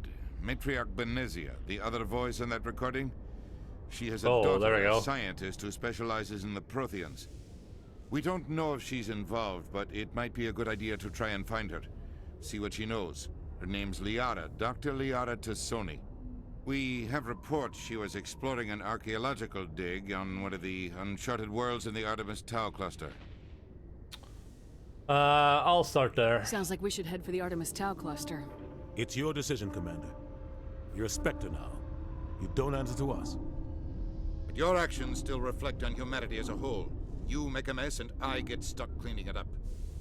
Matriarch Benezia, the other voice in that recording. She has a daughter, a scientist who specializes in the Protheans. We don't know if she's involved, but it might be a good idea to try and find her. See what she knows. Her name's Liara, Dr. Liara Tassoni. We have reports she was exploring an archaeological dig on one of the uncharted worlds in the Artemis Tau cluster. I'll start there. Sounds like we should head for the Artemis Tau cluster. It's your decision, Commander. You're a Spectre now. You don't answer to us. But your actions still reflect on humanity as a whole. You make a mess and I get stuck cleaning it up.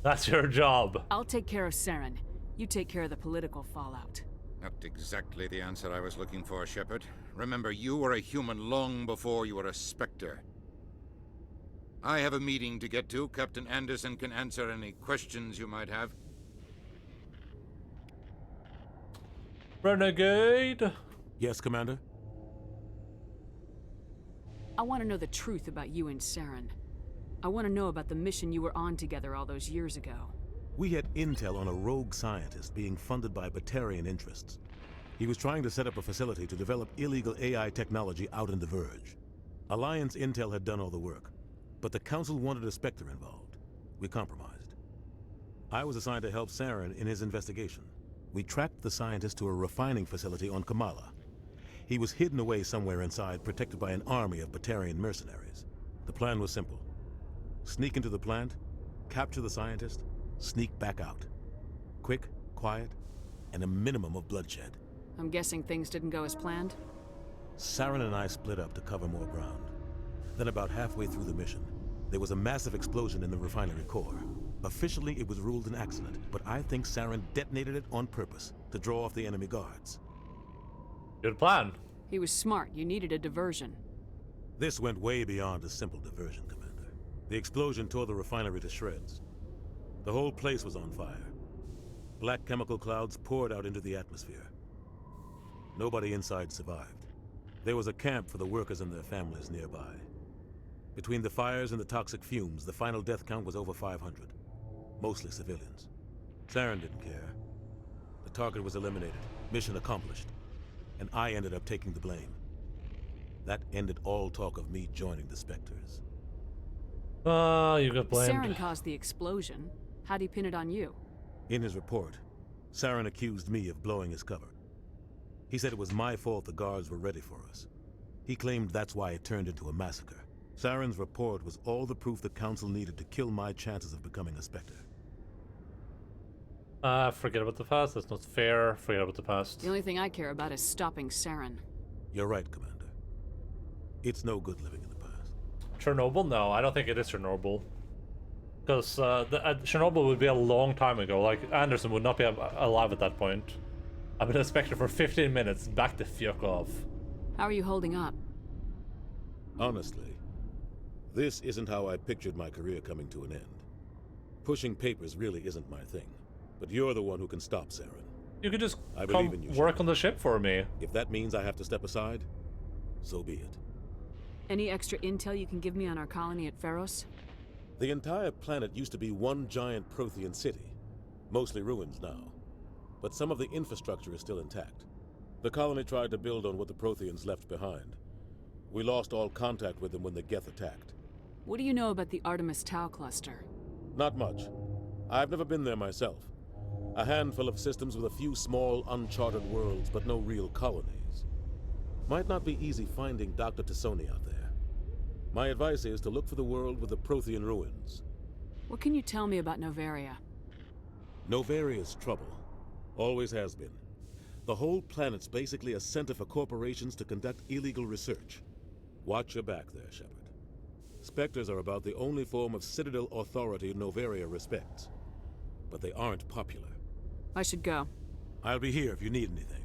That's your job. I'll take care of Saren. You take care of the political fallout. Not exactly the answer I was looking for, Shepard. Remember, you were a human long before you were a Spectre. I have a meeting to get to. Captain Anderson can answer any questions you might have. Renegade? Yes, Commander? I want to know the truth about you and Saren. I want to know about the mission you were on together all those years ago. We had intel on a rogue scientist being funded by Batarian interests. He was trying to set up a facility to develop illegal AI technology out in the Verge. Alliance intel had done all the work, but the Council wanted a Spectre involved. We compromised. I was assigned to help Saren in his investigation. We tracked the scientist to a refining facility on Kamala. He was hidden away somewhere inside, protected by an army of Batarian mercenaries. The plan was simple. Sneak into the plant, capture the scientist, sneak back out. Quick, quiet, and a minimum of bloodshed. I'm guessing things didn't go as planned? Saren and I split up to cover more ground. Then about halfway through the mission, there was a massive explosion in the refinery core. Officially, it was ruled an accident, but I think Saren detonated it on purpose to draw off the enemy guards. Good plan. He was smart. You needed a diversion. This went way beyond a simple diversion, Commander. The explosion tore the refinery to shreds. The whole place was on fire. Black chemical clouds poured out into the atmosphere. Nobody inside survived. There was a camp for the workers and their families nearby. Between the fires and the toxic fumes, the final death count was over 500. Mostly civilians. Saren didn't care. The target was eliminated, mission accomplished. And I ended up taking the blame. That ended all talk of me joining the Spectres. You got blamed. Saren caused the explosion. How'd he pin it on you? In his report, Saren accused me of blowing his cover. He said it was my fault the guards were ready for us. He claimed that's why it turned into a massacre. Saren's report was all the proof the Council needed to kill my chances of becoming a Spectre. Forget about the past. That's not fair. Forget about the past. The only thing I care about is stopping Saren. You're right, Commander. It's no good living in the past. Chernobyl? No, I don't think it is Chernobyl. Because Chernobyl would be a long time ago. Like, Anderson would not be alive at that point. I've been a Spectre for 15 minutes. Back the fuck off. How are you holding up? Honestly, this isn't how I pictured my career coming to an end. Pushing papers really isn't my thing. But you're the one who can stop Saren. You could just I come believe in you, work on the ship for me. If that means I have to step aside, so be it. Any extra intel you can give me on our colony at Pharos? The entire planet used to be one giant Prothean city. Mostly ruins now. But some of the infrastructure is still intact. The colony tried to build on what the Protheans left behind. We lost all contact with them when the Geth attacked. What do you know about the Artemis Tau cluster? Not much. I've never been there myself. A handful of systems with a few small, uncharted worlds, but no real colonies. Might not be easy finding Dr. Tassoni out there. My advice is to look for the world with the Prothean ruins. What can you tell me about Novaria? Novaria's trouble. Always has been. The whole planet's basically a center for corporations to conduct illegal research. Watch your back there, Shepard. Spectres are about the only form of Citadel authority Novaria respects. But they aren't popular. I should go. I'll be here if you need anything.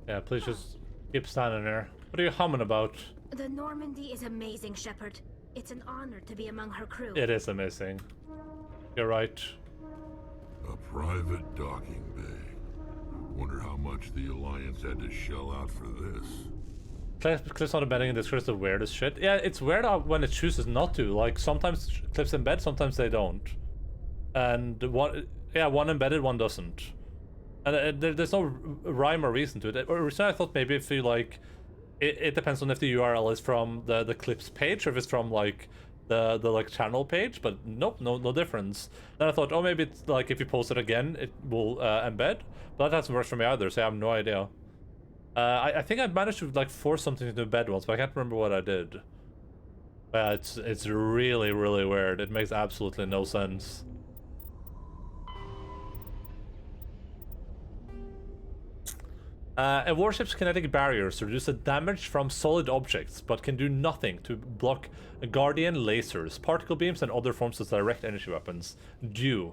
Yeah, please just keep standing there. What are you humming about? The Normandy is amazing, Shepard. It's an honor to be among her crew. It is amazing. You're right. A private docking bay. Wonder how much the Alliance had to shell out for this. Cliff's not embedding in this is the weirdest shit. Yeah, it's weird when it chooses not to. Like, sometimes Cliff's embed, sometimes they don't. And one embedded, one doesn't. And there's no rhyme or reason to it. Originally I thought maybe if you like, it depends on if the URL is from the clips page or if it's from like the like channel page, but nope, no difference. Then I thought, oh, maybe it's like if you post it again, it will embed, but that hasn't worked for me either, so I have no idea. I think I managed to like force something into embed once, but I can't remember what I did. It's really weird. It makes absolutely no sense. A warship's kinetic barriers reduce the damage from solid objects, but can do nothing to block Guardian lasers, particle beams, and other forms of direct energy weapons. The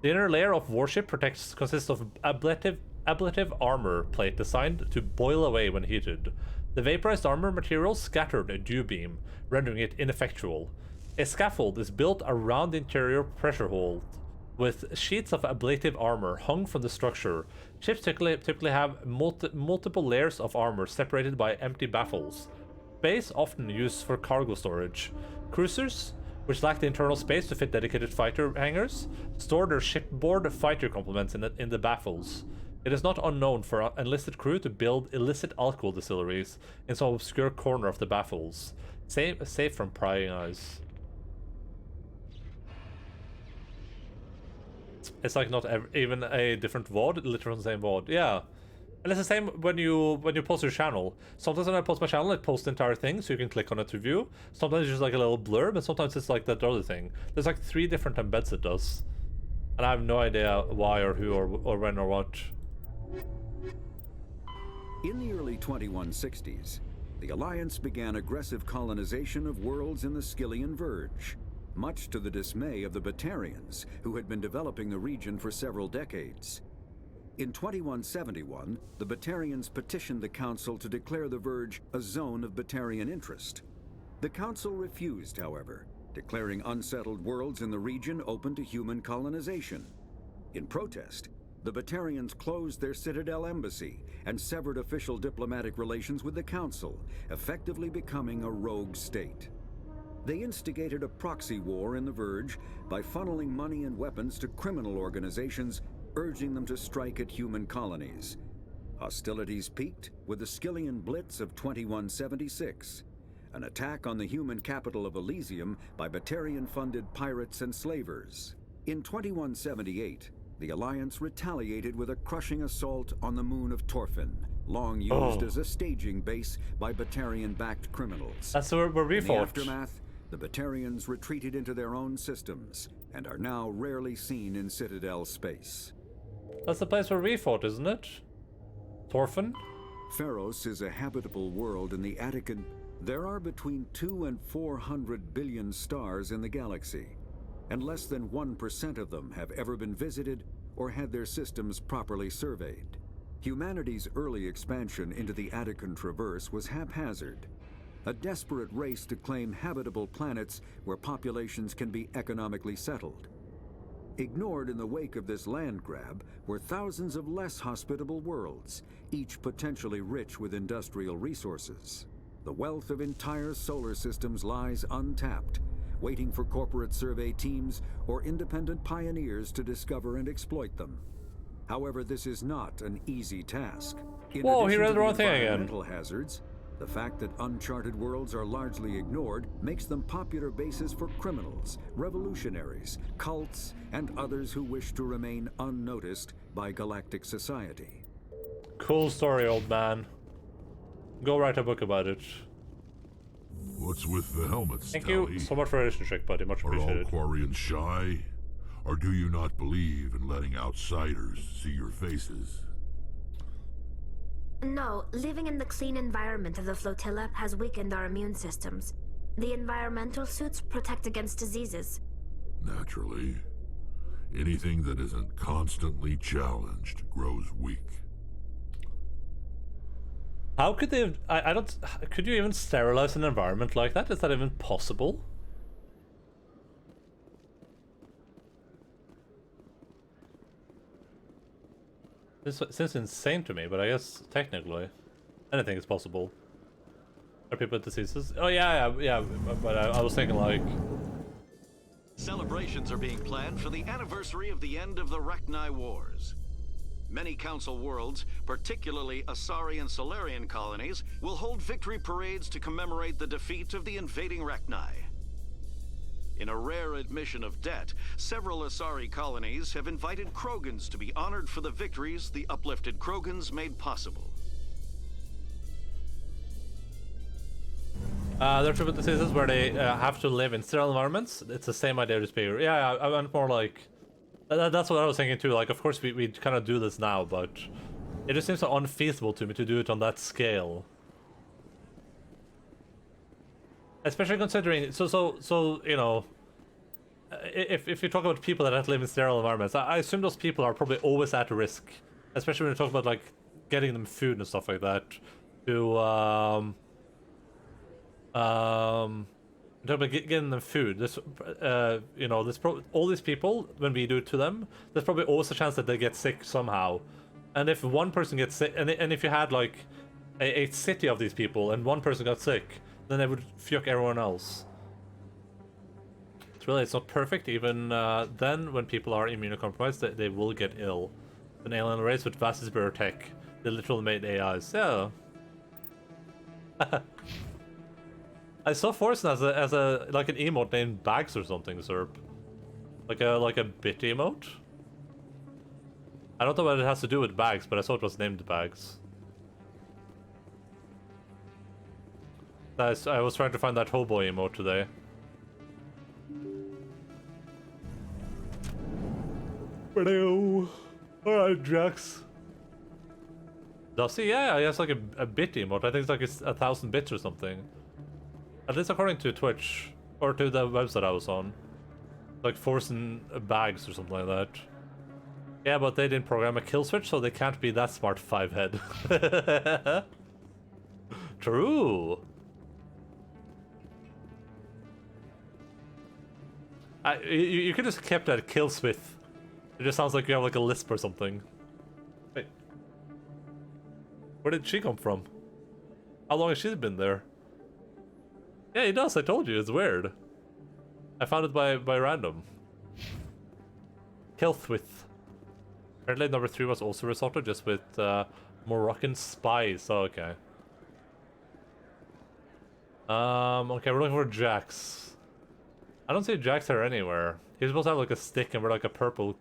inner layer of warship consists of ablative armor plate designed to boil away when heated. The vaporized armor material scattered a dew beam, rendering it ineffectual. A scaffold is built around the interior pressure hold, with sheets of ablative armor hung from the structure. Ships typically have multiple layers of armor separated by empty baffles. Space often used for cargo storage. Cruisers, which lack the internal space to fit dedicated fighter hangars, store their shipboard fighter complements in the baffles. It is not unknown for enlisted crew to build illicit alcohol distilleries in some obscure corner of the baffles, safe from prying eyes. It's like not even a different VOD, literally the same VOD. Yeah. And it's the same when you post your channel. Sometimes when I post my channel, it posts the entire thing, so you can click on it to view. Sometimes it's just like a little blurb, and sometimes it's like that other thing. There's like 3 different embeds it does. And I have no idea why or who or when or what. In the early 2160s, the Alliance began aggressive colonization of worlds in the Skyllian Verge, much to the dismay of the Batarians, who had been developing the region for several decades. In 2171, the Batarians petitioned the Council to declare the Verge a zone of Batarian interest. The Council refused, however, declaring unsettled worlds in the region open to human colonization. In protest, the Batarians closed their Citadel embassy and severed official diplomatic relations with the Council, effectively becoming a rogue state. They instigated a proxy war in the Verge by funneling money and weapons to criminal organizations, urging them to strike at human colonies. Hostilities peaked with the Skillian Blitz of 2176, an attack on the human capital of Elysium by Batarian-funded pirates and slavers. In 2178, the Alliance retaliated with a crushing assault on the moon of Torfin, long used as a staging base by Batarian-backed criminals. That's where we fought. In the aftermath, the Batarians retreated into their own systems and are now rarely seen in Citadel space. That's the place where we fought, isn't it? Torfin? Pharos is a habitable world in the Attican. There are between 2 and 400 billion stars in the galaxy, and less than 1% of them have ever been visited or had their systems properly surveyed. Humanity's early expansion into the Attican Traverse was haphazard, a desperate race to claim habitable planets where populations can be economically settled. Ignored in the wake of this land grab were thousands of less hospitable worlds, each potentially rich with industrial resources. The wealth of entire solar systems lies untapped, waiting for corporate survey teams or independent pioneers to discover and exploit them. However, this is not an easy task. Whoa, he read the wrong thing again. Environmental hazards, the fact that uncharted worlds are largely ignored makes them popular bases for criminals, revolutionaries, cults, and others who wish to remain unnoticed by galactic society. Cool story, old man. Go write a book about it. What's with the helmets, Thank Tally? you so much for edition trick, buddy. Much appreciated. Are all Quarians shy? Or do you not believe in letting outsiders see your faces? No, living in the clean environment of the flotilla has weakened our immune systems. The environmental suits protect against diseases. Naturally. Anything that isn't constantly challenged grows weak. How could they have... I don't... Could you even sterilize an environment like that? Is that even possible? This seems insane to me, but I guess technically anything is possible. Are people with diseases? Oh yeah, but I was thinking like... Celebrations are being planned for the anniversary of the end of the Rachni Wars. Many Council worlds, particularly Asari and Solarian colonies, will hold victory parades to commemorate the defeat of the invading Rachni. In a rare admission of debt, several Asari colonies have invited Krogans to be honored for the victories the uplifted Krogans made possible. There are triple diseases where they have to live in sterile environments. It's the same idea as bigger. Yeah, I went more like... That's what I was thinking too. Like, of course we kind of do this now, but it just seems so unfeasible to me to do it on that scale. Especially considering, so you know, if you talk about people that have to live in sterile environments, I assume those people are probably always at risk. Especially when you talk about like getting them food and stuff like that. To talk about getting them food. This, you know, this all these people, when we do it to them, there's probably always a chance that they get sick somehow. And if one person gets sick, and if you had like a city of these people and one person got sick, then they would fuck everyone else. It's not perfect. Even then, when people are immunocompromised, they will get ill. An alien race with vast superior tech, they literally made AIs. So, I saw Forsen as a like an emote named Bags or something, Zerp. Like a bit emote. I don't know what it has to do with Bags, but I saw it was named Bags. I was trying to find that hobo emote today. Alright, Drax. Does he? Yeah, he has like a bit emote. I think it's like 1,000 bits or something. At least according to Twitch, or to the website I was on. Like Forsen Bags or something like that. Yeah, but they didn't program a kill switch, so they can't be that smart, five-head. True. You could just kept that kill switch. It just sounds like you have like a lisp or something. Wait. Where did she come from? How long has she been there? Yeah, he does. I told you. It's weird. I found it by random. Kilthwith. Apparently number 3 was also Risotto, just with Moroccan spice. Oh, okay. Okay, we're looking for Jax. I don't see Jax here anywhere. He's supposed to have like a stick and wear like a purple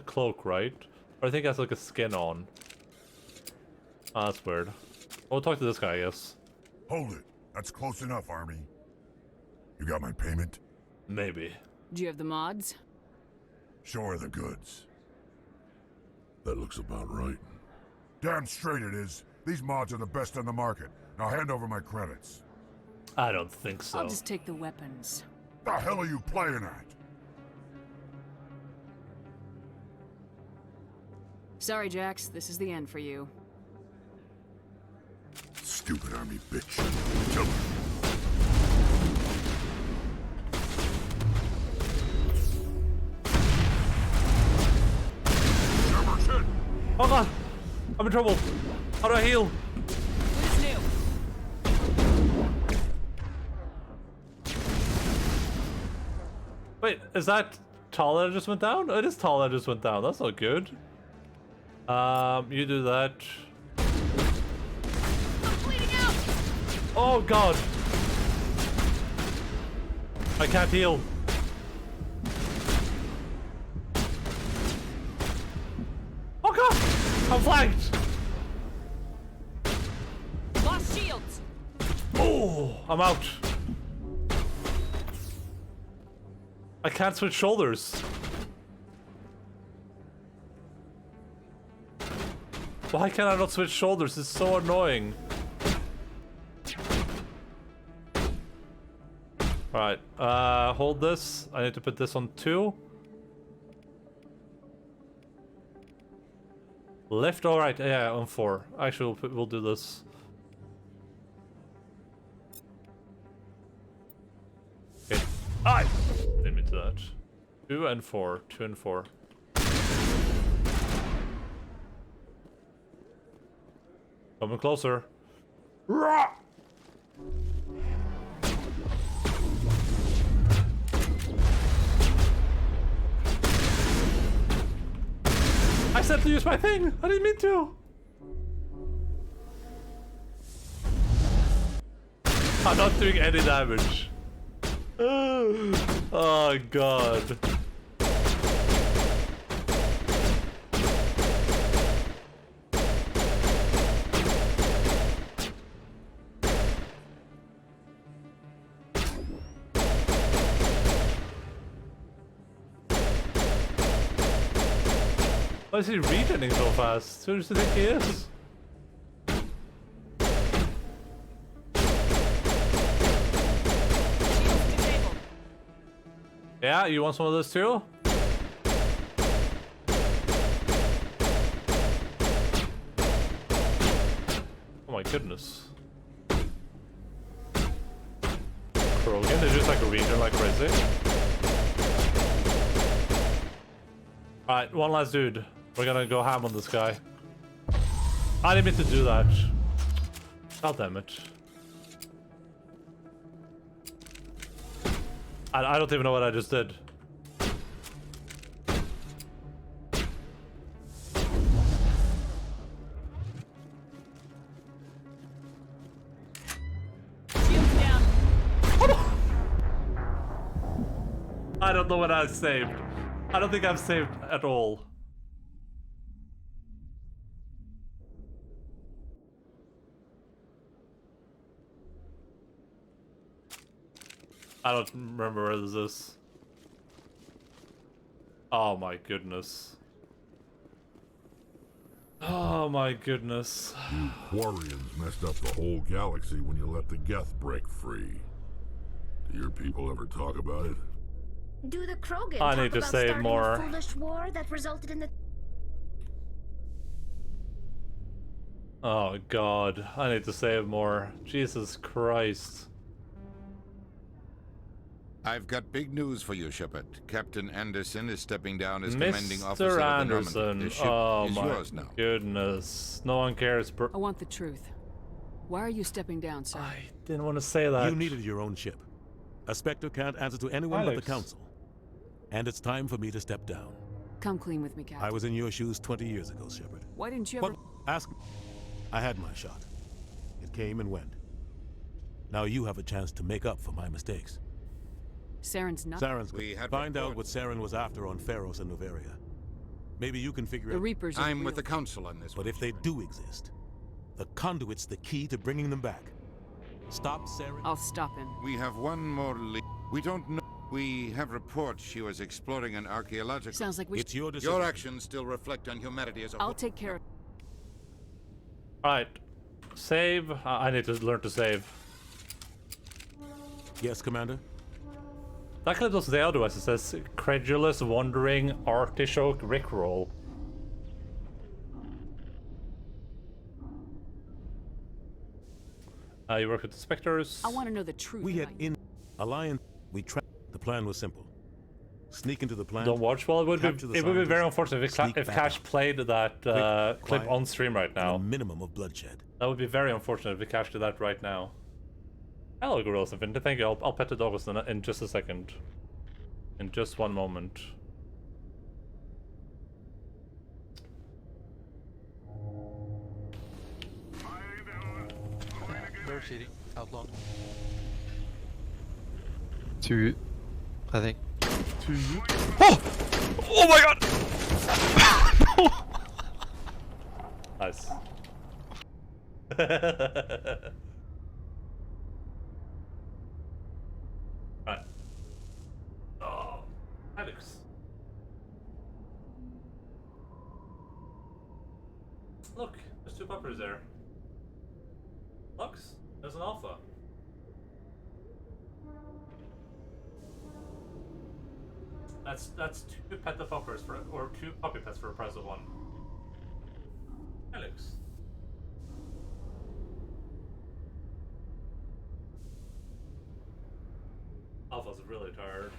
cloak, right? Or I think he has like a skin on. Oh, that's weird. We'll talk to this guy, I guess. Hold it. That's close enough, Army. You got my payment? Maybe. Do you have the mods? Show her the goods. That looks about right. Damn straight it is. These mods are the best on the market. Now hand over my credits. I don't think so. I'll just take the weapons. The hell are you playing at? Sorry, Jax. This is the end for you. Stupid Army bitch. Kill her. Oh god! I'm in trouble! How do I heal? Who's new? Wait, is that Tala just went down? Oh, it is Tala just went down. That's not good. You do that. I'm bleeding out! Oh god! I can't heal. Oh god! I'm flanked! Lost shields! Oh, I'm out. I can't switch shoulders. Why can I not switch shoulders? It's so annoying. Alright, hold this. I need to put this on 2. Left, alright, yeah, on 4. Actually, we'll do this. Okay. I didn't mean to that. 2 and 4. 2 and 4. Coming closer. Rah! I said to use my thing! I didn't mean to! I'm not doing any damage. Oh god. Why is he regening so fast? Who does he think he is? Yeah, you want some of this too? Oh my goodness. Krogan, they just like a regen like crazy. Alright, one last dude. We're gonna go ham on this guy. I didn't mean to do that. God damn it. I don't even know what I just did. I don't know what I've saved. I don't think I've saved at all. I don't remember where this is. Oh my goodness. Oh my goodness. You Quarians messed up the whole galaxy when you let the Geth break free. Do your people ever talk about it? Do the Krogan I talk need to about save starting more. a foolish war that resulted in the... Oh god, I need to save more. Jesus Christ. I've got big news for you, Shepard. Captain Anderson is stepping down as commanding officer Mr. of the Anderson, Normandy. The ship oh is my yours now. goodness. No one cares. I want the truth. Why are you stepping down, sir? I didn't want to say that. You needed your own ship. A Spectre can't answer to anyone but the Council. And it's time for me to step down. Come clean with me, Captain. I was in your shoes 20 years ago, Shepard. Why didn't you ever... Ask me. I had my shot. It came and went. Now you have a chance to make up for my mistakes. Saren's not... Saren's good. Find out what Saren was after on Pharos and Noveria. Maybe you can figure out... The Reapers I'm with the Council on this. But if they do exist, the conduit's the key to bringing them back. Stop Saren. I'll stop him. We have one more lead. We don't know. We have reports she was exploring an archaeological... Sounds like we... It's your decision. Your actions still reflect on humanity as a whole. I'll take care of... Alright. Save. I need to learn to save. Yes, Commander? That clip does the otherwise. It says, credulous, wandering, artichoke rickroll. You work with the Spectres. I want to know the truth. We had in Alliance. We tracked. The plan was simple. Sneak into the plant. Don't watch. Well, it would be very unfortunate if Cash played that clip on stream right now. A minimum of bloodshed. That would be very unfortunate if we Cash did that right now. Hello, Gorillas Infinity. Thank you. I'll pet the dogs in just a second. In just one moment. They're shooting. Outlaw. 2, I think. 2. Oh! Oh my god! Nice. Right. Oh, Alex. Look, there's 2 puppers there. Lux, there's an alpha. That's 2 pet-a-puppers for, or 2 puppy pets for a price of 1. Alex. Alpha's really tired.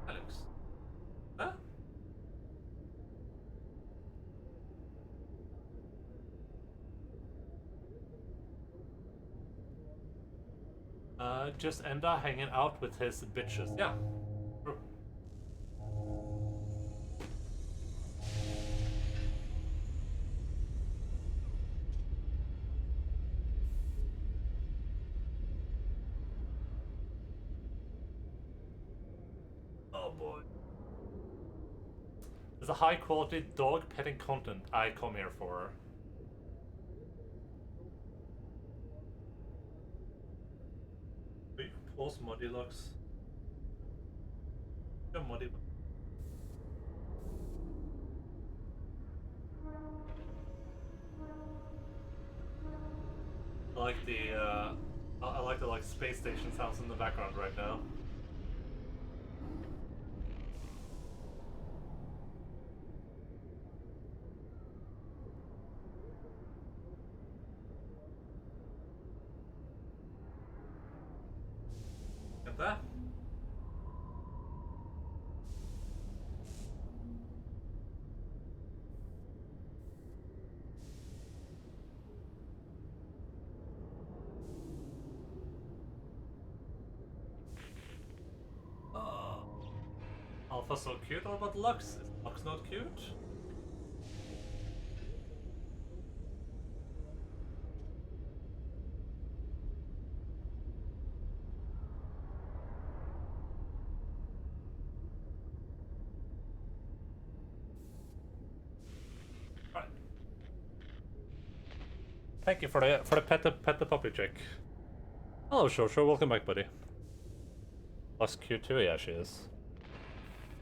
Alex. Huh? Just Enda hanging out with his bitches. Yeah. True. Oh boy. There's a high quality dog petting content I come here for. Pause Muddy Lux. Yeah, Muddy. I like the I like the space station sounds in the background right now. Get that? Alpha's so cute. What about Lux? Is Lux not cute? Right. Thank you for the pet the puppy check. Hello, Shosho. Welcome back, buddy. Lux cute too. Yeah, she is.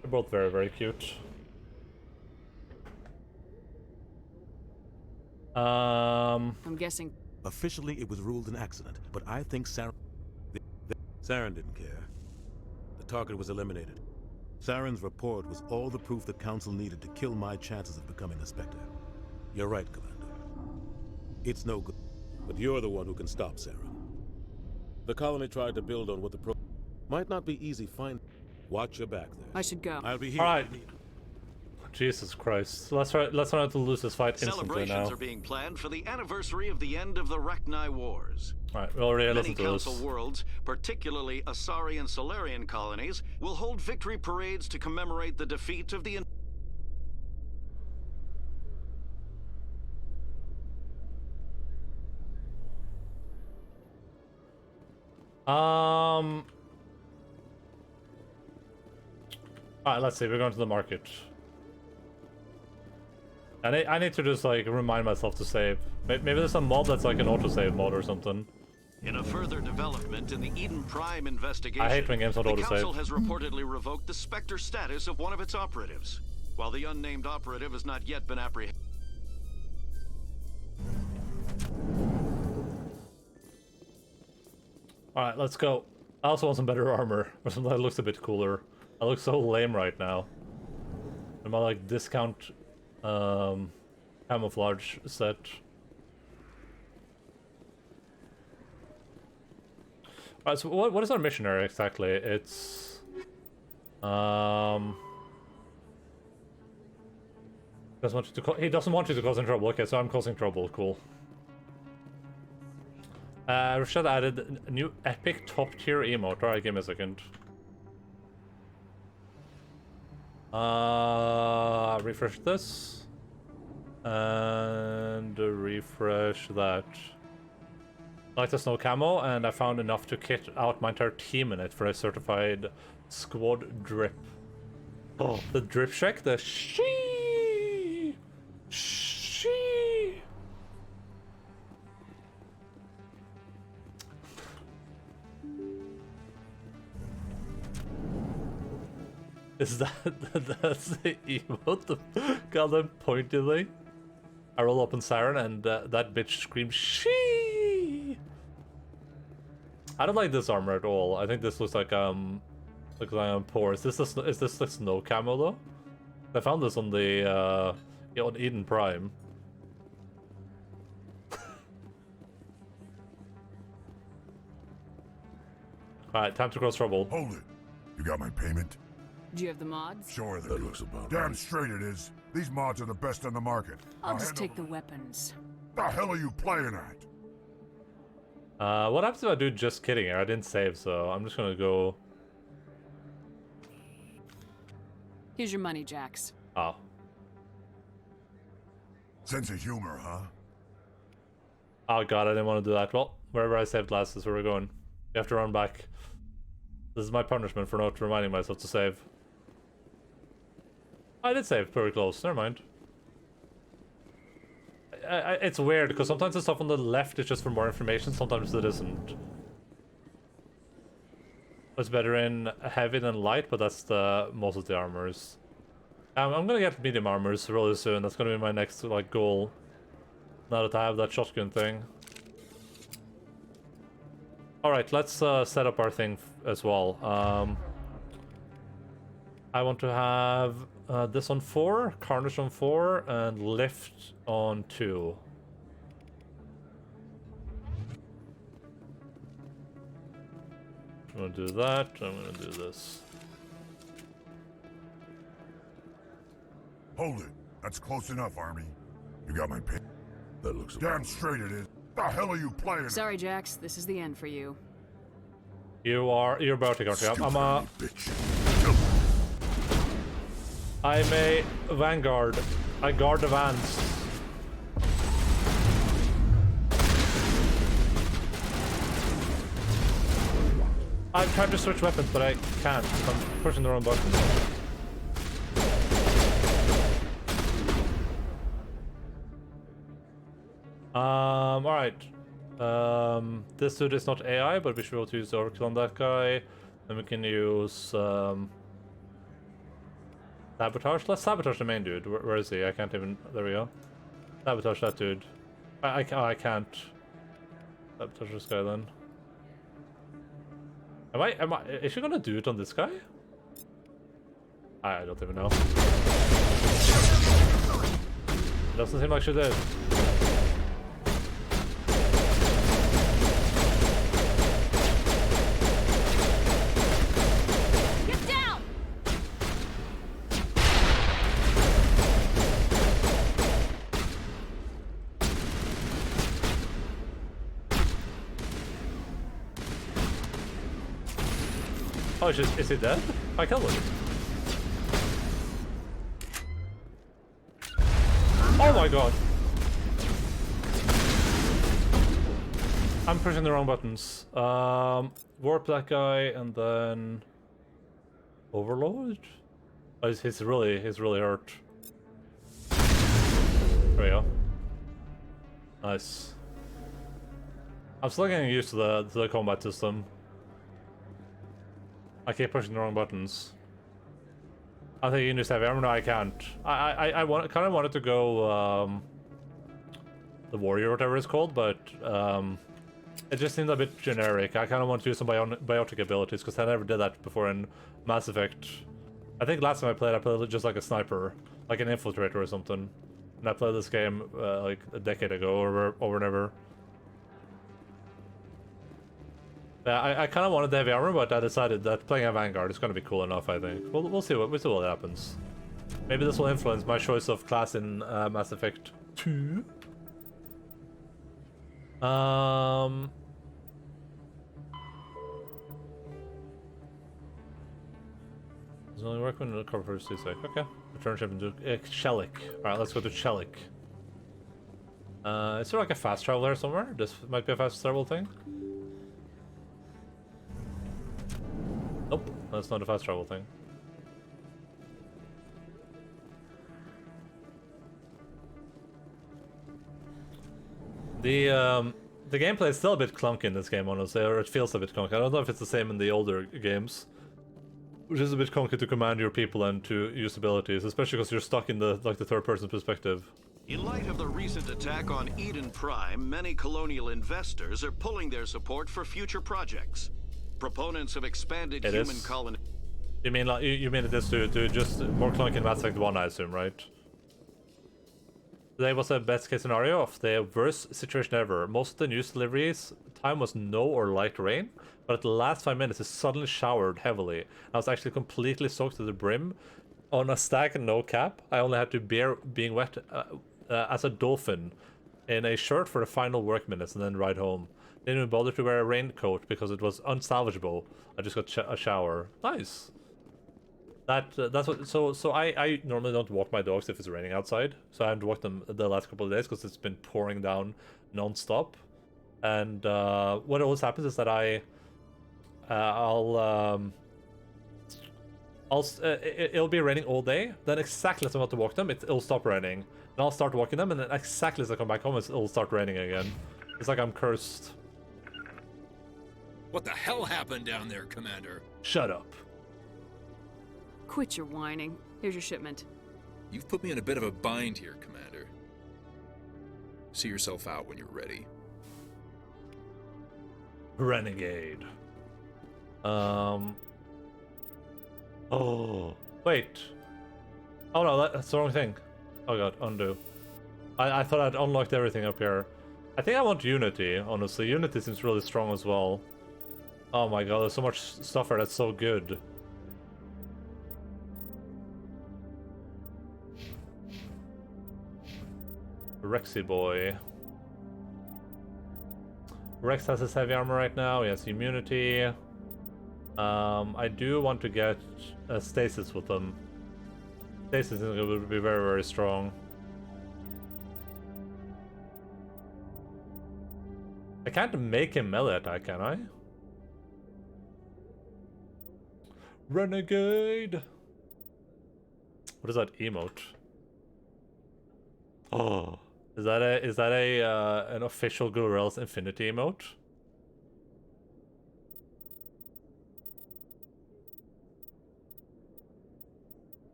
They're both very, very cute. I'm guessing. Officially, it was ruled an accident, but I think Saren didn't care. The target was eliminated. Saren's report was all the proof the Council needed to kill my chances of becoming a Spectre. You're right, Commander. It's no good. But you're the one who can stop Saren. The colony tried to build on what the might not be easy find. Watch your back there. I should go. I'll be here. All right. Jesus Christ. Let's try not to lose this fight instantly now. Celebrations are being planned for the anniversary of the end of the Rachni Wars. Alright, we already Many listened to this. Council worlds, particularly Asari and Solarian colonies, will hold victory parades to commemorate the defeat of the... Alright, let's see, we're going to the market. I need to just like remind myself to save. Maybe there's some mod that's like an autosave mod or something. In a further development in the Eden Prime investigation, I hate when games don't the autosave. Council has reportedly revoked the Spectre status of one of its operatives. While the unnamed operative has not yet been apprehended. Alright, let's go. I also want some better armor, or something that looks a bit cooler. I look so lame right now. In my like discount camouflage set. Alright, so what is our mission area exactly? It's doesn't want you to he doesn't want you to cause any trouble. Okay, so I'm causing trouble. Cool. Rashad added a new epic top tier emote. Alright, give me a second. Refresh this. And refresh that. Like the snow camo, and I found enough to kit out my entire team in it for a certified squad drip. Oh, the drip check, the she. Is that's the emote? The goddamn pointy thing? I roll up on Siren and that bitch screams she. I don't like this armor at all. I think this looks like I'm poor. Is this the snow camo though? I found this on the on Eden Prime. Alright, time to cross trouble. Hold it. You got my payment? Do you have the mods? Sure that looks about damn right. Straight it is. These mods are the best on the market. I'll just take the weapons. The hell are you playing at? What happens if I do just kidding here? I didn't save, so I'm just gonna go. Here's your money, Jax. Oh. Sense of humor, huh? Oh god, I didn't want to do that. Well, wherever I saved last is where we're going. You have to run back. This is my punishment for not reminding myself to save. I did save pretty close, never mind. It's weird, because sometimes the stuff on the left is just for more information, sometimes it isn't. It's better in heavy than light, but that's the most of the armors. I'm gonna get medium armors really soon, that's gonna be my next like goal. Now that I have that shotgun thing. Alright, let's set up our thing as well. I want to have this on 4, Carnage on 4, and Lift on 2. I'm gonna do that, I'm gonna do this. Hold it. That's close enough, Army. You got my pay. That looks damn straight it is. The hell are you playing? Sorry, Jax. This is the end for you. You're about to go. I'm a vanguard. I guard the vans. I'm trying to switch weapons, but I can't. I'm pushing the wrong button. Alright. This dude is not AI, but we should be able to use Overkill on that guy. Then we can use Sabotage. Let's sabotage the main dude. Where is he? I can't even. There we go. Sabotage that dude. I can't. Sabotage this guy then. Am I? Is she gonna do it on this guy? I don't even know. Doesn't seem like she did. Get down! Oh, is he dead? I killed him. Oh my god. I'm pushing the wrong buttons. Warp that guy and then Overload? Oh, he's really hurt. There we go. Nice. I'm still getting used to the combat system. I keep pushing the wrong buttons. I think you can just have armor. No, I can't. I kind of wanted to go the warrior, whatever it's called, but it just seemed a bit generic. I kind of want to use some biotic abilities because I never did that before in Mass Effect. I think last time I played it just like a sniper, like an infiltrator or something. And I played this game like a decade ago or whenever. Yeah, I kind of wanted the heavy armor, but I decided that playing a Vanguard is going to be cool enough, I think. We'll see what happens. Maybe this will influence my choice of class in Mass Effect 2. Does only work when the cover first is like, okay. Return ship into Shellick. Alright, let's go to Shellick. Is there like a fast travel there somewhere? This might be a fast travel thing. Nope, that's not a fast travel thing. The gameplay is still a bit clunky in this game, honestly, or it feels a bit clunky. I don't know if it's the same in the older games, which is a bit clunky to command your people and to use abilities, especially because you're stuck in the third-person perspective. In light of the recent attack on Eden Prime, many colonial investors are pulling their support for future projects. Proponents of expanded human colony. You mean like you mean this to just more clunky in Mass Effect 1, I assume, right? Today was a best case scenario of the worst situation ever. Most of the news deliveries time was no or light rain, but at the last 5 minutes it suddenly showered heavily. I was actually completely soaked to the brim. On a stag and no cap, I only had to bear being wet as a dolphin in a shirt for the final work minutes and then ride home. Didn't even bother to wear a raincoat because it was unsalvageable. I just got a shower. Nice. That's what. So I normally don't walk my dogs if it's raining outside. So I haven't walked them the last couple of days because it's been pouring down non-stop. And what always happens is that it'll be raining all day. Then exactly as I'm about to walk them, it'll stop raining. And I'll start walking them, and then exactly as I come back home, it'll start raining again. It's like I'm cursed. What the hell happened down there, Commander? Shut up. Quit your whining. Here's your shipment. You've put me in a bit of a bind here, Commander. See yourself out when you're ready. Renegade. Oh, wait. Oh no, that's the wrong thing. Oh god, undo. I thought I'd unlocked everything up here. I think I want Unity, honestly. Unity seems really strong as well. Oh my god, there's so much stuff here that's so good. Rexy boy. Rex has his heavy armor right now, he has immunity. I do want to get stasis with them. Stasis would be very, very strong. I can't make him melee attack, can I? Renegade! What is that emote? Oh, is that an official Gorillaz Infinity emote?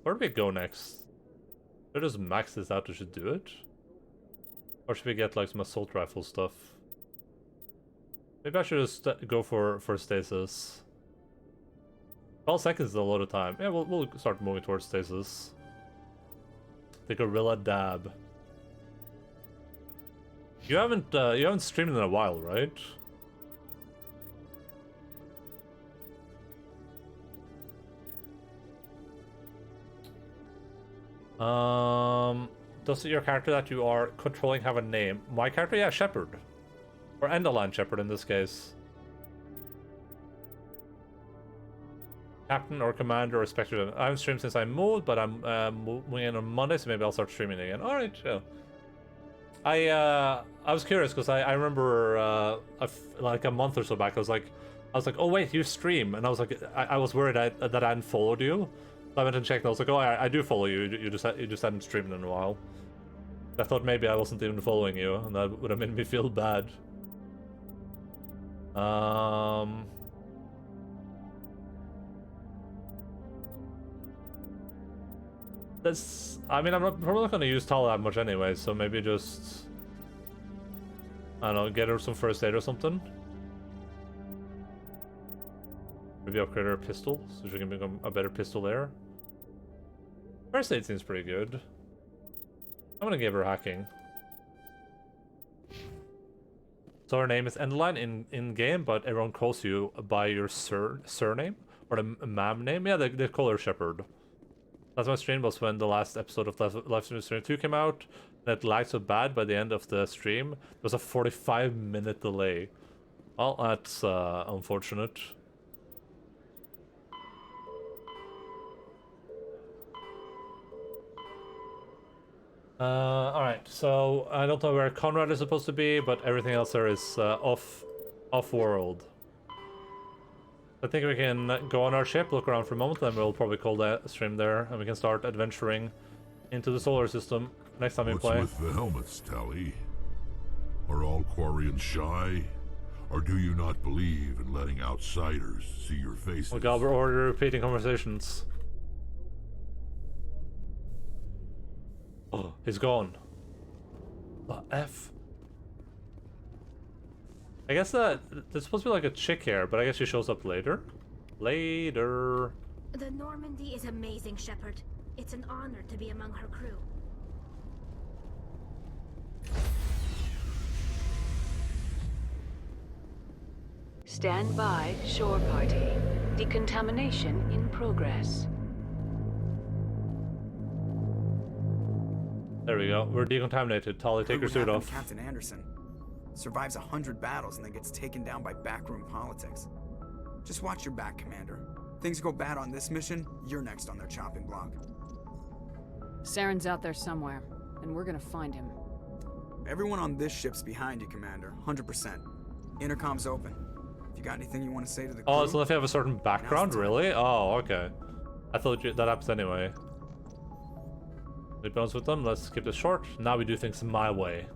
Where do we go next? Should I just max this out to should do it? Or should we get like some assault rifle stuff? Maybe I should just go for stasis. 12 seconds is a lot of time. Yeah, we'll start moving towards stasis. The gorilla dab. You haven't streamed in a while, right? Does your character that you are controlling have a name? My character, yeah, Shepherd. Or Endaline Shepherd in this case. Captain or Commander or Spectre. I haven't streamed since I moved, but I'm moving in on Monday, so maybe I'll start streaming again. Alright, yeah. I was curious because I remember like a month or so back I was like, oh wait, you stream, and I was like, I was worried that I hadn't followed you. So I went and checked, and I was like, oh, I do follow you. You just hadn't streamed in a while. I thought maybe I wasn't even following you, and that would have made me feel bad. I mean, I'm probably not going to use Tala that much anyway, so maybe just... I don't know, get her some first aid or something. Maybe upgrade her pistol, so she can become a better pistol there. First aid seems pretty good. I'm gonna give her hacking. So her name is Endaline in game, but everyone calls you by your surname or the ma'am name. Yeah, they call her Shepherd. Last my stream was when the last episode of Live Stream 2 came out, and it lagged so bad by the end of the stream. There was a 45-minute delay. Well, that's unfortunate. Alright, so I don't know where Conrad is supposed to be, but everything else there is off-world. I think we can go on our ship, look around for a moment, then we'll probably call the stream there, and we can start adventuring into the solar system next time we play. What's with the helmets, Tally? Are all Quarians shy? Or do you not believe in letting outsiders see your faces? Oh god, we're already repeating conversations. Oh, he's gone. The F. I guess that there's supposed to be like a chick here, but I guess she shows up later. Later. The Normandy is amazing, Shepard. It's an honor to be among her crew. Stand by, shore party. Decontamination in progress. There we go. We're decontaminated. Tali, take your suit off. Captain Anderson survives 100 battles and then gets taken down by backroom politics. Just watch your back, Commander. Things go bad on this mission, you're next on their chopping block. Saren's out there somewhere, and we're gonna find him. Everyone on this ship's behind you, Commander. 100%. Intercom's open. If you got anything you want to say to the crew... Oh, so if you have a certain background, really? Oh, okay. I thought that happens anyway. To be honest with them, let's keep this short. Now we do things my way.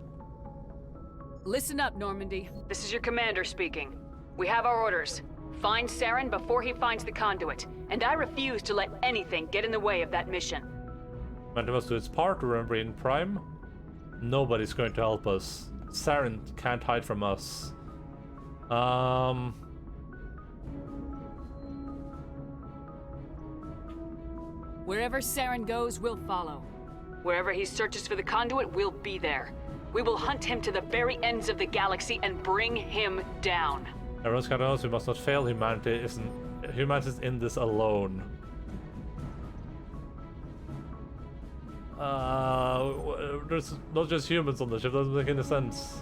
Listen up, Normandy. This is your commander speaking. We have our orders. Find Saren before he finds the conduit, and I refuse to let anything get in the way of that mission. Commander must do its part, remember in Prime? Nobody's going to help us. Saren can't hide from us. Wherever Saren goes, we'll follow. Wherever he searches for the conduit, we'll be there. We will hunt him to the very ends of the galaxy and bring him down. Everyone's got to know we must not fail. Humanity is in this alone. There's not just humans on the ship. Doesn't make any sense.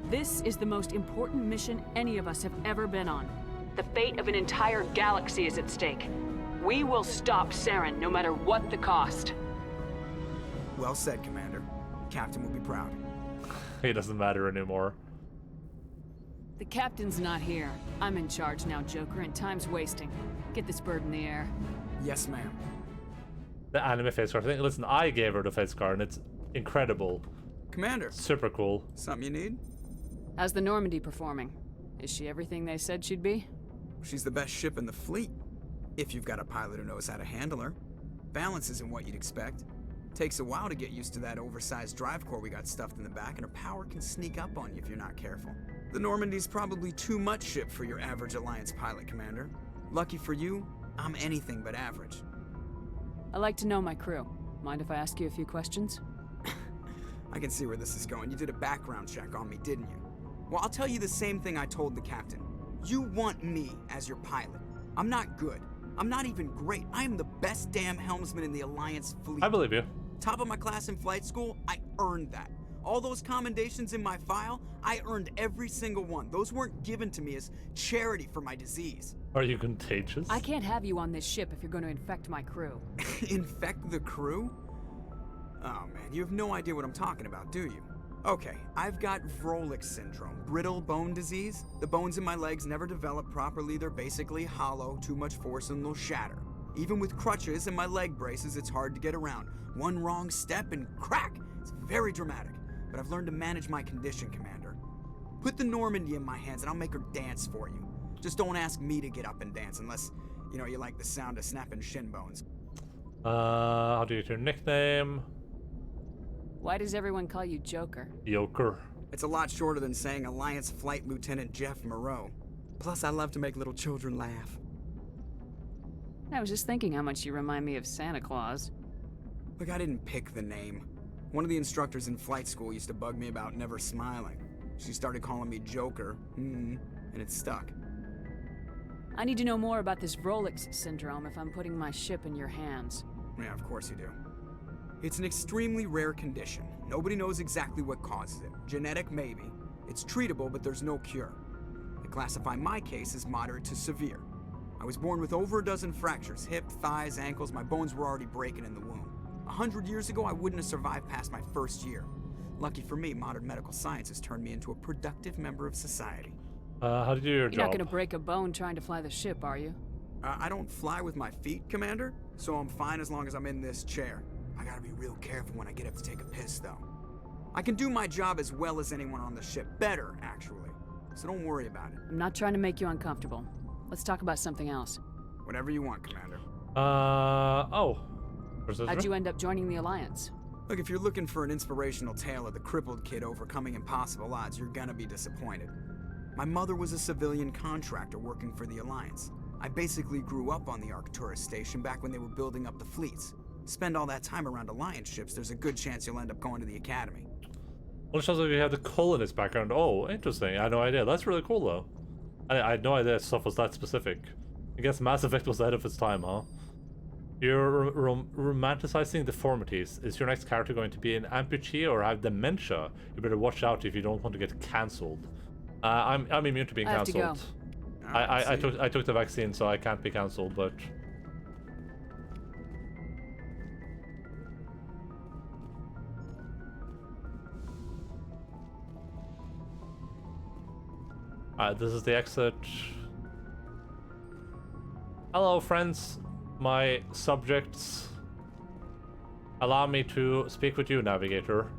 This is the most important mission any of us have ever been on. The fate of an entire galaxy is at stake. We will stop Saren no matter what the cost. Well said, Commander. Captain will be proud. He doesn't matter anymore. The captain's not here. I'm in charge now, Joker, and time's wasting. Get this bird in the air. Yes, ma'am. The anime face card thing. Listen, I gave her the face card, and it's incredible. Commander. Super cool. Something you need? How's the Normandy performing? Is she everything they said she'd be? She's the best ship in the fleet. If you've got a pilot who knows how to handle her. Balance isn't what you'd expect. Takes a while to get used to that oversized drive core we got stuffed in the back, and her power can sneak up on you if you're not careful. The Normandy's probably too much ship for your average Alliance pilot, Commander. Lucky for you, I'm anything but average. I like to know my crew. Mind if I ask you a few questions? I can see where this is going. You did a background check on me, didn't you? Well, I'll tell you the same thing I told the captain. You want me as your pilot. I'm not good. I'm not even great. I am the best damn helmsman in the Alliance fleet. I believe you. Top of my class in flight school, I earned that. All those commendations in my file, I earned every single one. Those weren't given to me as charity for my disease. Are you contagious? I can't have you on this ship if you're going to infect my crew. Infect the crew? Oh man, you have no idea what I'm talking about, do you? Okay, I've got Vrolik syndrome, brittle bone disease. The bones in my legs never develop properly. They're basically hollow, too much force and they'll shatter. Even with crutches and my leg braces, it's hard to get around. One wrong step and crack! It's very dramatic, but I've learned to manage my condition, Commander. Put the Normandy in my hands and I'll make her dance for you. Just don't ask me to get up and dance unless, you know, you like the sound of snapping shin bones. How do you get your nickname? Why does everyone call you Joker? Joker. It's a lot shorter than saying Alliance Flight Lieutenant Jeff Moreau. Plus, I love to make little children laugh. I was just thinking how much you remind me of Santa Claus. Look, I didn't pick the name. One of the instructors in flight school used to bug me about never smiling. She started calling me Joker, and it stuck. I need to know more about this Vrolik syndrome if I'm putting my ship in your hands. Yeah, of course you do. It's an extremely rare condition. Nobody knows exactly what causes it. Genetic, maybe. It's treatable, but there's no cure. They classify my case as moderate to severe. I was born with over a dozen fractures, hip, thighs, ankles. My bones were already breaking in the womb. 100 years ago, I wouldn't have survived past my first year. Lucky for me, modern medical science has turned me into a productive member of society. How do you do your job? You're not gonna break a bone trying to fly the ship, are you? I don't fly with my feet, Commander, so I'm fine as long as I'm in this chair. I gotta be real careful when I get up to take a piss, though. I can do my job as well as anyone on the ship. Better, actually. So don't worry about it. I'm not trying to make you uncomfortable. Let's talk about something else. Whatever you want, Commander. How'd you end up joining the Alliance? Look, if you're looking for an inspirational tale of the crippled kid overcoming impossible odds, you're gonna be disappointed. My mother was a civilian contractor working for the Alliance. I basically grew up on the Arcturus station back when they were building up the fleets. Spend all that time around Alliance ships, there's a good chance you'll end up going to the Academy. Well, it shows like you have the colonist background. Oh, interesting. I had no idea. That's really cool, though. I had no idea stuff was that specific. I guess Mass Effect was ahead of its time, huh? You're romanticizing deformities. Is your next character going to be an amputee or have dementia? You better watch out if you don't want to get cancelled. I'm immune to being cancelled. I took the vaccine, so I can't be cancelled, but... this is the exit. Hello, friends, my subjects. Allow me to speak with you, Navigator.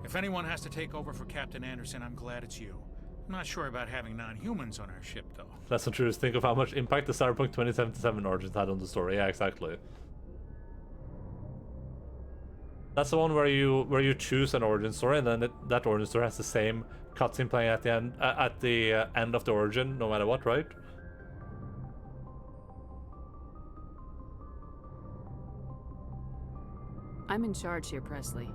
If anyone has to take over for Captain Anderson, I'm glad it's you. I'm not sure about having non-humans on our ship, though. That's not true. Think of how much impact the Cyberpunk 2077 Origins had on the story. Yeah, exactly. That's the one where you choose an origin story, and then that origin story has the same cutscene playing at the end of the origin, no matter what, right? I'm in charge here, Presley.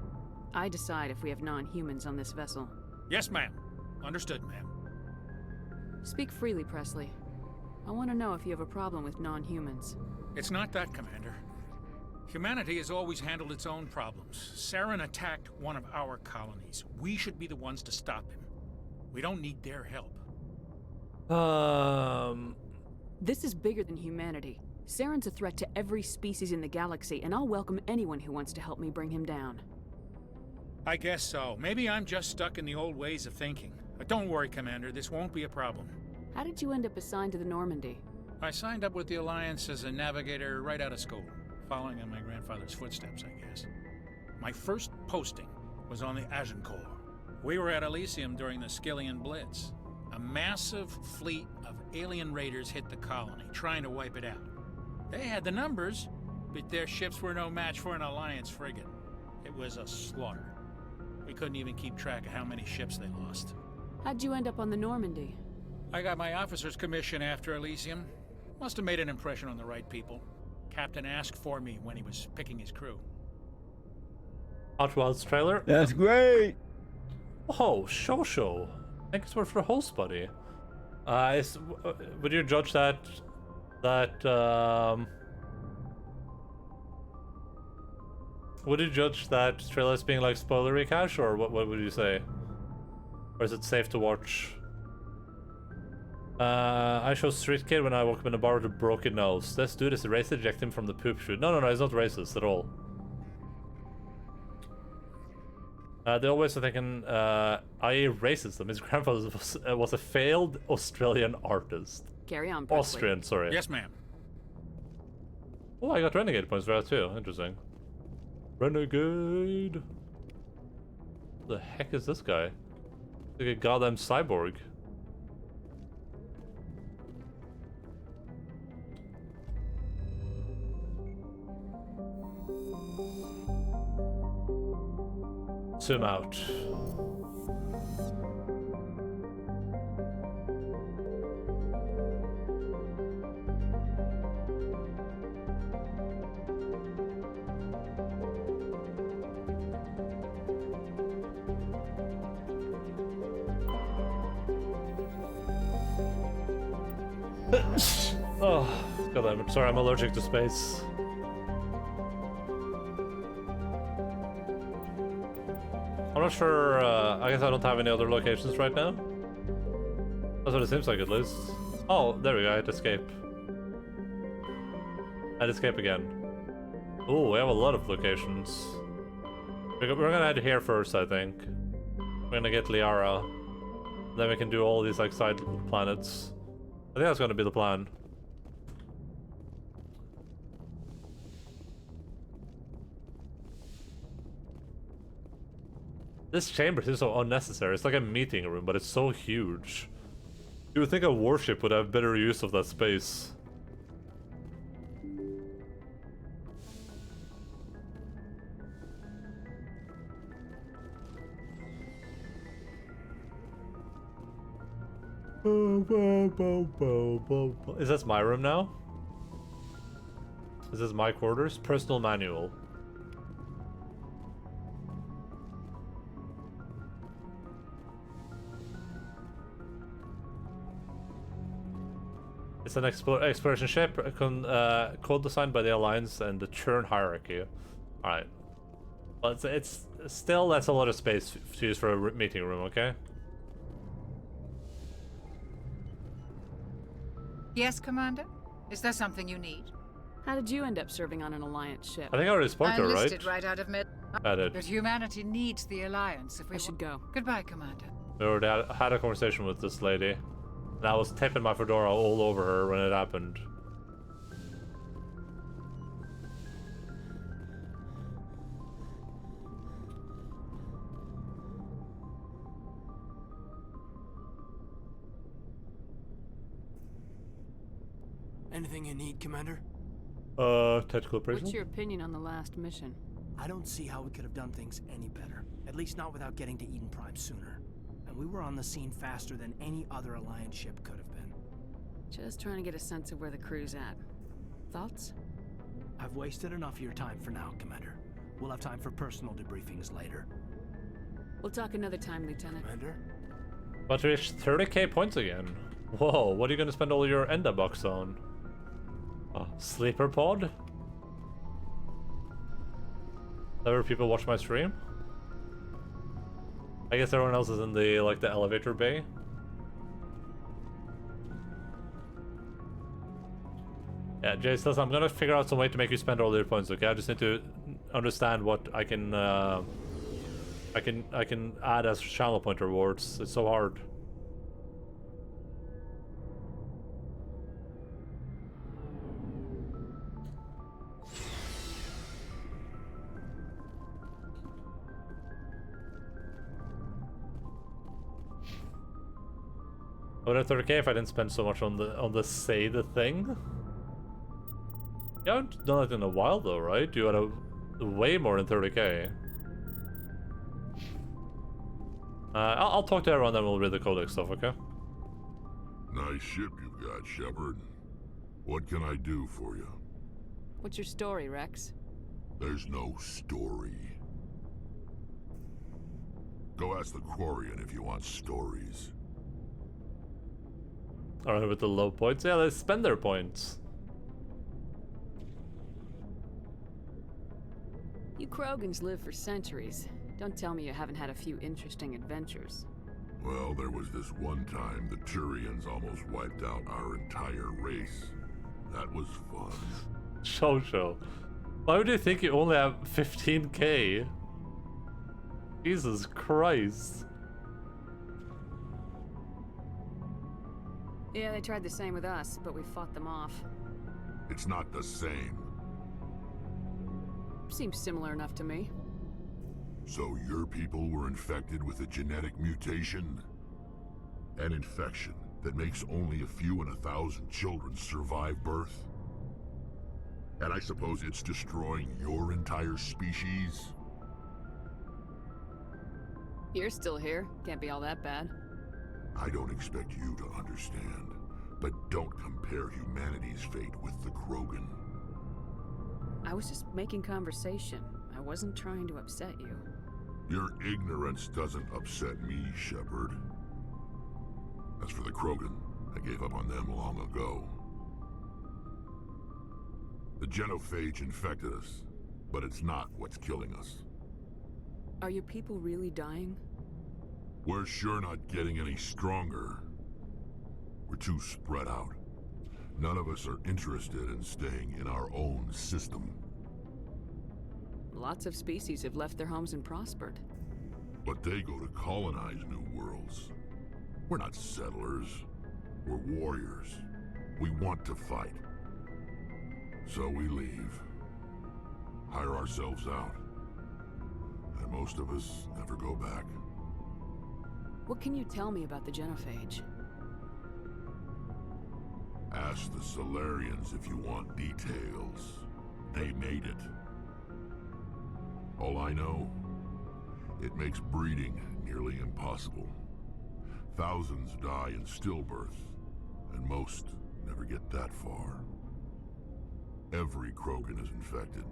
I decide if we have non-humans on this vessel. Yes, ma'am. Understood, ma'am. Speak freely, Presley. I want to know if you have a problem with non-humans. It's not that, Commander. Humanity has always handled its own problems. Saren attacked one of our colonies. We should be the ones to stop him. We don't need their help. This is bigger than humanity. Saren's a threat to every species in the galaxy, and I'll welcome anyone who wants to help me bring him down. I guess so. Maybe I'm just stuck in the old ways of thinking. But don't worry, Commander. This won't be a problem. How did you end up assigned to the Normandy? I signed up with the Alliance as a navigator right out of school, following in my grandfather's footsteps, I guess. My first posting was on the Agincourt. We were at Elysium during the Skillian Blitz. A massive fleet of alien raiders hit the colony, trying to wipe it out. They had the numbers, but their ships were no match for an Alliance frigate. It was a slaughter. We couldn't even keep track of how many ships they lost. How'd you end up on the Normandy? I got my officer's commission after Elysium. Must have made an impression on the right people. Captain asked for me when he was picking his crew. Outwild's trailer? That's great! Oh, Shosho. Thanks for the host, buddy. Would you judge that would you judge that trailer as being like spoilery cash, or what would you say? Or is it safe to watch? I show Street Kid when I woke up in a bar with a broken nose. This dude is racist, eject him from the poop chute. No, he's not racist at all. They always are thinking, I racist them. His grandfather was a failed Australian artist. Carry on, Presley. Austrian, sorry. Yes, ma'am. Oh, I got Renegade points for that too. Interesting. Renegade. What the heck is this guy? Like a goddamn cyborg. Zoom out. Oh, God, I'm sorry, I'm allergic to space. I'm not sure, I guess I don't have any other locations right now. That's what it seems like, at least. Oh, there we go, I had to escape. I'd escape again. Oh, we have a lot of locations. We're gonna head here first, I think. We're gonna get Liara. Then we can do all these, like, side planets. I think that's gonna be the plan. This chamber is so unnecessary. It's like a meeting room, but it's so huge. You would think a warship would have better use of that space. Is this my room now? Is this my quarters? Personal manual. It's an exploration ship, code designed by the Alliance and the Churn hierarchy. Alright. Well, it's still, that's a lot of space to use for a meeting room, okay? Yes, Commander? Is there something you need? How did you end up serving on an Alliance ship? I think I already spoke to her, right? Enlisted right out of mid. But humanity needs the Alliance if we should go. Goodbye, Commander. We already had a conversation with this lady. And I was tipping my fedora all over her when it happened. Anything you need, Commander? Tactical appraisal? What's your opinion on the last mission? I don't see how we could have done things any better. At least not without getting to Eden Prime sooner. And we were on the scene faster than any other Alliance ship could have been. Just trying to get a sense of where the crew's at. Thoughts? I've wasted enough of your time for now, Commander. We'll have time for personal debriefings later. We'll talk another time, Lieutenant. Commander? About to reach 30k points again. Whoa, what are you gonna spend all your Enda bucks on? Oh, sleeper pod? Ever people watch my stream? I guess everyone else is in the, like, the elevator bay. Yeah, Jay says I'm gonna figure out some way to make you spend all your points, okay? I just need to understand what I can add as channel point rewards. It's so hard. I would have 30k if I didn't spend so much on the say the thing. You haven't done it in a while though, right? You had a way more than 30k. I'll talk to everyone, then we'll read the codex stuff, okay? Nice ship you've got, Shepard. What can I do for you? What's your story, Rex? There's no story. Go ask the Quarian if you want stories. Alright, with the low points. Yeah, let's spend their points. You Krogans live for centuries. Don't tell me you haven't had a few interesting adventures. Well, there was this one time the Turians almost wiped out our entire race. That was fun. Show. Why would you think you only have 15k? Jesus Christ. Yeah, they tried the same with us, but we fought them off. It's not the same. Seems similar enough to me. So your people were infected with a genetic mutation? An infection that makes only a few in 1,000 children survive birth? And I suppose it's destroying your entire species? You're still here. Can't be all that bad. I don't expect you to understand, but don't compare humanity's fate with the Krogan. I was just making conversation. I wasn't trying to upset you. Your ignorance doesn't upset me, Shepard. As for the Krogan, I gave up on them long ago. The genophage infected us, but it's not what's killing us. Are your people really dying? We're sure not getting any stronger. We're too spread out. None of us are interested in staying in our own system. Lots of species have left their homes and prospered. But they go to colonize new worlds. We're not settlers. We're warriors. We want to fight. So we leave. Hire ourselves out. And most of us never go back. What can you tell me about the genophage? Ask the Solarians if you want details. They made it. All I know, it makes breeding nearly impossible. Thousands die in stillbirth, and most never get that far. Every Krogan is infected,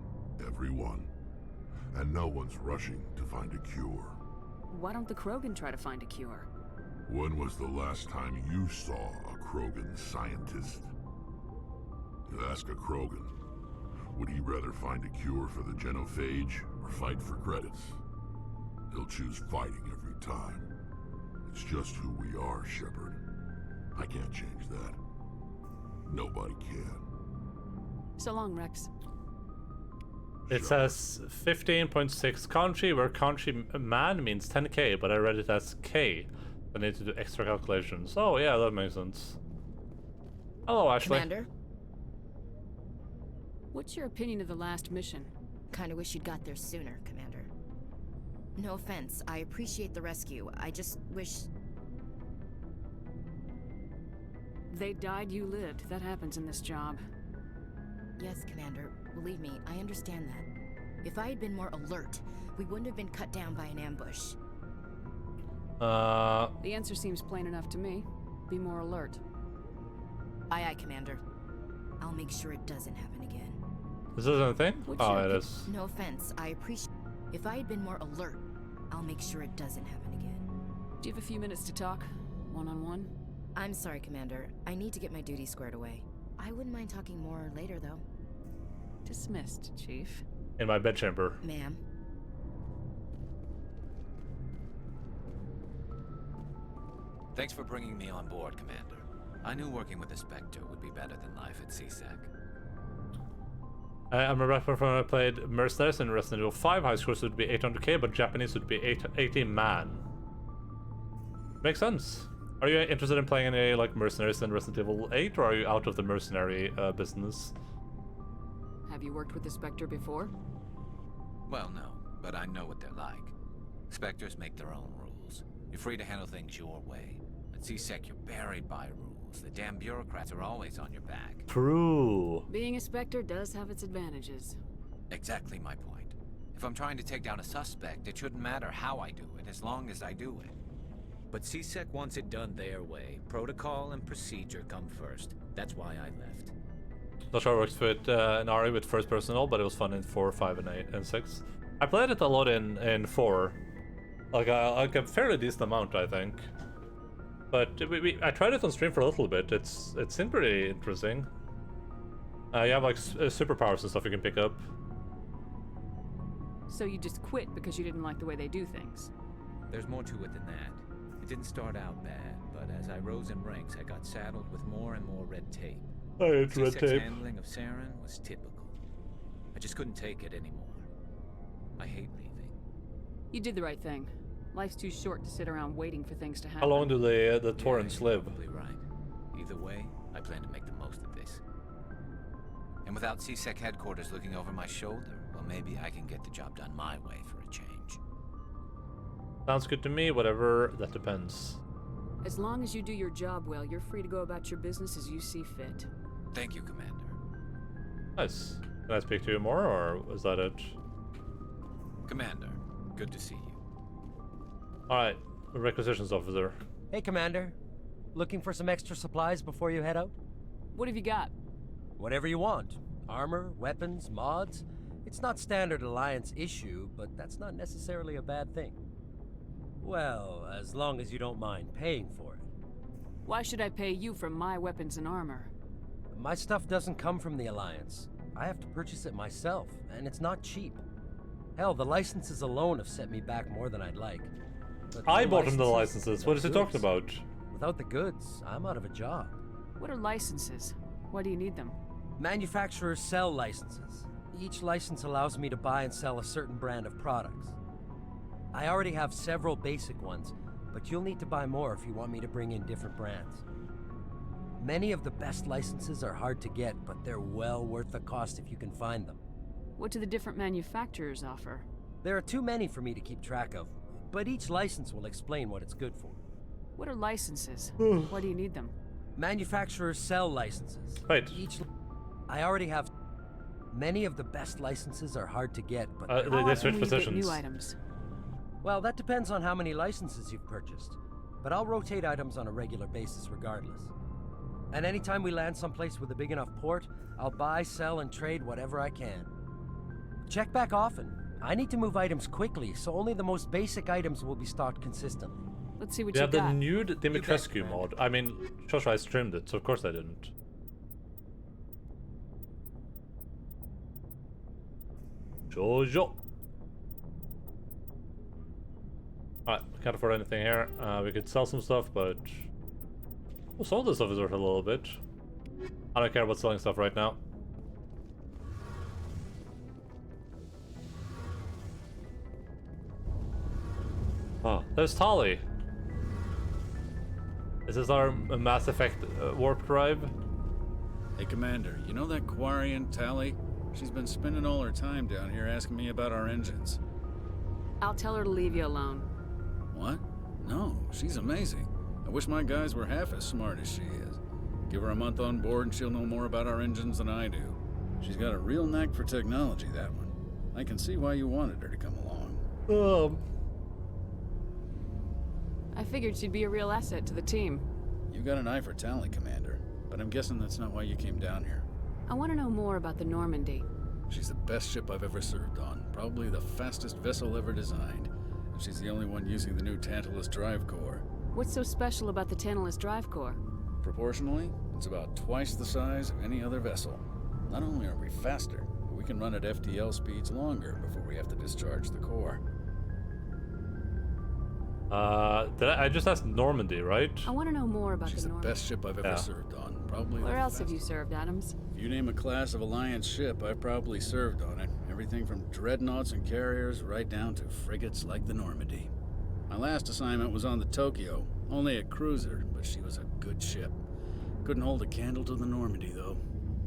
every one. And no one's rushing to find a cure. Why don't the Krogan try to find a cure? When was the last time you saw a Krogan scientist? You ask a Krogan, would he rather find a cure for the genophage or fight for credits? He'll choose fighting every time. It's just who we are, Shepard. I can't change that. Nobody can. So long, Rex. It says 15.6 country, where country man means 10k, but I read it as k. I need to do extra calculations. Oh yeah, that makes sense. Hello, Ashley. Commander? What's your opinion of the last mission? Kinda wish you'd got there sooner, Commander. No offense, I appreciate the rescue. I just wish... They died, you lived. That happens in this job. Yes, Commander. Believe me, I understand that. If I had been more alert, we wouldn't have been cut down by an ambush. The answer seems plain enough to me. Be more alert. Aye, aye, Commander. I'll make sure it doesn't happen again. Is this a thing? Oh, it is. No offense, I appreciate... If I had been more alert, I'll make sure it doesn't happen again. Do you have a few minutes to talk? One-on-one? I'm sorry, Commander. I need to get my duty squared away. I wouldn't mind talking more later, though. Dismissed, Chief. In my bedchamber. Ma'am. Thanks for bringing me on board, Commander. I knew working with the Spectre would be better than life at CSEC. I'm a rapper from when I played Mercenaries in Resident Evil 5. High scores would be 800k, but Japanese would be 80 man. Makes sense. Are you interested in playing any like Mercenaries in Resident Evil 8, or are you out of the mercenary business? Have you worked with the Spectre before? Well, no, but I know what they're like. Spectres make their own rules. You're free to handle things your way. At CSEC, you're buried by rules. The damn bureaucrats are always on your back. True. Being a Spectre does have its advantages. Exactly my point. If I'm trying to take down a suspect, it shouldn't matter how I do it, as long as I do it. But CSEC wants it done their way. Protocol and procedure come first. That's why I left. Not sure it works with an RE with first personal, but it was fun in 4, 5, and 8, and 6. I played it a lot in 4. Like a fairly decent amount, I think. But I tried it on stream for a little bit. It seemed pretty interesting. You have like superpowers and stuff you can pick up. So you just quit because you didn't like the way they do things? There's more to it than that. It didn't start out bad, but as I rose in ranks, I got saddled with more and more red tape. It's red C6's tape. handling of Saren was typical. I just couldn't take it anymore. I hate leaving. You did the right thing. Life's too short to sit around waiting for things to happen. How long do the torrents live? Probably right. Either way, I plan to make the most of this. And without CSEC headquarters looking over my shoulder, well, maybe I can get the job done my way for a change. Sounds good to me. Whatever, that depends. As long as you do your job well, you're free to go about your business as you see fit. Thank you, Commander. Nice. Can I speak to you more, or is that it? Commander, good to see you. Alright, requisitions officer. Hey, Commander. Looking for some extra supplies before you head out? What have you got? Whatever you want. Armor, weapons, mods. It's not standard Alliance issue, but that's not necessarily a bad thing. Well, as long as you don't mind paying for it. Why should I pay you for my weapons and armor? My stuff doesn't come from the Alliance. I have to purchase it myself, and it's not cheap. Hell, the licenses alone have set me back more than I'd like. But I bought him the licenses. What is he talking about? Without the goods, I'm out of a job. What are licenses? Why do you need them? Manufacturers sell licenses. Each license allows me to buy and sell a certain brand of products. I already have several basic ones, but you'll need to buy more if you want me to bring in different brands. Many of the best licenses are hard to get, but they're well worth the cost if you can find them. What do the different manufacturers offer? There are too many for me to keep track of, but each license will explain what it's good for. What are licenses? Why do you need them? Manufacturers sell licenses. Right. I already have... Many of the best licenses are hard to get, but... They switch positions. New items? Well, that depends on how many licenses you've purchased. But I'll rotate items on a regular basis regardless. And anytime we land someplace with a big enough port, I'll buy, sell, and trade whatever I can. Check back often. I need to move items quickly, so only the most basic items will be stocked consistently. Let's see what you you got. got. The new Dimitrescu mod. I mean, Joshua, I streamed it, so of course I didn't. Jojo. Alright, can't afford anything here. We could sell some stuff, but... Well, some of this stuff is worth a little bit. I don't care about selling stuff right now. Oh, there's Tali. Is this our Mass Effect warp drive? Hey, Commander, you know that Quarian Tali? She's been spending all her time down here asking me about our engines. I'll tell her to leave you alone. What? No, she's amazing. I wish my guys were half as smart as she is. Give her a month on board and she'll know more about our engines than I do. She's got a real knack for technology, that one. I can see why you wanted her to come along. I figured she'd be a real asset to the team. You got an eye for talent, Commander, but I'm guessing that's not why you came down here. I want to know more about the Normandy. She's the best ship I've ever served on, probably the fastest vessel ever designed. And she's the only one using the new Tantalus drive core. What's so special about the Tantalus drive core? Proportionally, it's about twice the size of any other vessel. Not only are we faster, but we can run at FTL speeds longer before we have to discharge the core. I just asked Normandy, right? I want to know more about She's the Normandy. the best ship I've ever served on, probably. Where else have you served, Adams? If you name a class of Alliance ship, I've probably served on it. Everything from dreadnoughts and carriers right down to frigates like the Normandy. My last assignment was on the Tokyo, only a cruiser, but she was a good ship. Couldn't hold a candle to the Normandy, though.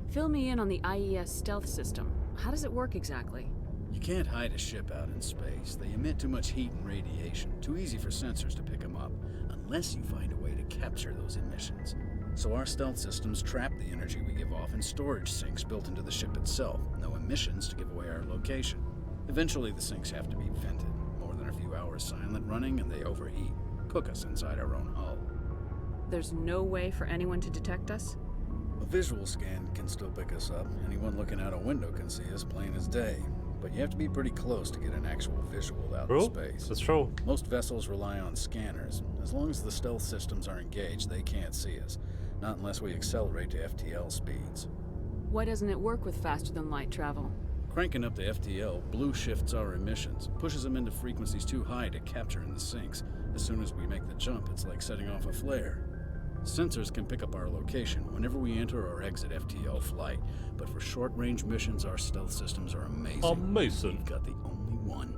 Fill me in on the IES stealth system. How does it work exactly? You can't hide a ship out in space. They emit too much heat and radiation. Too easy for sensors to pick them up, unless you find a way to capture those emissions. So our stealth systems trap the energy we give off in storage sinks built into the ship itself. No emissions to give away our location. Eventually the sinks have to be vented. More than a few hours silent running and they overheat. Cook us inside our own hull. There's no way for anyone to detect us? A visual scan can still pick us up. Anyone looking out a window can see us plain as day. But you have to be pretty close to get an actual visual out in space. That's true. Most vessels rely on scanners. As long as the stealth systems are engaged, they can't see us. Not unless we accelerate to FTL speeds. Why doesn't it work with faster-than-light travel? Cranking up to FTL blue shifts our emissions, pushes them into frequencies too high to capture in the sinks. As soon as we make the jump, it's like setting off a flare. Sensors can pick up our location whenever we enter or exit FTL flight, but for short-range missions, our stealth systems are amazing. Amazing. We've got the only one.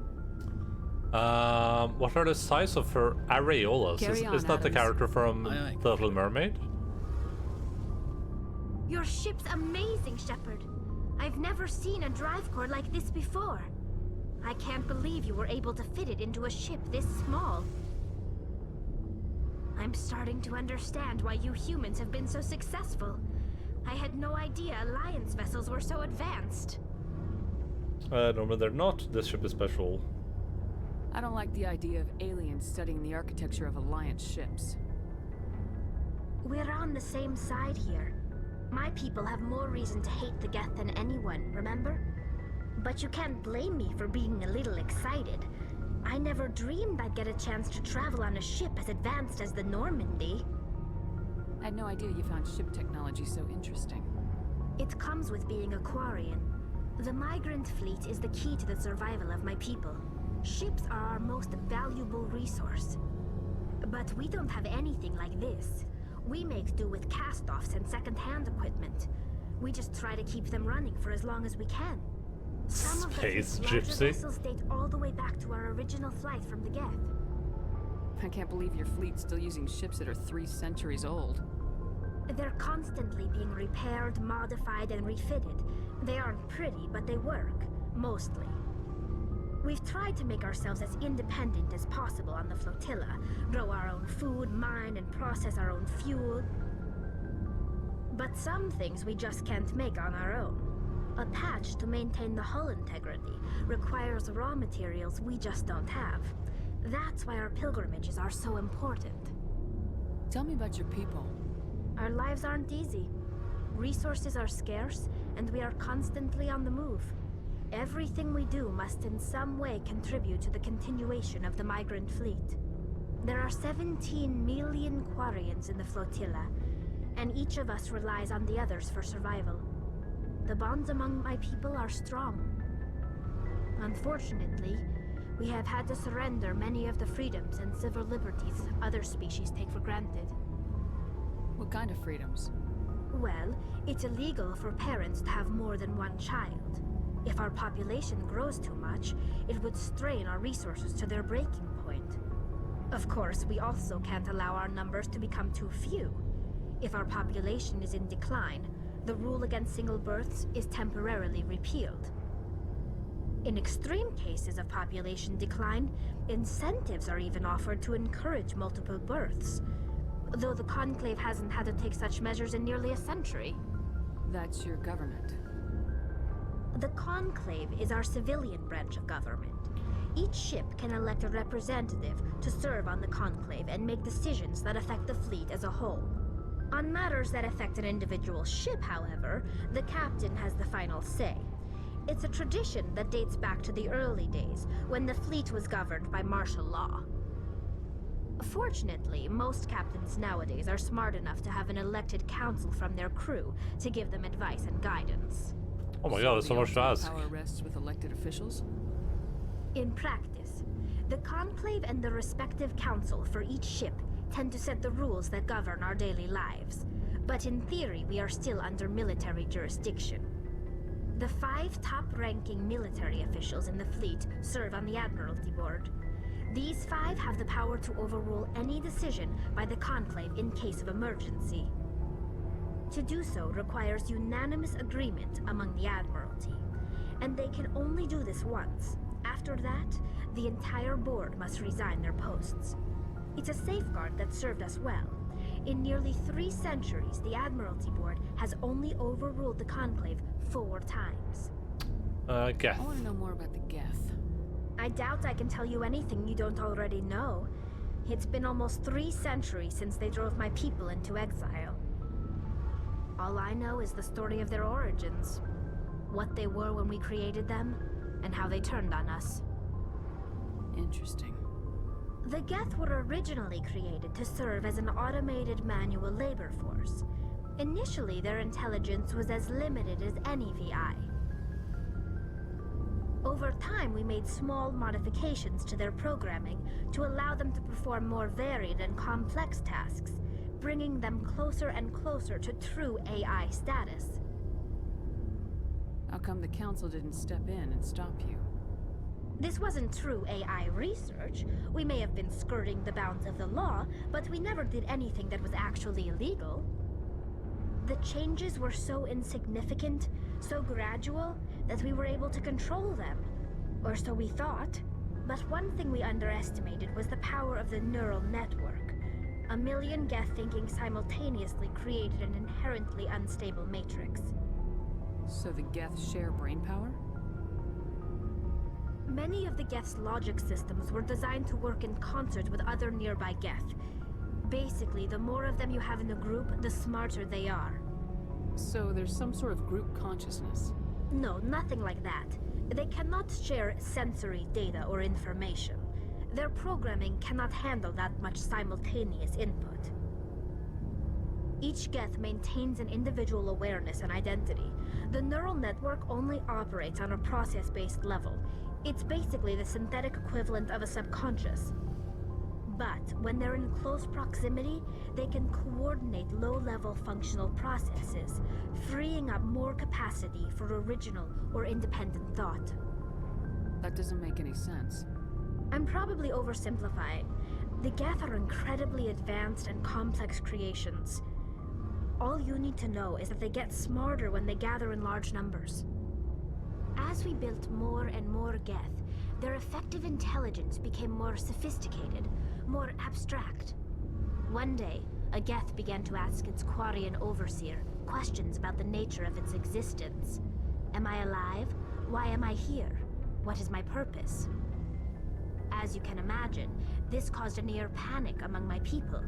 What are the size of her areolas? Is that the character from The Little Mermaid? Your ship's amazing, Shepard. I've never seen a drive core like this before. I can't believe you were able to fit it into a ship this small. I'm starting to understand why you humans have been so successful. I had no idea Alliance vessels were so advanced. Norman, they're not. This ship is special. I don't like the idea of aliens studying the architecture of Alliance ships. We're on the same side here. My people have more reason to hate the Geth than anyone, remember? But you can't blame me for being a little excited. I never dreamed I'd get a chance to travel on a ship as advanced as the Normandy. I had no idea you found ship technology so interesting. It comes with being a Quarian. The migrant fleet is the key to the survival of my people. Ships are our most valuable resource. But we don't have anything like this. We make do with cast-offs and second-hand equipment. We just try to keep them running for as long as we can. Some Space of the larger Gypsy. vessels date all the way back to our original flight from the Geth. I can't believe your fleet's still using ships that are 3 centuries old. They're constantly being repaired, modified, and refitted. They aren't pretty, but they work. Mostly. We've tried to make ourselves as independent as possible on the flotilla. Grow our own food, mine, and process our own fuel. But some things we just can't make on our own. A patch to maintain the hull integrity requires raw materials we just don't have. That's why our pilgrimages are so important. Tell me about your people. Our lives aren't easy. Resources are scarce, and we are constantly on the move. Everything we do must in some way contribute to the continuation of the migrant fleet. There are 17 million Quarians in the flotilla, and each of us relies on the others for survival. The bonds among my people are strong. Unfortunately, we have had to surrender many of the freedoms and civil liberties other species take for granted. What kind of freedoms? Well, it's illegal for parents to have more than one child. If our population grows too much, it would strain our resources to their breaking point. Of course, we also can't allow our numbers to become too few. If our population is in decline, the rule against single births is temporarily repealed. In extreme cases of population decline, incentives are even offered to encourage multiple births, though the Conclave hasn't had to take such measures in nearly a century. That's your government. The Conclave is our civilian branch of government. Each ship can elect a representative to serve on the Conclave and make decisions that affect the fleet as a whole. On matters that affect an individual ship, however, the captain has the final say. It's a tradition that dates back to the early days, when the fleet was governed by martial law. Fortunately, most captains nowadays are smart enough to have an elected council from their crew to give them advice and guidance. Oh my god, there's so much to ask. Power rests with elected officials? In practice, the Conclave and the respective council for each ship tend to set the rules that govern our daily lives. But in theory, we are still under military jurisdiction. The 5 top-ranking military officials in the fleet serve on the Admiralty Board. These 5 have the power to overrule any decision by the Conclave in case of emergency. To do so requires unanimous agreement among the Admiralty, and they can only do this once. After that, the entire board must resign their posts. It's a safeguard that served us well. In nearly 3 centuries, the Admiralty Board has only overruled the Conclave 4 times. Geth. I want to know more about the Geth. I doubt I can tell you anything you don't already know. It's been almost 3 centuries since they drove my people into exile. All I know is the story of their origins. What they were when we created them, and how they turned on us. Interesting. The Geth were originally created to serve as an automated manual labor force. Initially, their intelligence was as limited as any VI. Over time, we made small modifications to their programming to allow them to perform more varied and complex tasks, bringing them closer and closer to true AI status. How come the Council didn't step in and stop you? This wasn't true AI research. We may have been skirting the bounds of the law, but we never did anything that was actually illegal. The changes were so insignificant, so gradual, that we were able to control them. Or so we thought. But one thing we underestimated was the power of the neural network. 1 million Geth thinking simultaneously created an inherently unstable matrix. So the Geth share brain power? Many of the Geth's logic systems were designed to work in concert with other nearby Geth. Basically, the more of them you have in a group, the smarter they are. So there's some sort of group consciousness? No, nothing like that. They cannot share sensory data or information. Their programming cannot handle that much simultaneous input. Each Geth maintains an individual awareness and identity. The neural network only operates on a process-based level. It's basically the synthetic equivalent of a subconscious. But when they're in close proximity, they can coordinate low-level functional processes, freeing up more capacity for original or independent thought. That doesn't make any sense. I'm probably oversimplifying. The Geth are incredibly advanced and complex creations. All you need to know is that they get smarter when they gather in large numbers. As we built more and more Geth, their effective intelligence became more sophisticated, more abstract. One day, a Geth began to ask its Quarian overseer questions about the nature of its existence. Am I alive? Why am I here? What is my purpose? As you can imagine, this caused a near panic among my people.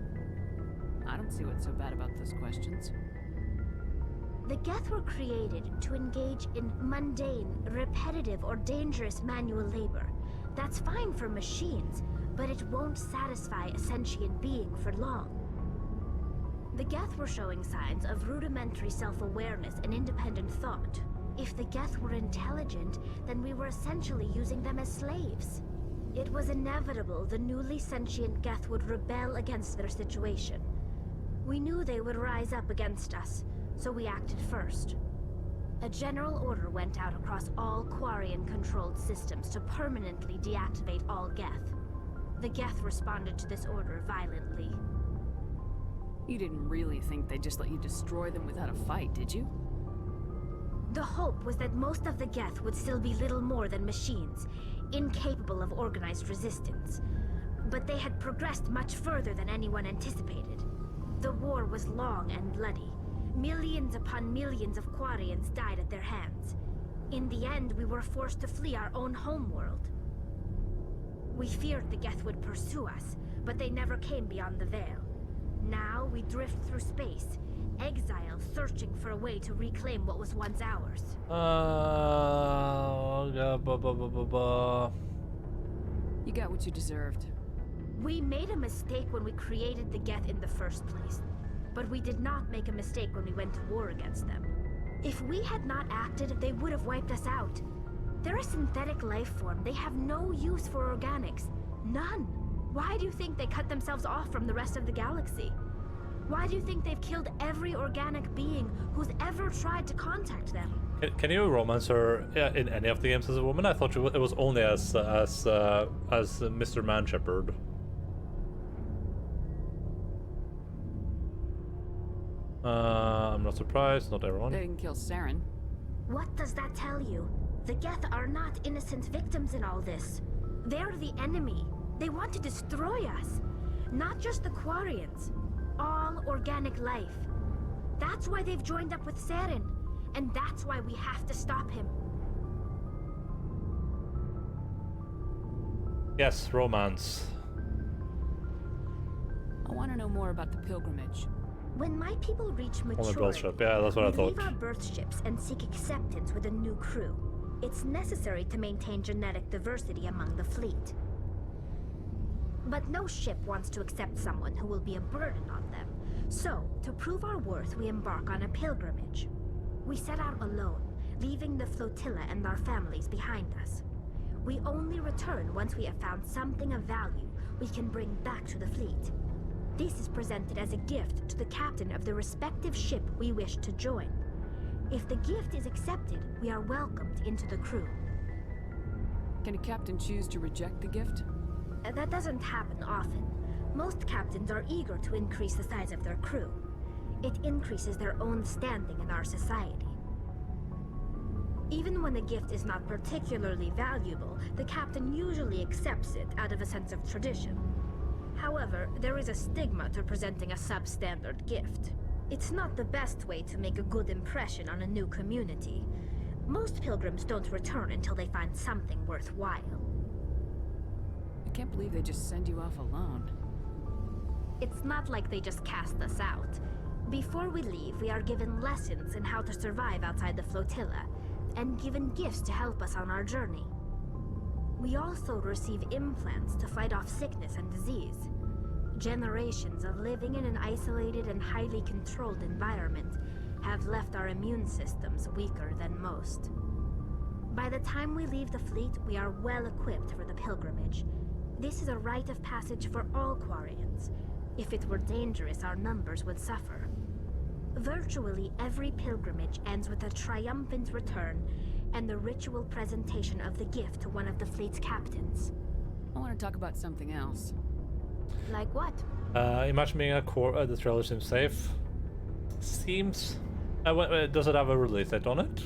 I don't see what's so bad about those questions. The Geth were created to engage in mundane, repetitive, or dangerous manual labor. That's fine for machines, but it won't satisfy a sentient being for long. The Geth were showing signs of rudimentary self-awareness and independent thought. If the Geth were intelligent, then we were essentially using them as slaves. It was inevitable the newly sentient Geth would rebel against their situation. We knew they would rise up against us, so we acted first. A general order went out across all Quarian-controlled systems to permanently deactivate all Geth. The Geth responded to this order violently. You didn't really think they'd just let you destroy them without a fight, did you? The hope was that most of the Geth would still be little more than machines, incapable of organized resistance. But they had progressed much further than anyone anticipated. The war was long and bloody. Millions upon millions of Quarians died at their hands. In the end, we were forced to flee our own homeworld. We feared the Geth would pursue us, but they never came beyond the Veil. Now we drift through space, exile, searching for a way to reclaim what was once ours. You got what you deserved. We made a mistake when we created the Geth in the first place. But we did not make a mistake when we went to war against them. If we had not acted, they would have wiped us out. They're a synthetic life form. They have no use for organics. None. Why do you think they cut themselves off from the rest of the galaxy? Why do you think they've killed every organic being who's ever tried to contact them? Can you romance her in any of the games as a woman? I thought it was only as Mr. Man Shepherd. I'm not surprised, not everyone. They didn't kill Saren. What does that tell you? The Geth are not innocent victims in all this. They're the enemy. They want to destroy us. Not just the Quarians. all organic life. That's why they've joined up with Saren, and that's why we have to stop him. Yes, romance. I want to know more about the pilgrimage. When my people reach On the maturity, birth ship. Yeah, that's what I we thought. leave our birth ships and seek acceptance with a new crew. It's necessary to maintain genetic diversity among the fleet. But no ship wants to accept someone who will be a burden on them. So, to prove our worth, we embark on a pilgrimage. We set out alone, leaving the flotilla and our families behind us. We only return once we have found something of value we can bring back to the fleet. This is presented as a gift to the captain of the respective ship we wish to join. If the gift is accepted, we are welcomed into the crew. Can a captain choose to reject the gift? That doesn't happen often. Most captains are eager to increase the size of their crew. It increases their own standing in our society. Even when the gift is not particularly valuable, the captain usually accepts it out of a sense of tradition. However, there is a stigma to presenting a substandard gift. It's not the best way to make a good impression on a new community. Most pilgrims don't return until they find something worthwhile. I can't believe they just send you off alone. It's not like they just cast us out. Before we leave, we are given lessons in how to survive outside the flotilla, and given gifts to help us on our journey. We also receive implants to fight off sickness and disease. Generations of living in an isolated and highly controlled environment have left our immune systems weaker than most. By the time we leave the fleet, we are well equipped for the pilgrimage. This is a rite of passage for all Quarians. If it were dangerous, our numbers would suffer. Virtually every pilgrimage ends with a triumphant return and the ritual presentation of the gift to one of the fleet's captains. I want to talk about something else. Like what? Imagine being a core. The trailer seems safe. Seems. Does it have a release date on it?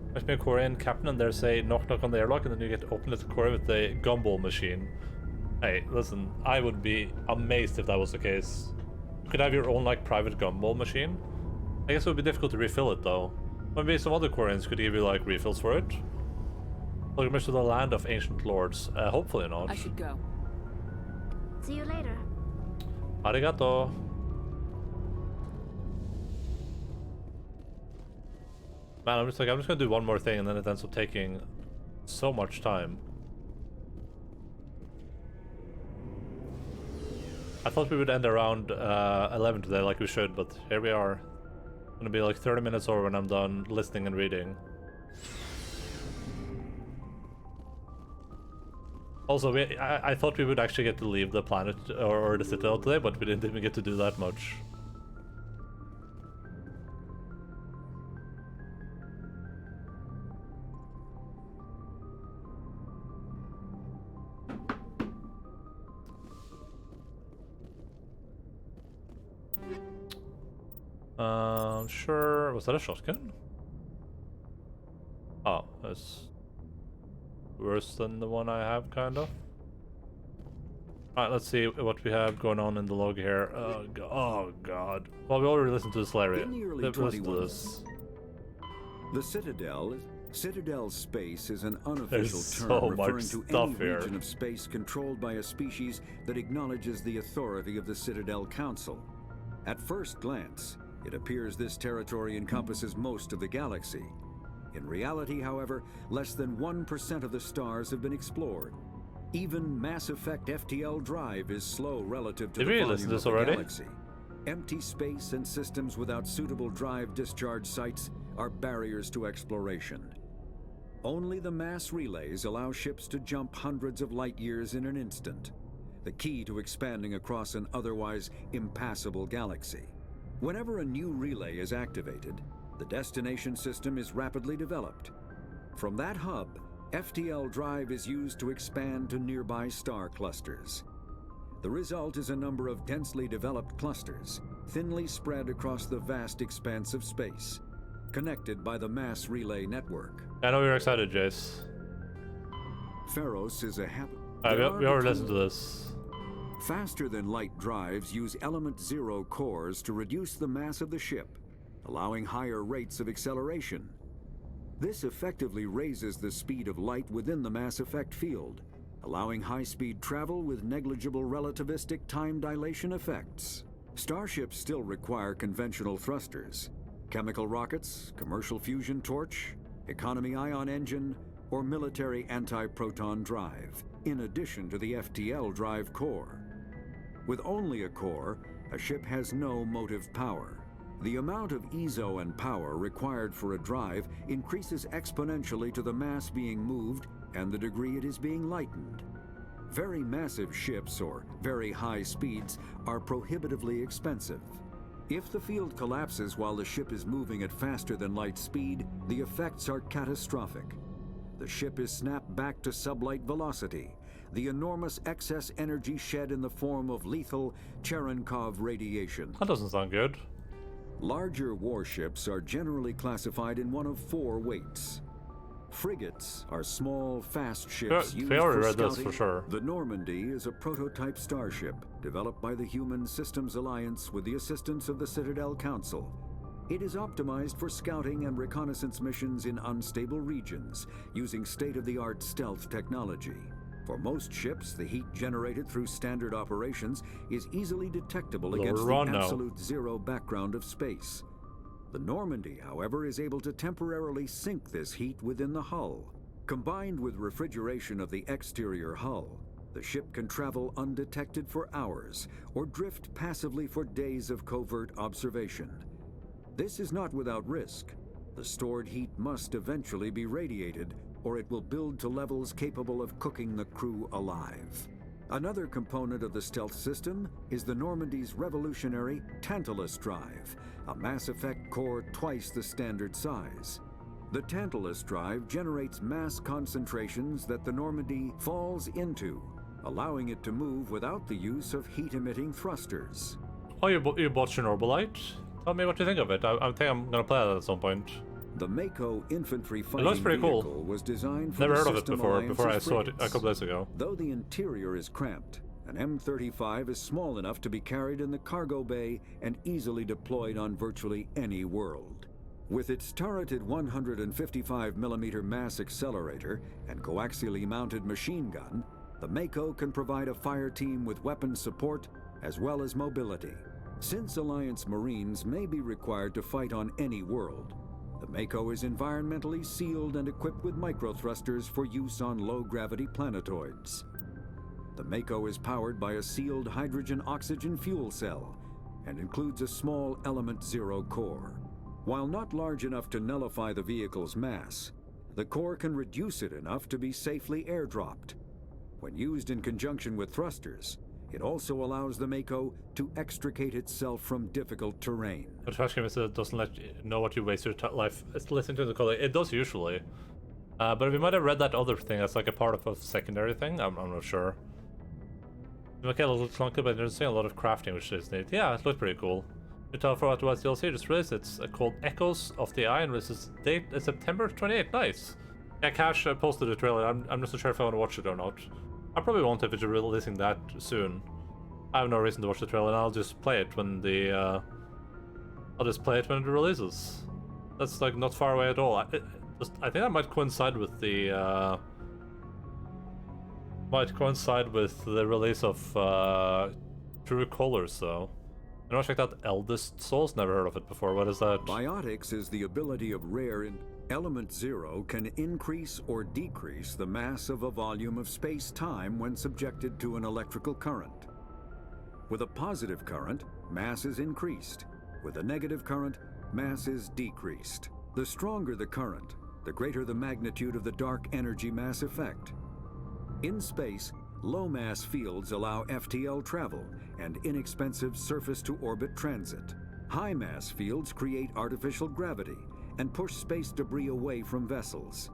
Imagine being a Korean captain and there's a knock on the airlock and then you get to open the core with a gumball machine. Hey, listen, I would be amazed if that was the case. You could have your own like private gumball machine. I guess it would be difficult to refill it though. Maybe some other Koreans could give you like refills for it. Pilgrimage to the land of ancient lords. Hopefully not. I should go. See you later. Arigato. Man, I'm just gonna do one more thing and then it ends up taking so much time. I thought we would end around 11 today like we should, but here we are. Gonna be like 30 minutes over when I'm done listening and reading. Also, I thought we would actually get to leave the planet or the citadel today, but we didn't even get to do that much. Sure. Was that a shotgun? Oh, that's worse than the one I have, kind of. Alright, let's see what we have going on in the log here. Oh god. Well, we already listened to this, Larry. In the early Let's listen to this. The Citadel space is an unofficial There's term so referring much to stuff any here. region of space controlled by a species that acknowledges the authority of the Citadel Council. At first glance, it appears this territory encompasses most of the galaxy. In reality, however, less than 1% of the stars have been explored. Even Mass Effect FTL drive is slow relative to Did the we volume listen to of this the already? galaxy. Empty space and systems without suitable drive discharge sites are barriers to exploration. Only the mass relays allow ships to jump hundreds of light years in an instant, the key to expanding across an otherwise impassable galaxy. Whenever a new relay is activated, the destination system is rapidly developed. From that hub, FTL drive is used to expand to nearby star clusters. The result is a number of densely developed clusters, thinly spread across the vast expanse of space, connected by the mass relay network. I know you're excited, Jace. Pharos is a we already listened to this. Faster-than-light drives use element zero cores to reduce the mass of the ship, allowing higher rates of acceleration. This effectively raises the speed of light within the mass effect field, allowing high-speed travel with negligible relativistic time dilation effects. Starships still require conventional thrusters, chemical rockets, commercial fusion torch, economy ion engine, or military anti-proton drive, in addition to the FTL drive core. With only a core, a ship has no motive power. The amount of EZO and power required for a drive increases exponentially to the mass being moved and the degree it is being lightened. Very massive ships or very high speeds are prohibitively expensive. If the field collapses while the ship is moving at faster than light speed, the effects are catastrophic. The ship is snapped back to sublight velocity, the enormous excess energy shed in the form of lethal Cherenkov radiation. That doesn't sound good. Larger warships are generally classified in one of 4 weights. Frigates are small, fast ships used for read scouting. this for sure. The Normandy is a prototype starship developed by the Human Systems Alliance with the assistance of the Citadel Council. It is optimized for scouting and reconnaissance missions in unstable regions using state-of-the-art stealth technology. For most ships, the heat generated through standard operations is easily detectable against the absolute zero background of space. The Normandy, however, is able to temporarily sink this heat within the hull. Combined with refrigeration of the exterior hull, the ship can travel undetected for hours or drift passively for days of covert observation. This is not without risk. The stored heat must eventually be radiated, or it will build to levels capable of cooking the crew alive. Another component of the stealth system is the Normandy's revolutionary Tantalus drive, a mass effect core twice the standard size. The Tantalus drive generates mass concentrations that the Normandy falls into, allowing it to move without the use of heat-emitting thrusters. Oh, you bought Chernobylite? Tell me what you think of it. I think I'm gonna play that at some point. The Mako infantry fighting it looks pretty vehicle cool. was designed for Never the heard of it System before I saw it Alliance's a couple days ago. Though the interior is cramped, an M35 is small enough to be carried in the cargo bay and easily deployed on virtually any world. With its turreted 155mm mass accelerator and coaxially mounted machine gun, the Mako can provide a fire team with weapon support as well as mobility. Since Alliance Marines may be required to fight on any world, the Mako is environmentally sealed and equipped with microthrusters for use on low-gravity planetoids. The Mako is powered by a sealed hydrogen-oxygen fuel cell and includes a small element zero core. While not large enough to nullify the vehicle's mass, the core can reduce it enough to be safely airdropped. When used in conjunction with thrusters, it also allows the Mako to extricate itself from difficult terrain. The trash game it doesn't let you know what you waste your life. It's listening to the call. It does usually. But we might have read that other thing as like a part of a secondary thing. I'm not sure. Okay, a little clunky, but there's a lot of crafting, which is neat. Yeah, it looked pretty cool. Intel for Outwest DLC just released. It's called Echoes of the Eye, and this date is September 28th. Nice. Yeah, Cash posted a trailer. I'm just not sure if I want to watch it or not. I probably won't if it's releasing that soon. I have no reason to watch the trailer, and I'll just play it when the it releases. That's like not far away at all. I think that might coincide with the release of True Colors, though. I want to check out Eldest Souls. Never heard of it before. What is that? Biotics is the ability of rare Element Zero can increase or decrease the mass of a volume of space-time when subjected to an electrical current. With a positive current, mass is increased. With a negative current, mass is decreased. The stronger the current, the greater the magnitude of the dark energy mass effect. In space, low-mass fields allow FTL travel and inexpensive surface-to-orbit transit. High-mass fields create artificial gravity and push space debris away from vessels.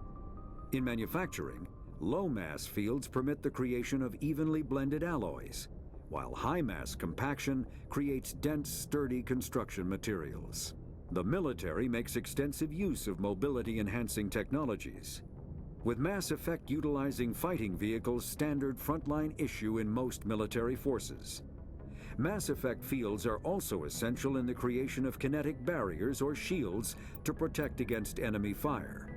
In manufacturing, low-mass fields permit the creation of evenly blended alloys, while high-mass compaction creates dense, sturdy construction materials. The military makes extensive use of mobility-enhancing technologies. with Mass Effect utilizing fighting vehicles standard frontline issue in most military forces. Mass Effect fields are also essential in the creation of kinetic barriers or shields to protect against enemy fire.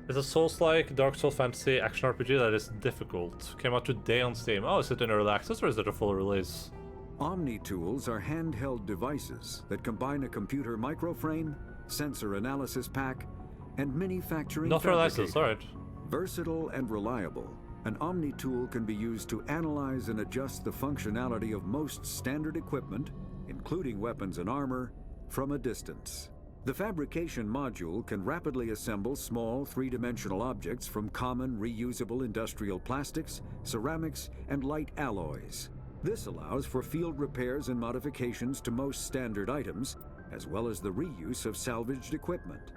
It's a Souls-like Dark Souls fantasy action RPG that is difficult. Came out today on Steam. Oh, is it in early access or is it a full release? Omni tools are handheld devices that combine a computer microframe, sensor analysis pack, and manufacturing Not early access, alright. Versatile and reliable, an Omni tool can be used to analyze and adjust the functionality of most standard equipment, including weapons and armor, from a distance. The fabrication module can rapidly assemble small three-dimensional objects from common reusable industrial plastics, ceramics, and light alloys. This allows for field repairs and modifications to most standard items, as well as the reuse of salvaged equipment.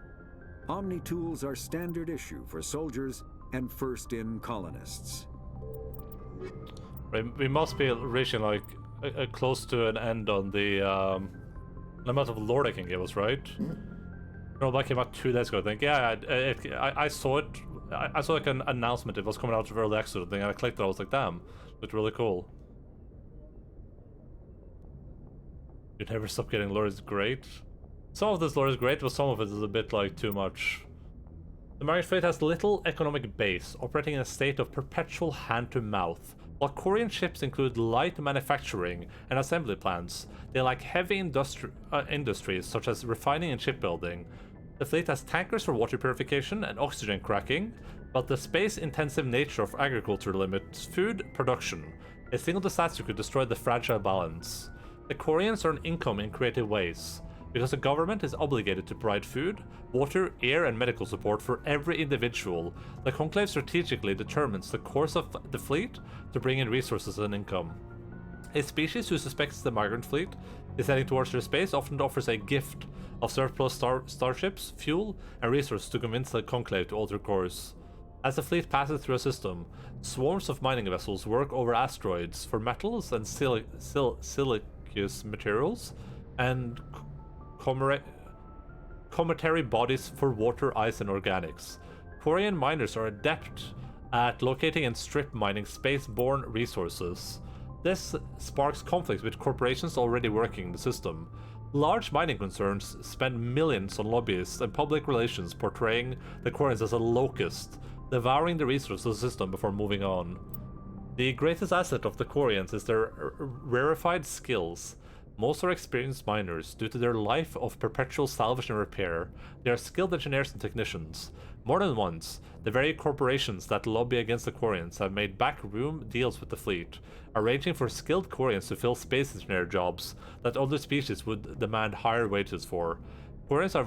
Omni tools are standard issue for soldiers and first-in colonists. We must be reaching like close to an end on the amount of lore they can give us, right? No, that came out 2 days ago. I think. Yeah, I saw it. I saw like an announcement. It was coming out of early access thing, and I clicked it. I was like, damn, looked really cool. You never stop getting lore is great. Some of this lore is great, but some of it is a bit like too much. The Marine fleet has little economic base, operating in a state of perpetual hand-to-mouth. While Korean ships include light manufacturing and assembly plants, they lack heavy industries such as refining and shipbuilding. The fleet has tankers for water purification and oxygen cracking, but the space-intensive nature of agriculture limits food production. A single disaster could destroy the fragile balance. The Koreans earn income in creative ways, because the government is obligated to provide food, water, air, and medical support for every individual. The Conclave strategically determines the course of the fleet to bring in resources and income. A species who suspects the migrant fleet is heading towards their space often offers a gift of surplus starships, fuel, and resources to convince the Conclave to alter course. As the fleet passes through a system, swarms of mining vessels work over asteroids for metals and siliceous materials, and cometary bodies for water, ice, and organics. Korean miners are adept at locating and strip mining space-borne resources. This sparks conflicts with corporations already working in the system. Large mining concerns spend millions on lobbyists and public relations portraying the Koreans as a locust, devouring the resources of the system before moving on. The greatest asset of the Koreans is their rarefied skills. Most are experienced miners due to their life of perpetual salvage and repair. They are skilled engineers and technicians. More than once, the very corporations that lobby against the Koreans have made backroom deals with the fleet, arranging for skilled Koreans to fill space engineer jobs that other species would demand higher wages for. Koreans are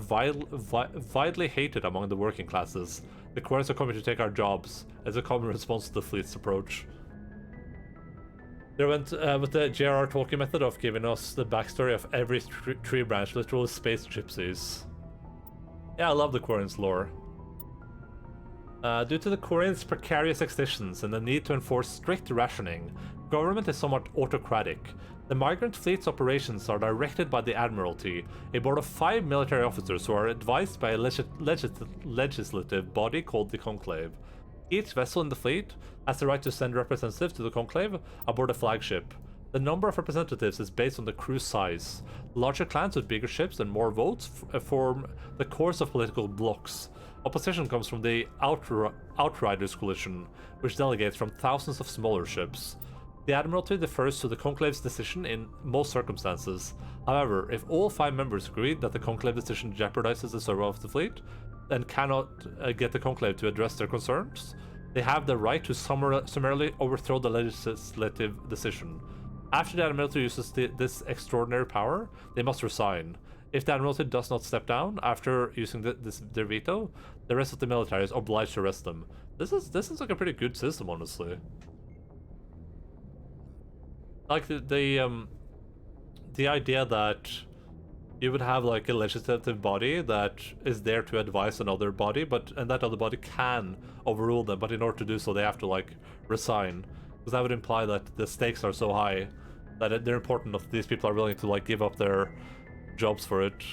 widely hated among the working classes. The Koreans are coming to take our jobs, as a common response to the fleet's approach. They went with the J.R.R. Tolkien method of giving us the backstory of every tree branch, literal space gypsies. Yeah, I love the Koreans' lore. Due to the Koreans' precarious existence and the need to enforce strict rationing, government is somewhat autocratic. The migrant fleet's operations are directed by the Admiralty, a board of 5 military officers who are advised by a legislative body called the Conclave. Each vessel in the fleet has the right to send representatives to the Conclave aboard a flagship. The number of representatives is based on the crew size. Larger clans with bigger ships and more votes form the cores of political blocs. Opposition comes from the Outriders Coalition, which delegates from thousands of smaller ships. The Admiralty defers to the Conclave's decision in most circumstances. However, if all 5 members agree that the Conclave decision jeopardizes the survival of the fleet, and cannot get the Conclave to address their concerns, they have the right to summarily overthrow the legislative decision. After the Admiralty uses this extraordinary power, they must resign. If the Admiralty does not step down after using their veto, the rest of the military is obliged to arrest them. This is like a pretty good system, honestly. Like the idea that you would have like a legislative body that is there to advise another body, and that other body can overrule them, but in order to do so they have to like resign, because that would imply that the stakes are so high that they're important that these people are willing to like give up their jobs for it.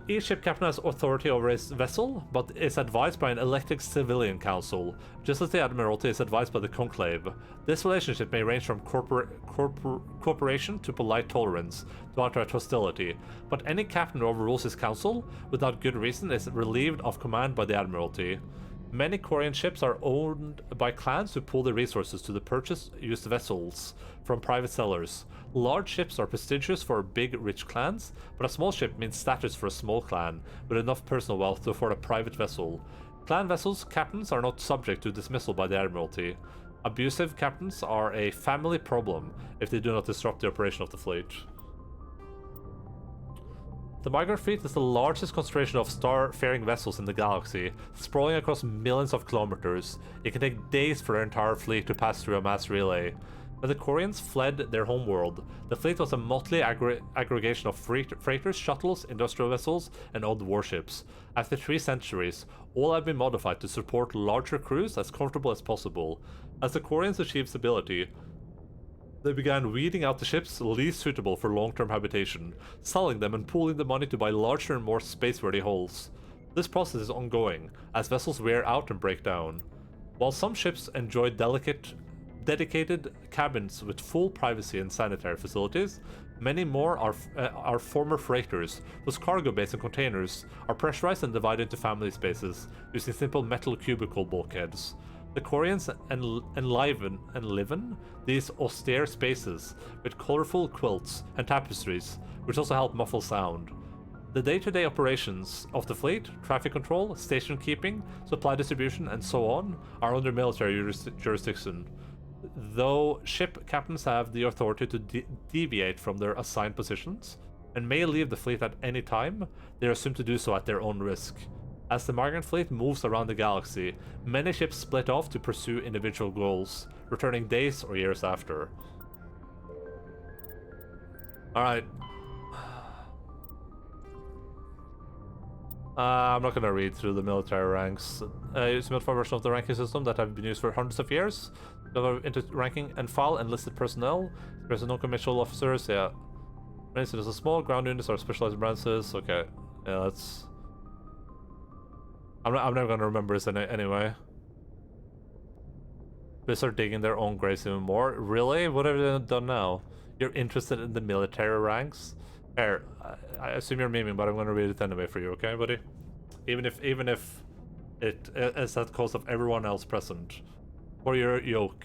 Each ship captain has authority over his vessel, but is advised by an elected civilian council, just as the Admiralty is advised by the Conclave. This relationship may range from cooperation to polite tolerance to outright hostility, but any captain who overrules his council without good reason is relieved of command by the Admiralty. Many Quarian ships are owned by clans who pool their resources to purchase used vessels from private sellers. Large ships are prestigious for big, rich clans, but a small ship means status for a small clan with enough personal wealth to afford a private vessel. Clan vessels' captains are not subject to dismissal by the Admiralty. Abusive captains are a family problem if they do not disrupt the operation of the fleet. The Migrant Fleet is the largest concentration of star-faring vessels in the galaxy, sprawling across millions of kilometers. It can take days for their entire fleet to pass through a mass relay. When the Quarians fled their homeworld, the fleet was a motley aggregation of freighters, shuttles, industrial vessels, and odd warships. After 3 centuries, all have been modified to support larger crews as comfortable as possible. As the Quarians achieved stability, they began weeding out the ships least suitable for long-term habitation, selling them and pooling the money to buy larger and more space-worthy hulls. This process is ongoing, as vessels wear out and break down. While some ships enjoy dedicated cabins with full privacy and sanitary facilities, many more are former freighters, whose cargo bays and containers are pressurized and divided into family spaces, using simple metal cubicle bulkheads. The Quarians enliven these austere spaces with colorful quilts and tapestries, which also help muffle sound. The day-to-day operations of the fleet, traffic control, station keeping, supply distribution, and so on, are under military jurisdiction. Though ship captains have the authority to deviate from their assigned positions, and may leave the fleet at any time, they are assumed to do so at their own risk. As the Migrant Fleet moves around the galaxy, many ships split off to pursue individual goals, returning days or years after. Alright. I'm not gonna read through the military ranks. Use a modified version of the ranking system that have been used for hundreds of years. Into ranking and file enlisted personnel. There's non-commissioned officers, yeah. Ranks is a small, ground units are specialized branches. Okay, yeah, that's... I'm never gonna remember this anyway. They start digging their own graves even more. Really? What have they done now? You're interested in the military ranks? Here, I assume you're memeing, but I'm gonna read it anyway for you, okay, buddy? Even if it is at the cost of everyone else present. For your yoke.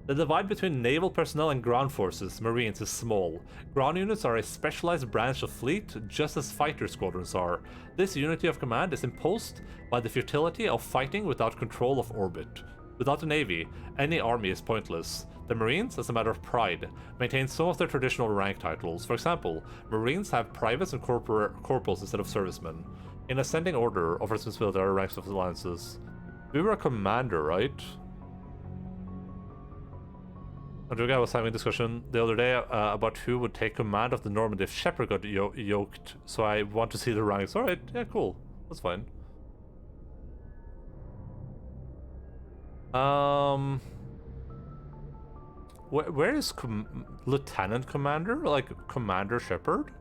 The divide between naval personnel and ground forces, marines, is small. Ground units are a specialized branch of fleet, just as fighter squadrons are. This unity of command is imposed by the futility of fighting without control of orbit. Without a navy, any army is pointless. The Marines, as a matter of pride, maintain some of their traditional rank titles. For example, Marines have privates and corporals instead of servicemen. In ascending order of responsibility are ranks of alliances. We were a commander, right? Andrea was having a discussion the other day about who would take command of the Normandy if Shepard got yoked, so I want to see the ranks. Alright, yeah, cool. That's fine. Where is Lieutenant Commander? Like, Commander Shepard?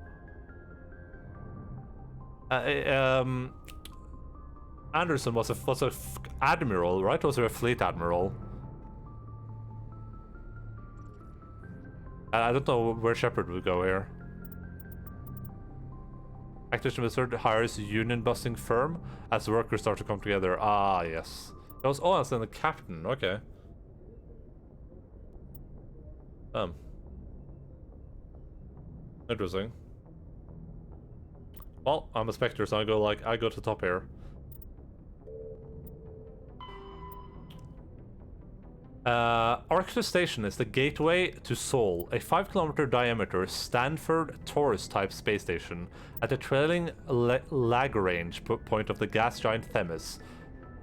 Anderson was a admiral, right? Was there a fleet admiral? I don't know where Shepard would go here. Activision Wizard hires union-busting firm as workers start to come together. Ah, yes. That was that's then the captain. Okay. Interesting. Well, I'm a Spectre, so I go to the top here. Arctus Station is the gateway to Sol, a 5-kilometer diameter Stanford Taurus-type space station at the trailing Lagrange point of the gas giant Themis.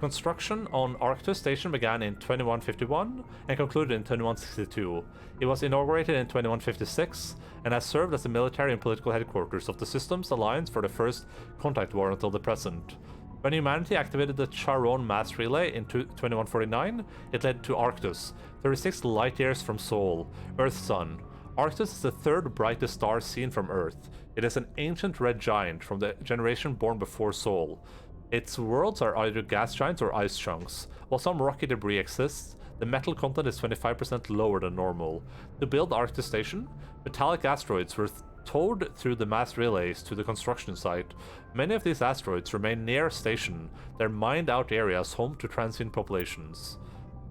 Construction on Arctus Station began in 2151 and concluded in 2162. It was inaugurated in 2156 and has served as the military and political headquarters of the Systems Alliance for the first contact war until the present. When humanity activated the Charon mass relay in 2149, it led to Arctus, 36 light years from Sol, Earth's sun. Arctus is the third brightest star seen from Earth. It is an ancient red giant from the generation born before Sol. Its worlds are either gas giants or ice chunks. While some rocky debris exists, the metal content is 25% lower than normal. To build Arctus Station, metallic asteroids were towed through the mass relays to the construction site. Many of these asteroids remain near station, their mined-out areas home to transient populations.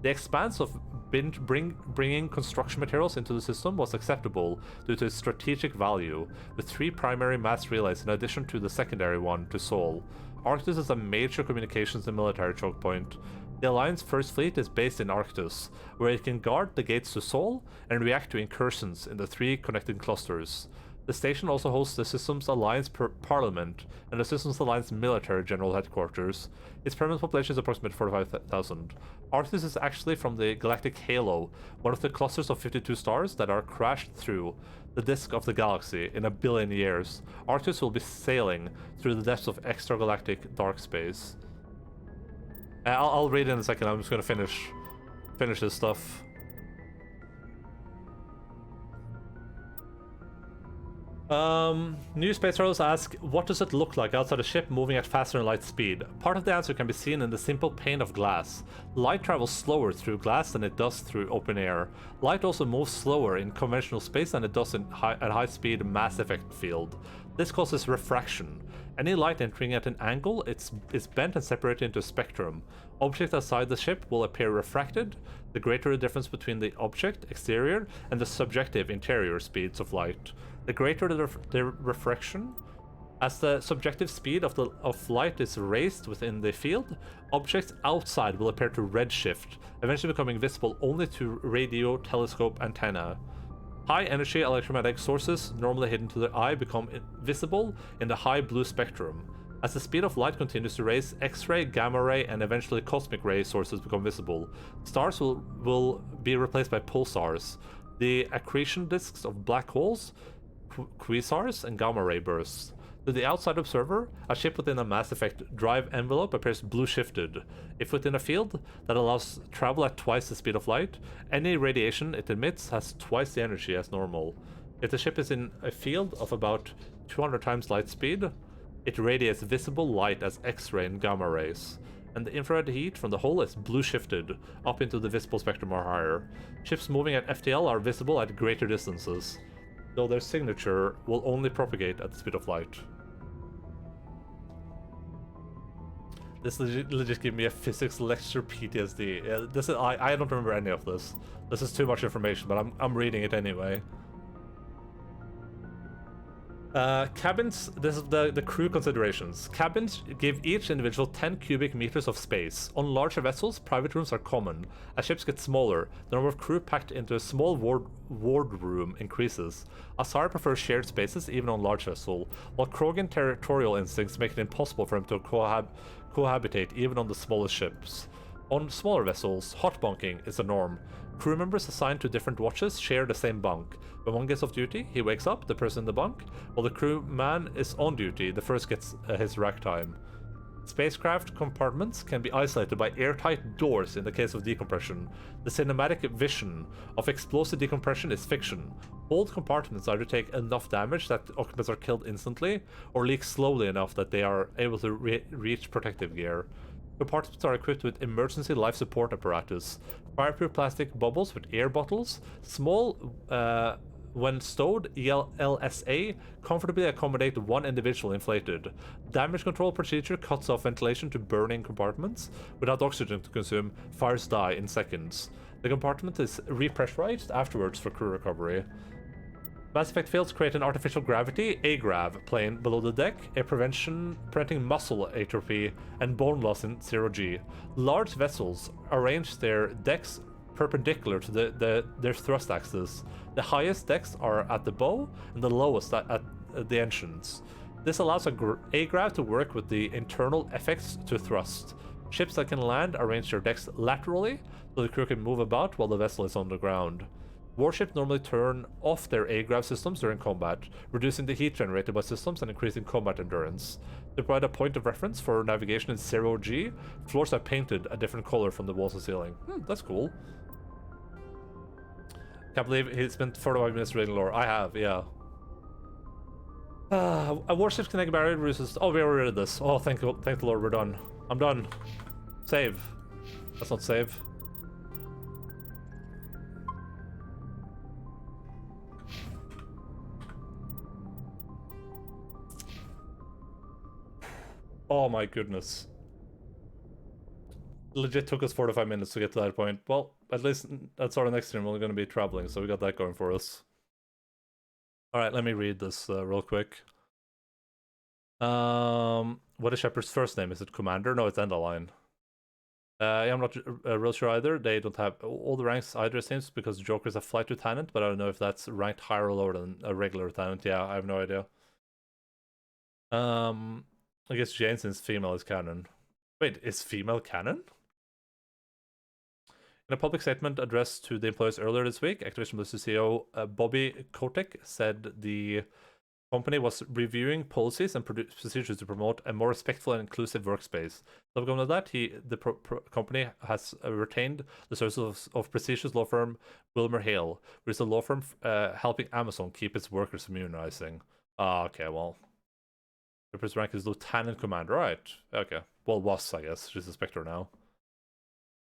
The expanse of bringing construction materials into the system was acceptable due to its strategic value, with 3 primary mass relays in addition to the secondary one to Sol. Arctus is a major communications and military choke point. The Alliance First Fleet is based in Arctus, where it can guard the gates to Sol and react to incursions in the 3 connected clusters. The station also hosts the Systems Alliance Parliament and the Systems Alliance Military General Headquarters. Its permanent population is approximately 45,000. Arctus is actually from the galactic halo, one of the clusters of 52 stars that are crashed through the disk of the galaxy in 1 billion years. Arctus will be sailing through the depths of extragalactic dark space. I'll read it in a second. I'm just gonna finish this stuff. New space travelers ask, what does it look like outside a ship moving at faster than light speed? Part of the answer can be seen in the simple pane of glass. Light travels slower through glass than it does through open air. Light also moves slower in conventional space than it does at high speed mass effect field. This causes refraction. Any light entering at an angle is bent and separated into a spectrum. Objects outside the ship will appear refracted, the greater the difference between the object exterior and the subjective interior speeds of light. The greater the refraction, as the subjective speed of light is raised within the field, objects outside will appear to redshift, eventually becoming visible only to radio telescope antenna. High-energy electromagnetic sources, normally hidden to the eye, become visible in the high blue spectrum. As the speed of light continues to rise, X-ray, gamma ray, and eventually cosmic ray sources become visible. Stars will be replaced by pulsars, the accretion disks of black holes, quasars, and gamma ray bursts. To the outside observer, a ship within a Mass Effect drive envelope appears blue shifted. If within a field that allows travel at twice the speed of light, any radiation it emits has twice the energy as normal. If the ship is in a field of about 200 times light speed, it radiates visible light as X-ray and gamma rays, and the infrared heat from the hull is blue shifted up into the visible spectrum or higher. Ships moving at FTL are visible at greater distances, though their signature will only propagate at the speed of light. This legit gave me a physics lecture PTSD. I don't remember any of this. This is too much information, but I'm reading it anyway. Cabins, this is the crew considerations. Cabins give each individual 10 cubic meters of space. On larger vessels, private rooms are common. As ships get smaller, the number of crew packed into a small wardroom increases. Asari prefers shared spaces even on large vessels, while Krogan territorial instincts make it impossible for him to cohabitate even on the smallest ships. On smaller vessels, hot bunking is the norm. Crew members assigned to different watches share the same bunk. When one gets off duty, he wakes up the person in the bunk, while the crewman is on duty, the first gets his rack time. Spacecraft compartments can be isolated by airtight doors in the case of decompression. The cinematic vision of explosive decompression is fiction. Old compartments either take enough damage that occupants are killed instantly, or leak slowly enough that they are able to reach protective gear. Compartments are equipped with emergency life support apparatus, fireproof plastic bubbles with air bottles, small, when stowed, LSA comfortably accommodate one individual inflated. Damage control procedure cuts off ventilation to burning compartments. Without oxygen to consume, fires die in seconds. The compartment is repressurized afterwards for crew recovery. Mass Effect fields create an artificial gravity, AGRAV, plane below the deck, preventing muscle atrophy and bone loss in 0G. Large vessels arrange their decks perpendicular to their thrust axis. The highest decks are at the bow, and the lowest at the entrance. This allows AGRAV to work with the internal effects to thrust. Ships that can land arrange their decks laterally, so the crew can move about while the vessel is on the ground. Warships normally turn off their AGRAV systems during combat, reducing the heat generated by systems and increasing combat endurance. To provide a point of reference for navigation in 0G, floors are painted a different color from the walls and ceiling. That's cool. Can't believe he spent 45 minutes reading lore. I have, yeah. A warship's kinetic barrier reduces. Oh, we already did this. Oh, thank the Lord, we're done. I'm done. Save. That's not save. Oh my goodness. Legit took us 45 minutes to get to that point. Well, at least that's our next stream. We're going to be traveling, so we got that going for us. Alright, let me read this real quick. What is Shepard's first name? Is it Commander? No, it's Endaline. I'm not real sure either. They don't have all the ranks either, it seems, because Joker's a flight lieutenant, but I don't know if that's ranked higher or lower than a regular lieutenant. Yeah, I have no idea. I guess Janssen's female is canon. Wait, is female canon? In a public statement addressed to the employees earlier this week, Activision Blizzard CEO Bobby Kotick said the company was reviewing policies and procedures to promote a more respectful and inclusive workspace. Subsequent to that, the company has retained the services of prestigious law firm Wilmer Hale, which is a law firm helping Amazon keep its workers immunizing. Okay, well. Shepard's rank is Lieutenant Commander, right? Okay. Well, was, I guess. She's a Spectre now.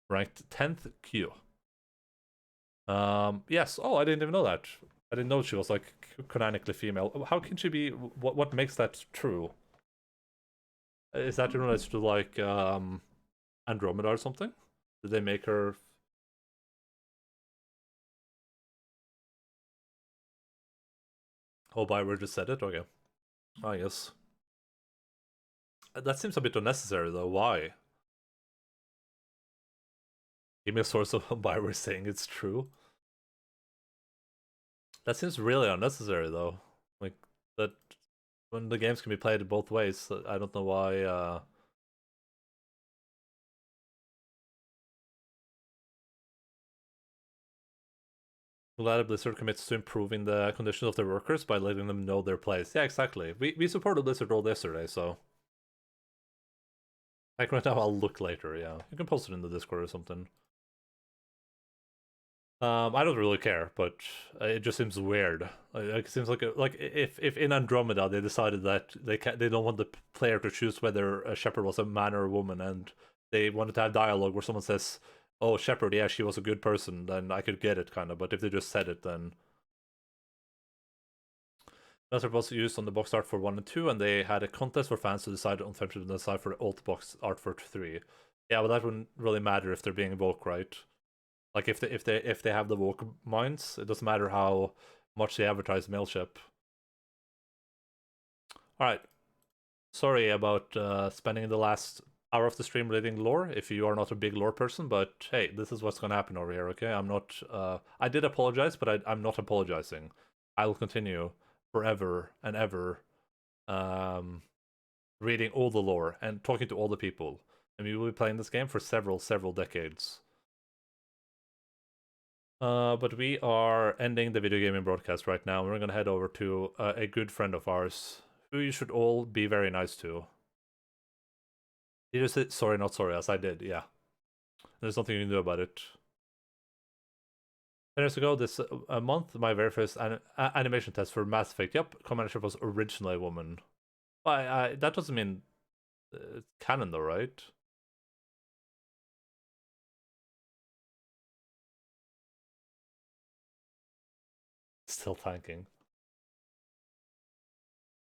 Ranked 10th Q. Yes. Oh, I didn't even know that. I didn't know she was, like, canonically female. How can she be... What makes that true? Is that related to, like, Andromeda or something? Did they make her... Oh, Bioware just said it? Okay. I guess. That seems a bit unnecessary, though. Why? Give me a source of Bioware saying it's true. That seems really unnecessary, though. Like, that... When the games can be played both ways, I don't know why, Glad Blizzard commits to improving the conditions of their workers by letting them know their place. Yeah, exactly. We supported Blizzard all yesterday, so... Like right now, I'll look later, yeah. You can post it in the Discord or something. I don't really care, but it just seems weird. It seems like if in Andromeda they decided that they don't want the player to choose whether a Shepard was a man or a woman, and they wanted to have dialogue where someone says, "Oh, Shepard, yeah, she was a good person," then I could get it, kind of. But if they just said it, then that's was used on the box art for 1 and 2, and they had a contest for fans to decide on terms of decide for the alt box art for 3. Yeah, but that wouldn't really matter if they're being woke, right? Like if they have the woke minds, it doesn't matter how much they advertise mailship. All right, sorry about spending the last hour of the stream reading lore. If you are not a big lore person, but hey, this is what's gonna happen over here. Okay, I'm not. I did apologize, but I'm not apologizing. I will continue forever and ever, reading all the lore and talking to all the people, and we will be playing this game for several decades. But we are ending the video gaming broadcast right now. We're gonna head over to a good friend of ours, who you should all be very nice to. Did you say sorry, not sorry, as I did, yeah. There's nothing you can do about it. 10 years ago, this month, my very first animation test for Mass Effect. Yep, Commander Shepard was originally a woman. That doesn't mean it's canon though, right? Still tanking.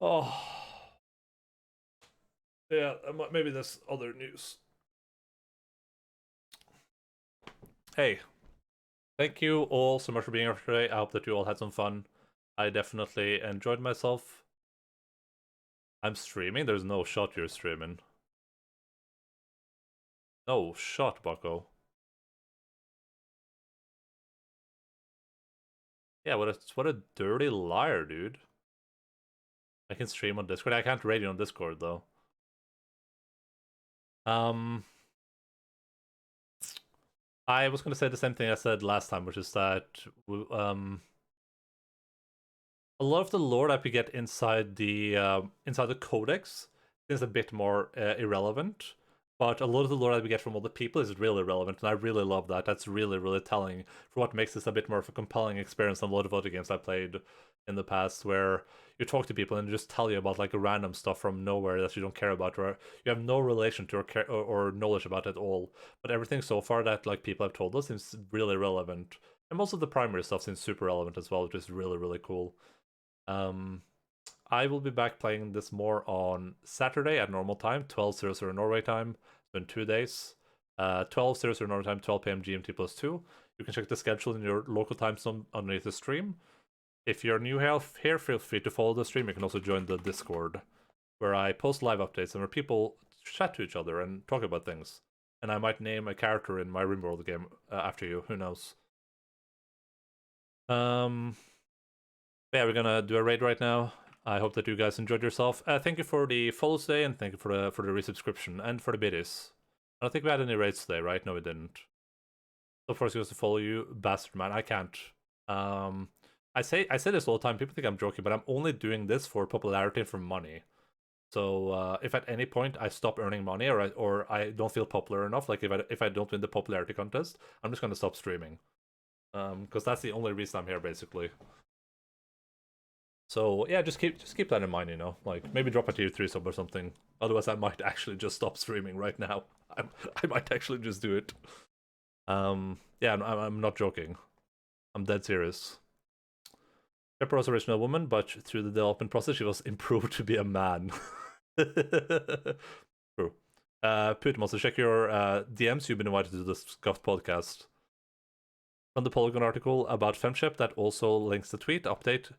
Oh. Yeah, maybe there's other news. Hey. Thank you all so much for being here today. I hope that you all had some fun. I definitely enjoyed myself. I'm streaming? There's no shot you're streaming. No shot, bucko. Yeah, what a dirty liar, dude. I can stream on Discord. I can't radio on Discord, though. I was going to say the same thing I said last time, which is that a lot of the lore that we get inside the codex is a bit more irrelevant But a lot of the lore that we get from other people is really relevant, and I really love that. That's really, really telling for what makes this a bit more of a compelling experience than a lot of other games I played in the past, where you talk to people and just tell you about like random stuff from nowhere that you don't care about, or you have no relation to or knowledge about at all. But everything so far that like people have told us seems really relevant, and most of the primary stuff seems super relevant as well, which is really, really cool. I will be back playing this more on Saturday at normal time, 12:00 Norway time. So in 2 days, 12:00 Norway time, 12 p.m. GMT +2. You can check the schedule in your local time zone underneath the stream. If you're new here, feel free to follow the stream. You can also join the Discord, where I post live updates and where people chat to each other and talk about things. And I might name a character in my RimWorld game after you. Who knows? Yeah, we're gonna do a raid right now. I hope that you guys enjoyed yourself. Thank you for the follows today, and thank you for the resubscription and for the biddies. I don't think we had any raids today, right? No, we didn't. So far, supposed to follow you, bastard man. I can't. I say this all the time. People think I'm joking, but I'm only doing this for popularity and for money. So if at any point I stop earning money or I don't feel popular enough, like if I don't win the popularity contest, I'm just gonna stop streaming. Because that's the only reason I'm here, basically. So yeah, just keep that in mind, you know. Like maybe drop a tier 3 sub or something. Otherwise, I might actually just stop streaming right now. I might actually just do it. Yeah, I'm not joking. I'm dead serious. Pepper was original woman, but through the development process, she was improved to be a man. True. Putin, also check your DMs. You've been invited to the Scuffed podcast. From the Polygon article about Femship that also links the tweet update.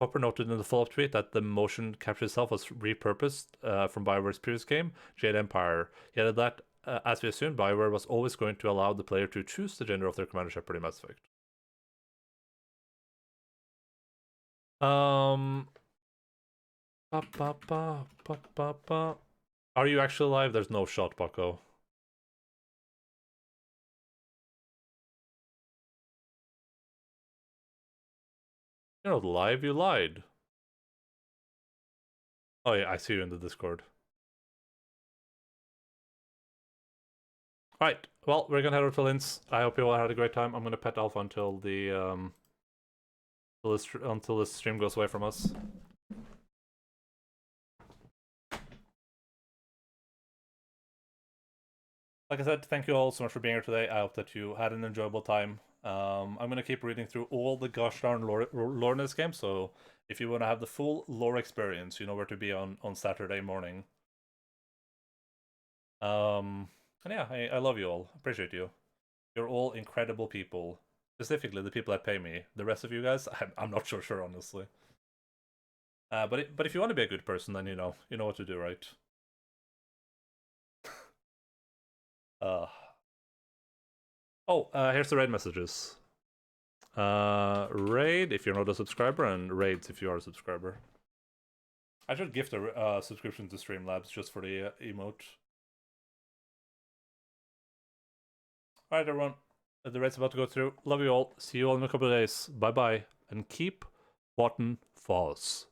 Popper noted in the follow-up tweet that the motion capture itself was repurposed from BioWare's previous game, Jade Empire. He added that, as we assumed, BioWare was always going to allow the player to choose the gender of their Commander Shepard in Mass Effect. Are you actually live? There's no shot, Bucko. You're not live, you lied. Oh yeah, I see you in the Discord. Alright, well, we're gonna head over to Linz. I hope you all had a great time. I'm gonna pet Alpha until the until this stream goes away from us. Like I said, thank you all so much for being here today. I hope that you had an enjoyable time. I'm going to keep reading through all the gosh darn lore in this game, so if you want to have the full lore experience, you know where to be on Saturday morning. And yeah, I love you all. Appreciate you. You're all incredible people. Specifically, the people that pay me. The rest of you guys, I'm not sure, honestly. But if you want to be a good person, then you know what to do, right? Here's the raid messages. Raid if you're not a subscriber, and raids if you are a subscriber. I should gift a subscription to Streamlabs just for the emote. Alright, everyone. The raid's about to go through. Love you all. See you all in a couple of days. Bye-bye. And keep Watton false.